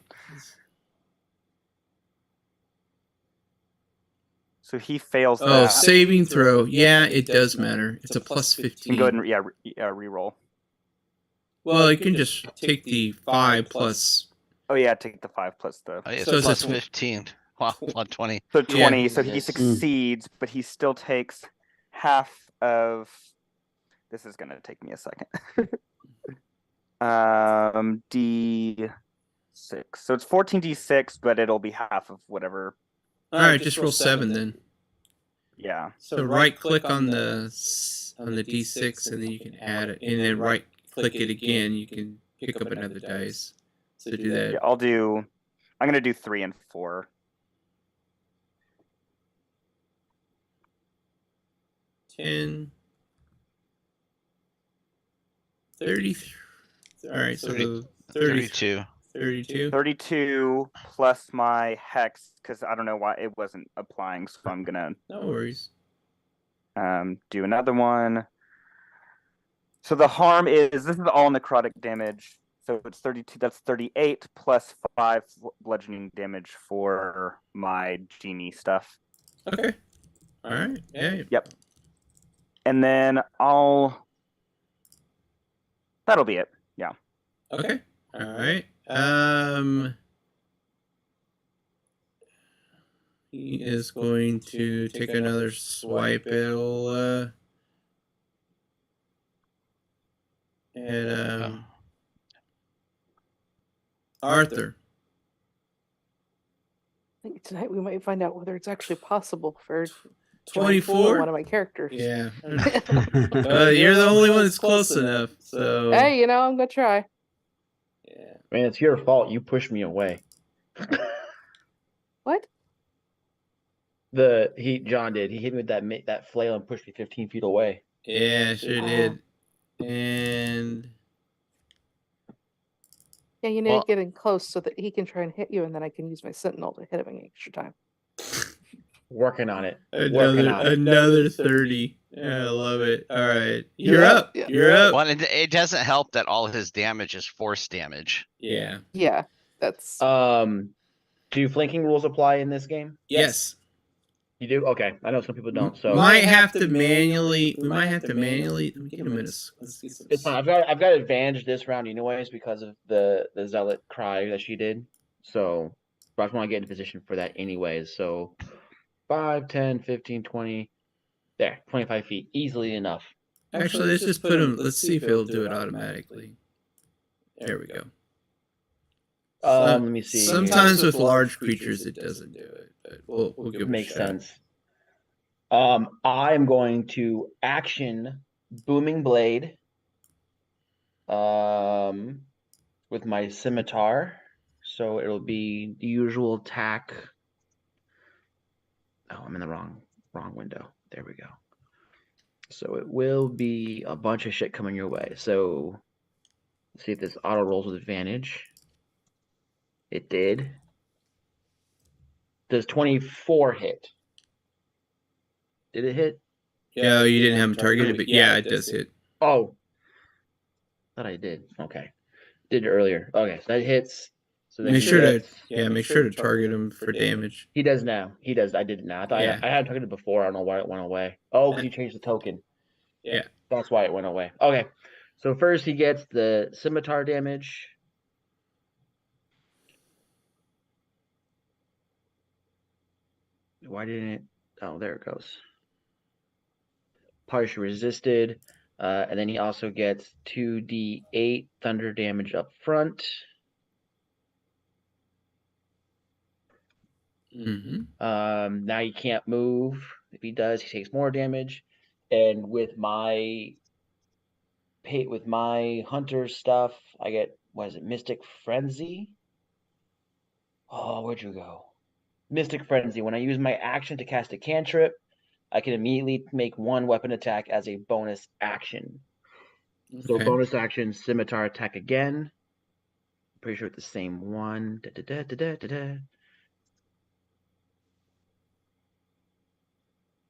S8: So he fails
S2: Oh,
S8: that.
S2: saving throw. Yeah, it does matter. It's a plus
S8: You
S2: 15.
S8: can go ahead and re-roll.
S2: Well, you can just take the 5 plus.
S8: Oh yeah, take the 5 plus the.
S1: Oh, yeah,
S2: So
S1: so
S2: it's
S1: plus
S2: a-
S1: 15. Wow, plus 20.
S8: So 20.
S2: Yeah.
S8: So he
S3: Jesus.
S8: succeeds, but he still takes half of. This is gonna take me a second. D6. So it's 14d6, but it'll be half of whatever.
S2: All right, just roll 7 then.
S8: Yeah.
S2: So right click on the D6 and then you can add it, and then right click it again. You can pick up another dice. So do
S8: Yeah,
S2: that.
S8: I'm gonna do 3 and 4.
S2: 10, 30. All right, so 30,
S1: 32.
S2: 32.
S8: 32 plus my hex, because I don't know why it wasn't applying, so I'm gonna
S2: No worries.
S8: do another one. So the harm is, this is all necrotic damage. So it's 32, that's 38 plus 5 bludgeoning damage for my genie stuff.
S2: Okay. All right. Yeah.
S8: Yep. And then that'll be it. Yeah.
S2: Okay. All right. He is going to take another swipe at Arthur.
S7: I think tonight we might find out whether it's actually possible for John to fool
S2: 24.
S7: one of my characters.
S2: Yeah. You're the only one that's close enough. So
S7: Hey, I'm gonna try.
S2: yeah.
S3: Man, it's your fault. You pushed me away.
S7: What?
S3: John did. He hit me with that flail and pushed me 15 feet away.
S2: Yeah, sure did. And
S7: Yeah, you need
S3: Well-
S7: to get in close so that he can try and hit you, and then I can use my sentinel to hit him an extra time.
S3: Working on it. Working on it.
S2: another 30. Yeah, I love it. All right. You're up.
S7: Yeah.
S2: You're up.
S1: Well, it doesn't help that all his damage is force damage.
S2: Yeah.
S7: Yeah, that's
S3: Do flanking rules apply in this game?
S2: Yes.
S3: You do? Okay. I know some people don't. So
S2: Might have to manually. We might have to manually. Let me get him in. Let's get some.
S3: it's fine. I've got advantage this round anyways because of the zealot cry that she did. So but I just want to get in position for that anyways. So 5, 10, 15, 20. There, 25 feet. Easily enough.
S2: Actually, let's just put him. Let's see if it'll do it automatically. There we go.
S3: Let me see.
S2: Sometimes with large creatures, it doesn't do it, but we'll give it a
S3: Makes
S2: shot.
S3: sense. I'm going to action Booming Blade with my scimitar. So it'll be the usual attack. Oh, I'm in the wrong window. There we go. So it will be a bunch of shit coming your way. So let's see if this auto rolls with advantage. It did. Does 24 hit? Did it hit?
S2: Yeah, you didn't have him targeted, but yeah, it does hit.
S3: Oh, thought I did. Okay, did it earlier. Okay, so that hits. So then
S2: Make
S3: he
S2: sure to
S3: gets-
S2: make sure to target him for damage.
S3: He does now. He does. I did it now. I thought
S2: Yeah.
S3: I had targeted before. I don't know why it went away. Oh, because you changed the token.
S2: Yeah.
S3: That's why it went away. Okay. So first he gets the scimitar damage. Why didn't it? Oh, there it goes. Partially resisted. And then he also gets 2d8 thunder damage up front. Now he can't move. If he does, he takes more damage. And with my hunter stuff, I get, what is it, Mystic Frenzy? Oh, where'd you go? Mystic Frenzy. When I use my action to cast a cantrip, I can immediately make one weapon attack as a bonus action. So
S2: Okay.
S3: bonus action, scimitar attack again. Pretty sure it's the same one.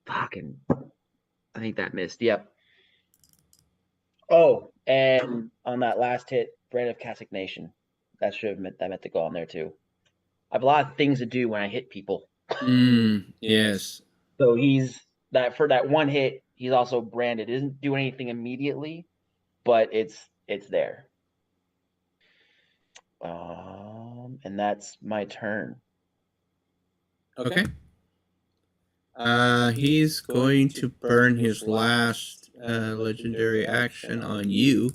S3: Fucking, I think that missed. Yep. Oh, and on that last hit, Brand of Cassignation. That should have meant to go on there too. I have a lot of things to do when I hit people.
S2: Yes.
S3: So he's that for that one hit, he's also branded. It doesn't do anything immediately, but it's there. And that's my turn.
S2: Okay. He's going to burn his last legendary action on you,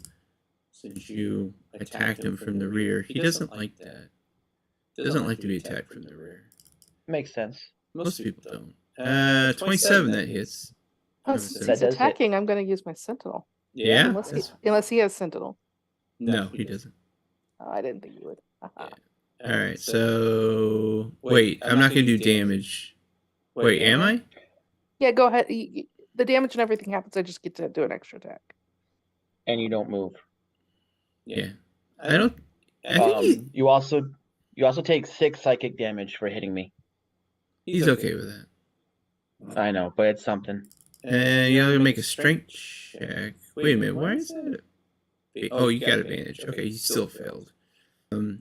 S2: since you attacked him from the rear. He doesn't like that. Doesn't like to be attacked from the rear.
S3: Makes sense.
S2: Most people don't. 27, that hits.
S7: Since
S3: That
S7: he's
S3: does hit.
S7: attacking, I'm going to use my sentinel.
S2: Yeah.
S7: Unless he has sentinel.
S2: No, he doesn't.
S7: Oh, I didn't think he would.
S2: All right. So wait, I'm not going to do damage. Wait, am I?
S7: Yeah, go ahead. The damage and everything happens. I just get to do an extra attack.
S3: And you don't move.
S2: Yeah. I don't. I think
S3: you also take 6 psychic damage for hitting me.
S2: he's okay with that.
S3: I know, but it's something.
S2: And you're gonna make a strength check. Wait a minute, why is that? Oh, you got advantage. Okay, he still failed.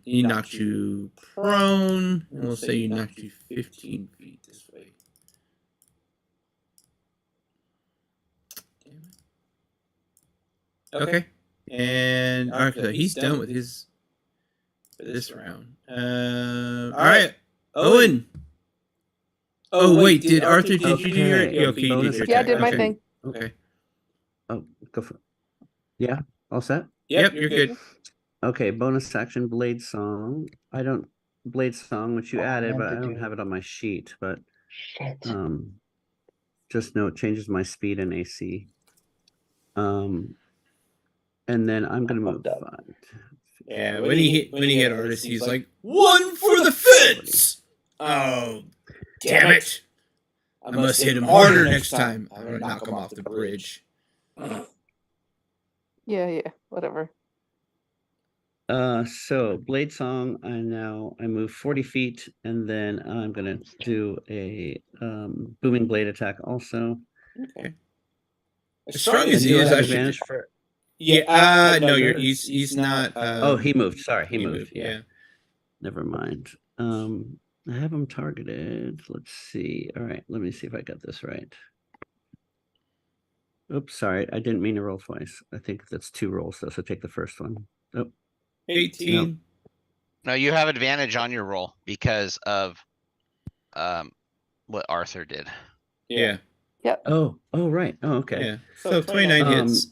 S2: He knocked you prone, and we'll say you knocked you 15 feet this way. Okay, and Arthur, he's done with his for this round. All right, Owen. Oh wait, did Arthur? Did you do your? Okay, you did your
S7: Yeah, I
S2: attack.
S7: did my
S2: Okay.
S7: thing.
S2: Okay.
S9: Oh, go for it. Yeah, all set?
S2: Yep, you're good.
S9: Okay, bonus action Blade Song. I don't Blade Song, which you
S3: Oh, I
S9: added,
S3: meant
S9: but
S3: to
S9: I don't
S3: do-
S9: have it on my sheet. But
S3: Shit.
S9: just know it changes my speed and AC. And then I'm gonna move.
S3: fucked up.
S2: Yeah, when he hit Artis, he's like, "One for the fence!" Oh, damn it! I must hit him harder next time. I'm gonna knock him off the bridge.
S7: Yeah, whatever.
S9: So Blade Song. I move 40 feet, and then I'm gonna do a booming blade attack also.
S2: Okay. As strong as
S9: And
S2: he
S9: do I
S2: is,
S9: have
S2: I should.
S9: advantage for.
S2: Yeah. No, he's not.
S9: Oh, he moved. Sorry, he moved.
S2: Yeah.
S9: Yeah. Never mind. I have him targeted. Let's see. All right, let me see if I got this right. Oops, sorry. I didn't mean to roll twice. I think that's 2 rolls though, so take the first one. Oh,
S2: 18.
S1: No, you have advantage on your roll because of what Arthur did.
S2: Yeah.
S9: oh, right. Oh, okay.
S2: Yeah. So 29 hits.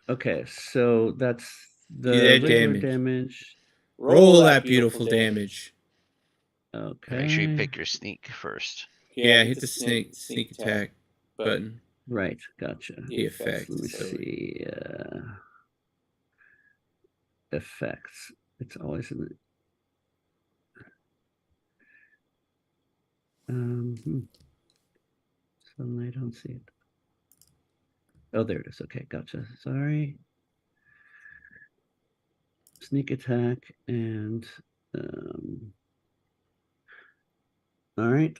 S9: Okay, so that's the
S2: You did
S9: regular
S2: damage.
S9: damage.
S2: Roll that beautiful damage.
S9: Okay.
S1: Make sure you pick your sneak first.
S2: Yeah, hit the sneak attack button.
S9: Right, gotcha.
S2: The effect.
S9: Let me
S2: so-
S9: see. Effects. It's always in the. Suddenly I don't see it. Oh, there it is. Okay, gotcha. Sorry. Sneak attack and all right.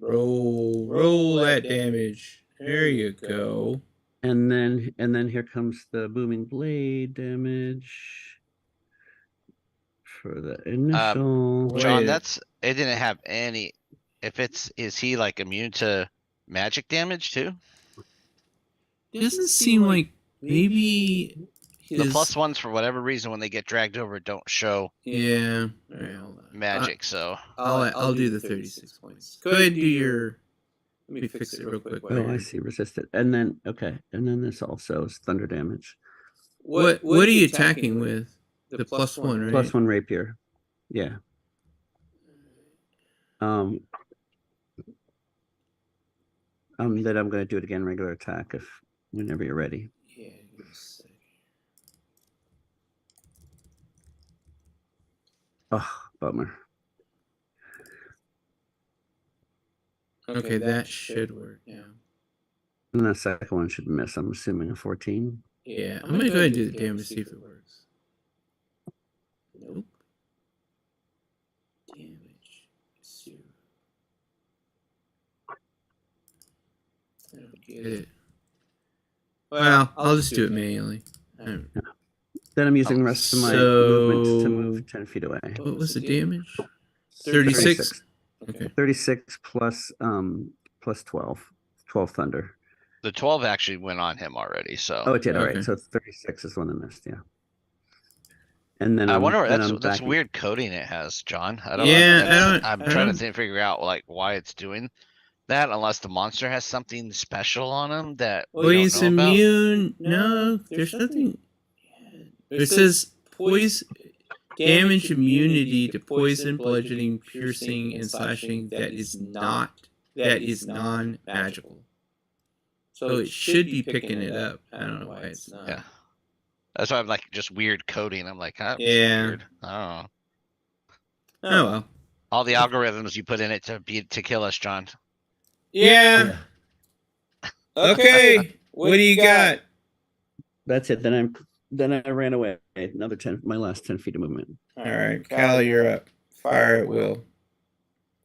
S2: Roll that damage. There you go.
S9: And then here comes the booming blade damage for the initial.
S1: John,
S2: Wait.
S1: it didn't have any. Is he like immune to magic damage too?
S2: Doesn't seem like maybe
S1: The plus ones, for whatever reason, when they get dragged over, don't show
S2: Yeah. All right, hold on.
S1: magic. So
S2: I'll do the 36 points. Go ahead and do your. Let me fix it real quick.
S9: Oh, I see. Resisted. And then and then this also is thunder damage.
S2: What are you attacking with? The plus one, right?
S9: Plus one rapier. Yeah. Then I'm gonna do it again, regular attack whenever you're ready.
S2: Yeah. Give me a sec.
S9: Oh, bummer.
S2: Okay, that should work. Yeah.
S9: And the second one should miss. I'm assuming a 14.
S2: Yeah, I'm gonna go ahead and do the damage, see if it works. Nope. Damage 0. I don't get it. Well, I'll just do it manually.
S9: Then I'm using the rest of my movement to move 10 feet away.
S2: What was the damage? 36. Okay.
S9: 36 plus 12. 12 thunder.
S1: the 12 actually went on him already. So
S9: Oh, it did. All
S2: Okay.
S9: right. So 36 is one that missed. Yeah. And then
S1: I wonder.
S9: then
S1: That's
S9: I'm
S1: that's
S9: backing-
S1: weird coding it has, John. I don't.
S2: Yeah,
S1: I'm trying to figure out like why it's doing that, unless the monster has something special on him that
S2: Well,
S1: we
S2: he's
S1: don't know about.
S2: immune. No, there's nothing. It says poison damage immunity to poison, bludgeoning, piercing, and slashing that is non-magical. So it should be picking it up. I don't know why it's not.
S1: Yeah. That's why I'm like just weird coding. I'm like, huh,
S2: Yeah.
S1: weird. I don't know.
S2: Oh well.
S1: All the algorithms you put in it to kill us, John.
S2: Yeah. Okay. What do you got?
S9: That's it. Then I ran away. Another 10. My last 10 feet of movement.
S2: All right, Cal, you're up. Fire at will.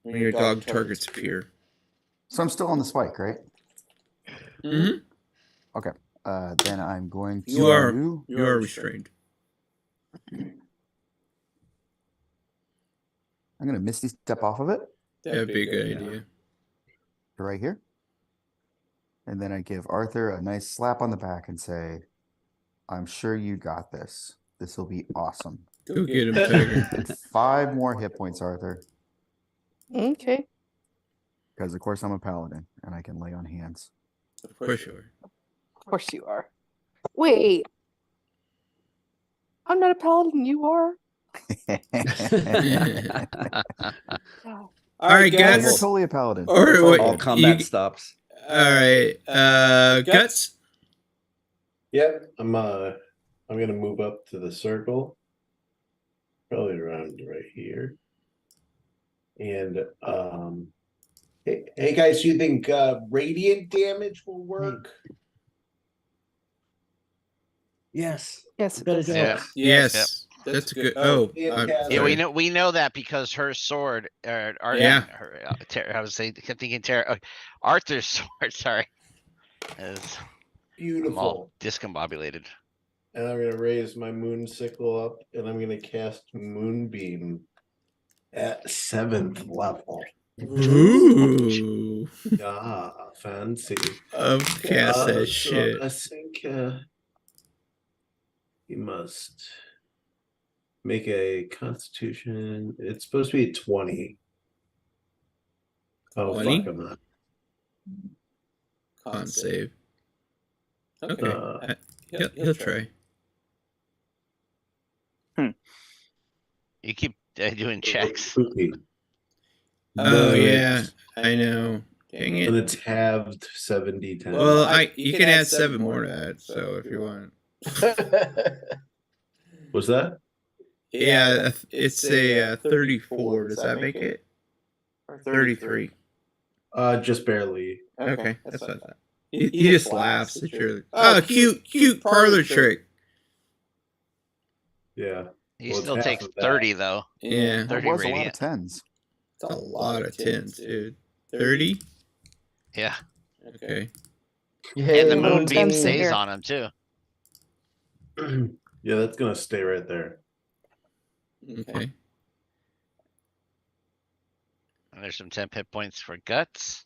S2: When your dog targets appear.
S5: So I'm still on the spike, right?
S2: Mm-hmm.
S5: Okay. Then I'm going to.
S2: You are restrained.
S5: I'm going to misty step off of it
S2: That'd be a good idea.
S5: to right here. And then I give Arthur a nice slap on the back and say, I'm sure you got this. This will be awesome.
S2: Go get him, Tiger.
S5: And 5 more hit points, Arthur.
S7: Okay.
S5: Because, of course, I'm a paladin and I can lay on hands.
S2: Of course you are.
S7: Of course you are. Wait. I'm not a paladin. You are. God.
S2: All right,
S5: You're
S2: guts.
S5: totally a paladin.
S2: Or what?
S9: All combat
S2: you-
S9: stops.
S2: All right, guts.
S6: Yep, I'm gonna move up to the circle. Probably around right here. And hey guys, do you think radiant damage will work?
S9: Yes.
S7: Yes. It
S9: Bet it
S7: does.
S9: does.
S1: Yeah.
S2: Yes, that's good. Oh, I'm
S6: Yeah,
S1: Yeah,
S2: sorry.
S1: we know that because her sword,
S2: Yeah.
S1: I was saying, kept thinking Arthur's sword. Sorry, is I'm all
S6: beautiful.
S1: discombobulated.
S6: And I'm gonna raise my moon sickle up, and I'm gonna cast Moonbeam at 7th level.
S2: Ooh,
S6: Ah, fancy.
S2: of cast
S6: So
S2: that shit.
S6: I think you must make a Constitution. It's supposed to be a 20. Oh,
S2: 20?
S6: fuck, I'm not.
S2: Con save. Okay,
S6: Uh,
S2: he'll try.
S1: You keep doing checks.
S6: Spooky.
S2: Oh
S6: The-
S2: yeah, I know. Dang
S6: And
S2: it.
S6: it's halved 70-10.
S2: Well, you can add 7 more to that. So if you want.
S6: Was that?
S2: Yeah, it's a 34. Does that make it? 33.
S6: Just barely.
S2: Okay, that's what I thought. He just laughs at your. Oh, cute parlor trick.
S6: Yeah.
S1: He
S6: Well, it's
S1: still
S6: half
S1: takes
S6: of that.
S1: 30 though.
S2: Yeah,
S5: That
S1: 30
S5: was a lot of
S1: radiant.
S5: 10s.
S2: it's a lot of tens, dude. 30?
S1: Yeah.
S2: Okay.
S3: Yay,
S1: And the
S7: little
S1: moonbeam
S7: temps in
S1: stays
S7: here.
S1: on him too.
S6: Yeah, that's gonna stay right there.
S2: Okay.
S1: And there's some temp hit points for guts.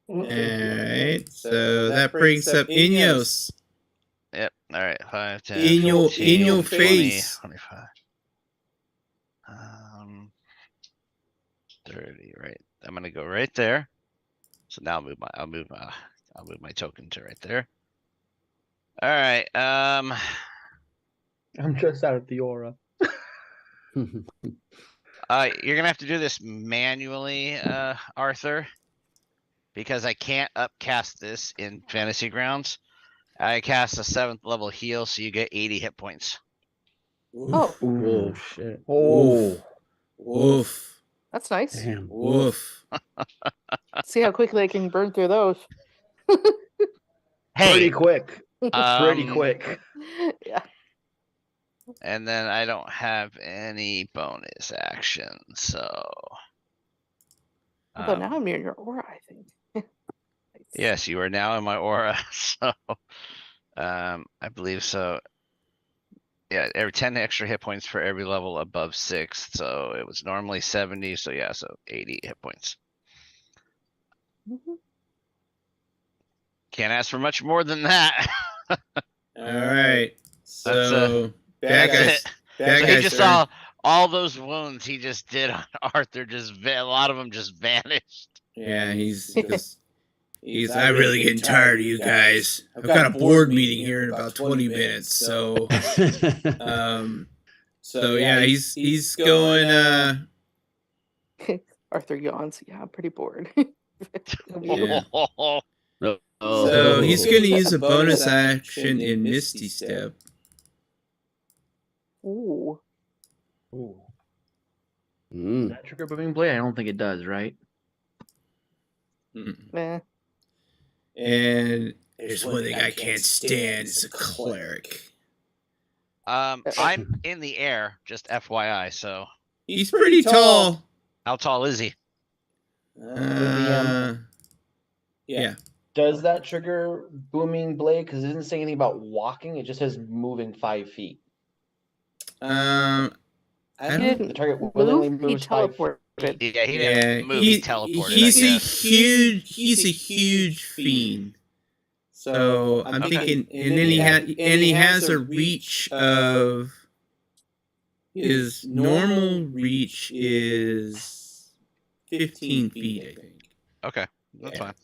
S2: Alright. So that brings up Inos.
S1: Yep. All right. 5, 10,
S2: In your
S1: 15, 20,
S2: face.
S1: 25. 30. Right. I'm gonna go right there. So now I'll move my token to right there. All right.
S3: I'm just out of the aura.
S1: You're gonna have to do this manually, Arthur, because I can't upcast this in Fantasy Grounds. I cast a 7th level heal, so you get 80 hit points.
S7: Oh,
S9: Oh shit.
S3: Oh,
S2: Woof.
S7: that's nice.
S9: Damn.
S2: Woof.
S7: See how quickly I can burn through those.
S1: Hey,
S3: pretty quick. Pretty
S1: um,
S3: quick.
S7: Yeah.
S1: And then I don't have any bonus action, so.
S7: Although now I'm near your aura, I think. Nice.
S1: Yes, you are now in my aura, so. I believe so. Yeah, every 10 extra hit points for every level above 6. So it was normally 70. So yeah, so 80 hit points.
S7: Mhm.
S1: Can't ask for much more than that.
S2: Alright.
S1: That's,
S2: So bad
S1: that's
S2: guys.
S1: it.
S2: Bad
S1: So he
S2: guys
S1: just
S2: turn.
S1: saw all those wounds he just did on Arthur. A lot of them just vanished.
S2: Yeah, he's I really getting tired of you guys. I've got a board meeting here in about 20 minutes, so so yeah, he's going
S7: Arthur yawns. Yeah, I'm pretty bored.
S2: yeah.
S9: Oh.
S2: So he's gonna use a bonus action in Misty Step.
S7: Ooh.
S3: Ooh. Does
S9: Mm.
S3: that trigger booming blade? I don't think it does, right?
S7: Meh.
S2: And there's one thing I can't stand, it's a cleric.
S1: I'm in the air, just FYI. So
S2: He's pretty tall.
S1: how tall is he?
S2: Yeah.
S3: Does that trigger booming blade? Because it doesn't say anything about walking. It just says moving 5 feet.
S2: I
S7: He
S2: don't.
S7: didn't
S3: The target willingly
S7: move. He
S3: moves 5 feet.
S1: Yeah,
S7: teleported.
S1: he
S2: Yeah,
S1: didn't move. He teleported.
S2: He's a huge fiend. So I'm
S1: Okay.
S2: thinking, and then he has a reach of his normal reach is 15 feet, I think.
S1: Okay, that's
S2: Yeah.
S1: fine.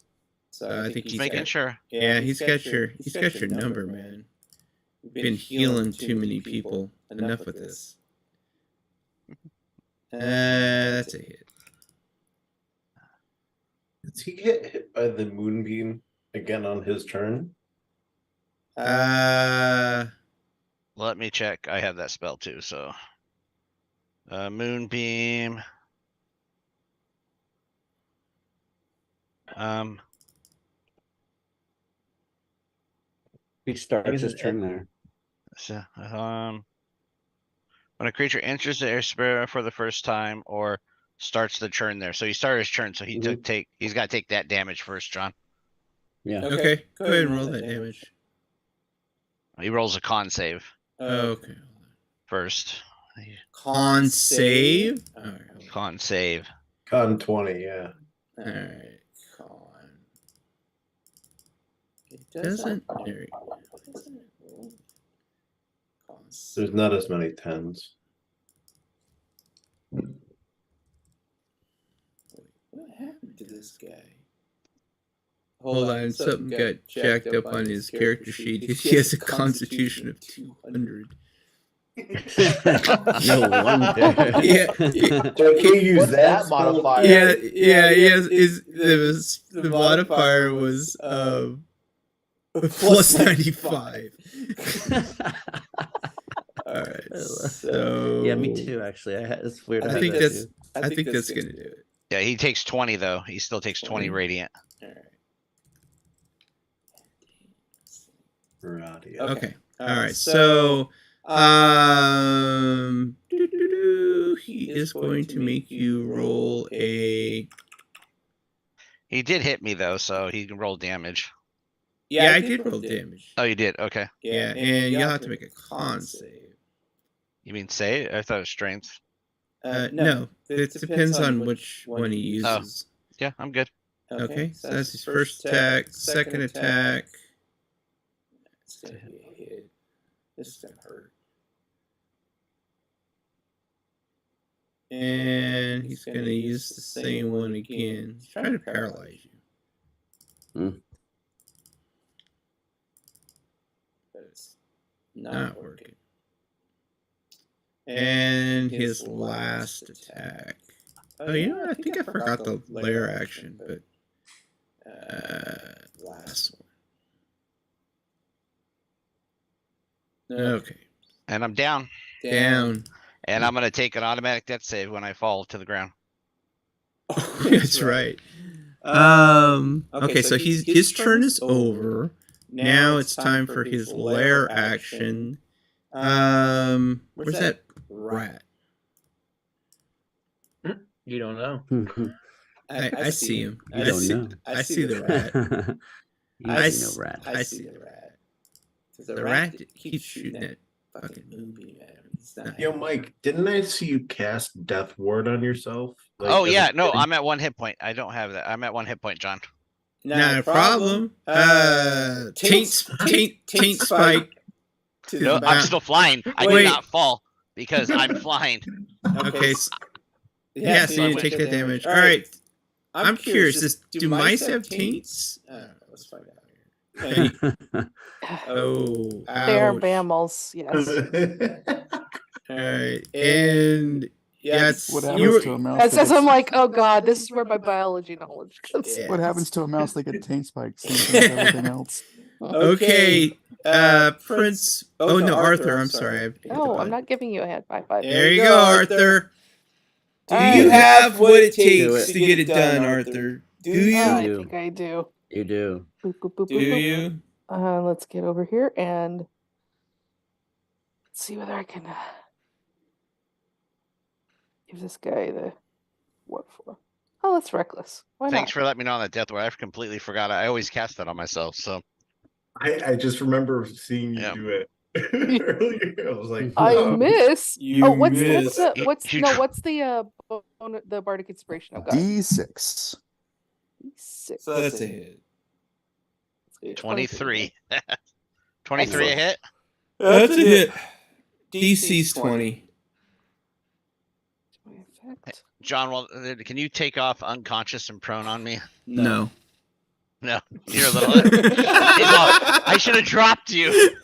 S2: So I think
S1: Just making sure.
S2: Yeah, he's got your number, man. You've been healing too many people. Enough with this. That's a hit.
S6: Does he get hit by the moonbeam again on his turn?
S1: Let me check. I have that spell too. So, moonbeam.
S9: He starts his turn there.
S1: So, when a creature enters the area for the first time or starts the turn there. So he started his turn, so he he's got to take that damage first, John.
S9: Yeah.
S2: Okay, go ahead and roll that damage.
S1: He rolls a con save
S2: Okay.
S1: first.
S2: Con save? Alright.
S1: Con save.
S6: Con 20, yeah.
S2: Alright. Con. It doesn't. There
S6: There's not as many 10s.
S2: What happened to this guy? Hold on, something got jacked up on his character sheet. He has a constitution of 200.
S9: No wonder.
S2: Yeah.
S6: So I can't use
S3: What's
S6: that
S3: that modifier?
S2: Yeah, he has the modifier was plus 95. Alright, so
S9: Yeah, me too. Actually, it's weird.
S2: I think that's gonna do it.
S1: Yeah, he takes 20 though. He still takes 20 radiant.
S6: Alright.
S2: Okay. Alright, so he is going to make you roll a
S1: He did hit me though, so he can roll damage.
S2: Yeah, I did roll damage.
S1: Oh, you did? Okay.
S2: Yeah, and you'll have to make a con save.
S1: You mean say? I thought it was strength.
S2: No, it depends on which one he uses.
S1: Yeah, I'm good.
S2: Okay, so that's his first attack. Second attack. It's gonna be a hit. This is gonna hurt. And he's gonna use the same one again. He's trying to paralyze you. But it's not working. And his last attack. Oh, you know what? I think I forgot the lair action, but last one. Okay.
S1: And I'm down.
S2: Down.
S1: And I'm gonna take an automatic death save when I fall to the ground.
S2: That's right. Okay, so his turn is over. Now it's time for his lair action. Where's that rat?
S3: You don't know.
S2: I see him.
S9: You don't know.
S2: I see the rat.
S9: I see no rat.
S2: I see the rat. The rat keeps shooting that fucking movie at him. He's not
S6: Yo, Mike, didn't I see you cast Death Ward on yourself? Like,
S1: Oh
S6: as a
S1: yeah, no,
S6: kid?
S1: I'm at 1 hit point. I don't have that. I'm at 1 hit point, John.
S2: Not a problem. Taint spike.
S1: No, I'm still flying. I did
S2: Wait.
S1: not fall because I'm flying.
S2: Okay. Yeah, so you take that damage. All right. I'm curious. Do mice have taints? Let's find out here. Oh,
S7: They are
S2: ouch.
S7: mammals, yes.
S2: All right, and yeah, it's
S5: What
S2: you
S5: happens
S2: were,
S5: to a mouse?
S7: As
S5: that
S7: I'm
S5: gets-
S7: like, oh god, this is where my biology knowledge comes in.
S2: Yeah.
S5: What happens to a mouse that gets taint spikes? Same thing with everything else.
S2: okay. Prince. Oh no, Arthur. I'm sorry. I hit the
S7: No, I'm
S2: button.
S7: not giving you a hand high five.
S2: There you go, Arthur. Do
S7: Alright.
S2: you have what it
S9: Do
S2: takes
S9: it.
S2: to get it done, Arthur? Do you?
S7: I
S9: You.
S7: think I do.
S9: You do.
S7: Boop, boop, boop,
S2: Do
S7: boop, boop.
S2: you?
S7: Let's get over here and see whether I can give this guy the what for. Oh, that's reckless. Why
S1: Thanks
S7: not?
S1: for letting me know on that death ward. I completely forgot. I always cast that on myself. So
S6: I just remember seeing you
S1: Yeah.
S6: do it earlier. I was like,
S7: I
S6: oh.
S7: miss.
S2: You
S7: Oh, what's
S2: missed.
S7: the bardic inspiration I've got?
S5: D6.
S7: 6.
S2: So that's a hit.
S1: 23. 23 a hit.
S2: That's a hit. DC's 20.
S7: Effect.
S1: John, well, can you take off unconscious and prone on me?
S2: No.
S1: No, you're a little. I should have dropped you.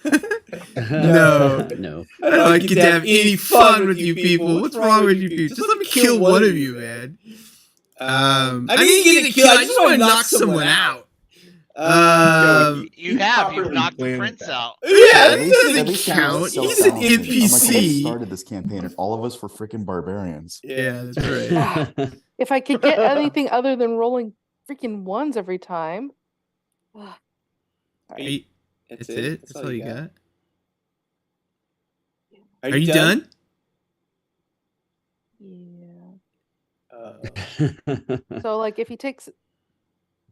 S2: No.
S9: No.
S2: I don't get to have any fun with you people. What's wrong with you people? Just let me kill one of you, man. I didn't get a kill. I just want to knock someone out.
S1: You have. You've
S6: properly
S1: knocked the
S6: planned
S1: prince
S6: that.
S1: out.
S2: Yeah,
S5: At
S2: that
S5: least
S2: doesn't
S5: you're
S2: count.
S5: so
S2: He's an
S5: talented. I'm like, I
S2: NPC.
S5: started this campaign and all of us were freaking barbarians.
S2: Yeah, that's right.
S7: If I could get anything other than rolling freaking ones every time. Ah,
S2: That's it? That's all you got? Are you done?
S7: Yeah. So like if he takes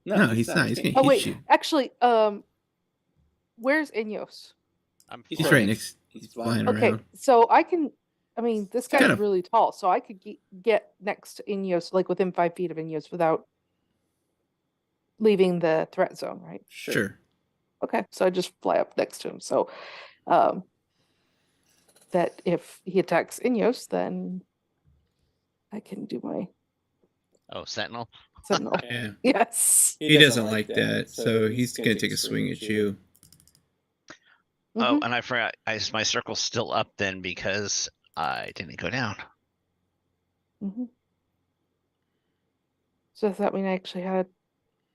S2: No, he's not. He's gonna
S7: Oh
S2: hit
S7: wait,
S2: you.
S7: actually, where's Inyos?
S1: I'm
S2: He's
S1: flying.
S2: right next. He's flying
S7: Okay,
S2: around.
S7: so I mean, this guy's
S2: Kinda-
S7: really tall, so I could get next to Inyos, like within 5 feet of Inyos without leaving the threat zone, right?
S2: Sure.
S7: Okay, so I just fly up next to him. So that if he attacks Inyos, then I can do my
S1: Oh, sentinel.
S7: sentinel.
S2: Yeah.
S7: Yes.
S2: He doesn't like that, so he's gonna take a swing at you.
S1: Oh,
S7: Mhm.
S1: and I forgot. My circle's still up then because I didn't go down.
S7: Mhm. So does that mean I actually had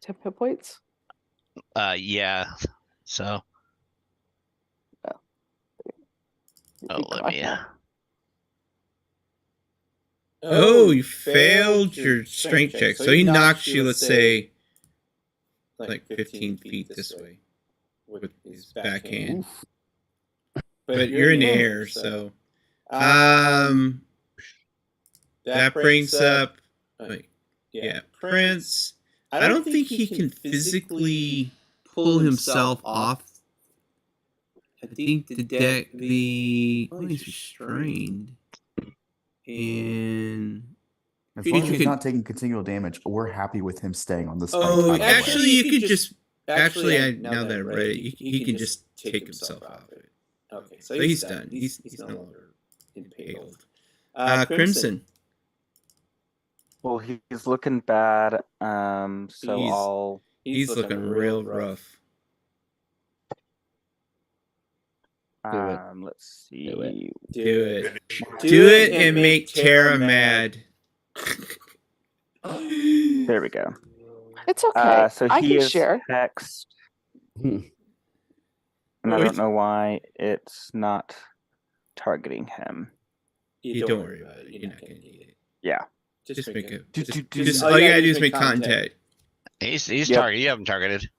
S7: 10 hit points?
S1: Yeah. So. Oh, let me.
S2: Oh, you failed your strength check. So he knocks you, let's say, like 15 feet this way with his backhand. But you're in the air, so that brings up, like, yeah, Prince. I don't think he can physically pull himself off. I think he's restrained. And
S5: As long as he's not taking continual damage, we're happy with him staying on this.
S2: actually, you could just. Actually, now that I read it, he can just take himself off of it. Okay, so he's done. He's no longer impaled. Crimson.
S8: Well, he's looking bad. So
S2: he's looking real rough.
S8: Let's see.
S2: Do it and make Tara mad.
S8: There we go.
S7: It's okay.
S8: So
S7: I
S8: he
S7: can
S8: is
S7: share.
S8: hexed. And I don't know why it's not targeting him.
S2: You don't worry about it. You're not gonna need it.
S8: Yeah.
S2: Just make it. Just all you gotta do is make contact.
S1: He's targeted. You have him targeted.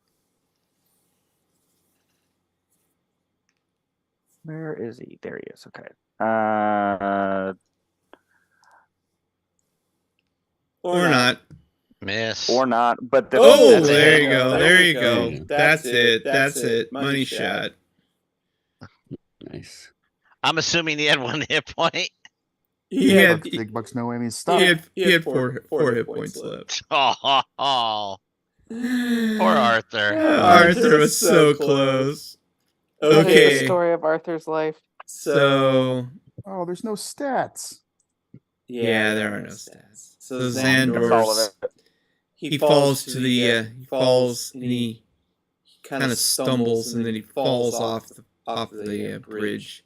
S8: Where is he? There he is. Okay.
S2: Or not.
S1: Miss.
S8: Or not. But
S2: there you go. There you go. That's it. Money shot.
S9: Nice.
S1: I'm assuming he had 1 hit point.
S2: He had
S5: Big Bucks no whammies. Stop.
S2: He had four hit points left.
S1: Oh, poor Arthur.
S2: Arthur was so close.
S7: That is
S2: Okay.
S7: the story of Arthur's life.
S2: So
S5: there's no stats.
S2: yeah, there are no stats. So
S8: That's all of
S2: Xandor's
S8: it.
S2: he falls to the he falls and he kind of stumbles and then he falls off the bridge.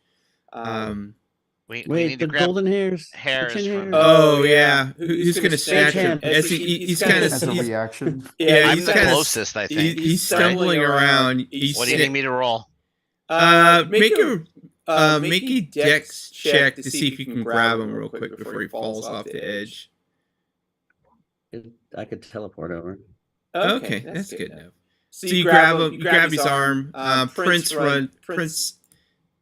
S1: We
S9: Wait,
S1: need
S9: the
S1: to grab
S9: golden hairs.
S1: hairs
S9: the chin
S1: from.
S9: hairs.
S2: Oh yeah, who's gonna snatch him?
S9: hand.
S2: As he's kind of
S5: As a reaction.
S2: yeah,
S1: I'm
S2: he's
S1: the
S2: kind of
S1: closest, I think.
S2: he's stumbling around.
S1: What do you need me to roll?
S2: Make a dex check to see if you can grab him real quick before he falls off the edge.
S9: I could teleport over.
S2: Okay, that's good enough. So you grab him, you grab his arm. Prince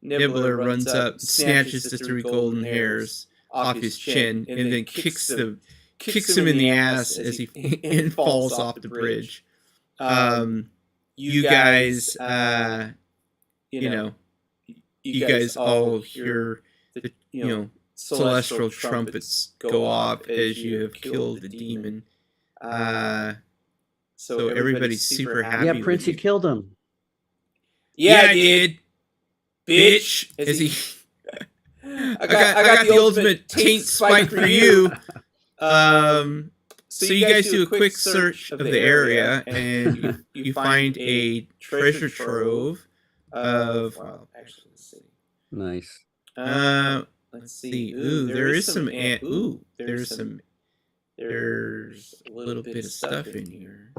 S2: Nibbler runs up, snatches the 3 golden hairs off his chin, and then kicks him in the ass as he and falls off the bridge. You guys, you guys all hear the celestial trumpets go off as you have killed the demon. So everybody's super happy.
S9: Yeah, Prince, you killed him.
S2: Yeah, I did. Bitch, as he I got the ultimate taint spike for you. So you guys do a quick search of the area and you find a treasure trove of actually let's see.
S9: Nice.
S2: Let's see. There's a little bit of stuff in here.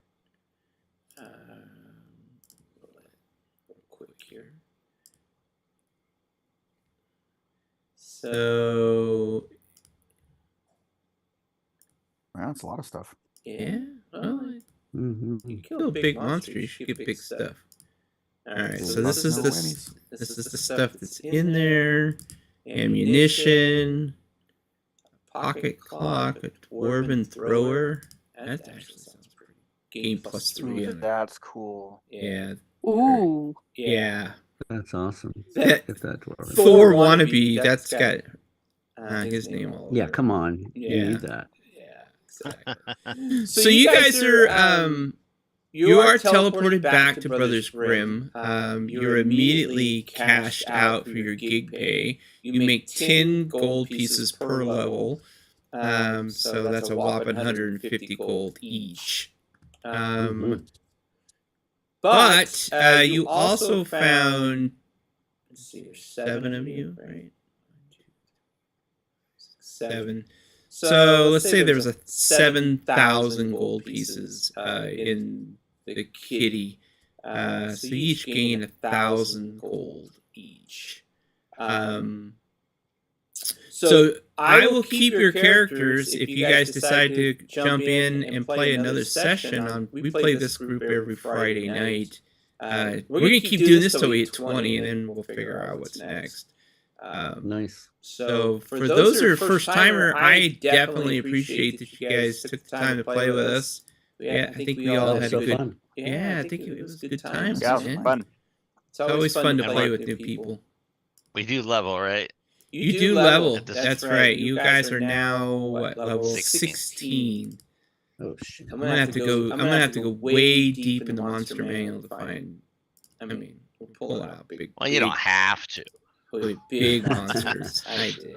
S2: Real quick here. So
S5: Wow, that's a lot of stuff.
S2: yeah, well,
S9: Mm-hmm.
S2: you kill a big monster, you should get big stuff. All right, so this is the stuff that's in there: ammunition, a pocket clock, a dwarven thrower. That actually sounds pretty. Game +3 on it.
S8: That's cool.
S2: Yeah,
S7: Ooh.
S2: yeah.
S9: That's awesome.
S2: That
S9: Get that dwarven.
S2: Thor wannabe. That's got his name all over
S9: Yeah,
S2: it.
S9: come on. You
S2: Yeah.
S9: need that.
S2: Yeah, exactly. So you guys are you are teleported back to Brothers Grimm. You're immediately cashed out for your gig pay. You make 10 gold pieces per level. So that's a whopping 150 gold each. But you also found, let's see, there's 7 of you, right? 7. So let's say there was a 7,000 gold pieces in the kitty. So you each gain 1,000 gold each. So I will keep your characters if you guys decide to jump in and play another session on. We play this group every Friday night. We're gonna keep doing this till we hit 20, and then we'll figure out what's next.
S9: Nice.
S2: So for those who are first timer, I definitely appreciate that you guys took the time to play with us. Yeah, I think we all
S9: That was
S2: had
S9: so
S2: a good.
S9: fun.
S2: Yeah, I think it was good times,
S8: Yeah, it
S2: man.
S8: was fun.
S2: It's always fun to
S1: And
S2: play
S1: we're-
S2: with new people.
S1: We do level, right?
S2: You do level.
S1: At this-
S2: That's right. You guys are now what, level 16.
S9: Oh shit.
S2: I'm gonna have to go. I'm gonna have to go way deep in the monster manual to find. I mean, we're pulling out big.
S1: Well, you don't have to.
S2: Big monsters. I did.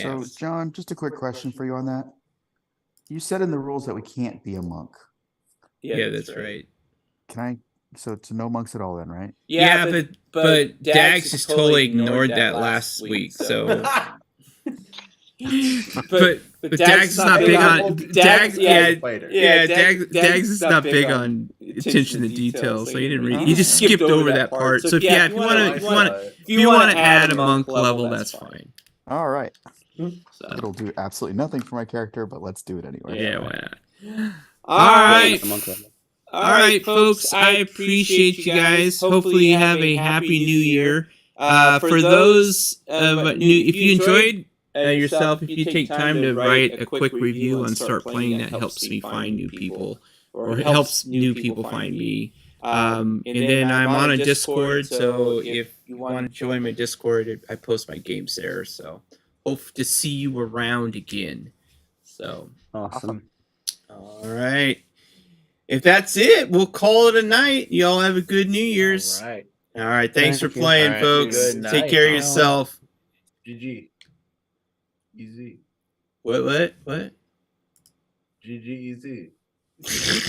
S5: So,
S2: Yes.
S5: John, just a quick question for you on that. You said in the rules that we can't be a monk.
S2: Yeah, that's right.
S5: Can I? So it's no monks at all, then, right?
S2: Yeah, but Dags just totally ignored that last week. So, but Dags is not big on Dags. Yeah, Dags is not big on attention to detail. So he didn't read. He just skipped over that part. So if you want to add a monk level, that's fine.
S5: All right.
S2: So,
S5: It'll do absolutely nothing for my character, but let's do it anyway.
S2: yeah, why not? All right. All right, folks. I appreciate you guys. Hopefully, you have a happy New Year. For those new, if you enjoyed yourself, if you take time to write a quick review on Start Playing, that helps me find new people, or it helps new people find me. And then I'm on a Discord, so if you want to join my Discord, I post my games there. So hope to see you around again. So
S9: Awesome.
S2: all right. If that's it, we'll call it a night. Y'all have a good New Year's.
S3: All right.
S2: All right. Thanks for
S9: Thank you.
S2: playing,
S1: All right.
S2: folks.
S3: Good
S2: Take
S3: night.
S2: care of yourself.
S6: GG. Easy.
S2: What?
S6: GG easy.